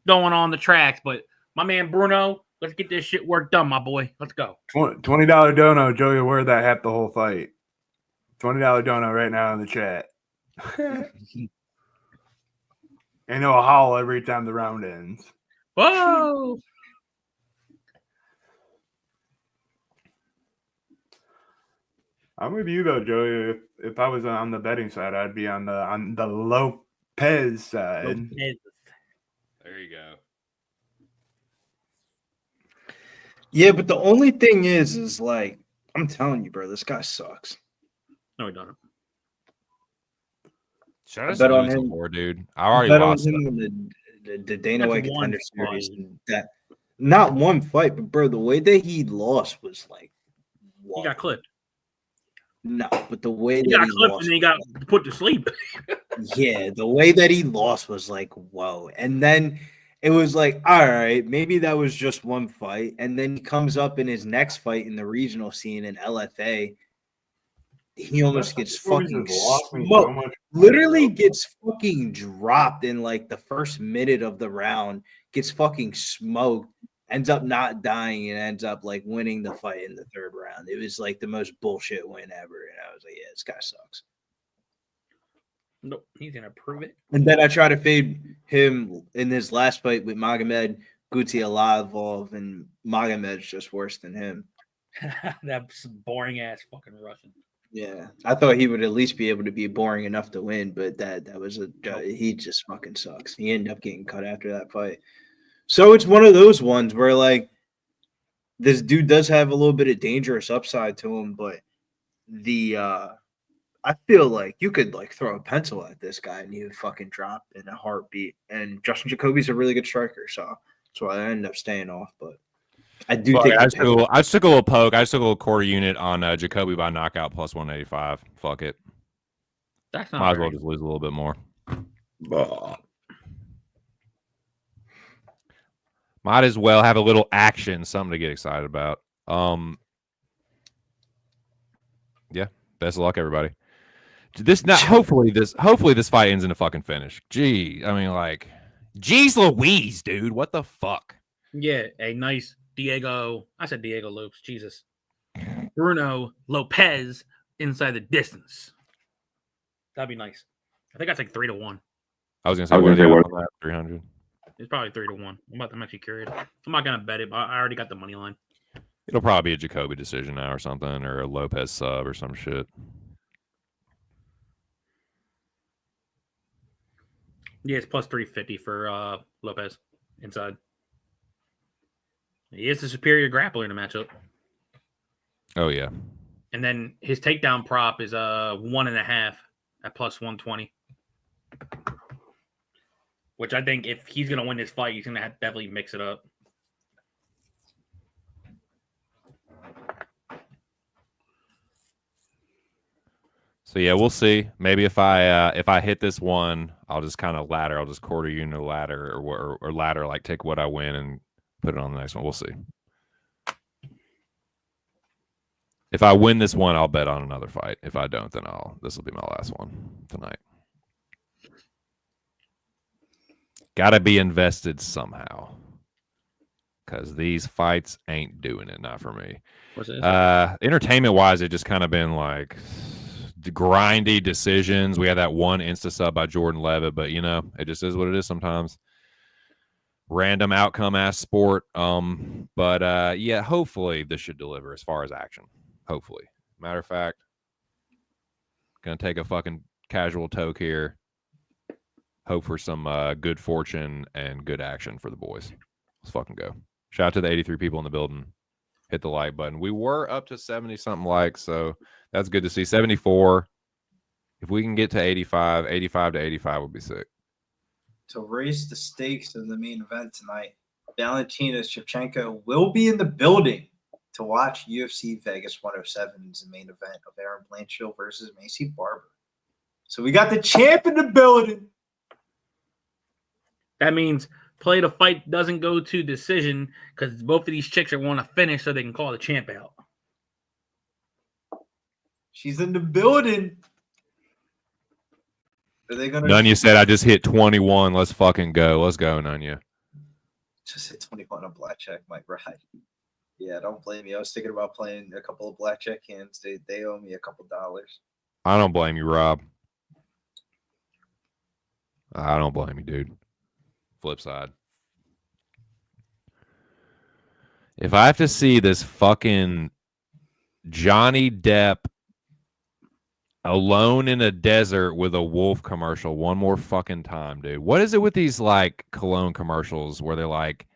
Speaker 3: going on the tracks. But my man Bruno, let's get this shit work done, my boy. Let's go.
Speaker 4: $20 dono, Joey. Wear that hat the whole fight. $20 dono right now in the chat. And it'll howl every time the round ends.
Speaker 3: Whoa.
Speaker 4: I'm with you though, Joey. If I was on the betting side, I'd be on the Lopez side.
Speaker 5: There you go.
Speaker 2: Yeah, but the only thing is like, I'm telling you, bro, this guy sucks.
Speaker 3: No, he doesn't.
Speaker 5: Should I just
Speaker 2: bet on
Speaker 5: lose some
Speaker 2: him.
Speaker 5: more, dude? I already
Speaker 2: Bet on
Speaker 5: lost.
Speaker 2: him in the Dana
Speaker 3: That's
Speaker 2: White
Speaker 3: one
Speaker 2: Contender Series.
Speaker 3: fight.
Speaker 2: And that, not one fight, but bro, the way that he lost was like,
Speaker 3: He
Speaker 2: whoa.
Speaker 3: got clipped.
Speaker 2: No, but the way
Speaker 3: He
Speaker 2: that
Speaker 3: got
Speaker 2: he
Speaker 3: clipped
Speaker 2: lost,
Speaker 3: and then he got put to sleep.
Speaker 2: yeah, the way that he lost was like, whoa. And then it was like, all right, maybe that was just one fight. And then he comes up in his next fight in the regional scene in LFA. He almost gets fucking smoked. Literally gets fucking dropped in like the first minute of the round, gets fucking smoked, ends up not dying, and ends up like winning the fight in the third round. It was like the most bullshit win ever. And I was like, yeah, this guy sucks.
Speaker 3: Nope, he's gonna prove it.
Speaker 7: And then I try to fade him in his last fight with Magomed Gutialavov, and Magomed's just worse than him.
Speaker 3: That's boring ass fucking Russian.
Speaker 7: Yeah, I thought he would at least be able to be boring enough to win, but that was he just fucking sucks. He ended up getting cut after that fight. So it's one of those ones where like this dude does have a little bit of dangerous upside to him, but I feel like you could like throw a pencil at this guy and he would fucking drop in a heartbeat. And Dustin Jacoby's a really good striker, so that's why I ended up staying off. But I do think
Speaker 5: I just took a little poke. I just took a little quarter unit on Jacoby by knockout plus 185. Fuck it.
Speaker 3: That's not
Speaker 5: Might as well just lose a little bit more. Might as well have a little action, something to get excited about. Yeah. Best of luck, everybody. Hopefully this fight ends in a fucking finish. Gee, I mean, like, geez Louise, dude. What the fuck?
Speaker 3: Yeah, a nice Diego. I said Diego Lopes. Jesus. Bruno Lopes inside the distance. That'd be nice. I think that's like 3-1.
Speaker 5: I was gonna say, what are they on that? 300.
Speaker 3: It's probably 3-1. I'm actually curious. I'm not gonna bet it, but I already got the money line.
Speaker 5: It'll probably be a Jacoby decision now or something, or a Lopez sub or some shit.
Speaker 3: Yeah, it's plus 350 for Lopez inside. He is the superior grappler in the matchup.
Speaker 5: Oh yeah.
Speaker 3: And then his takedown prop is 1.5 at plus 120. Which I think if he's gonna win this fight, he's gonna have to definitely mix it up.
Speaker 5: So yeah, we'll see. Maybe if I hit this one, I'll just kind of ladder. I'll just quarter unit ladder or ladder, like take what I win and put it on the next one. We'll see. If I win this one, I'll bet on another fight. If I don't, then this will be my last one tonight. Gotta be invested somehow. Because these fights ain't doing it, not for me.
Speaker 3: What's this?
Speaker 5: Entertainment wise, it just kind of been like grindy decisions. We had that one Insta sub by Jordan Levitt, but you know, it just is what it is sometimes. Random outcome ass sport. But yeah, hopefully this should deliver as far as action. Hopefully. Matter of fact, gonna take a fucking casual toke here. Hope for some good fortune and good action for the boys. Let's fucking go. Shout out to the 83 people in the building. Hit the like button. We were up to 70 something likes, so that's good to see. 74. If we can get to 85 to 85 would be sick.
Speaker 2: To raise the stakes of the main event tonight, Valentina Shevchenko will be in the building to watch UFC Vegas 107's the main event of Erin Blanchfield versus Maycee Barber. So we got the champ in the building.
Speaker 3: That means play the fight doesn't go to decision because both of these chicks are want to finish so they can call the champ out.
Speaker 2: She's in the building. Are they gonna?
Speaker 5: Nunya said, I just hit 21. Let's fucking go. Let's go, Nunya.
Speaker 2: Just hit 21 on blackjack, Mike. Right? Yeah, don't blame me. I was thinking about playing a couple of blackjack hands. They owe me a couple dollars.
Speaker 5: I don't blame you, Rob. I don't blame you, dude. Flip side. If I have to see this fucking Johnny Depp alone in a desert with a wolf commercial one more fucking time, dude. What is it with these like cologne commercials where they're like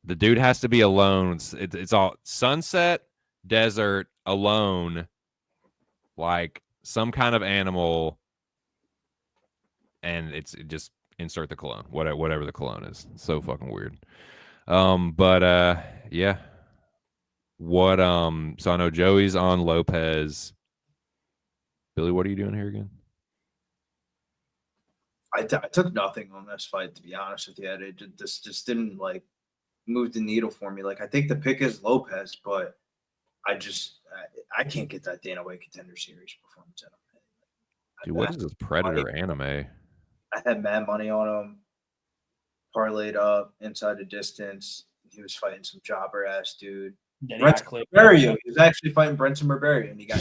Speaker 5: the dude has to be alone? It's all sunset, desert, alone, like some kind of animal, and it just insert the cologne, whatever the cologne is. It's so fucking weird. But yeah. What so I know Joey's on Lopez. Billy, what are you doing here again?
Speaker 2: I took nothing on this fight, to be honest with you. It just didn't like move the needle for me. Like I think the pick is Lopez, but I can't get that Dana White Contender Series performance out of him.
Speaker 5: Dude, what is this Predator anime?
Speaker 2: I had mad money on him, parlayed up inside the distance. He was fighting some jobber ass dude. Brent Barberio. He was actually fighting Brenton Barberio, and he got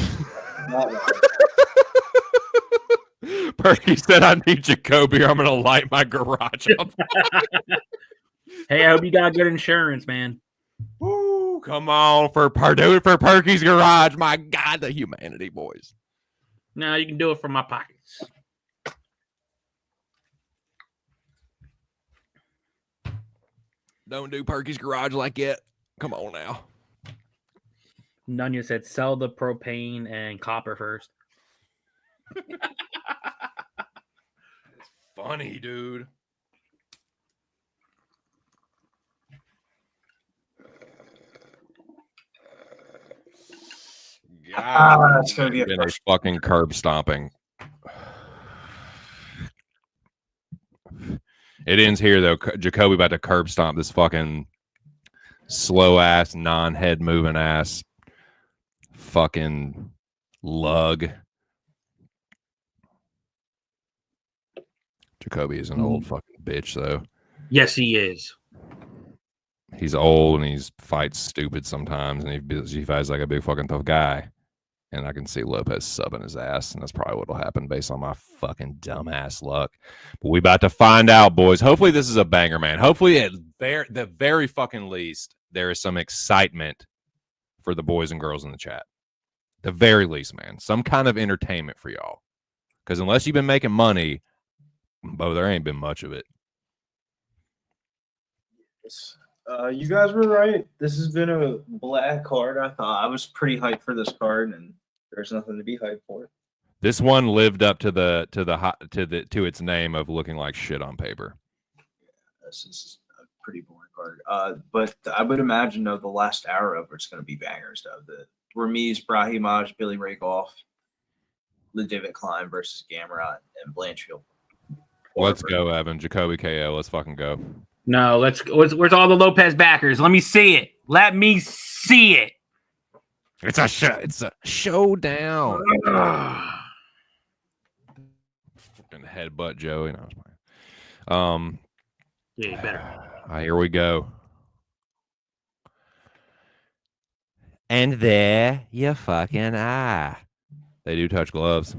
Speaker 5: Perky said, I need Jacoby or I'm going to light my garage up.
Speaker 3: Hey, I hope you got good insurance, man.
Speaker 5: Woo, come on for Perky's garage. My God, the humanity, boys.
Speaker 3: No, you can do it from my pockets.
Speaker 5: Don't do Perky's garage like it. Come on now.
Speaker 3: Nunya said, sell the propane and copper first.
Speaker 5: It's funny, dude. God,
Speaker 2: it's gonna be a
Speaker 5: fucking curb stomping. It ends here though. Jacoby about to curb stomp this fucking slow ass, non-head moving ass fucking lug. Jacoby is an old fucking bitch though.
Speaker 3: Yes, he is.
Speaker 5: He's old and he's fights stupid sometimes, and he fights like a big fucking tough guy. And I can see Lopes subbing his ass, and that's probably what'll happen based on my fucking dumbass luck. But we about to find out, boys. Hopefully this is a banger, man. Hopefully at the very fucking least there is some excitement for the boys and girls in the chat. The very least, man. Some kind of entertainment for y'all. Because unless you've been making money, Bo, there ain't been much of it.
Speaker 2: You guys were right. This has been a black card. I was pretty hyped for this card, and there's nothing to be hyped for.
Speaker 5: This one lived up to its name of looking like shit on paper.
Speaker 2: This is a pretty boring card. But I would imagine though the last hour of it's going to be bangers though. The Ramiz, Brahimaj, Billy Ray Goff, Ľudovít Klein versus Gamrot and Blanchfield.
Speaker 5: Let's go, Evan. Jacoby KO. Let's fucking go.
Speaker 3: No, where's all the Lopes backers? Let me see it. Let me see it.
Speaker 5: It's a showdown. Fucking headbutt Joey. No,
Speaker 3: Yeah, you better.
Speaker 5: Here we go. And there you fucking are. They do touch gloves.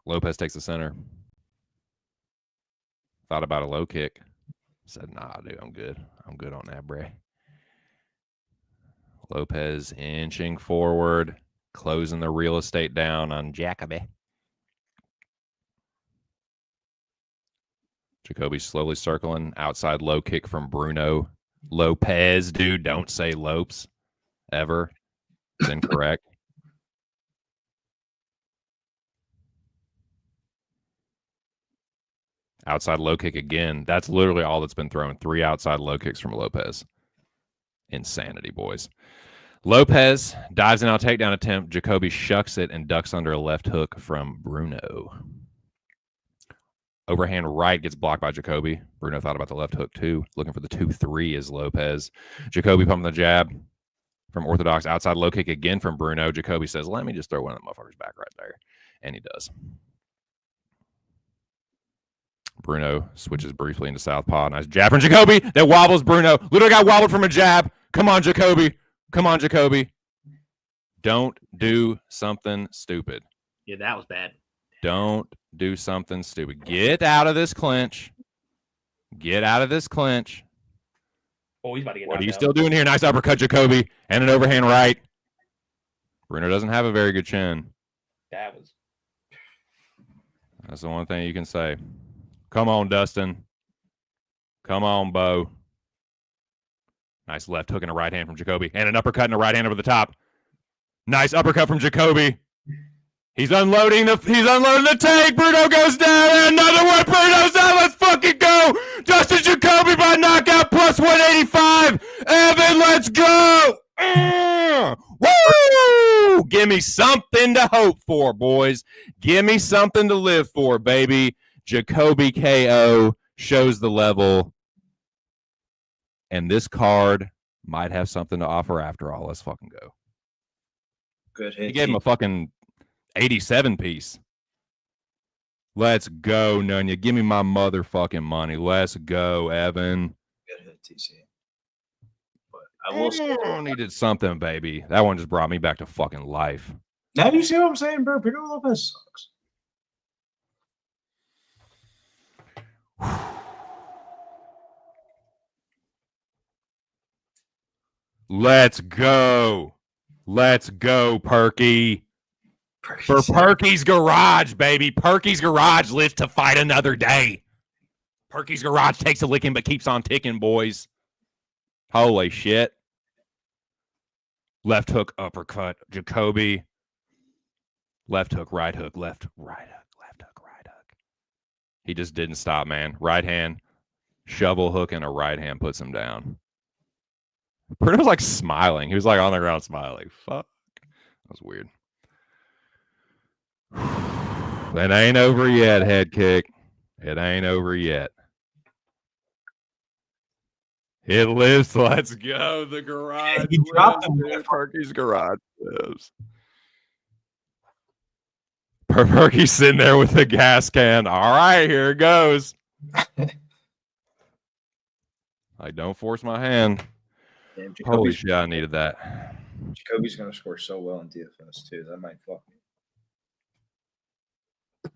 Speaker 5: Lopes takes the center. Thought about a low kick. Said, nah, dude, I'm good. I'm good on that, Bray. Lopes inching forward, closing the real estate down on Jacoby. Jacoby slowly circling. Outside low kick from Bruno. Lopes, dude, don't say Lopes. Ever. It's incorrect. Outside low kick again. That's literally all that's been thrown. 3 outside low kicks from Lopes. Insanity, boys. Lopes dives in on a takedown attempt. Jacoby shucks it and ducks under a left hook from Bruno. Overhand right gets blocked by Jacoby. Bruno thought about the left hook too. Looking for the 2-3 is Lopes. Jacoby pumping the jab from orthodox. Outside low kick again from Bruno. Jacoby says, let me just throw one of the motherfuckers back right there. And he does. Bruno switches briefly into southpaw. Nice jab from Jacoby. That wobbles Bruno. Literally got wobbled from a jab. Come on, Jacoby. Come on, Jacoby. Don't do something stupid.
Speaker 3: Yeah, that was bad.
Speaker 5: Don't do something stupid. Get out of this clinch. Get out of this clinch.
Speaker 3: Oh, he's about to get
Speaker 5: What are you
Speaker 3: knocked
Speaker 5: still
Speaker 3: out.
Speaker 5: doing here? Nice uppercut, Jacoby. And an overhand right. Bruno doesn't have a very good chin.
Speaker 3: That's
Speaker 5: the one thing you can say. Come on, Dustin. Come on, Bo. Nice left hook and a right hand from Jacoby. And an uppercut and a right hand over the top. Nice uppercut from Jacoby. He's unloading the tank. Bruno goes down. And another one. Bruno's down. Let's fucking go. Dustin Jacoby by knockout plus 185. Evan, let's go. Woo! Give me something to hope for, boys. Give me something to live for, baby. Jacoby KO shows the level. And this card might have something to offer after all. Let's fucking go.
Speaker 2: Good hit.
Speaker 5: He gave him a fucking 87 piece. Let's go, Nunya. Give me my motherfucking money. Let's go, Evan.
Speaker 2: Good hit, TC. But I will say,
Speaker 5: Needed something, baby. That one just brought me back to fucking life.
Speaker 2: now you see what I'm saying, bro? Bruno Lopes sucks.
Speaker 5: Let's go. Let's go, Perky. For Perky's Garage, baby. Perky's Garage lives to fight another day. Perky's Garage takes a licking but keeps on ticking, boys. Holy shit. Left hook, uppercut. Jacoby. Left hook, right hook, left hook, right hook. He just didn't stop, man. Right hand, shovel hook, and a right hand puts him down. Bruno was like smiling. He was like on the ground smiling. Fuck. That was weird. It ain't over yet, head kick. It ain't over yet. It lives. Let's go. The garage.
Speaker 2: He dropped him.
Speaker 5: Perky's Garage lives. Perky's sitting there with the gas can. All right, here it goes. Like, don't force my hand.
Speaker 6: Damn,
Speaker 5: Holy shit, I needed that.
Speaker 6: Jacoby's gonna score so well in DFS too. That might fuck me.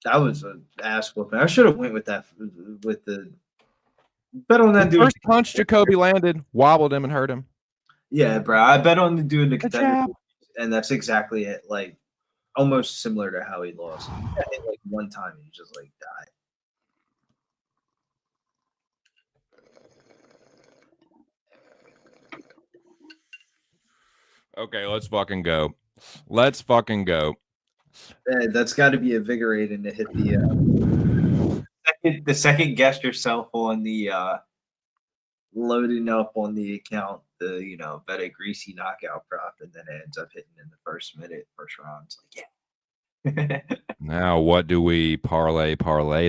Speaker 6: That was an ass whooping. I should have went with that with the bet on that
Speaker 5: The
Speaker 6: dude.
Speaker 5: first punch Jacoby landed, wobbled him and hurt him.
Speaker 6: Yeah, bro. I bet on the dude in the
Speaker 5: Good
Speaker 6: contender,
Speaker 5: job.
Speaker 6: and that's exactly it. Like almost similar to how he lost. He got hit like one time and he just like died.
Speaker 5: Okay, let's fucking go. Let's fucking go.
Speaker 6: That's got to be invigorating to hit
Speaker 2: The second guess yourself on the
Speaker 6: loading up on the account, bet a greasy knockout prop, and then it ends up hitting in the first minute, first round. It's like, yeah.
Speaker 5: Now, what do we parlay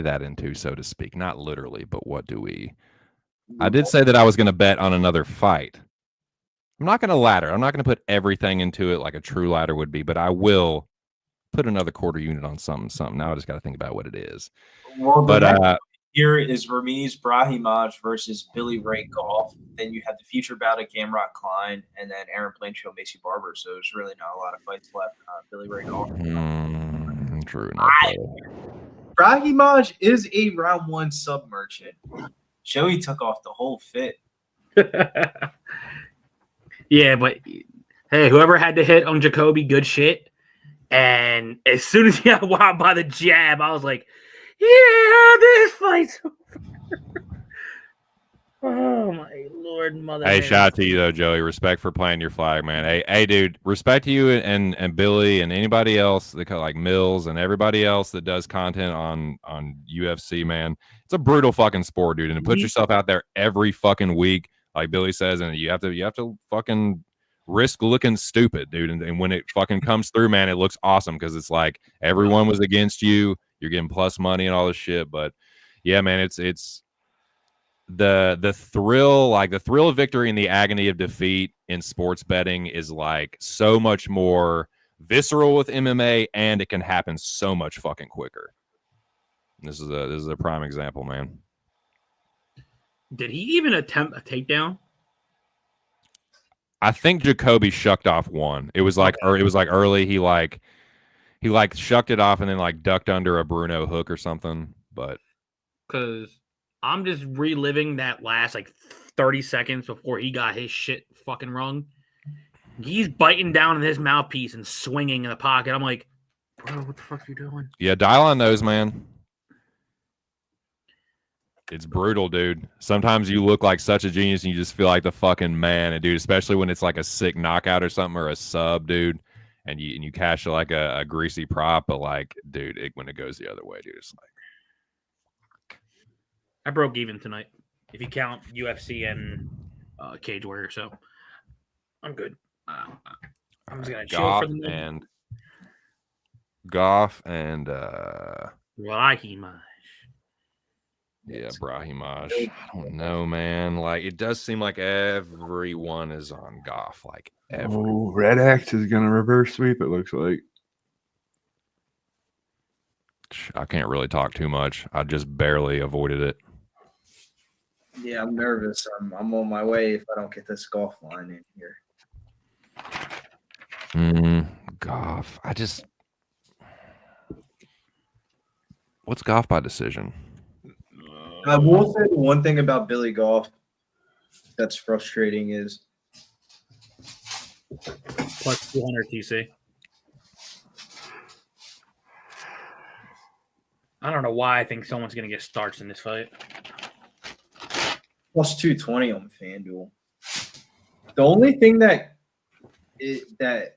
Speaker 5: that into, so to speak? Not literally, but what do we? I did say that I was going to bet on another fight. I'm not going to ladder. I'm not going to put everything into it like a true ladder would be, but I will put another quarter unit on something. Now I just got to think about what it is.
Speaker 2: Well,
Speaker 5: But
Speaker 2: here is Ramiz Brahimaj versus Ray Goff. Then you have the future bout of Gamrot Klein, and then Erin Blanchfield, Maycee Barber. So there's really not a lot of fights left. Ray Goff.
Speaker 5: True.
Speaker 2: Brahimaj is a round one sub merchant. Joey took off the whole fit.
Speaker 3: Yeah, but hey, whoever had to hit on Jacoby, good shit. And as soon as he got wowed by the jab, I was like, yeah, this fight's over. Oh, my Lord, mother.
Speaker 5: Hey, shout out to you, though, Joey. Respect for playing your flag, man. Hey, dude, respect to you and Billy and anybody else, that like Mills and everybody else that does content on UFC, man. It's a brutal fucking sport, dude. And to put yourself out there every fucking week, like Billy says, and you have to fucking risk looking stupid, dude. And when it fucking comes through, man, it looks awesome because it's like everyone was against you. You're getting plus money and all this shit. But yeah, man, it's the thrill, like the thrill of victory and the agony of defeat in sports betting is like so much more visceral with MMA, and it can happen so much fucking quicker. This is a prime example, man.
Speaker 3: Did he even attempt a takedown?
Speaker 5: I think Jacoby shucked off one. It was like early. He shucked it off and then like ducked under a Bruno hook or something. But
Speaker 3: Because I'm just reliving that last like 30 seconds before he got his shit fucking rung. He's biting down in his mouthpiece and swinging in the pocket. I'm like, bro, what the fuck are you doing?
Speaker 5: yeah, dial on those, man. It's brutal, dude. Sometimes you look like such a genius and you just feel like the fucking man. And dude, especially when it's like a sick knockout or something or a sub, dude, and you cash like a greasy prop, but like, dude, when it goes the other way, dude, it's like
Speaker 3: I broke even tonight, if you count UFC and Cage Warrior. So I'm good. I'm just gonna chill for the moment.
Speaker 5: Goff and
Speaker 3: Brahimaj.
Speaker 5: yeah, Brahimaj. I don't know, man. Like, it does seem like everyone is on Goff. Like,
Speaker 4: Oh, Red X is going to reverse sweep, it looks like.
Speaker 5: I can't really talk too much. I just barely avoided it.
Speaker 6: Yeah, I'm nervous. I'm on my way if I don't get this golf line in here.
Speaker 5: Goff. What's Goff by decision?
Speaker 2: I will say the one thing about Billy Goff that's frustrating is
Speaker 3: Plus 200 TC. I don't know why I think someone's going to get starched in this fight.
Speaker 2: plus 220 on FanDuel. The only thing that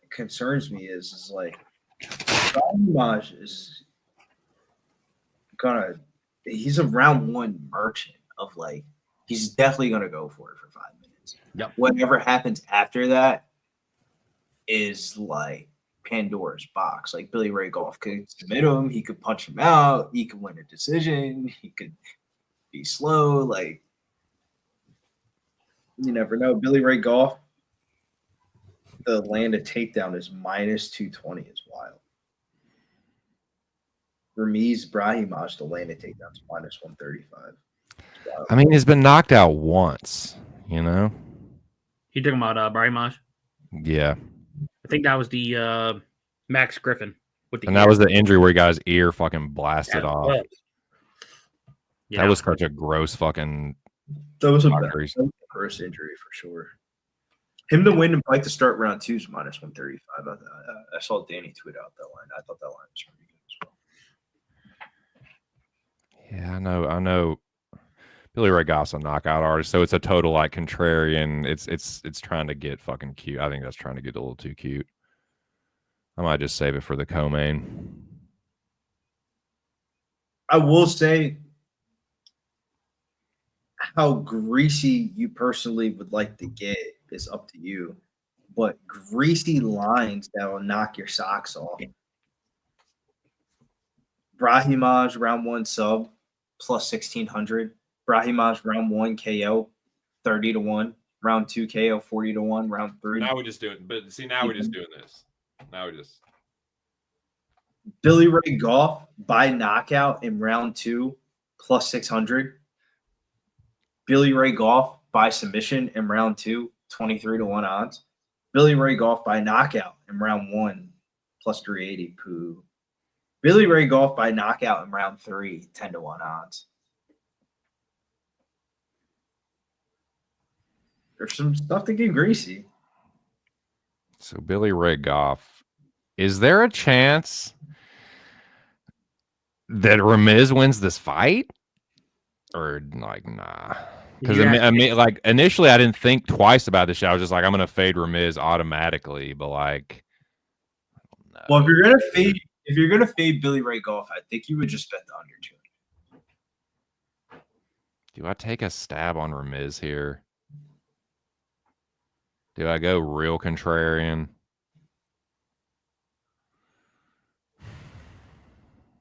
Speaker 2: concerns me is like Brahimaj is he's a round one merchant of like he's definitely gonna go for it for 5 minutes.
Speaker 3: Yep.
Speaker 2: Whatever happens after that is like Pandora's box. Like Billy Ray Goff could submit him, he could punch him out, he could win a decision, he could be slow. Like you never know. Billy Ray Goff, the land of takedown is minus 220 is wild. Ramiz Brahimaj, the land of takedown is minus 135.
Speaker 5: I mean, he's been knocked out once, you know?
Speaker 3: You talking about Brahimaj?
Speaker 5: Yeah.
Speaker 3: I think that was the Max Griffin. With the
Speaker 5: And that was the injury where he got his ear fucking blasted off.
Speaker 3: Yeah.
Speaker 5: That was such a gross fucking
Speaker 2: That was a
Speaker 5: arteries.
Speaker 2: gross injury for sure. Him to win and fight to start round 2 is minus 135. I saw Danny tweet out that line. I thought that line was pretty good as well.
Speaker 5: Yeah, I know. Billy Ray Goff's a knockout artist, so it's a total like contrarian. It's trying to get fucking cute. I think that's trying to get a little too cute. I might just save it for the co-main.
Speaker 2: I will say how greasy you personally would like to get is up to you, but greasy lines that will knock your socks off. Brahimaj round 1 sub plus 1600. Brahimaj round 1 KO 30-1. Round 2 KO 40-1. Round 3.
Speaker 5: Now we're just doing, but see, now we're just doing this. Now we're just
Speaker 2: Billy Ray Goff by knockout in round 2 plus 600. Billy Ray Goff by submission in round 2 23-1 odds. Billy Ray Goff by knockout in round 1 plus 380. Poo. Billy Ray Goff by knockout in round 3 10-1 odds. There's some stuff to get greasy.
Speaker 5: So Billy Ray Goff. Is there a chance that Ramiz wins this fight? Or like, nah. Because I mean, like initially, I didn't think twice about this shit. I was just like, I'm gonna fade Ramiz automatically. But like, I don't know.
Speaker 2: Well, if you're gonna fade Billy Ray Goff, I think you would just bet the under 2.
Speaker 5: Do I take a stab on Ramiz here? Do I go real contrarian?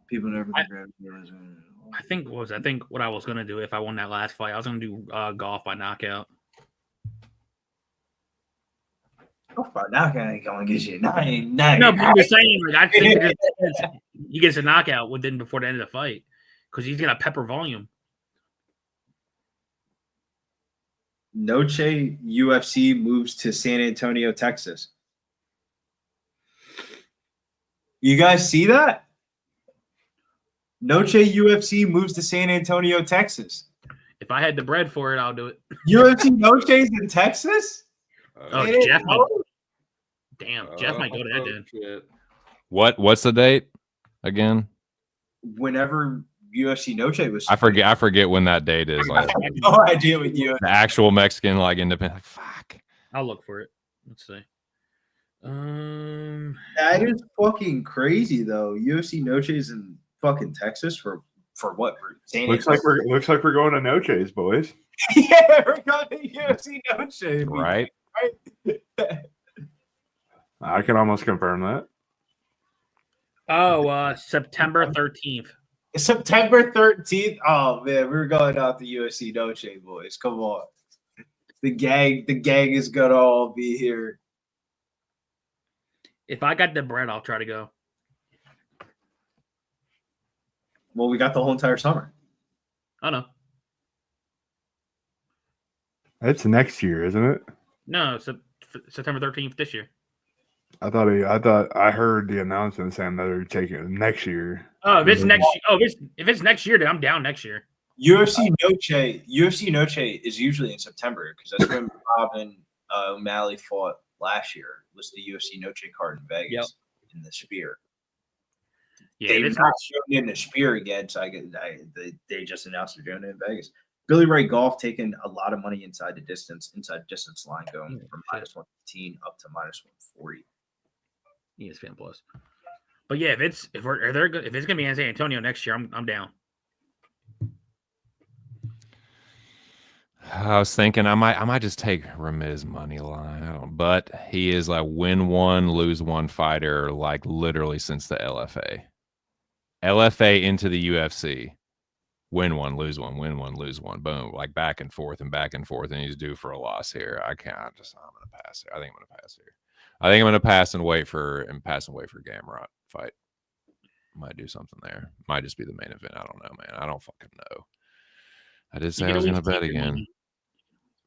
Speaker 2: People never
Speaker 3: I think what I was gonna do if I won that last fight, I was gonna do Goff by knockout.
Speaker 2: Goff by knockout ain't gonna get you nine.
Speaker 3: No, but I'm just saying, like I think he gets a knockout before the end of the fight because he's gonna pepper volume.
Speaker 2: Noche UFC moves to San Antonio, Texas. You guys see that? Noche UFC moves to San Antonio, Texas.
Speaker 3: If I had the bread for it, I'll do it.
Speaker 2: UFC Noche's in Texas?
Speaker 3: Oh, Jeff might. Damn, Jeff might go to that dude.
Speaker 5: Shit. What's the date again?
Speaker 2: Whenever UFC Noche was.
Speaker 5: I forget when that date is. Like,
Speaker 2: I have no idea what you.
Speaker 5: the actual Mexican like independent. Like, fuck.
Speaker 3: I'll look for it. Let's see.
Speaker 2: That is fucking crazy though. UFC Noche's in fucking Texas for what?
Speaker 4: Looks like we're going to Noche's, boys.
Speaker 2: Yeah, we're going to UFC Noche.
Speaker 5: Right.
Speaker 4: I can almost confirm that.
Speaker 3: Oh, September 13th.
Speaker 2: September 13th. Oh man, we're going out to UFC Noche, boys. Come on. The gang is gonna all be here.
Speaker 3: If I got the bread, I'll try to go.
Speaker 2: Well, we got the whole entire summer.
Speaker 3: Oh no.
Speaker 4: That's next year, isn't it?
Speaker 3: No, September 13th this year.
Speaker 4: I thought I heard the announcement saying that they're taking it next year.
Speaker 3: Oh, if it's next year, if it's next year, then I'm down next year.
Speaker 2: UFC Noche is usually in September because that's when Bob and O'Malley fought last year. Was the UFC Noche card in Vegas in the Spear?
Speaker 3: Yeah,
Speaker 2: They've
Speaker 3: it's
Speaker 2: not shown it in the Spear again, so they just announced they're doing it in Vegas. Billy Ray Goff taking a lot of money inside distance line, going from -115 up to -140.
Speaker 3: ESPN Plus. But yeah, if it's gonna be in San Antonio next year, I'm down.
Speaker 5: I was thinking I might just take Ramiz money line. But he is like win one, lose one fighter, like literally since the LFA. LFA into the UFC. Win one, lose one, win one, lose one. Boom. Like back and forth, and he's due for a loss here. I'm gonna pass here. I think I'm gonna pass here. I think I'm gonna pass and wait for Gamrot fight. Might do something there. Might just be the main event. I don't know, man. I don't fucking know. I did say I was gonna bet again.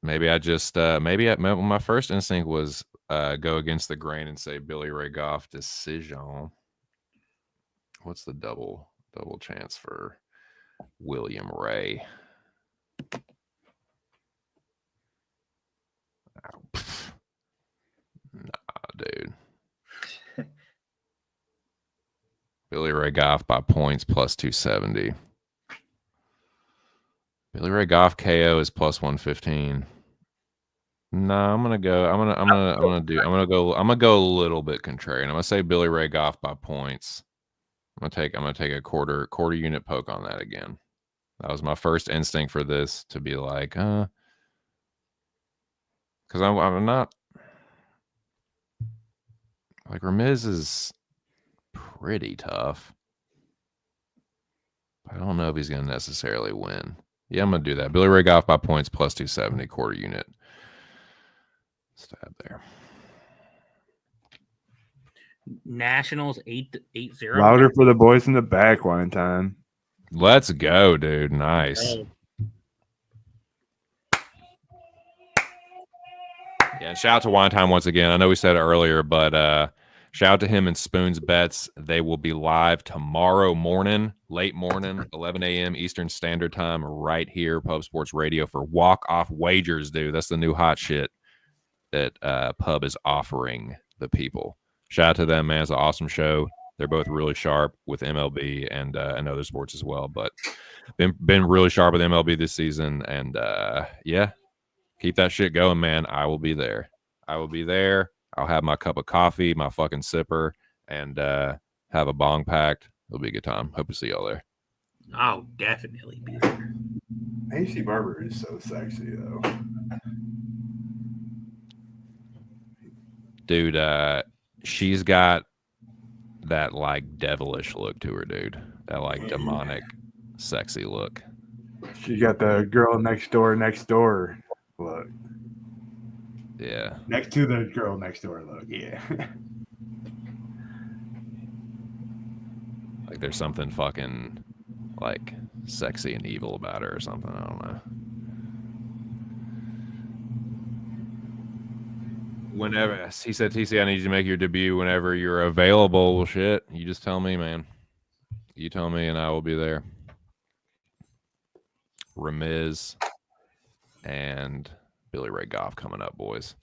Speaker 5: Maybe I just my first instinct was go against the grain and say Billy Ray Goff decision. What's the double chance for William Ray? Nah, dude. Billy Ray Goff by points plus 270. Billy Ray Goff KO is plus 115. No, I'm gonna go a little bit contrarian. I'm gonna say Billy Ray Goff by points. I'm gonna take a quarter unit poke on that again. That was my first instinct for this, to be like, because I'm not like, Ramiz is pretty tough. I don't know if he's gonna necessarily win. Yeah, I'm gonna do that. Billy Ray Goff by points plus 270, quarter unit. Stab there.
Speaker 3: Nationals 8-0.
Speaker 4: Louder for the boys in the back one time.
Speaker 5: Let's go, dude. Nice. Yeah, shout out to Wine Time once again. I know we said it earlier, but shout out to him and Spoon's Bets. They will be live tomorrow morning, late morning, 11 a.m. Eastern Standard Time, right here, Pub Sports Radio, for walk-off wagers, dude. That's the new hot shit that Pub is offering the people. Shout out to them, man. It's an awesome show. They're both really sharp with MLB and other sports as well, but been really sharp with MLB this season. And yeah, keep that shit going, man. I will be there. I'll have my cup of coffee, my fucking sipper, and have a bong packed. It'll be a good time. Hope to see y'all there.
Speaker 3: I'll definitely be there.
Speaker 4: Maycee Barber is so sexy, though.
Speaker 5: Dude, she's got that like devilish look to her, dude. That like demonic, sexy look.
Speaker 4: She got the girl next door look.
Speaker 5: Yeah.
Speaker 4: Next to the girl next door look. Yeah.
Speaker 5: Like there's something fucking like sexy and evil about her or something. I don't know. Whenever he said, TC, I need you to make your debut whenever you're available. Well, shit, you just tell me, man. You tell me, and I will be there. Ramiz and Billy Ray Goff coming up, boys.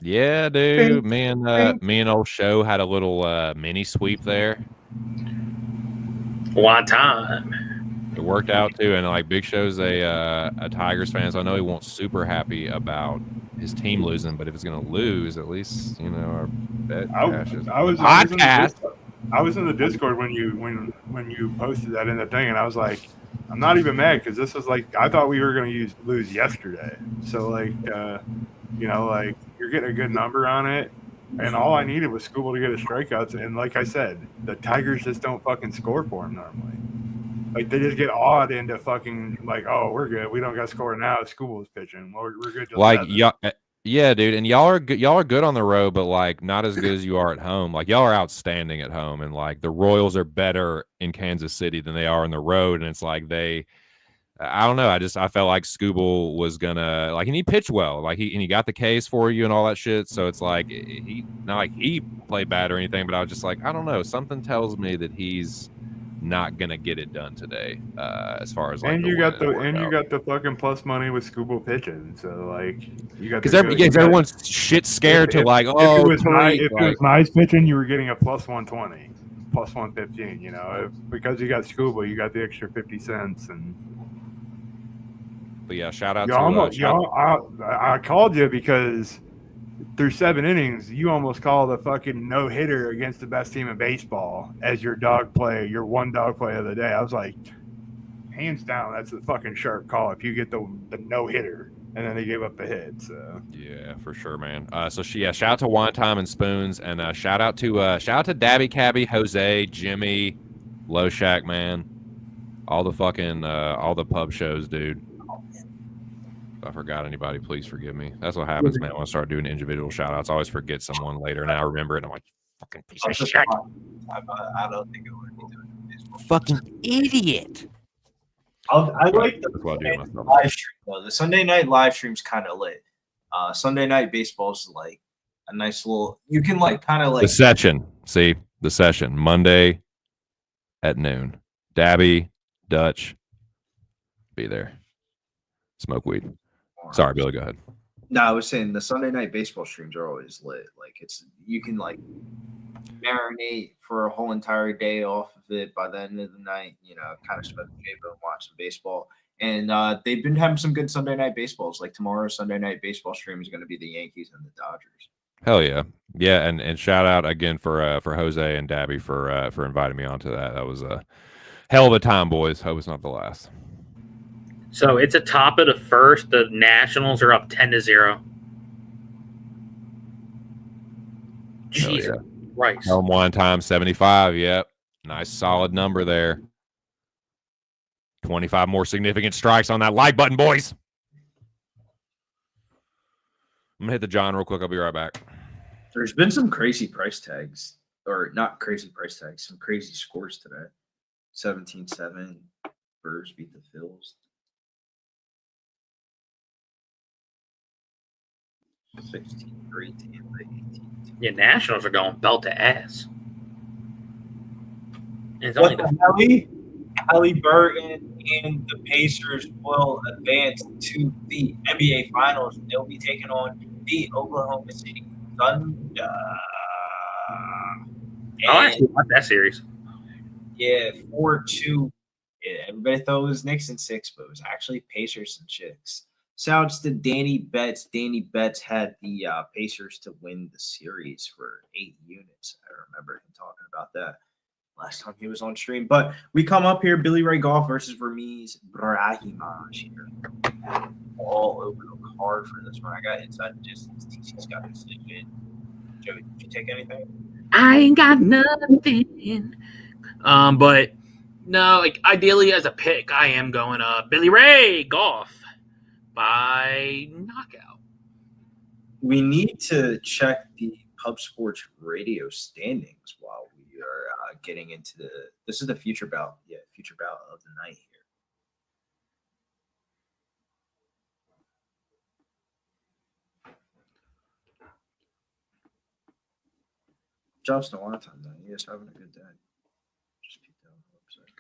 Speaker 5: Yeah, dude. Me and old Show had a little mini sweep there.
Speaker 3: One time.
Speaker 5: It worked out too, and like Big Show's a Tigers fan, so I know he won't super happy about his team losing, but if it's gonna lose, at least our bet cashes.
Speaker 4: I was in the Discord when you posted that in the thing, and I was like, I'm not even mad because this is like, I thought we were gonna lose yesterday. So like, like you're getting a good number on it, and all I needed was Scooble to get his strikeouts, and like I said, the Tigers just don't fucking score for him normally. Like, they just get awed into fucking, like, oh, we're good. We don't got to score now. School's pitching. Well, we're good.
Speaker 5: Like, yeah, dude. And y'all are good on the road, but, like, not as good as you are at home. Like, y'all are outstanding at home. And, like, the Royals are better in Kansas City than they are on the road. And it's like I don't know. I felt like Scooble was going to, like, and he pitched well. Like, he got the Ks for you and all that shit. So it's like, not like he played bad or anything, but I was just like, I don't know. Something tells me that he's not gonna get it done today. As far as like,
Speaker 4: and you got the fucking plus money with Scuba pitching. So like you got
Speaker 5: because everyone's shit scared to like, oh,
Speaker 4: if it was nice pitching, you were getting a plus 120, plus 115. You know, because you got Scuba, you got the extra 50 cents. And
Speaker 5: but yeah, shout out
Speaker 4: I called you because through 7 innings, you almost called a fucking no hitter against the best team in baseball as your one dog play of the day. I was like, hands down, that's a fucking sharp call if you get the no hitter, and then they gave up the hit. So
Speaker 5: yeah, for sure, man. Shout out to Wine Time and Spoons, and shout out to Dabby Cabby, Jose, Jimmy, Low Shack, man, all the fucking all the pub shows, dude. If I forgot anybody, please forgive me. That's what happens, man. When I start doing individual shout outs, I always forget someone later, and I remember it, and I'm like, fucking piece of shit.
Speaker 2: I don't think I would be doing it.
Speaker 5: Fucking idiot.
Speaker 2: I like the live stream though. The Sunday night live stream's kind of lit. Sunday night baseball's like a nice little. You can like kind of like
Speaker 5: the session. See the session Monday at noon. Dabby, Dutch, be there. Smoke weed. Sorry, Billy. Go ahead.
Speaker 2: No, I was saying the Sunday night baseball streams are always lit. Like you can like marinate for a whole entire day off of it. By the end of the night, you know, kind of smoke the J-Bo and watch some baseball. And they've been having some good Sunday night baseballs. Like tomorrow's Sunday night baseball stream is going to be the Yankees and the Dodgers.
Speaker 5: Hell yeah, yeah, and shout out again for Jose and Dabby for inviting me onto that. That was a hell of a time, boys. Hope it's not the last.
Speaker 3: So it's a top of the first. The Nationals are up 10-0. Jesus Christ.
Speaker 5: Home one time 75. Yep. Nice solid number there. 25 more significant strikes on that like button, boys. I'm going to hit the John real quick. I'll be right back.
Speaker 2: There's been some crazy price tags. Or not crazy price tags. Some crazy scores today. 17-7. Brewers beat the Phils. 16-3. Tampa 18.
Speaker 3: Yeah, Nationals are going belt to ass. And it's only
Speaker 2: Halliburton and the Pacers will advance to the NBA Finals. They'll be taking on the Oklahoma City Thunder.
Speaker 3: I actually like that series.
Speaker 2: Yeah, 4-2. Yeah, everybody thought it was Knicks and 6, but it was actually Pacers and Chicks. Shouts to Danny Betts. Danny Betts had the Pacers to win the series for 8 units. I remember him talking about that last time he was on stream. But we come up here, Billy Ray Goff versus Ramiz Brahimaj here. All over the card for this one. I got inside the distance. TC's got this in. Joey, did you take anything?
Speaker 3: I ain't got nothing. But no, like ideally as a pick, I am going Billy Ray Goff by knockout.
Speaker 2: We need to check the Pub Sports Radio standings while we are getting into this is the future bout. Yeah, future bout of the night here. Justin, a lot of times, he is having a good day. Just peek down the website.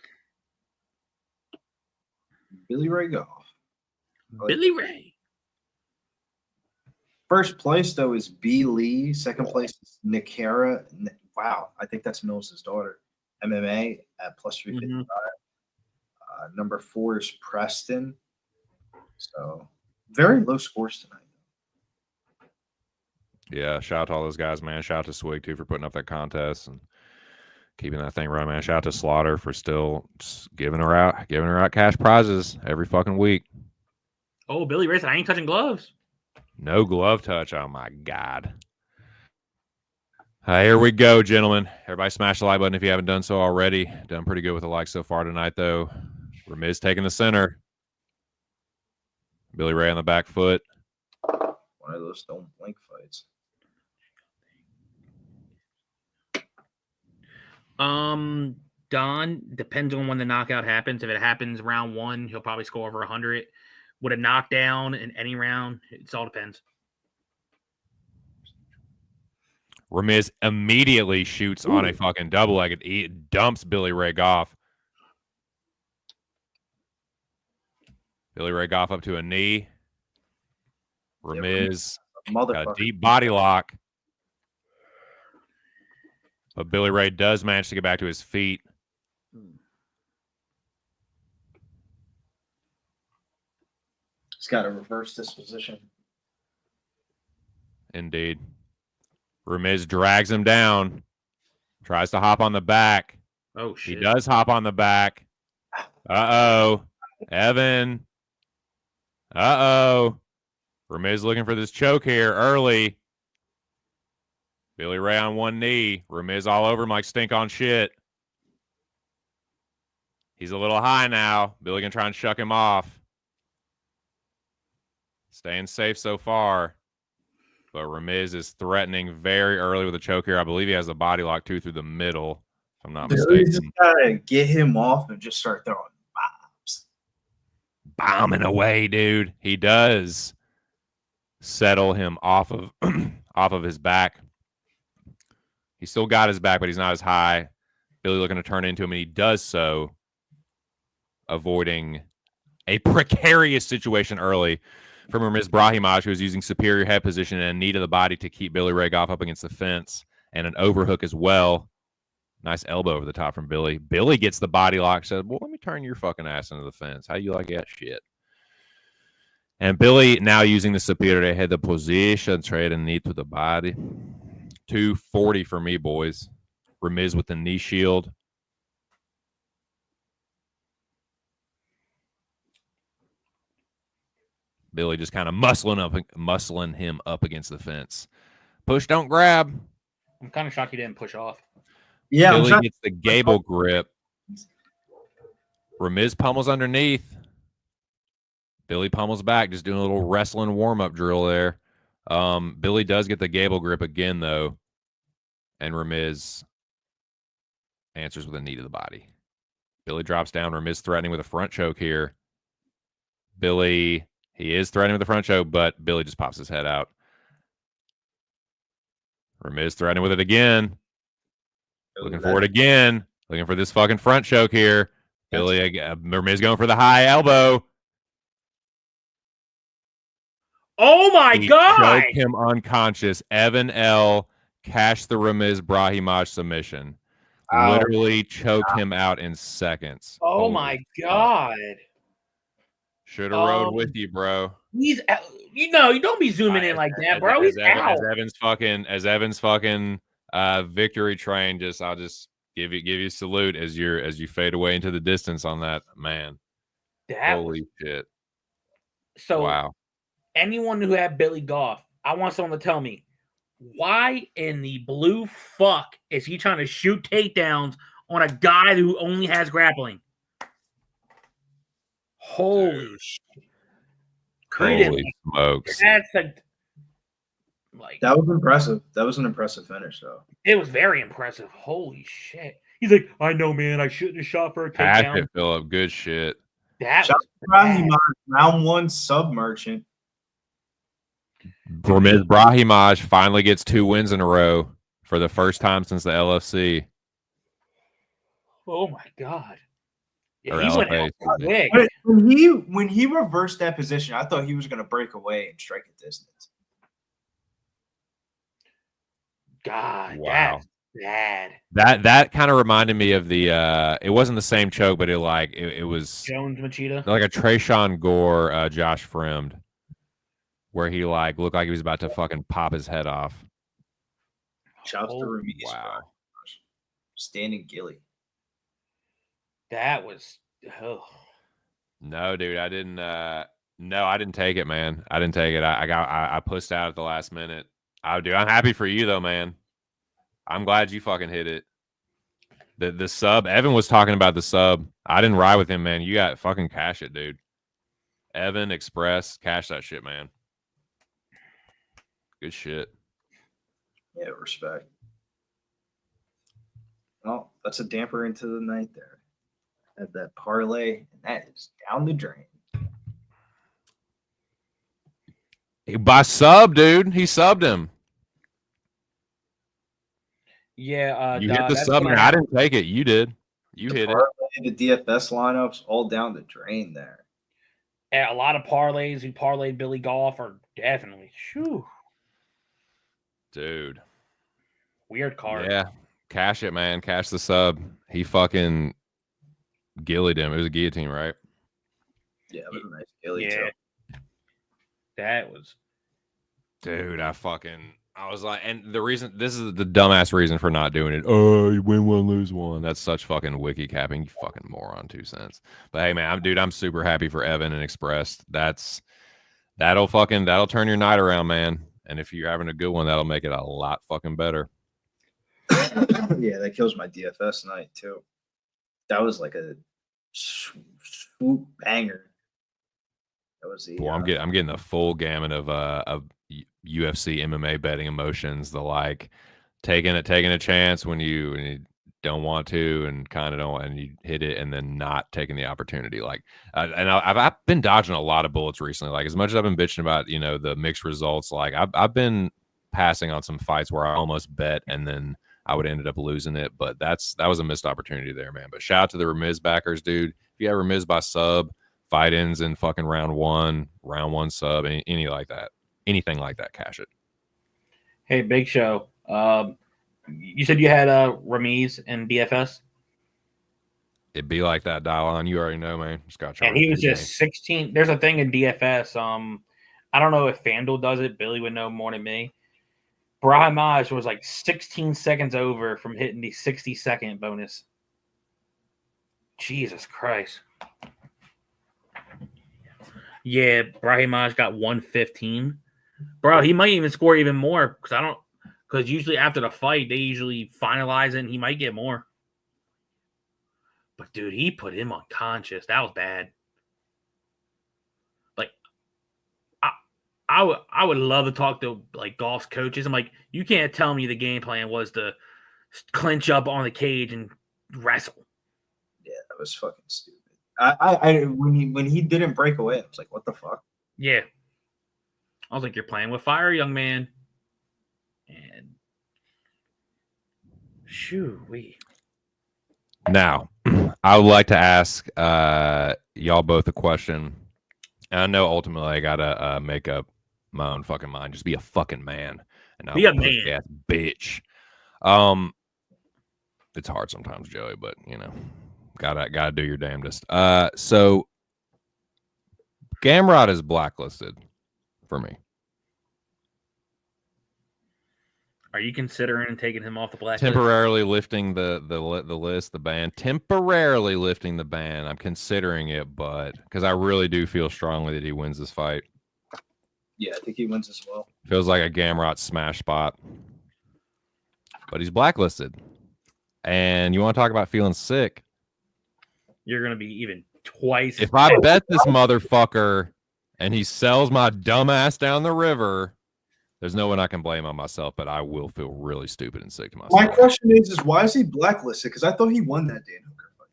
Speaker 2: Billy Ray Goff.
Speaker 3: Billy Ray.
Speaker 2: First place, though, is B. Lee. Second place is Nikara. Wow, I think that's Mills' daughter. MMA at plus 355. Number 4 is Preston. So, very low scores tonight.
Speaker 5: Yeah, shout out to all those guys, man. Shout out to Swig, too, for putting up that contest and keeping that thing running, man. Shout out to Slaughter for still just giving her out cash prizes every fucking week.
Speaker 3: Oh, Billy Ray said, I ain't touching gloves.
Speaker 5: No glove touch. Oh, my God. Here we go, gentlemen. Everybody smash the like button if you haven't done so already. Done pretty good with the likes so far tonight, though. Ramiz taking the center. Billy Ray on the back foot.
Speaker 2: One of those don't blink fights.
Speaker 3: Don, depends on when the knockout happens. If it happens round 1, he'll probably score over 100. With a knockdown in any round, it all depends.
Speaker 5: Ramiz immediately shoots on a fucking double-legged. He dumps Billy Ray Goff. Billy Ray Goff up to a knee. Ramiz got a
Speaker 6: Motherfucker.
Speaker 5: deep body lock. But Billy Ray does manage to get back to his feet.
Speaker 2: He's got a reverse disposition.
Speaker 5: Indeed. Ramiz drags him down. Tries to hop on the back.
Speaker 3: Oh, shit.
Speaker 5: He does hop on the back. Uh-oh. Evan. Uh-oh. Ramiz looking for this choke here early. Billy Ray on one knee. Ramiz all over him like stink on shit. He's a little high now. Billy can try and shuck him off. Staying safe so far. But Ramiz is threatening very early with a choke here. I believe he has the body lock too through the middle, if I'm not
Speaker 2: Billy
Speaker 5: mistaken.
Speaker 2: just gotta get him off and just start throwing bombs.
Speaker 5: Bombing away, dude. He does settle him off of off of his back. He's still got his back, but he's not as high. Billy looking to turn into him, and he does so, avoiding a precarious situation early from Ramiz Brahimaj, who was using superior head position and a knee to the body to keep Billy Ray Goff up against the fence, and an overhook as well. Nice elbow over the top from Billy. Billy gets the body lock, says, well, let me turn your fucking ass into the fence. How you like that shit? And Billy now using the superior head the position, trade and knee to the body. 240 for me, boys. Ramiz with the knee shield. Billy just kind of muscling him up against the fence. Push, don't grab.
Speaker 3: I'm kind of shocked he didn't push off.
Speaker 2: Yeah,
Speaker 5: Billy gets the gable grip. Ramiz pummels underneath. Billy pummels back, just doing a little wrestling warm-up drill there. Billy does get the gable grip again, though. And Ramiz answers with a knee to the body. Billy drops down. Ramiz threatening with a front choke here. Billy, he is threatening with the front choke, but Billy just pops his head out. Ramiz threatening with it again. Looking for it again. Looking for this fucking front choke here. Billy, Ramiz going for the high elbow.
Speaker 3: Oh, my God.
Speaker 5: Choked him unconscious. Evan L. cashed the Ramiz Brahimaj submission.
Speaker 2: Ow.
Speaker 5: Literally choked him out in seconds.
Speaker 3: Oh,
Speaker 5: Holy
Speaker 3: my
Speaker 5: fuck.
Speaker 3: God.
Speaker 5: Should have rode with you, bro.
Speaker 3: He's out. You don't be zooming in like that, bro. He's out.
Speaker 5: As Evan's fucking victory train, I'll just give you salute as you fade away into the distance on that, man. Holy shit.
Speaker 3: So
Speaker 5: wow.
Speaker 3: Anyone who had Billy Goff, I want someone to tell me, why in the blue fuck is he trying to shoot takedowns on a guy who only has grappling? Holy shit.
Speaker 5: Holy smokes.
Speaker 3: That's
Speaker 2: that was impressive. That was an impressive finish, though.
Speaker 3: It was very impressive. Holy shit. He's like, I know, man. I shouldn't have shot for a
Speaker 5: Pass
Speaker 3: takedown.
Speaker 5: it, Philip. Good shit.
Speaker 3: That
Speaker 2: Shout
Speaker 3: was
Speaker 2: Brahimaj, round one sub merchant.
Speaker 5: Ramiz Brahimaj finally gets 2 wins in a row for the first time since the LFC.
Speaker 3: oh my God.
Speaker 5: Or
Speaker 3: Yeah, he went
Speaker 5: LFA,
Speaker 3: out
Speaker 5: excuse me.
Speaker 3: quick.
Speaker 2: When he reversed that position, I thought he was going to break away and strike a distance.
Speaker 3: God,
Speaker 5: Wow.
Speaker 3: that's bad.
Speaker 5: That kind of reminded me of the it wasn't the same choke, but it was
Speaker 3: Jones Machida.
Speaker 5: like a Trayshawn Gore Josh Fremd, where he looked like he was about to fucking pop his head off.
Speaker 2: Shouts to Ramiz.
Speaker 5: Wow.
Speaker 2: Standing Gilly.
Speaker 3: That was
Speaker 5: No, dude, I didn't no, I didn't take it, man. I didn't take it. I pushed out at the last minute. I'm happy for you though, man. I'm glad you fucking hit it. The sub, Evan was talking about the sub. I didn't ride with him, man. You got fucking cash it, dude. Evan Express, cash that shit, man. Good shit.
Speaker 2: Yeah, respect. Well, that's a damper into the night there. Had that parlay, and that is down the drain.
Speaker 5: By sub, dude. He subbed him.
Speaker 3: yeah.
Speaker 5: You hit the sub, man. I didn't take it. You did. You hit it.
Speaker 2: The DFS lineups all down the drain there.
Speaker 3: a lot of parlays who parlayed Billy Goff are definitely
Speaker 5: Dude.
Speaker 3: Weird card.
Speaker 5: Yeah. Cash it, man. Cash the sub. He fucking gillied him. It was a guillotine, right?
Speaker 6: Yeah, it was a nice Gilly
Speaker 3: Yeah.
Speaker 6: too.
Speaker 3: That was.
Speaker 5: Dude, I was like, and this is the dumbass reason for not doing it. Oh, you win one, lose one. That's such fucking wiki capping. You fucking moron, 2 cents. But hey, man, I'm super happy for Evan and Express. That'll turn your night around, man. And if you're having a good one, that'll make it a lot fucking better.
Speaker 6: Yeah, that kills my DFS night too. That was like a swoop banger. That was the.
Speaker 5: Boy, I'm getting the full gamut of UFC MMA betting emotions. The like taking a chance when you don't want to and kind of don't, and you hit it, and then not taking the opportunity. Like, and I've been dodging a lot of bullets recently. Like, as much as I've been bitching about the mixed results, like I've been passing on some fights where I almost bet and then I would ended up losing it. But that was a missed opportunity there, man. But shout out to the Ramiz backers, dude. If you have Ramiz by sub, fight ends in fucking round one sub, anything like that, cash it.
Speaker 3: Hey, Big Show. You said you had Ramiz and DFS?
Speaker 5: It'd be like that, dial on. You already know, man. Just got
Speaker 3: and he was just 16. There's a thing in DFS. I don't know if FanDuel does it. Billy would know more than me. Brahimaj was like 16 seconds over from hitting the 60-second bonus. Jesus Christ. Yeah, Brahimaj got 115. Bro, he might even score even more because usually after the fight, they usually finalize it and he might get more. But dude, he put him unconscious. That was bad. Like, I would love to talk to like Goff's coaches. I'm like, you can't tell me the game plan was to clinch up on the cage and wrestle.
Speaker 6: Yeah, that was fucking stupid. When he didn't break away, I was like, what the fuck?
Speaker 3: Yeah. I was like, you're playing with fire, young man. And shoo-wee.
Speaker 5: Now, I would like to ask y'all both a question. And I know ultimately I gotta make up my own fucking mind. Just be a fucking man. And
Speaker 3: be a man.
Speaker 5: Bitch. It's hard sometimes, Joey, but gotta do your damnedest. So Gamrot is blacklisted for me.
Speaker 3: Are you considering taking him off the blacklist?
Speaker 5: Temporarily lifting the list, the ban. Temporarily lifting the ban. I'm considering it, but because I really do feel strongly that he wins this fight.
Speaker 6: Yeah, I think he wins as well.
Speaker 5: Feels like a Gamrot smash spot. But he's blacklisted. And you want to talk about feeling sick?
Speaker 3: You're going to be even twice.
Speaker 5: If I bet this motherfucker and he sells my dumb ass down the river, there's no one I can blame on myself, but I will feel really stupid and sick to myself.
Speaker 6: My question is why is he blacklisted? Because I thought he won that Dan Hooker fight.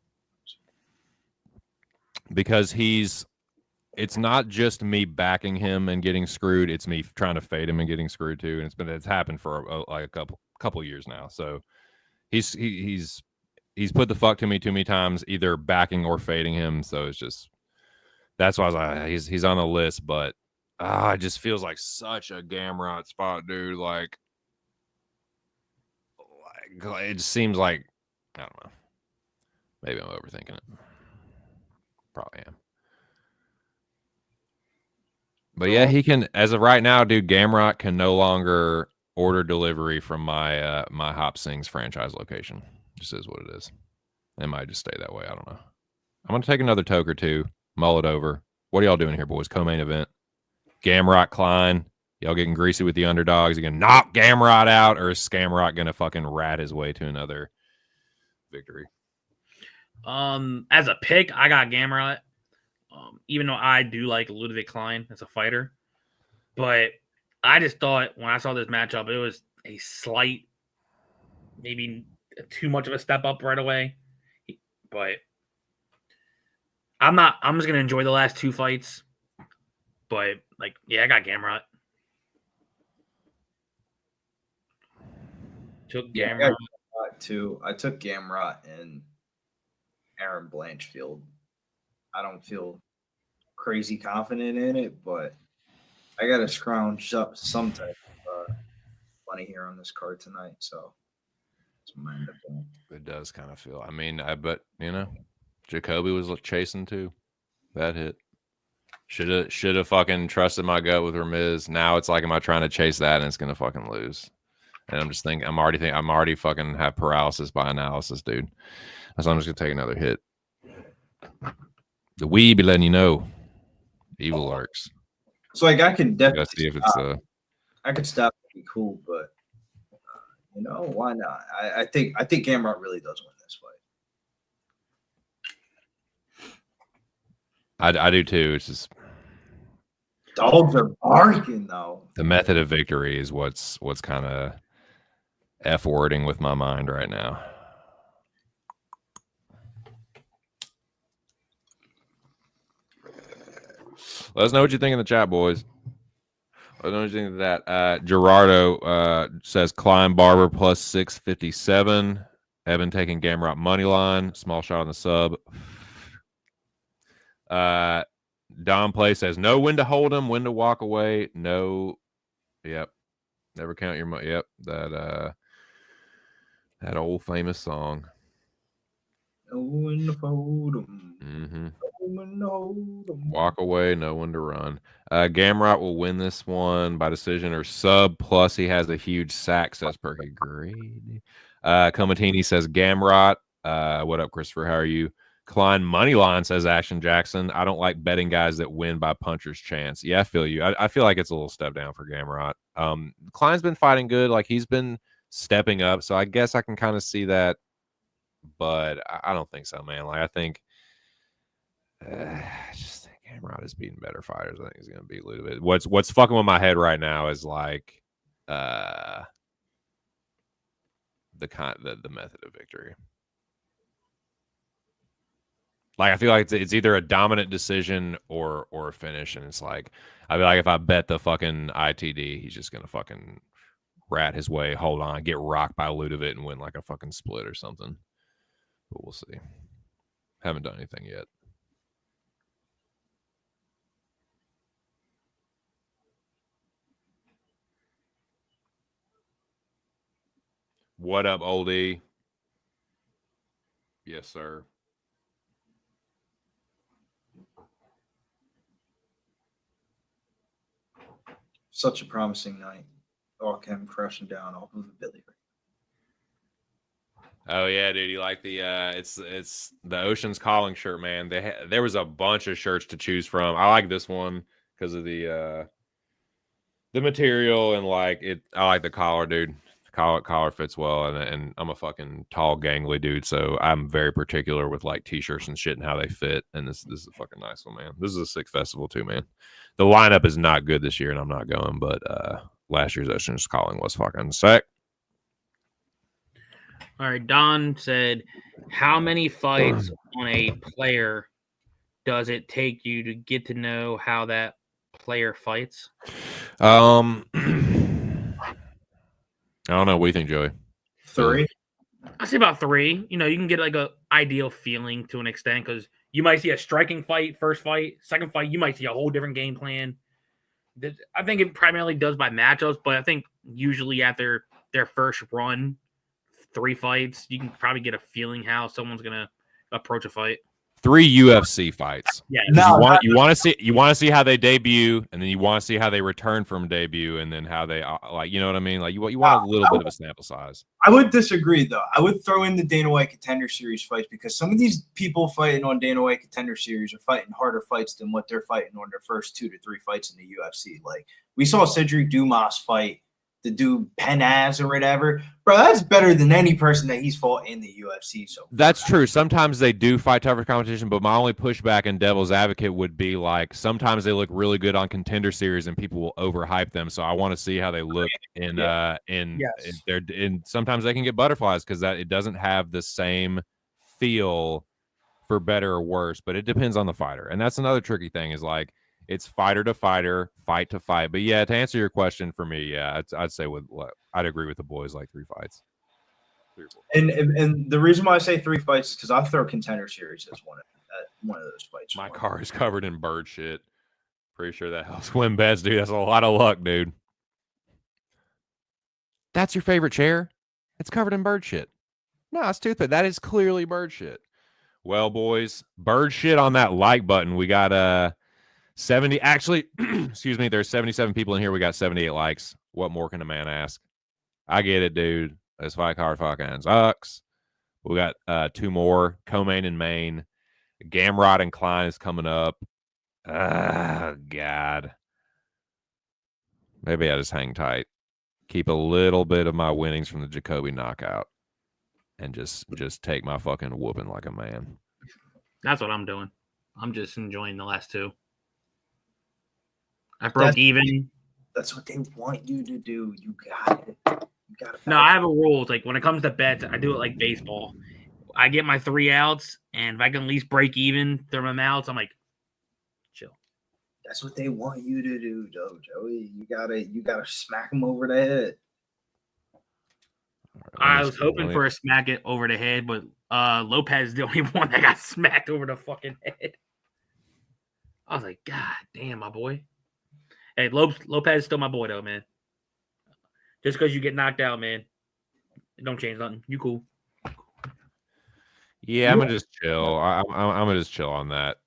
Speaker 5: Because it's not just me backing him and getting screwed. It's me trying to fade him and getting screwed too. And it's happened for a couple years now. So he's put the fuck to me too many times, either backing or fading him. So it's just, that's why I was like, he's on the list, but it just feels like such a Gamrot spot, dude. Like it just seems like, I don't know. Maybe I'm overthinking it. Probably am. But yeah, he can, as of right now, dude, Gamrot can no longer order delivery from my my Hop Sings franchise location. Just is what it is. It might just stay that way. I don't know. I'm gonna take another toke or two, mull it over. What are y'all doing here, boys? Co-main event. Gamrot, Klein. Y'all getting greasy with the underdogs? You gonna knock Gamrot out, or is Gamrot gonna fucking rat his way to another victory?
Speaker 3: As a pick, I got Gamrot. Even though I do like Ľudovít Klein as a fighter, but I just thought when I saw this matchup, it was a slight, maybe too much of a step up right away. But I'm just gonna enjoy the last two fights. But I got Gamrot. Took Gamrot.
Speaker 6: Yeah, I got Gamrot too. I took Gamrot and Erin Blanchfield. I don't feel
Speaker 2: crazy confident in it, but I got to scrounge up some type of money here on this card tonight. So that's what I end up doing.
Speaker 5: It does kind of feel. I mean, but Jacoby was chasing too. That hit. Should have fucking trusted my gut with Ramiz. Now it's like, am I trying to chase that and it's gonna fucking lose? And I'm just thinking, I'm already fucking have paralysis by analysis, dude. So I'm just gonna take another hit. The weed be letting you know. Evil lurks.
Speaker 2: So like I can definitely
Speaker 5: See if it's
Speaker 2: I could stop and be cool, but why not? I think Gamrot really does win this fight.
Speaker 5: I do too. It's just
Speaker 2: dogs are barking though.
Speaker 5: the method of victory is what's kind of F-wording with my mind right now. Let us know what you think in the chat, boys. Let us know what you think of that. Gerardo says Klein Barber plus 657. Evan taking Gamrot money line. Small shot on the sub. Don Play says no when to hold him, when to walk away. No. Yep. Never count your money. Yep. That old famous song.
Speaker 2: No one to hold 'em.
Speaker 5: Mm-hmm.
Speaker 2: No one to hold 'em.
Speaker 5: Walk away, no one to run. Gamrot will win this one by decision or sub. Plus, he has a huge sack, says Perky. Great. Comatini says Gamrot. What up, Christopher? How are you? Klein moneyline, says Action Jackson. I don't like betting guys that win by puncher's chance. Yeah, I feel you. I feel like it's a little step down for Gamrot. Klein's been fighting good. Like, he's been stepping up. So I guess I can kind of see that. But I don't think so, man. Like, I think I just think Gamrot is beating better fighters. I think he's going to beat Ľudovít. What's fucking with my head right now is like the method of victory. Like, I feel like it's either a dominant decision or a finish, and it's like I feel like if I bet the fucking ITD, he's just gonna fucking rat his way, hold on, get rocked by Ľudovít, and win like a fucking split or something. But we'll see. Haven't done anything yet. What up, oldie? Yes, sir.
Speaker 2: Such a promising night. All came crashing down off of the Billy.
Speaker 5: Oh yeah, dude, you like the it's the Ocean's Calling shirt, man. There was a bunch of shirts to choose from. I like this one because of the material and like it. I like the collar, dude. The collar fits well, and I'm a fucking tall, gangly dude, so I'm very particular with like t-shirts and shit and how they fit. And this is a fucking nice one, man. This is a sick festival too, man. The lineup is not good this year, and I'm not going, but last year's Ocean's Calling was fucking sick.
Speaker 3: All right, Don said, how many fights on a player does it take you to get to know how that player fights?
Speaker 5: I don't know. What do you think, Joey?
Speaker 2: 3.
Speaker 3: I say about 3. You can get like a ideal feeling to an extent because you might see a striking fight, first fight, second fight. You might see a whole different game plan. I think it primarily does by matchups, but I think usually after their first run, 3 fights, you can probably get a feeling how someone's gonna approach a fight.
Speaker 5: 3 UFC fights.
Speaker 3: Yeah,
Speaker 5: you want to see how they debut, and then you want to see how they return from debut, and then how they like. You know what I mean? Like you want a little bit of a sample size.
Speaker 2: I would disagree though. I would throw in the Dana White Contender Series fights because some of these people fighting on Dana White Contender Series are fighting harder fights than what they're fighting on their first 2 to 3 fights in the UFC. Like we saw Cedric Dumas fight the dude Penaz or whatever, bro. That's better than any person that he's fought in the UFC. So
Speaker 5: that's true. Sometimes they do fight tougher competition, but my only pushback and devil's advocate would be like sometimes they look really good on Contender Series and people will overhype them. So I want to see how they look in sometimes they can get butterflies because that it doesn't have the same feel for better or worse, but it depends on the fighter. And that's another tricky thing is like it's fighter to fighter, fight to fight. But yeah, to answer your question for me, yeah, I'd say I'd agree with the boys like 3 fights. 3 or 4.
Speaker 2: And the reason why I say 3 fights is because I throw Contender Series as one.
Speaker 6: one of those fights.
Speaker 5: My
Speaker 6: for me.
Speaker 5: car is covered in bird shit. Pretty sure that helps win bets, dude. That's a lot of luck, dude. That's your favorite chair? It's covered in bird shit. No, it's stupid. That is clearly bird shit. Well, boys, bird shit on that like button. We got 70. Actually, excuse me, there's 77 people in here. We got 78 likes. What more can a man ask? I get it, dude. This fight card fucking sucks. We got 2 more. Co-main and main. Gamrot and Klein is coming up. God. Maybe I just hang tight. Keep a little bit of my winnings from the Jacoby knockout. And just take my fucking whooping like a man.
Speaker 3: That's what I'm doing. I'm just enjoying the last 2. I broke even.
Speaker 2: That's what they want you to do. You got it. You got it.
Speaker 3: No, I have a rule. It's like when it comes to bets, I do it like baseball. I get my 3 outs, and if I can at least break even through my outs, I'm like, chill.
Speaker 2: That's what they want you to do, Joey. You gotta smack them over the head.
Speaker 3: I was hoping for a smack it over the head, but Lopes is the only one that got smacked over the fucking head. I was like, God damn, my boy. Hey, Lopes is still my boy, though, man. Just because you get knocked out, man, it don't change nothing. You cool.
Speaker 5: Yeah, I'm gonna just chill. I'm gonna just chill on that.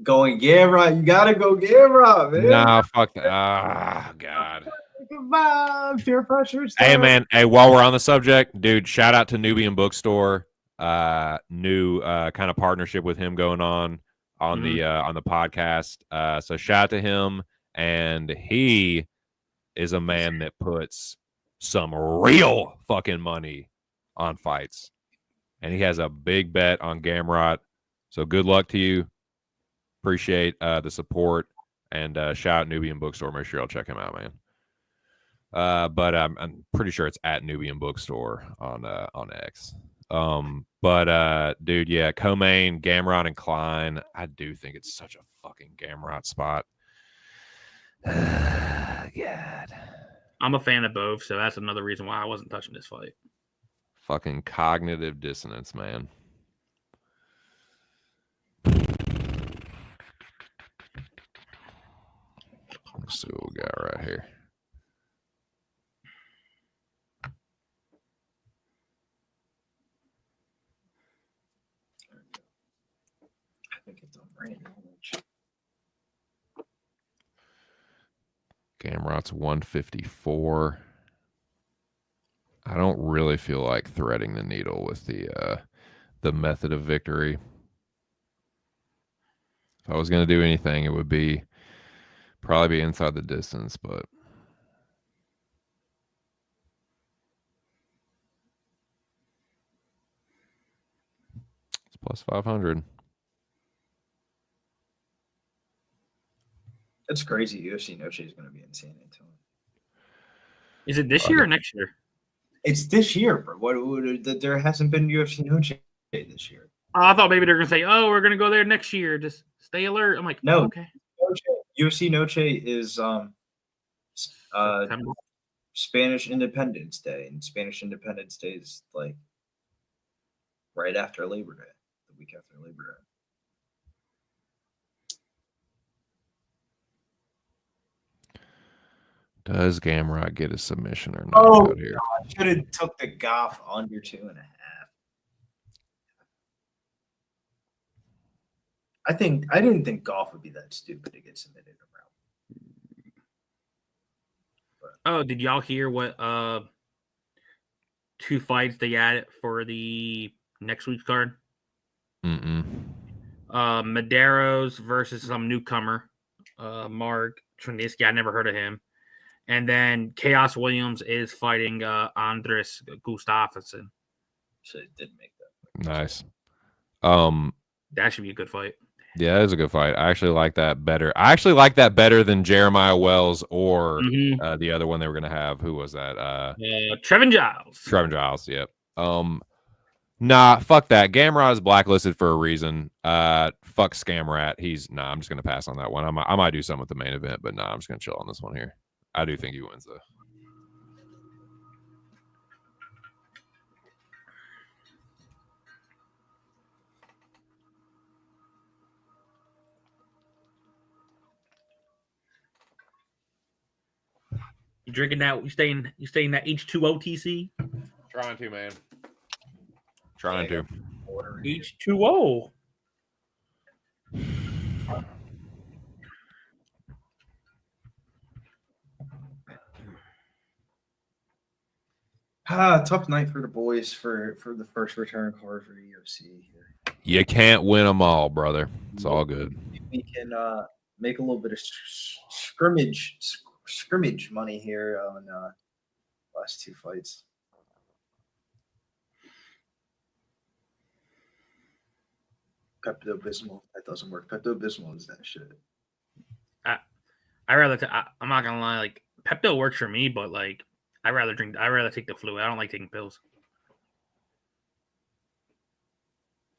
Speaker 2: Going Gamrot, you gotta go Gamrot, man.
Speaker 5: Nah, fuck that. Ah, God.
Speaker 2: Come on, peer pressure.
Speaker 5: Hey, man. Hey, while we're on the subject, dude, shout out to Nubian Bookstore. New kind of partnership with him going on the podcast. So shout out to him, and he is a man that puts some real fucking money on fights, and he has a big bet on Gamrot. So good luck to you. Appreciate the support, and shout out Nubian Bookstore. Make sure y'all check him out, man. But I'm pretty sure it's at Nubian Bookstore on X. Dude, yeah, Co-main, Gamrot, and Klein. I do think it's such a fucking Gamrot spot. God.
Speaker 3: I'm a fan of both, so that's another reason why I wasn't touching this fight.
Speaker 5: Fucking cognitive dissonance, man. Let's see what we got right here.
Speaker 2: I think it's on right now.
Speaker 5: Gamrot's 154. I don't really feel like threading the needle with the method of victory. If I was going to do anything, it would probably be inside the distance, but it's plus 500.
Speaker 2: That's crazy. UFC Noche is going to be in San Antonio.
Speaker 3: Is it this year or next year?
Speaker 2: It's this year, bro. There hasn't been UFC Noche this year.
Speaker 3: I thought maybe they're going to say, oh, we're going to go there next year. Just stay alert. I'm like,
Speaker 2: no.
Speaker 3: Oh, okay.
Speaker 2: UFC Noche is Spanish Independence Day, and Spanish Independence Day is like right after Labor Day, the week after Labor Day.
Speaker 5: Does Gamrot get a submission or not?
Speaker 2: Oh,
Speaker 5: out here?
Speaker 2: Should have took the Goff under 2.5. I didn't think Goff would be that stupid to get submitted around.
Speaker 3: Oh, did y'all hear what 2 fights they added for the next week's card? Medeiros versus some newcomer, Mark Triniski. I never heard of him. And then Chaos Williams is fighting Andres Gustafsson.
Speaker 2: So it didn't make that.
Speaker 5: Nice.
Speaker 3: That should be a good fight.
Speaker 5: Yeah, it is a good fight. I actually like that better. I actually like that better than Jeremiah Wells or the other one they were going to have. Who was that?
Speaker 3: Trevin Giles.
Speaker 5: Trevin Giles, yep. Nah, fuck that. Gamrot is blacklisted for a reason. Fuck Scamrat. I'm just going to pass on that one. I might do something with the main event, but I'm just going to chill on this one here. I do think he wins, though.
Speaker 3: drinking that? You staying that H2O TC?
Speaker 5: Trying to, man. Trying to.
Speaker 3: H2O.
Speaker 2: Tough night for the boys for the first return card for the UFC here.
Speaker 5: You can't win them all, brother. It's all good.
Speaker 2: We can make a little bit of scrimmage money here on last two fights. Pepto-Bismol, that doesn't work. Pepto-Bismol is that shit.
Speaker 3: I rather. I'm not gonna lie. Like Pepto works for me, but like I rather take the fluid. I don't like taking pills.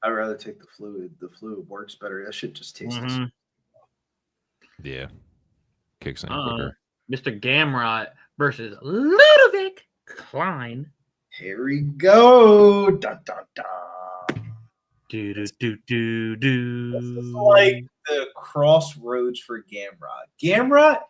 Speaker 2: I'd rather take the fluid. The fluid works better. That shit just tastes.
Speaker 5: Yeah. Kicks in quicker.
Speaker 3: Mr. Gamrot versus Ľudovít Klein.
Speaker 2: Here we go. Dun, dun, dun.
Speaker 3: Do.
Speaker 2: This is like the crossroads for Gamrot. Gamrot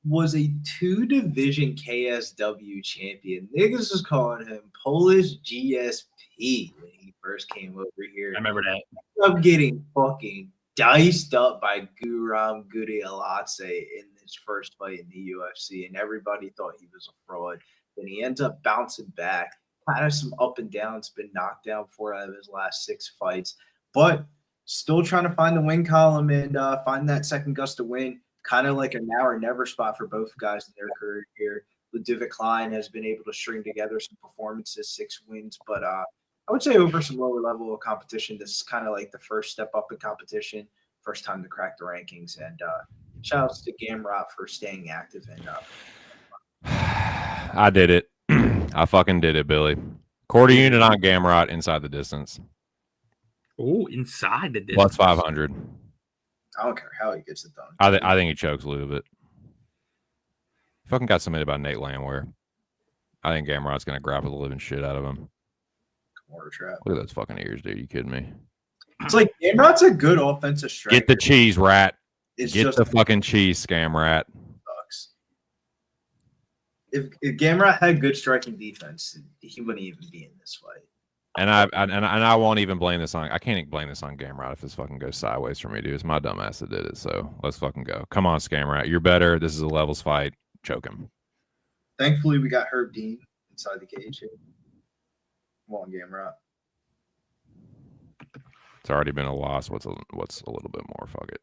Speaker 2: was a 2-division KSW champion. Niggas was calling him Polish GSP when he first came over here.
Speaker 3: I remember that.
Speaker 2: I'm getting fucking diced up by Guram Gudialatse in his first fight in the UFC, and everybody thought he was a fraud. Then he ends up bouncing back. Kind of some up and downs, been knocked down 4 out of his last 6 fights, but still trying to find the win column and find that second gust to win. Kind of like a now or never spot for both guys in their career here. Ľudovít Klein has been able to string together some performances, 6 wins, but I would say over some lower level of competition. This is kind of like the first step up in competition, first time to crack the rankings, and shout outs to Gamrot for staying active. And
Speaker 5: I did it. I fucking did it, Billy. Quarter unit on Gamrot inside the distance.
Speaker 3: Oh, inside the distance.
Speaker 5: Plus 500.
Speaker 2: I don't care how he gets it done.
Speaker 5: I think he chokes Ľudovít. Fucking got submitted by Nate Landwehr. I think Gamrot's going to grab the living shit out of him.
Speaker 2: Mortar trap.
Speaker 5: Look at those fucking ears, dude. You kidding me?
Speaker 2: It's like Gamrot's a good offensive striker.
Speaker 5: Get the cheese, rat.
Speaker 2: It's
Speaker 5: Get
Speaker 2: just
Speaker 5: the fucking cheese, scam rat.
Speaker 2: sucks. If Gamrot had good striking defense, he wouldn't even be in this fight.
Speaker 5: And I won't even blame this on. I can't even blame this on Gamrot if this fucking goes sideways for me, dude. It's my dumb ass that did it. So let's fucking go. Come on, Gamrot. You're better. This is a levels fight. Choke him.
Speaker 2: Thankfully, we got Herb Dean inside the cage here. Come on, Gamrot.
Speaker 5: It's already been a loss. What's a little bit more? Fuck it.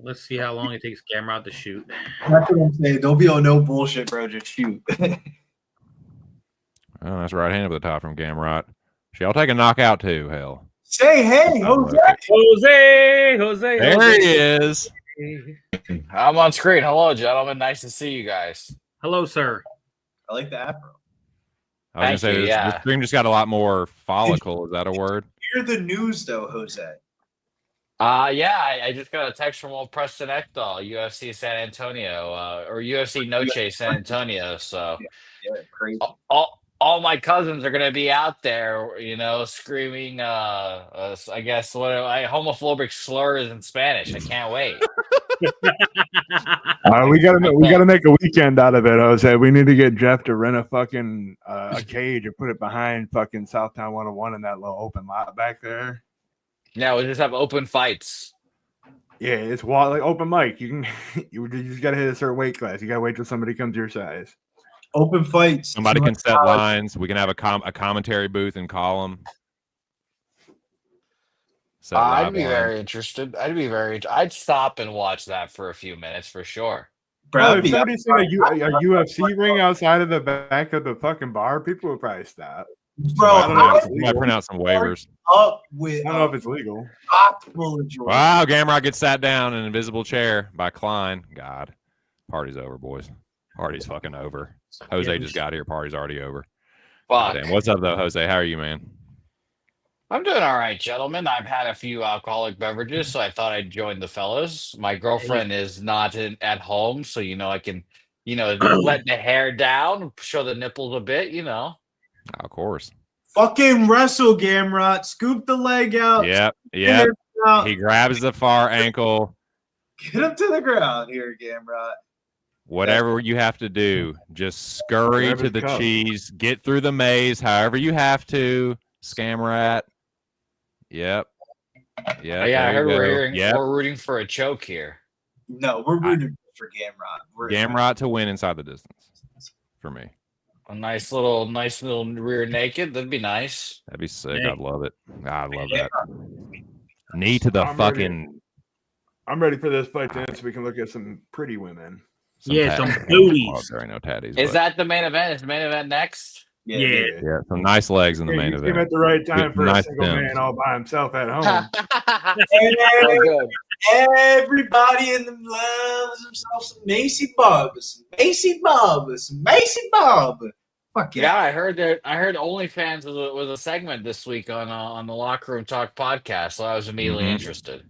Speaker 3: Let's see how long it takes Gamrot to shoot.
Speaker 2: That's what I'm saying. Don't be on no bullshit, bro. Just shoot.
Speaker 5: Oh, that's right hand up the top from Gamrot. She'll take a knockout too. Hell.
Speaker 2: Say hey, Jose.
Speaker 3: Jose.
Speaker 5: There he is.
Speaker 8: I'm on screen. Hello, gentlemen. Nice to see you guys.
Speaker 3: Hello, sir.
Speaker 2: I like the afro.
Speaker 5: I was going to say, the stream just got a lot more follicle. Is that a word?
Speaker 2: Hear the news, though, Jose.
Speaker 8: I just got a text from old Preston Ekdahl, UFC San Antonio, or UFC Noche San Antonio. So
Speaker 2: Yeah, crazy.
Speaker 8: all my cousins are going to be out there, screaming, I guess, homophobic slurs in Spanish. I can't wait.
Speaker 4: We gotta make a weekend out of it, Jose. We need to get Jeff to rent a fucking a cage and put it behind fucking Southtown 101 in that little open lot back there.
Speaker 8: Yeah, we'll just have open fights.
Speaker 4: Yeah, it's like open mic. You just gotta hit a certain weight class. You gotta wait till somebody comes your size.
Speaker 2: Open fights.
Speaker 5: Somebody can set lines. We can have a commentary booth and column.
Speaker 8: I'd be very interested. I'd stop and watch that for a few minutes for sure.
Speaker 4: Bro, if somebody's seen a UFC ring outside of the back of the fucking bar, people would probably stop.
Speaker 2: Bro,
Speaker 5: I might print out some waivers.
Speaker 4: I don't know if it's legal.
Speaker 5: Wow, Gamrot gets sat down in an invisible chair by Klein. God, party's over, boys. Party's fucking over. Jose just got here. Party's already over.
Speaker 8: Fuck.
Speaker 5: Damn. What's up, though, Jose? How are you, man?
Speaker 8: I'm doing all right, gentlemen. I've had a few alcoholic beverages, so I thought I'd join the fellas. My girlfriend is not at home, so I can, let the hair down, show the nipples a bit,
Speaker 5: Of course.
Speaker 2: Fucking wrestle, Gamrot. Scoop the leg out.
Speaker 5: Yep. He grabs the far ankle.
Speaker 2: Get him to the ground here, Gamrot.
Speaker 5: Whatever you have to do, just scurry to the cheese, get through the maze, however you have to. Scam rat. Yep. Yeah.
Speaker 8: Yeah, I heard we're rooting for a choke here.
Speaker 2: No, we're rooting for Gamrot.
Speaker 5: Gamrot to win inside the distance for me.
Speaker 8: A nice little rear naked. That'd be nice.
Speaker 5: That'd be sick. I'd love it. I'd love that. Knee to the fucking.
Speaker 4: I'm ready for this fight then, so we can look at some pretty women.
Speaker 3: Some booties.
Speaker 5: Well, there ain't no tatties.
Speaker 8: Is that the main event? Is the main event next?
Speaker 5: Yeah. Some nice legs in the main event.
Speaker 4: Came at the right time for
Speaker 5: nice
Speaker 4: a single man all by himself at home.
Speaker 2: Everybody in them loves themselves some Maycee Barber. Maycee Barber. Fuck yeah.
Speaker 8: Yeah, I heard OnlyFans was a segment this week on the Locker Room Talk podcast, so I was immediately interested.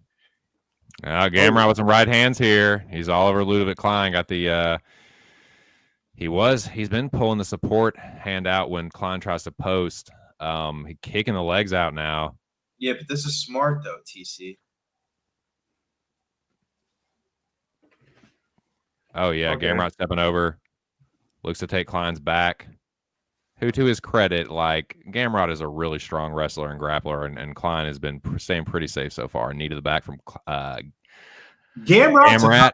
Speaker 5: Gamrot with some right hands here. He's all over Ľudovít. Klein got the he's been pulling the support hand out when Klein tries to post. He's kicking the legs out now.
Speaker 2: Yeah, but this is smart though, TC.
Speaker 5: Oh yeah, okay. Gamrot stepping over. Looks to take Klein's back. Who, to his credit, like Gamrot is a really strong wrestler and grappler, and Klein has been staying pretty safe so far. Knee to the back from
Speaker 2: Gamrot.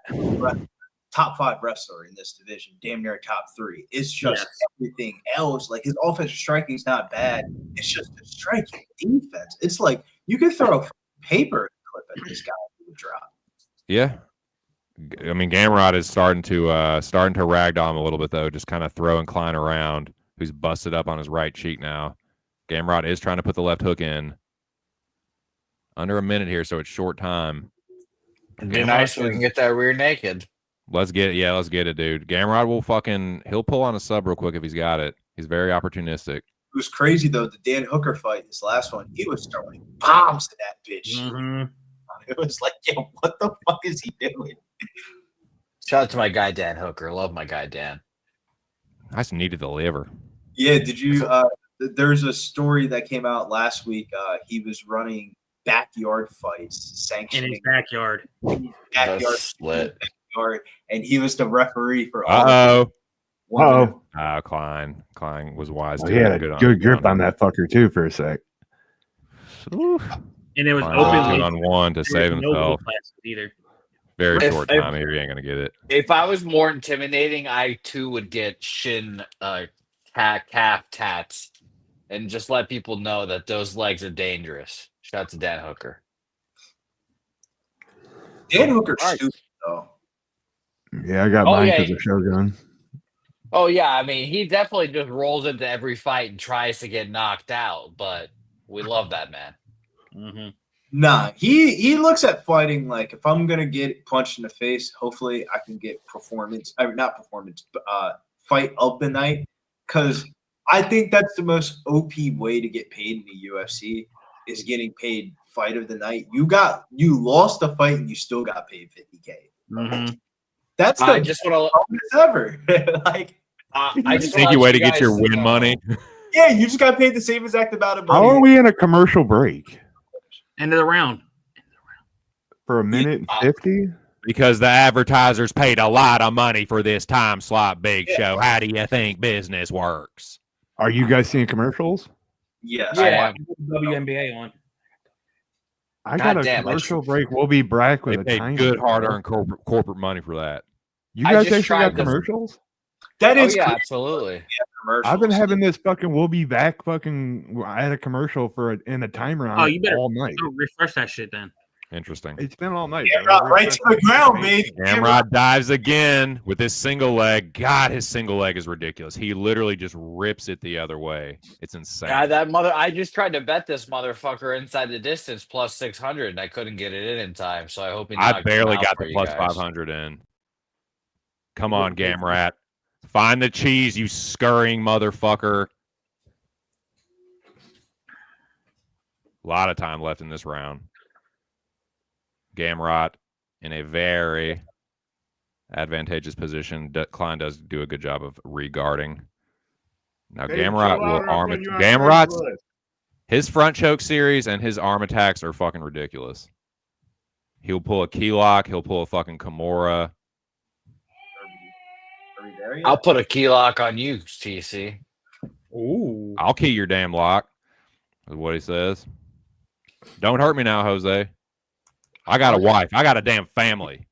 Speaker 2: Top 5 wrestler in this division, damn near top 3. It's just everything else. Like his offensive striking is not bad. It's just the striking defense. It's like you could throw a paper clip at this guy who would drop.
Speaker 5: Yeah. I mean, Gamrot is starting to ragdoll him a little bit though, just kind of throwing Klein around. Who's busted up on his right cheek now. Gamrot is trying to put the left hook in. Under a minute here, so it's short time.
Speaker 8: It'd be nice if we can get that rear naked.
Speaker 5: Let's get it, dude. Gamrot he'll pull on a sub real quick if he's got it. He's very opportunistic.
Speaker 2: It was crazy though, the Dan Hooker fight, his last one, he was throwing bombs to that bitch.
Speaker 3: Mm-hmm.
Speaker 2: It was like, yo, what the fuck is he doing?
Speaker 8: Shout out to my guy Dan Hooker. Love my guy Dan.
Speaker 5: I just needed the liver.
Speaker 2: Yeah, did you there's a story that came out last week. He was running backyard fights, sanctioning
Speaker 3: in his backyard.
Speaker 2: Backyard, and he was the referee for
Speaker 5: all. Klein was wise.
Speaker 4: He had a good grip on that fucker too for a sec.
Speaker 3: And it was
Speaker 5: open on one to save himself.
Speaker 3: Either.
Speaker 5: Very short time here. He ain't gonna get it.
Speaker 8: If I was more intimidating, I too would get shin calf tats and just let people know that those legs are dangerous. Shout out to Dan Hooker.
Speaker 2: Dan Hooker's stupid though.
Speaker 4: Yeah, I got mine because of Shogun.
Speaker 8: Oh yeah, I mean he definitely just rolls into every fight and tries to get knocked out, but we love that man.
Speaker 3: Mm-hmm.
Speaker 2: Nah, he looks at fighting like if I'm gonna get punched in the face, hopefully I can get fight of the night. Because I think that's the most OP way to get paid in the UFC is getting paid fight of the night. You lost the fight and you still got paid $50K.
Speaker 3: Mm-hmm.
Speaker 2: That's the bonus ever. Like
Speaker 5: I just think way to get your win money.
Speaker 2: Yeah, you just got paid the same exact amount of money.
Speaker 4: How are we in a commercial break?
Speaker 3: End of the round.
Speaker 4: For a minute and 50?
Speaker 5: Because the advertisers paid a lot of money for this time slot big show. How do you think business works?
Speaker 4: Are you guys seeing commercials?
Speaker 2: Yes.
Speaker 3: Yeah. WNBA on.
Speaker 4: I got a commercial break. We'll be back with
Speaker 5: a good hard-earned corporate money for that.
Speaker 4: You guys actually got commercials?
Speaker 2: That is
Speaker 8: absolutely.
Speaker 4: I've been having this fucking we'll be back fucking I had a commercial in a timer on all night.
Speaker 3: Refresh that shit then.
Speaker 5: Interesting.
Speaker 4: It's been all night.
Speaker 2: Right to the ground, baby.
Speaker 5: Gamrot dives again with his single leg. God, his single leg is ridiculous. He literally just rips it the other way. It's insane.
Speaker 8: I just tried to bet this motherfucker inside the distance plus 600 and I couldn't get it in time. So I hope
Speaker 5: I barely got the plus 500 in. Come on, Gamrot. Find the cheese, you scurrying motherfucker. A lot of time left in this round. Gamrot in a very advantageous position. Klein does do a good job of regarding. Now Gamrot will arm it. Gamrot's his front choke series and his arm attacks are fucking ridiculous. He'll pull a key lock. He'll pull a fucking Kimura.
Speaker 2: we there yet?
Speaker 8: I'll put a key lock on you, TC.
Speaker 3: Ooh.
Speaker 5: I'll key your damn lock. Is what he says. Don't hurt me now, Jose. I got a wife. I got a damn family.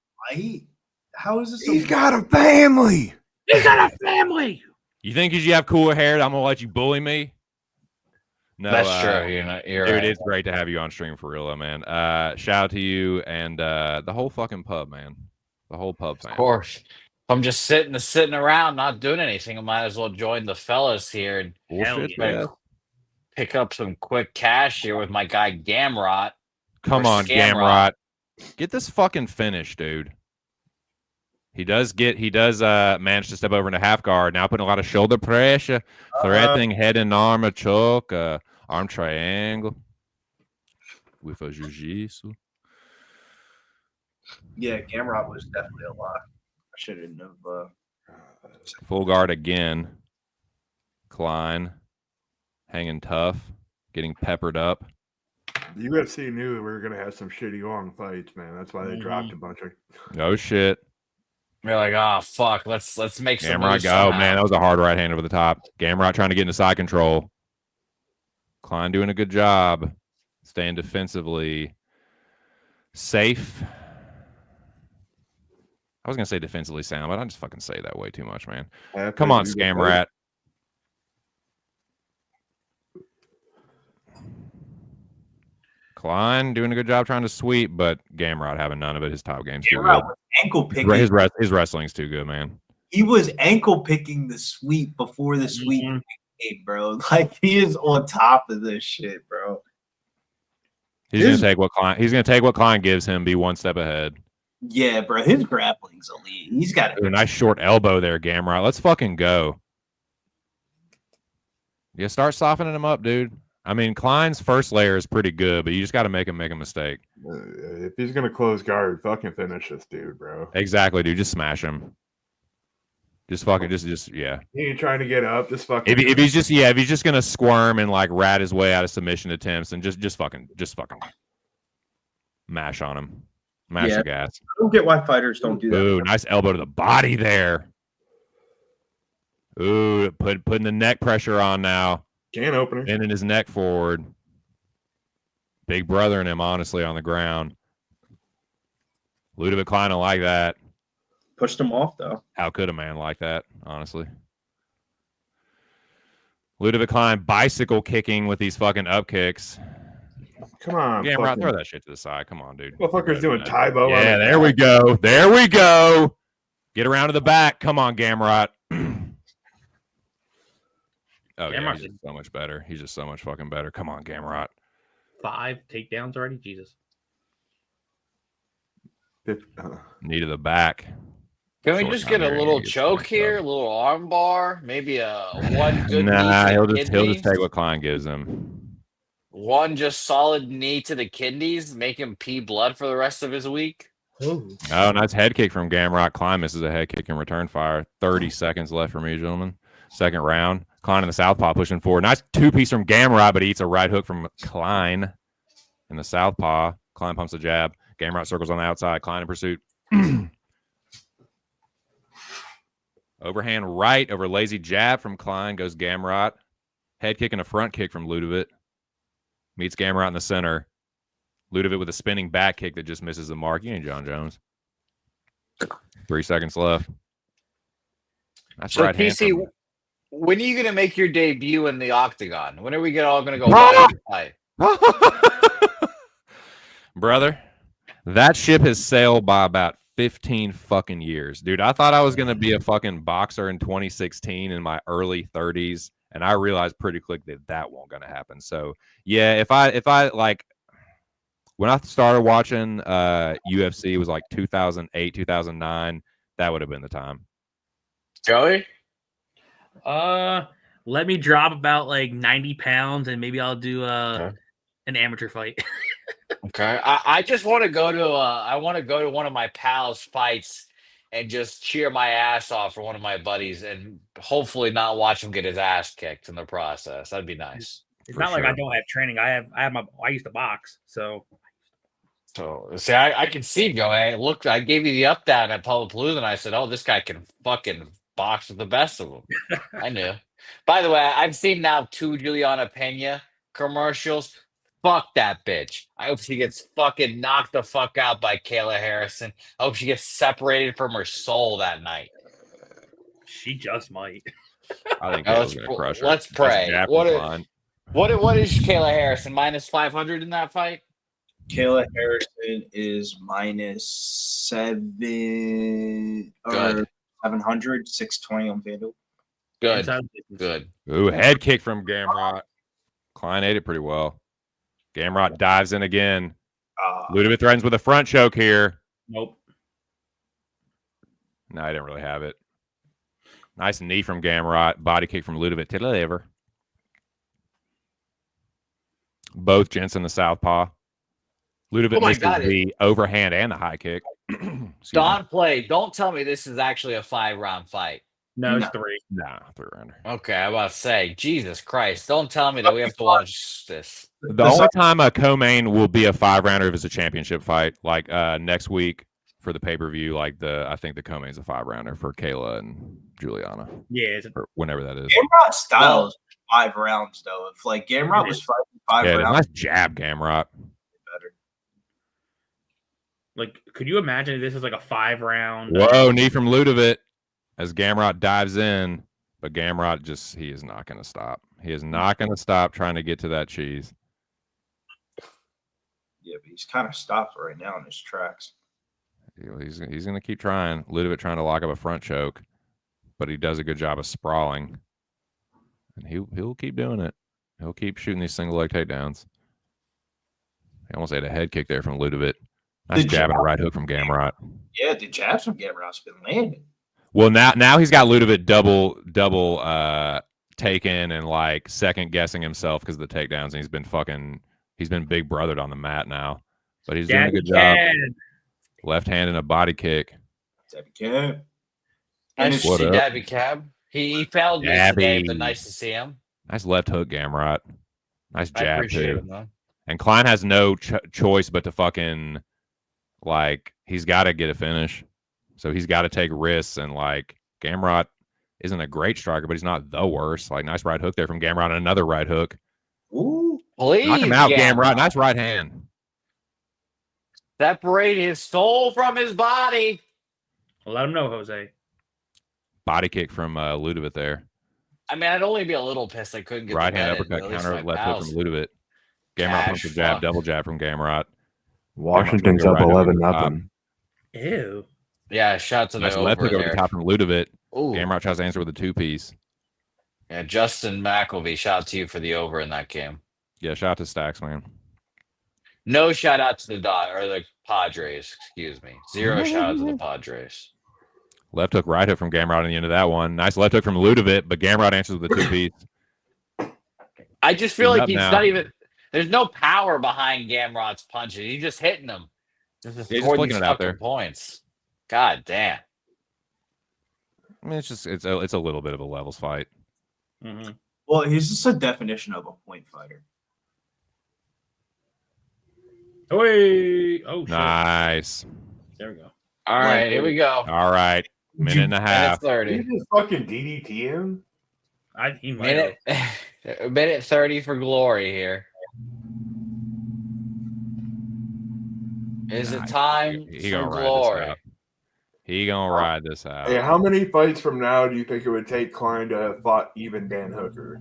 Speaker 2: How is this?
Speaker 4: He's got a family.
Speaker 3: He's got a family.
Speaker 5: You think because you have cooler hair, I'm gonna let you bully me? No,
Speaker 8: That's true. You're
Speaker 5: dude,
Speaker 8: right.
Speaker 5: it's great to have you on stream for real, though, man. Shout out to you and the whole fucking pub, man. The whole pub family.
Speaker 8: Of course. If I'm just sitting around, not doing anything, I might as well join the fellas here and
Speaker 5: Bullshit,
Speaker 3: yeah.
Speaker 5: man.
Speaker 8: pick up some quick cash here with my guy Gamrot.
Speaker 5: Come
Speaker 8: or
Speaker 5: on,
Speaker 8: Scamrot.
Speaker 5: Gamrot. Get this fucking finish, dude. He does manage to step over into half guard. Now putting a lot of shoulder pressure, threatening head and arm, a choke, arm triangle with a jiu-jitsu.
Speaker 2: Yeah, Gamrot was definitely a lot. I shouldn't have.
Speaker 5: Full guard again. Klein hanging tough, getting peppered up.
Speaker 4: The UFC knew we were going to have some shitty long fights, man. That's why they dropped a bunch of.
Speaker 5: No shit.
Speaker 8: We're like, oh fuck, let's make some
Speaker 5: Gamrot
Speaker 8: moves
Speaker 5: go,
Speaker 8: somehow.
Speaker 5: man. That was a hard right hand over the top. Gamrot trying to get into side control. Klein doing a good job, staying defensively safe. I was gonna say defensively sound, but I just fucking say that way too much, man. Come on, Scamrat. Klein doing a good job trying to sweep, but Gamrot having none of it. His top game's too
Speaker 2: Gamrot
Speaker 5: good.
Speaker 2: was ankle picking.
Speaker 5: His wrestling's too good, man.
Speaker 2: He was ankle picking the sweep before the sweep came, bro. Like he is on top of this shit, bro.
Speaker 5: He's gonna take what Klein gives him, be one step ahead.
Speaker 2: Yeah, bro. His grappling's elite. He's got
Speaker 5: A nice short elbow there, Gamrot. Let's fucking go. Yeah, start softening him up, dude. I mean, Klein's first layer is pretty good, but you just got to make him make a mistake.
Speaker 4: If he's going to close guard, fucking finish this dude, bro.
Speaker 5: Exactly, dude. Just smash him. Just fucking, yeah.
Speaker 4: He ain't trying to get up. Just fucking.
Speaker 5: If he's just gonna squirm and like rat his way out of submission attempts, and just fucking mash on him, mash the gas.
Speaker 6: I don't get why fighters don't do that.
Speaker 5: Ooh, nice elbow to the body there. Ooh, putting the neck pressure on now.
Speaker 4: Can opener.
Speaker 5: Bending his neck forward. Big brother in him, honestly, on the ground. Ľudovít Klein don't like that.
Speaker 6: Pushed him off, though.
Speaker 5: How could a man like that, honestly? Ľudovít Klein bicycle kicking with these fucking up kicks.
Speaker 4: Come on.
Speaker 5: Yeah, right, throw that shit to the side. Come on, dude.
Speaker 4: Motherfucker's doing Tybo.
Speaker 5: Yeah, there we go. There we go. Get around to the back. Come on, Gamrot. Oh, yeah, he's just so much better. He's just so much fucking better. Come on, Gamrot.
Speaker 3: 5 takedowns already? Jesus.
Speaker 5: Knee to the back.
Speaker 8: Can we just get a little choke here, a little arm bar, maybe a one good
Speaker 5: Nah,
Speaker 8: knee
Speaker 5: he'll
Speaker 8: to the
Speaker 5: just
Speaker 8: kidney?
Speaker 5: take what Klein gives him.
Speaker 8: One just solid knee to the kidneys, make him pee blood for the rest of his week.
Speaker 5: Oh, nice head kick from Gamrot. Klein misses a head kick and return fire. 30 seconds left for me, gentlemen. Second round. Klein in the southpaw pushing forward. Nice two-piece from Gamrot, but he eats a right hook from Klein in the southpaw. Klein pumps a jab. Gamrot circles on the outside. Klein in pursuit. Overhand right over lazy jab from Klein goes Gamrot. Head kick and a front kick from Ľudovít. Meets Gamrot in the center. Ľudovít with a spinning back kick that just misses the mark. You ain't John Jones. 3 seconds left. That's
Speaker 8: So,
Speaker 5: right hand
Speaker 8: PC,
Speaker 5: from-
Speaker 8: when are you going to make your debut in the octagon? When are we all going to go watch the fight?
Speaker 5: Brother, that ship has sailed by about 15 fucking years. Dude, I thought I was going to be a fucking boxer in 2016 in my early 30s, and I realized pretty quick that that won't going to happen. So, yeah, if I like when I started watching UFC, it was like 2008, 2009, that would have been the time.
Speaker 8: Joey?
Speaker 3: Let me drop about like 90 pounds and maybe I'll do an amateur fight.
Speaker 8: Okay. I just want to go to one of my pals' fights and just cheer my ass off for one of my buddies and hopefully not watch him get his ass kicked in the process. That'd be nice.
Speaker 3: It's not like I don't have training. I used to box, so
Speaker 8: see, I can see Joey. Look, I gave you the up down at Palapalooza and I said, oh, this guy can fucking box with the best of them. I knew. By the way, I've seen now 2 Juliana Pena commercials. Fuck that bitch. I hope she gets fucking knocked the fuck out by Kayla Harrison. I hope she gets separated from her soul that night.
Speaker 3: She just might.
Speaker 5: I think
Speaker 8: Now,
Speaker 5: Kayla's gonna crush her.
Speaker 8: let's pray.
Speaker 5: That's
Speaker 8: What
Speaker 5: Klein.
Speaker 8: is Kayla Harrison? Minus 500 in that fight?
Speaker 7: Kayla Harrison is minus 700, 620 on FanDuel.
Speaker 8: Good. Good.
Speaker 5: Ooh, head kick from Gamrot. Klein ate it pretty well. Gamrot dives in again. Ľudovít threatens with a front choke here.
Speaker 3: Nope.
Speaker 5: No, I didn't really have it. Nice knee from Gamrot. Body kick from Ľudovít to the liver. Both gents in the southpaw. Ľudovít missed the overhand and the high kick.
Speaker 8: Don't tell me this is actually a 5-round fight.
Speaker 3: No, it's 3.
Speaker 5: Nah, 3-rounder.
Speaker 8: Okay, I'm about to say, Jesus Christ. Don't tell me that we have to watch this.
Speaker 5: The only time a co-main will be a 5-rounder if it's a championship fight. Like next week for the pay-per-view, I think the co-main's a 5-rounder for Kayla and Juliana.
Speaker 3: Yeah,
Speaker 5: or whenever that is.
Speaker 7: Gamrot style is 5 rounds, though. If Gamrot was five rounds.
Speaker 5: Nice jab, Gamrot.
Speaker 3: Better. Could you imagine if this is a 5-round?
Speaker 5: Whoa, knee from Ľudovít as Gamrot dives in. But Gamrot he is not going to stop. He is not going to stop trying to get to that cheese.
Speaker 7: Yeah, but he's kind of stopped right now in his tracks.
Speaker 5: He's going to keep trying. Ľudovít trying to lock up a front choke, but he does a good job of sprawling. And he'll keep doing it. He'll keep shooting these single leg takedowns. He almost had a head kick there from Ľudovít. Nice jab and a right hook from Gamrot.
Speaker 7: Yeah, the jabs from Gamrot's been landing.
Speaker 5: Well, now he's got Ľudovít double taken and second guessing himself because of the takedowns, and he's been big brothered on the mat now. But he's doing a good job. Left hand and a body kick.
Speaker 7: Dabby Cab.
Speaker 8: Nice to see Dabby Cab. He failed yesterday, but nice to see him.
Speaker 5: Nice left hook, Gamrot. Nice jab too.
Speaker 8: Him,
Speaker 5: and Klein has no choice but to fucking he's got to get a finish. So he's got to take risks, and Gamrot isn't a great striker, but he's not the worst. Nice right hook there from Gamrot, and another right hook.
Speaker 8: Ooh, please,
Speaker 5: knock him out, Gamrot. Nice right hand.
Speaker 8: Separate his soul from his body.
Speaker 3: Let him know, Jose.
Speaker 5: Body kick from Ľudovít there.
Speaker 8: I mean, I'd only be a little pissed I couldn't get
Speaker 5: right
Speaker 8: the
Speaker 5: hand
Speaker 8: head
Speaker 5: uppercut
Speaker 8: in,
Speaker 5: counter left hook from Ľudovít. Gamrot
Speaker 8: Cash,
Speaker 5: pumps a jab, double jab from Gamrot.
Speaker 4: Washington's up 11-0.
Speaker 3: Ew.
Speaker 8: Yeah, shot to the
Speaker 5: nice
Speaker 8: over
Speaker 5: left hook over
Speaker 8: there.
Speaker 5: the top from Ľudovít.
Speaker 8: Ooh.
Speaker 5: Gamrot tries to answer with a 2-piece.
Speaker 8: Yeah, Justin McElvey, shout out to you for the over in that game.
Speaker 5: Yeah, shout out to Stacks, man.
Speaker 8: No shout out to the Padres, excuse me. 0 shout out to the Padres.
Speaker 5: Left hook, right hook from Gamrot on the end of that one. Nice left hook from Ľudovít, but Gamrot answers with a 2-piece.
Speaker 8: I just feel like he's
Speaker 5: now.
Speaker 8: not even. There's no power behind Gamrot's punches. He's just hitting them. Just
Speaker 5: flicking it out there.
Speaker 8: Points. God damn.
Speaker 5: I mean, it's a little bit of a levels fight.
Speaker 3: Mm-hmm.
Speaker 7: Well, he's just a definition of a point fighter.
Speaker 3: Oh, shit.
Speaker 5: Nice.
Speaker 3: There we go.
Speaker 8: All right, here we go.
Speaker 5: All right. Minute and a half.
Speaker 8: Minute
Speaker 4: Did
Speaker 8: 30.
Speaker 4: you just fucking DDT him?
Speaker 3: He might have.
Speaker 8: Minute 30 for glory here. Is it time
Speaker 5: He
Speaker 8: for
Speaker 5: gonna ride
Speaker 8: glory?
Speaker 5: this out. He gonna ride this out.
Speaker 4: Hey, how many fights from now do you think it would take Klein to have fought even Dan Hooker?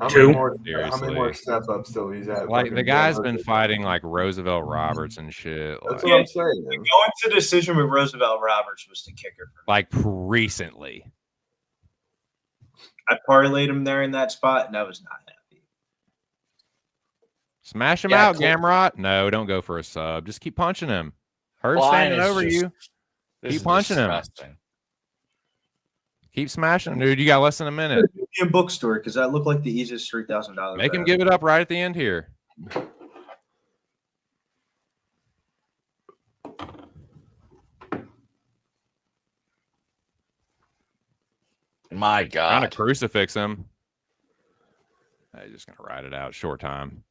Speaker 4: How
Speaker 3: Two.
Speaker 4: How many more step ups till he's at?
Speaker 5: The guy's been fighting Roosevelt Roberts and shit.
Speaker 4: That's what I'm saying.
Speaker 7: Going to decision with Roosevelt Roberts was the kicker.
Speaker 5: Recently.
Speaker 7: I parlayed him there in that spot, and I was not happy.
Speaker 5: Smash him out, Gamrot. No, don't go for a sub. Just keep punching him. Heard standing over you. Keep punching him. Keep smashing him, dude. You got less than a minute.
Speaker 7: In bookstore, because that looked like the easiest $3,000.
Speaker 5: Make him give it up right at the end here.
Speaker 8: My God.
Speaker 5: Trying to crucifix him. He's just going to ride it out. Short time.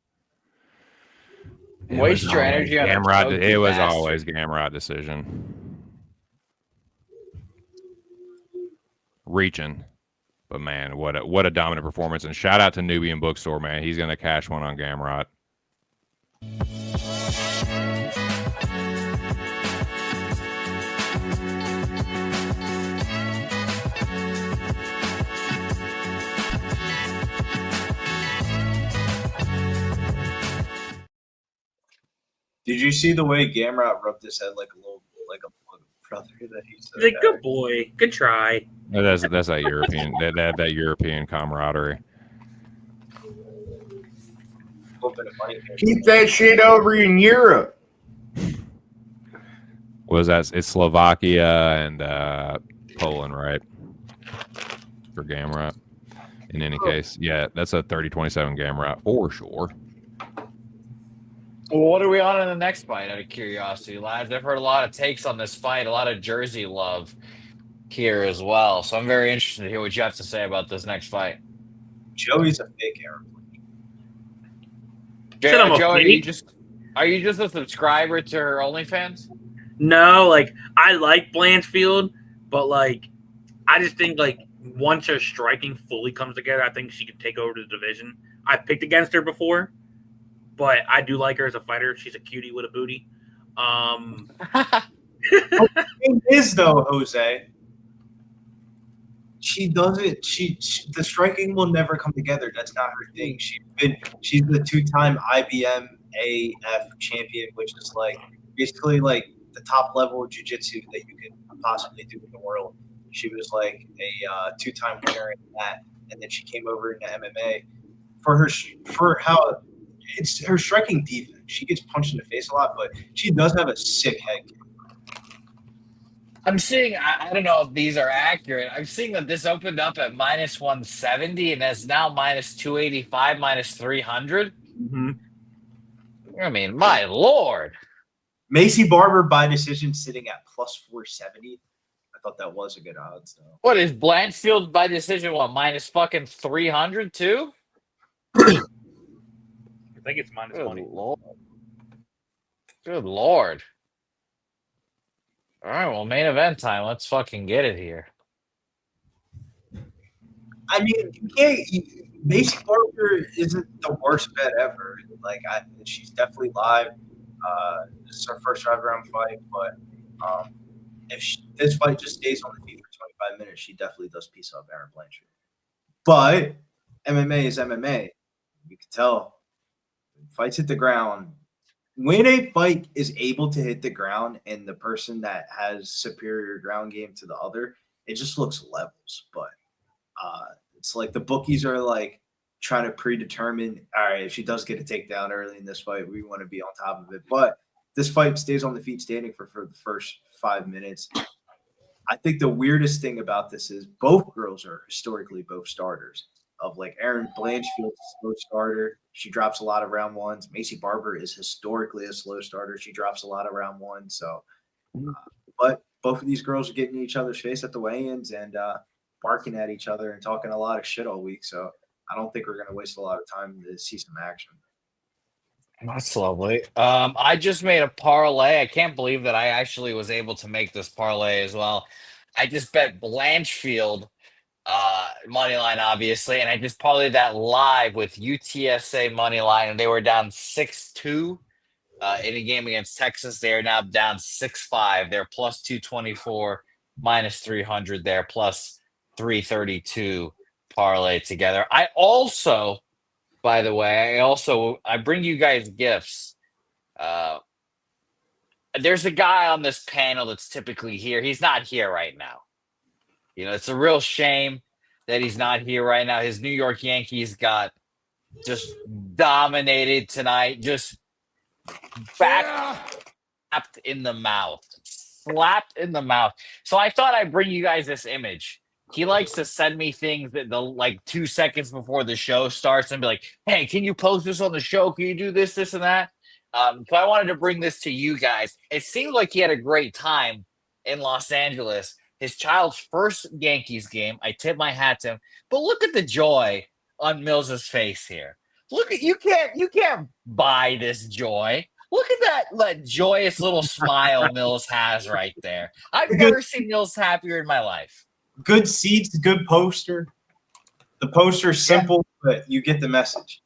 Speaker 8: Waste your energy on
Speaker 5: Gamrot. It was always Gamrot decision. reaching. But man, what a dominant performance! And shout out to Nubian Bookstore, man. He's gonna cash one on Gamrot.
Speaker 2: Did you see the way Gamrot rubbed his head like a brother that he said?
Speaker 3: He's like, good boy, good try.
Speaker 5: That's that European that European camaraderie.
Speaker 4: Keep that shit over in Europe.
Speaker 5: Was that? It's Slovakia and Poland, right? For Gamrot. In any case, yeah, that's a 30-27 Gamrot for sure.
Speaker 8: Well, what are we on in the next fight, out of curiosity, lads? I've heard a lot of takes on this fight, a lot of Jersey love here as well. So I'm very interested to hear what you have to say about this next fight.
Speaker 2: Joey's a fake Aaron.
Speaker 8: Joey, are you just a subscriber to her OnlyFans?
Speaker 3: No, like I like Blanchfield, but like I just think like once her striking fully comes together, I think she could take over the division. I picked against her before, but I do like her as a fighter. She's a cutie with a booty.
Speaker 2: The thing is, though, Jose, she doesn't. The striking will never come together. That's not her thing. She's the 2-time IBM AF champion, which is like basically like the top level of jiu-jitsu that you could possibly do in the world. She was like a 2-time winner in that, and then she came over into MMA for how it's her striking defense. She gets punched in the face a lot, but she does have a sick head kick.
Speaker 8: I'm seeing, I don't know if these are accurate. I'm seeing that this opened up at minus 170 and is now minus 285, minus 300.
Speaker 3: Mm-hmm.
Speaker 8: I mean, my Lord.
Speaker 2: Maycee Barber by decision sitting at plus 470. I thought that was a good odds, though.
Speaker 8: What is Blanchfield by decision? What, minus fucking 300 too?
Speaker 3: I think it's minus
Speaker 8: Good
Speaker 3: 20.
Speaker 8: Lord. Good Lord. All right, well, main event time. Let's fucking get it here.
Speaker 2: I mean, you can't. Maycee Barber isn't the worst bet ever. Like, she's definitely live. This is her first 5-round fight, but if this fight just stays on the feet for 25 minutes, she definitely does piece up Erin Blanchard. But MMA is MMA. You can tell. Fights hit the ground. When a fight is able to hit the ground and the person that has superior ground game to the other, it just looks levels. But it's like the bookies are like trying to predetermine, all right, if she does get a takedown early in this fight, we want to be on top of it. But this fight stays on the feet standing for the first 5 minutes. I think the weirdest thing about this is both girls are historically both starters. Of like Erin Blanchfield's a slow starter. She drops a lot of round ones. Maycee Barber is historically a slow starter. She drops a lot of round ones. So, but both of these girls are getting in each other's face at the weigh-ins and barking at each other and talking a lot of shit all week. So I don't think we're going to waste a lot of time to see some action.
Speaker 8: That's lovely. I just made a parlay. I can't believe that I actually was able to make this parlay as well. I just bet Blanchfield money line, obviously, and I just parlayed that live with UTSA money line, and they were down 6-2 in a game against Texas. They are now down 6-5. They're plus 224, minus 300. They're plus 332 parlay together. I also, by the way, I bring you guys gifts. There's a guy on this panel that's typically here. He's not here right now. You know, it's a real shame that he's not here right now. His New York Yankees got just dominated tonight. Just slapped in the mouth. Slapped in the mouth. So I thought I'd bring you guys this image. He likes to send me things that like 2 seconds before the show starts and be like, hey, can you post this on the show? Can you do this, this, and that? So I wanted to bring this to you guys. It seemed like he had a great time in Los Angeles. His child's first Yankees game. I tip my hat to him. But look at the joy on Mills's face here. Look at you can't buy this joy. Look at that joyous little smile Mills has right there. I've never seen Mills happier in my life.
Speaker 2: Good seats, good poster. The poster's simple, but you get the message.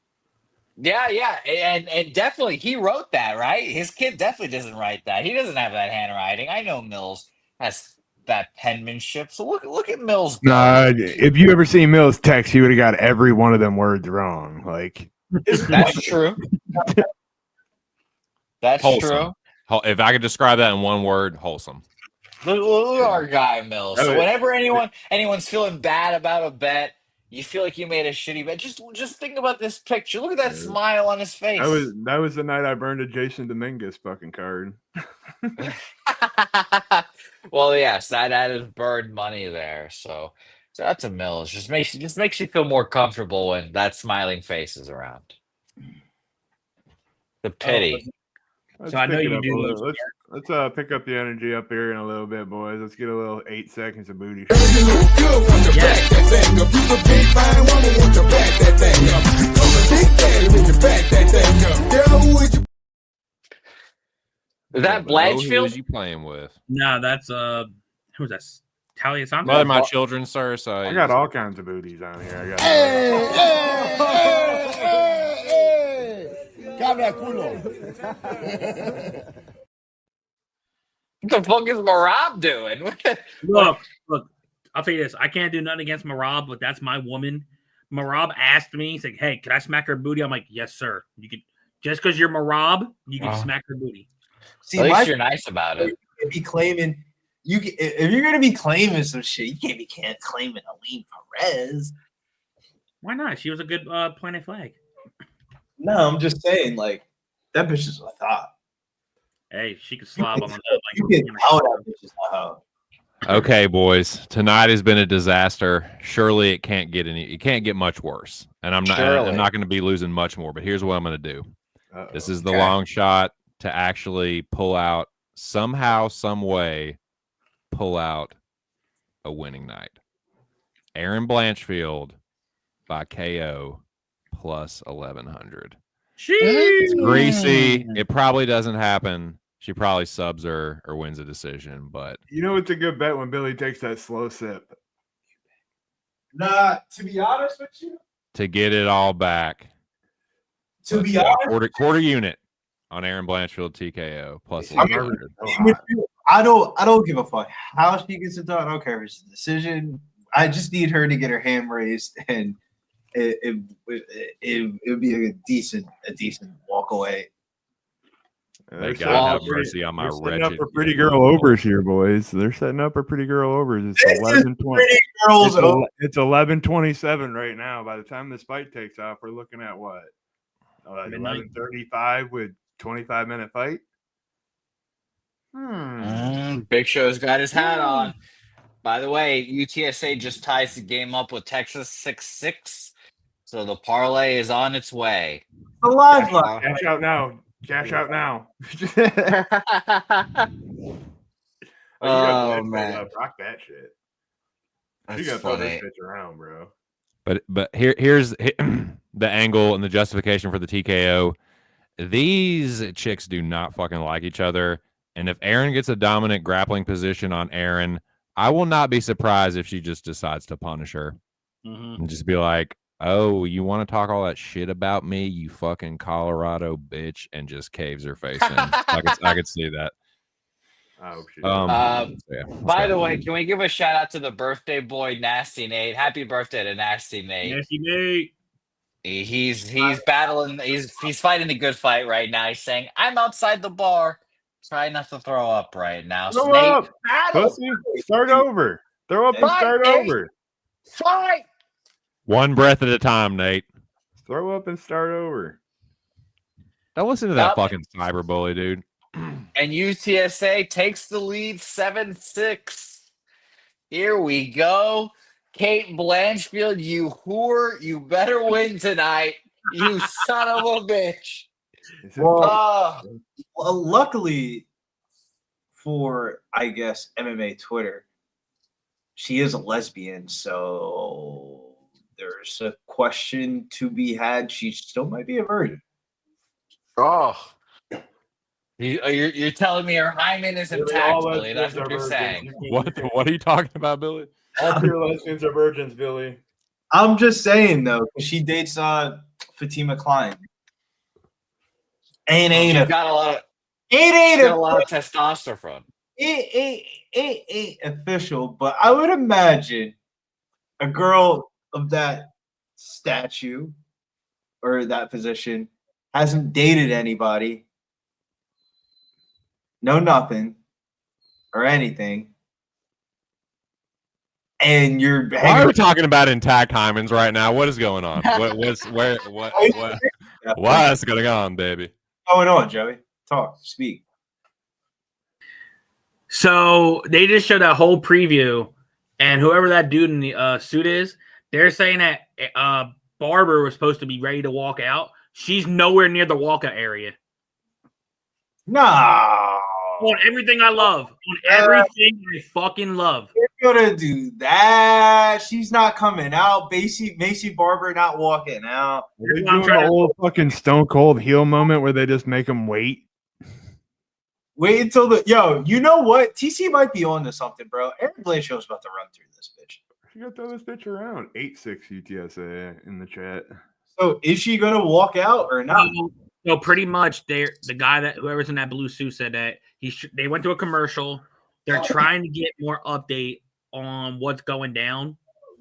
Speaker 8: Yeah, and definitely he wrote that, right? His kid definitely doesn't write that. He doesn't have that handwriting. I know Mills has that penmanship. So look at Mills. Go.
Speaker 4: Nah, if you ever seen Mills text, he would have got every one of them words wrong. Like
Speaker 8: That's true. That's
Speaker 5: Wholesome.
Speaker 8: true.
Speaker 5: If I could describe that in one word, wholesome.
Speaker 8: Look at our guy Mills. So whenever anyone's feeling bad about a bet, you feel like you made a shitty bet. Just think about this picture. Look at that smile on his face.
Speaker 4: that was the night I burned a Jason Dominguez fucking card.
Speaker 8: Well, yes, that added bird money there. So that's a Mills. Just makes you feel more comfortable when that smiling face is around. The pity.
Speaker 4: Let's
Speaker 3: So I know
Speaker 4: pick it
Speaker 3: you
Speaker 4: up
Speaker 3: do
Speaker 4: a
Speaker 3: those
Speaker 4: little. Let's pick up the energy up here in a little bit, boys. Let's get a little 8 seconds of booty.
Speaker 8: Is that
Speaker 5: Who was
Speaker 8: Blanchfield?
Speaker 5: you playing with?
Speaker 3: No, that's who's that? Talia Santos?
Speaker 5: Mother, my children, sir. So
Speaker 4: I got all kinds of booties on here. I got.
Speaker 8: What the fuck is Marab doing?
Speaker 3: Look, I'll tell you this. I can't do nothing against Marab, but that's my woman. Marab asked me, he's like, hey, can I smack her booty? I'm like, yes, sir. You can, just because you're Marab, you can smack her booty.
Speaker 2: See,
Speaker 8: At least you're nice about it.
Speaker 2: Be claiming if you're gonna be claiming some shit, you can't claim an Aline Perez.
Speaker 3: Why not? She was a good Planet Flag.
Speaker 2: No, I'm just saying, like, that bitch is a thought.
Speaker 3: Hey, she could slob on the
Speaker 2: You can tell that bitch is a hoe.
Speaker 5: Okay, boys. Tonight has been a disaster. Surely it can't get much worse. And I'm not going to be losing much more. But here's what I'm going to do. This is the long shot to actually pull out somehow, some way, pull out a winning night. Erin Blanchfield by KO plus 1100. It's greasy. It probably doesn't happen. She probably subs her or wins a decision, but
Speaker 4: You know it's a good bet when Billy takes that slow sip.
Speaker 2: Nah, to be honest with you,
Speaker 5: to get it all back,
Speaker 2: to be
Speaker 5: go.
Speaker 2: honest,
Speaker 5: quarter unit on Erin Blanchfield TKO plus
Speaker 2: I mean,
Speaker 5: 1100.
Speaker 2: I don't give a fuck how she gets it done. I don't care if it's a decision. I just need her to get her hand raised, and it would be a decent walk away.
Speaker 5: May God have mercy on my
Speaker 4: setting up
Speaker 5: wretched.
Speaker 4: for pretty girl overs here, boys. They're setting up for pretty girl overs. It's 11:20.
Speaker 2: Pretty girls over.
Speaker 4: It's 11:27 right now. By the time this fight takes off, we're looking at what? 11:35 with 25-minute fight.
Speaker 8: Big Show's got his hat on. By the way, UTSA just ties the game up with Texas 6-6. So the parlay is on its way.
Speaker 2: The live line.
Speaker 4: Cash out now. Cash out now.
Speaker 8: Oh, man.
Speaker 4: Rock that shit.
Speaker 8: That's
Speaker 4: You got to throw
Speaker 8: funny.
Speaker 4: this bitch around, bro.
Speaker 5: But here's the angle and the justification for the TKO. These chicks do not fucking like each other. And if Erin gets a dominant grappling position on Erin, I will not be surprised if she just decides to punish her and just be like, oh, you want to talk all that shit about me, you fucking Colorado bitch, and just caves her face in. I could see that.
Speaker 4: Oh, shit.
Speaker 8: By the way, can we give a shout out to the birthday boy, Nasty Nate? Happy birthday to Nasty Nate.
Speaker 3: Nasty Nate.
Speaker 8: He's battling. He's fighting a good fight right now. He's saying, "I'm outside the bar. Try not to throw up right now."
Speaker 4: Throw
Speaker 8: Nate,
Speaker 4: up. Pussy. Start over. Throw up and
Speaker 8: Fight,
Speaker 4: start
Speaker 8: Nate.
Speaker 4: over.
Speaker 8: fight.
Speaker 5: One breath at a time, Nate.
Speaker 4: Throw up and start over.
Speaker 5: Don't listen to that
Speaker 8: Yep.
Speaker 5: fucking cyberbully, dude.
Speaker 8: And UTSA takes the lead 7-6. Here we go. Kate Blanchfield, you whore, you better win tonight. You son of a bitch.
Speaker 2: Well,
Speaker 8: Oh,
Speaker 2: well, luckily for, I guess, MMA Twitter, she is a lesbian, so there's a question to be had. She still might be a virgin.
Speaker 8: oh. You're telling me her hymen is intact, Billy. That's what you're saying.
Speaker 5: What are you talking about, Billy?
Speaker 4: All pure lesbians are virgins, Billy.
Speaker 2: I'm just saying though, 'cause she dates Fatima Klein. Ain't
Speaker 8: She's got a lot of testosterone.
Speaker 2: ain't official, but I would imagine a girl of that statue or that position hasn't dated anybody, no nothing or anything, and you're
Speaker 5: Why are we talking about intact hymens right now? What is going on? What's going on, baby?
Speaker 2: going on, Joey? Talk, speak.
Speaker 3: So they just showed that whole preview, and whoever that dude in the suit is, they're saying that Barber was supposed to be ready to walk out. She's nowhere near the walkout area.
Speaker 2: No,
Speaker 3: On everything I love. On everything I fucking love.
Speaker 2: you're gonna do that. She's not coming out. Maycee Barber not walking out.
Speaker 4: Are they doing the old fucking Stone Cold heel moment where they just make them wait?
Speaker 2: Wait until you know what? TC might be on to something, bro. Erin Blanchfield's about to run through this bitch.
Speaker 4: She got to throw this bitch around. 8-6 UTSA in the chat.
Speaker 2: So is she gonna walk out or not?
Speaker 3: So pretty much, the guy that whoever's in that blue suit said that they went to a commercial. They're trying to get more update on what's going down.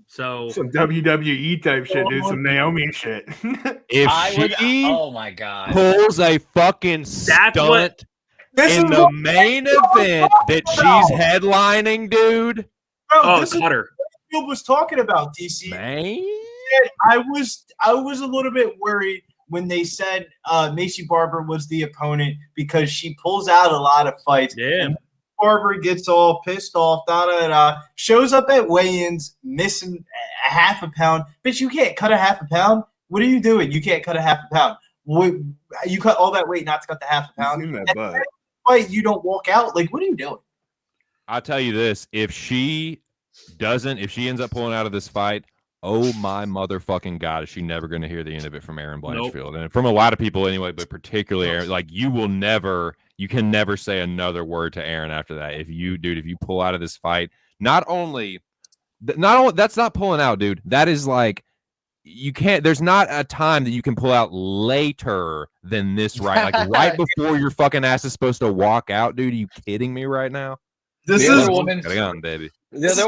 Speaker 3: So
Speaker 4: Some WWE type shit, dude. Some Naomi shit.
Speaker 5: If she
Speaker 8: oh my god,
Speaker 5: pulls a fucking stunt in the main event that she's headlining, dude.
Speaker 2: Bro,
Speaker 3: this is what
Speaker 2: Field was talking about, DC.
Speaker 5: Man.
Speaker 2: I was a little bit worried when they said Maycee Barber was the opponent because she pulls out a lot of fights.
Speaker 3: Yeah.
Speaker 2: And Barber gets all pissed off, shows up at weigh-ins, missing a half a pound. Bitch, you can't cut a half a pound. What are you doing? You can't cut a half a pound. You cut all that weight not to cut the half a pound.
Speaker 4: Seen that butt.
Speaker 2: Fight, you don't walk out. Like, what are you doing?
Speaker 5: I'll tell you this: if she ends up pulling out of this fight, oh my motherfucking god, is she never going to hear the end of it from Erin Blanchfield? Nope. And from a lot of people anyway, but particularly Erin. Like, you can never say another word to Erin after that. If you pull out of this fight, not only that's not pulling out, dude. That is like, you can't. There's not a time that you can pull out later than this, right? Like right before your fucking ass is supposed to walk out, dude. Are you kidding me right now?
Speaker 8: The other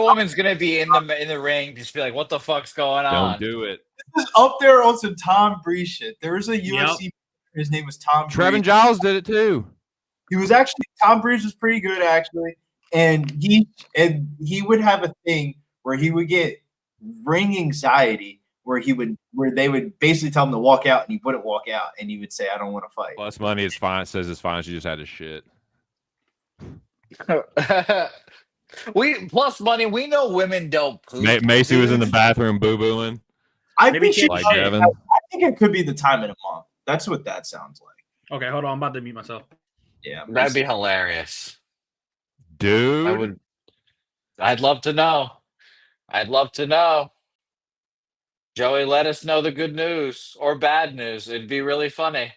Speaker 8: woman's gonna be in the ring, just be like, "What the fuck's going on?"
Speaker 5: Don't do it.
Speaker 2: This is up there on some Tom Breeze shit. There was a UFC. His name was Tom.
Speaker 5: Trevin Giles did it too.
Speaker 2: He was actually Tom Breeze was pretty good actually, and he would have a thing where he would get ring anxiety. Where they would basically tell him to walk out and he wouldn't walk out and he would say, I don't want to fight.
Speaker 5: Plus money is fine. It says it's fine. She just had to shit.
Speaker 8: Plus money. We know women don't poop.
Speaker 5: Maycee was in the bathroom boo-booing.
Speaker 2: I think it could be the time of the month. That's what that sounds like.
Speaker 3: Okay, hold on. I'm about to mute myself.
Speaker 2: Yeah.
Speaker 8: That'd be hilarious.
Speaker 5: Dude.
Speaker 8: I'd love to know. Joey, let us know the good news or bad news. It'd be really funny.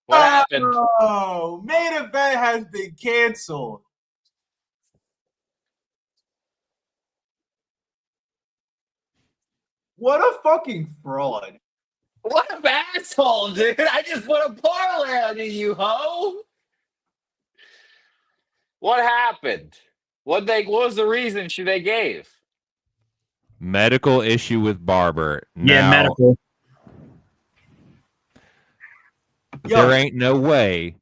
Speaker 8: What happened?
Speaker 2: Oh, main event has been canceled. What a fucking fraud.
Speaker 8: What an asshole, dude. I just put a parlay on you, ho. What happened? What was the reason they gave?
Speaker 5: Medical issue with Barber.
Speaker 3: Yeah, medical.
Speaker 5: There ain't no way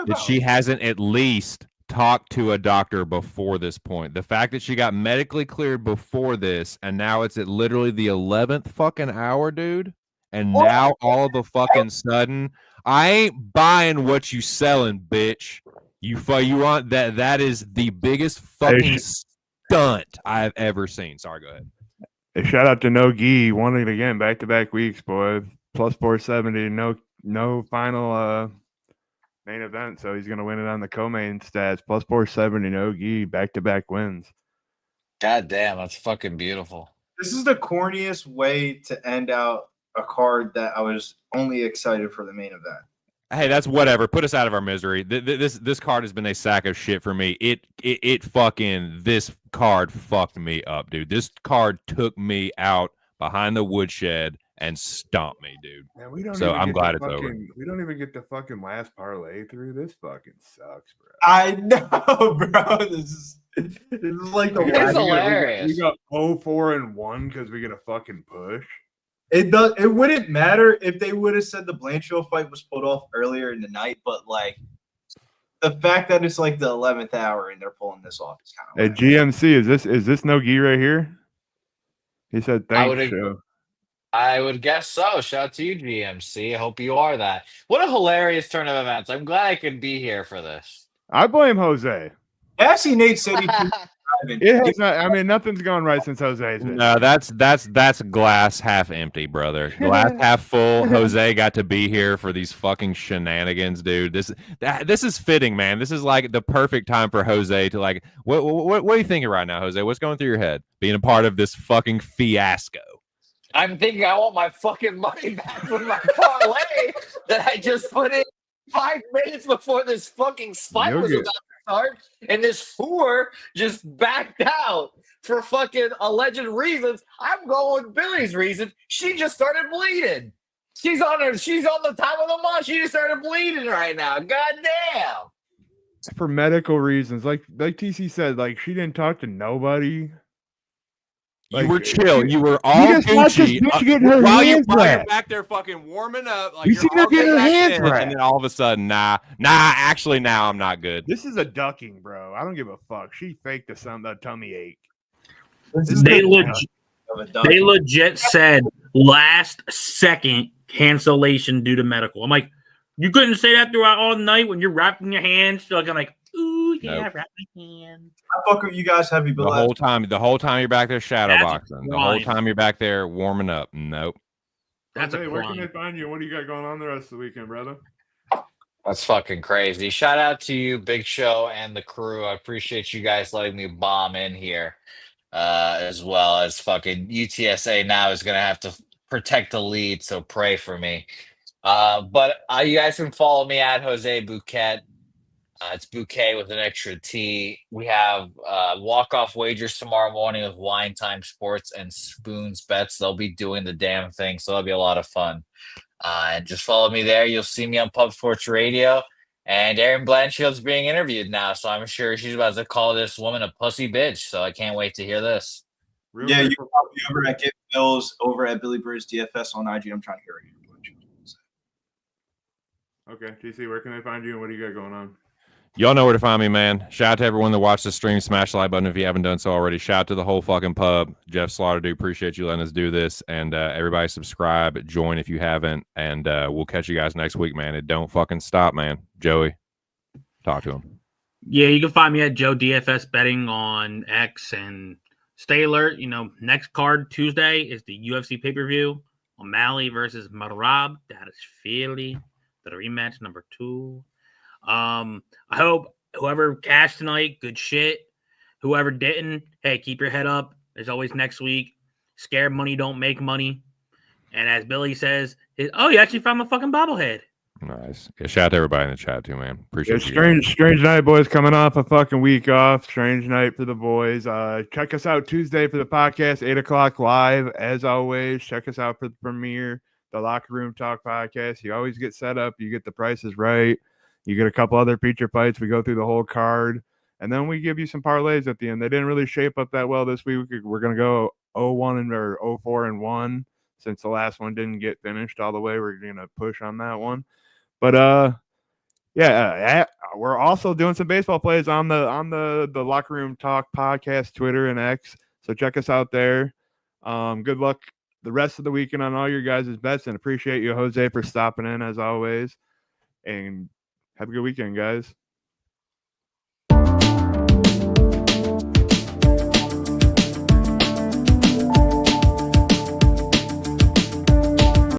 Speaker 5: that she hasn't at least talked to a doctor before this point. The fact that she got medically cleared before this, and now it's at literally the 11th fucking hour, dude. And now all of a fucking sudden, I ain't buying what you selling, bitch. You want that? That is the biggest fucking stunt I've ever seen. Sorry, go ahead.
Speaker 4: Hey, shout out to No Gi. Won it again, back-to-back weeks, boy. Plus 470. No final main event, so he's going to win it on the co-main stats. Plus 470, No Gi, back-to-back wins.
Speaker 8: God damn, that's fucking beautiful.
Speaker 2: This is the corniest way to end out a card that I was only excited for the main event.
Speaker 5: Hey, that's whatever. Put us out of our misery. This card has been a sack of shit for me. This card fucked me up, dude. This card took me out behind the woodshed and stomped me, dude.
Speaker 4: Man,
Speaker 5: I'm glad it's over.
Speaker 4: We don't even get the fucking last parlay through. This fucking sucks, bro.
Speaker 2: I know, bro. This is like the
Speaker 8: It's
Speaker 2: last.
Speaker 8: hilarious.
Speaker 4: We got 0-4-1 because we get a fucking push.
Speaker 2: It wouldn't matter if they would have said the Blanchfield fight was put off earlier in the night, but like the fact that it's like the 11th hour and they're pulling this off is kind of.
Speaker 4: Hey, GMC, is this no gi right here? He said thanks.
Speaker 8: I would guess so. Shout out to you, GMC. I hope you are that. What a hilarious turn of events. I'm glad I could be here for this.
Speaker 4: I blame Jose.
Speaker 2: Actually, Nate said he.
Speaker 4: It has not, I mean, nothing's gone right since Jose's been.
Speaker 5: No, that's glass half empty, brother. Glass half full. Jose got to be here for these fucking shenanigans, dude. This is fitting, man. This is like the perfect time for Jose to like. What are you thinking right now, Jose? What's going through your head? Being a part of this fucking fiasco.
Speaker 8: I'm thinking I want my fucking money back from my parlay that I just put in 5 minutes before this fucking fight was about to start, and this whore just backed out for fucking alleged reasons. I'm going with Billy's reason. She just started bleeding. She's on the time of the month. She just started bleeding right now. God damn.
Speaker 4: For medical reasons, like TC said, like she didn't talk to nobody.
Speaker 5: You were chill. You were all Gucci while you're back there fucking warming up. Like
Speaker 4: you see her getting her hands wet.
Speaker 5: And then all of a sudden, actually, now I'm not good.
Speaker 4: This is a ducking, bro. I don't give a fuck. She faked the tummy ache.
Speaker 3: They legit said last second cancellation due to medical. I'm like, you couldn't say that throughout all night when you're wrapping your hands. So I'm like, ooh, yeah,
Speaker 5: nope.
Speaker 3: wrap my hands.
Speaker 2: How fuck are you guys heavy?
Speaker 5: The whole time you're back there shadow boxing. The whole time you're back there warming up. Nope.
Speaker 3: That's
Speaker 4: where can they find you? What do you got going on the rest of the weekend, brother?
Speaker 8: That's fucking crazy. Shout out to you, Big Show, and the crew. I appreciate you guys letting me bomb in here, as well as fucking UTSA now is going to have to protect the lead, so pray for me. But you guys can follow me at Jose Bouquet. It's Bouquet with an extra T. We have walk-off wagers tomorrow morning with Wine Time Sports and Spoons Bets. They'll be doing the damn thing, so that'll be a lot of fun. And just follow me there. You'll see me on Pub Sports Radio. And Erin Blanchfield's being interviewed now, so I'm sure she's about to call this woman a pussy bitch. So I can't wait to hear this.
Speaker 2: You can follow me over at Get Bills, over at Billy Birds DFS on IG. I'm trying to hear it.
Speaker 4: Okay, TC, where can they find you and what do you got going on?
Speaker 5: Y'all know where to find me, man. Shout out to everyone that watched the stream. Smash the like button if you haven't done so already. Shout out to the whole fucking pub. Jeff Slaughter, dude, appreciate you letting us do this. And everybody subscribe, join if you haven't. And we'll catch you guys next week, man. It don't fucking stop, man. Joey, talk to him.
Speaker 3: Yeah, you can find me at Joe DFS Betting on X. And stay alert. Next card Tuesday is the UFC pay-per-view. O'Malley versus Marab. That is Philly. The rematch number 2. I hope whoever cashed tonight, good shit. Whoever didn't, hey, keep your head up. There's always next week. Scared money don't make money. And as Billy says, you actually found my fucking bobblehead.
Speaker 5: Nice. Yeah, shout out to everybody in the chat too, man. Appreciate you.
Speaker 4: Strange night, boys. Coming off a fucking week off. Strange night for the boys. Check us out Tuesday for the podcast, 8:00 live. As always, check us out for the premiere, the Locker Room Talk podcast. You always get set up. You get the prices right. You get a couple other feature fights. We go through the whole card, and then we give you some parlays at the end. They didn't really shape up that well this week. We're going to go 0-1 or 0-4-1 since the last one didn't get finished all the way. We're going to push on that one. But we're also doing some baseball plays on the Locker Room Talk podcast, Twitter and X. So check us out there. Good luck the rest of the weekend on all your guys' bets, and appreciate you, Jose, for stopping in as always. And have a good weekend, guys.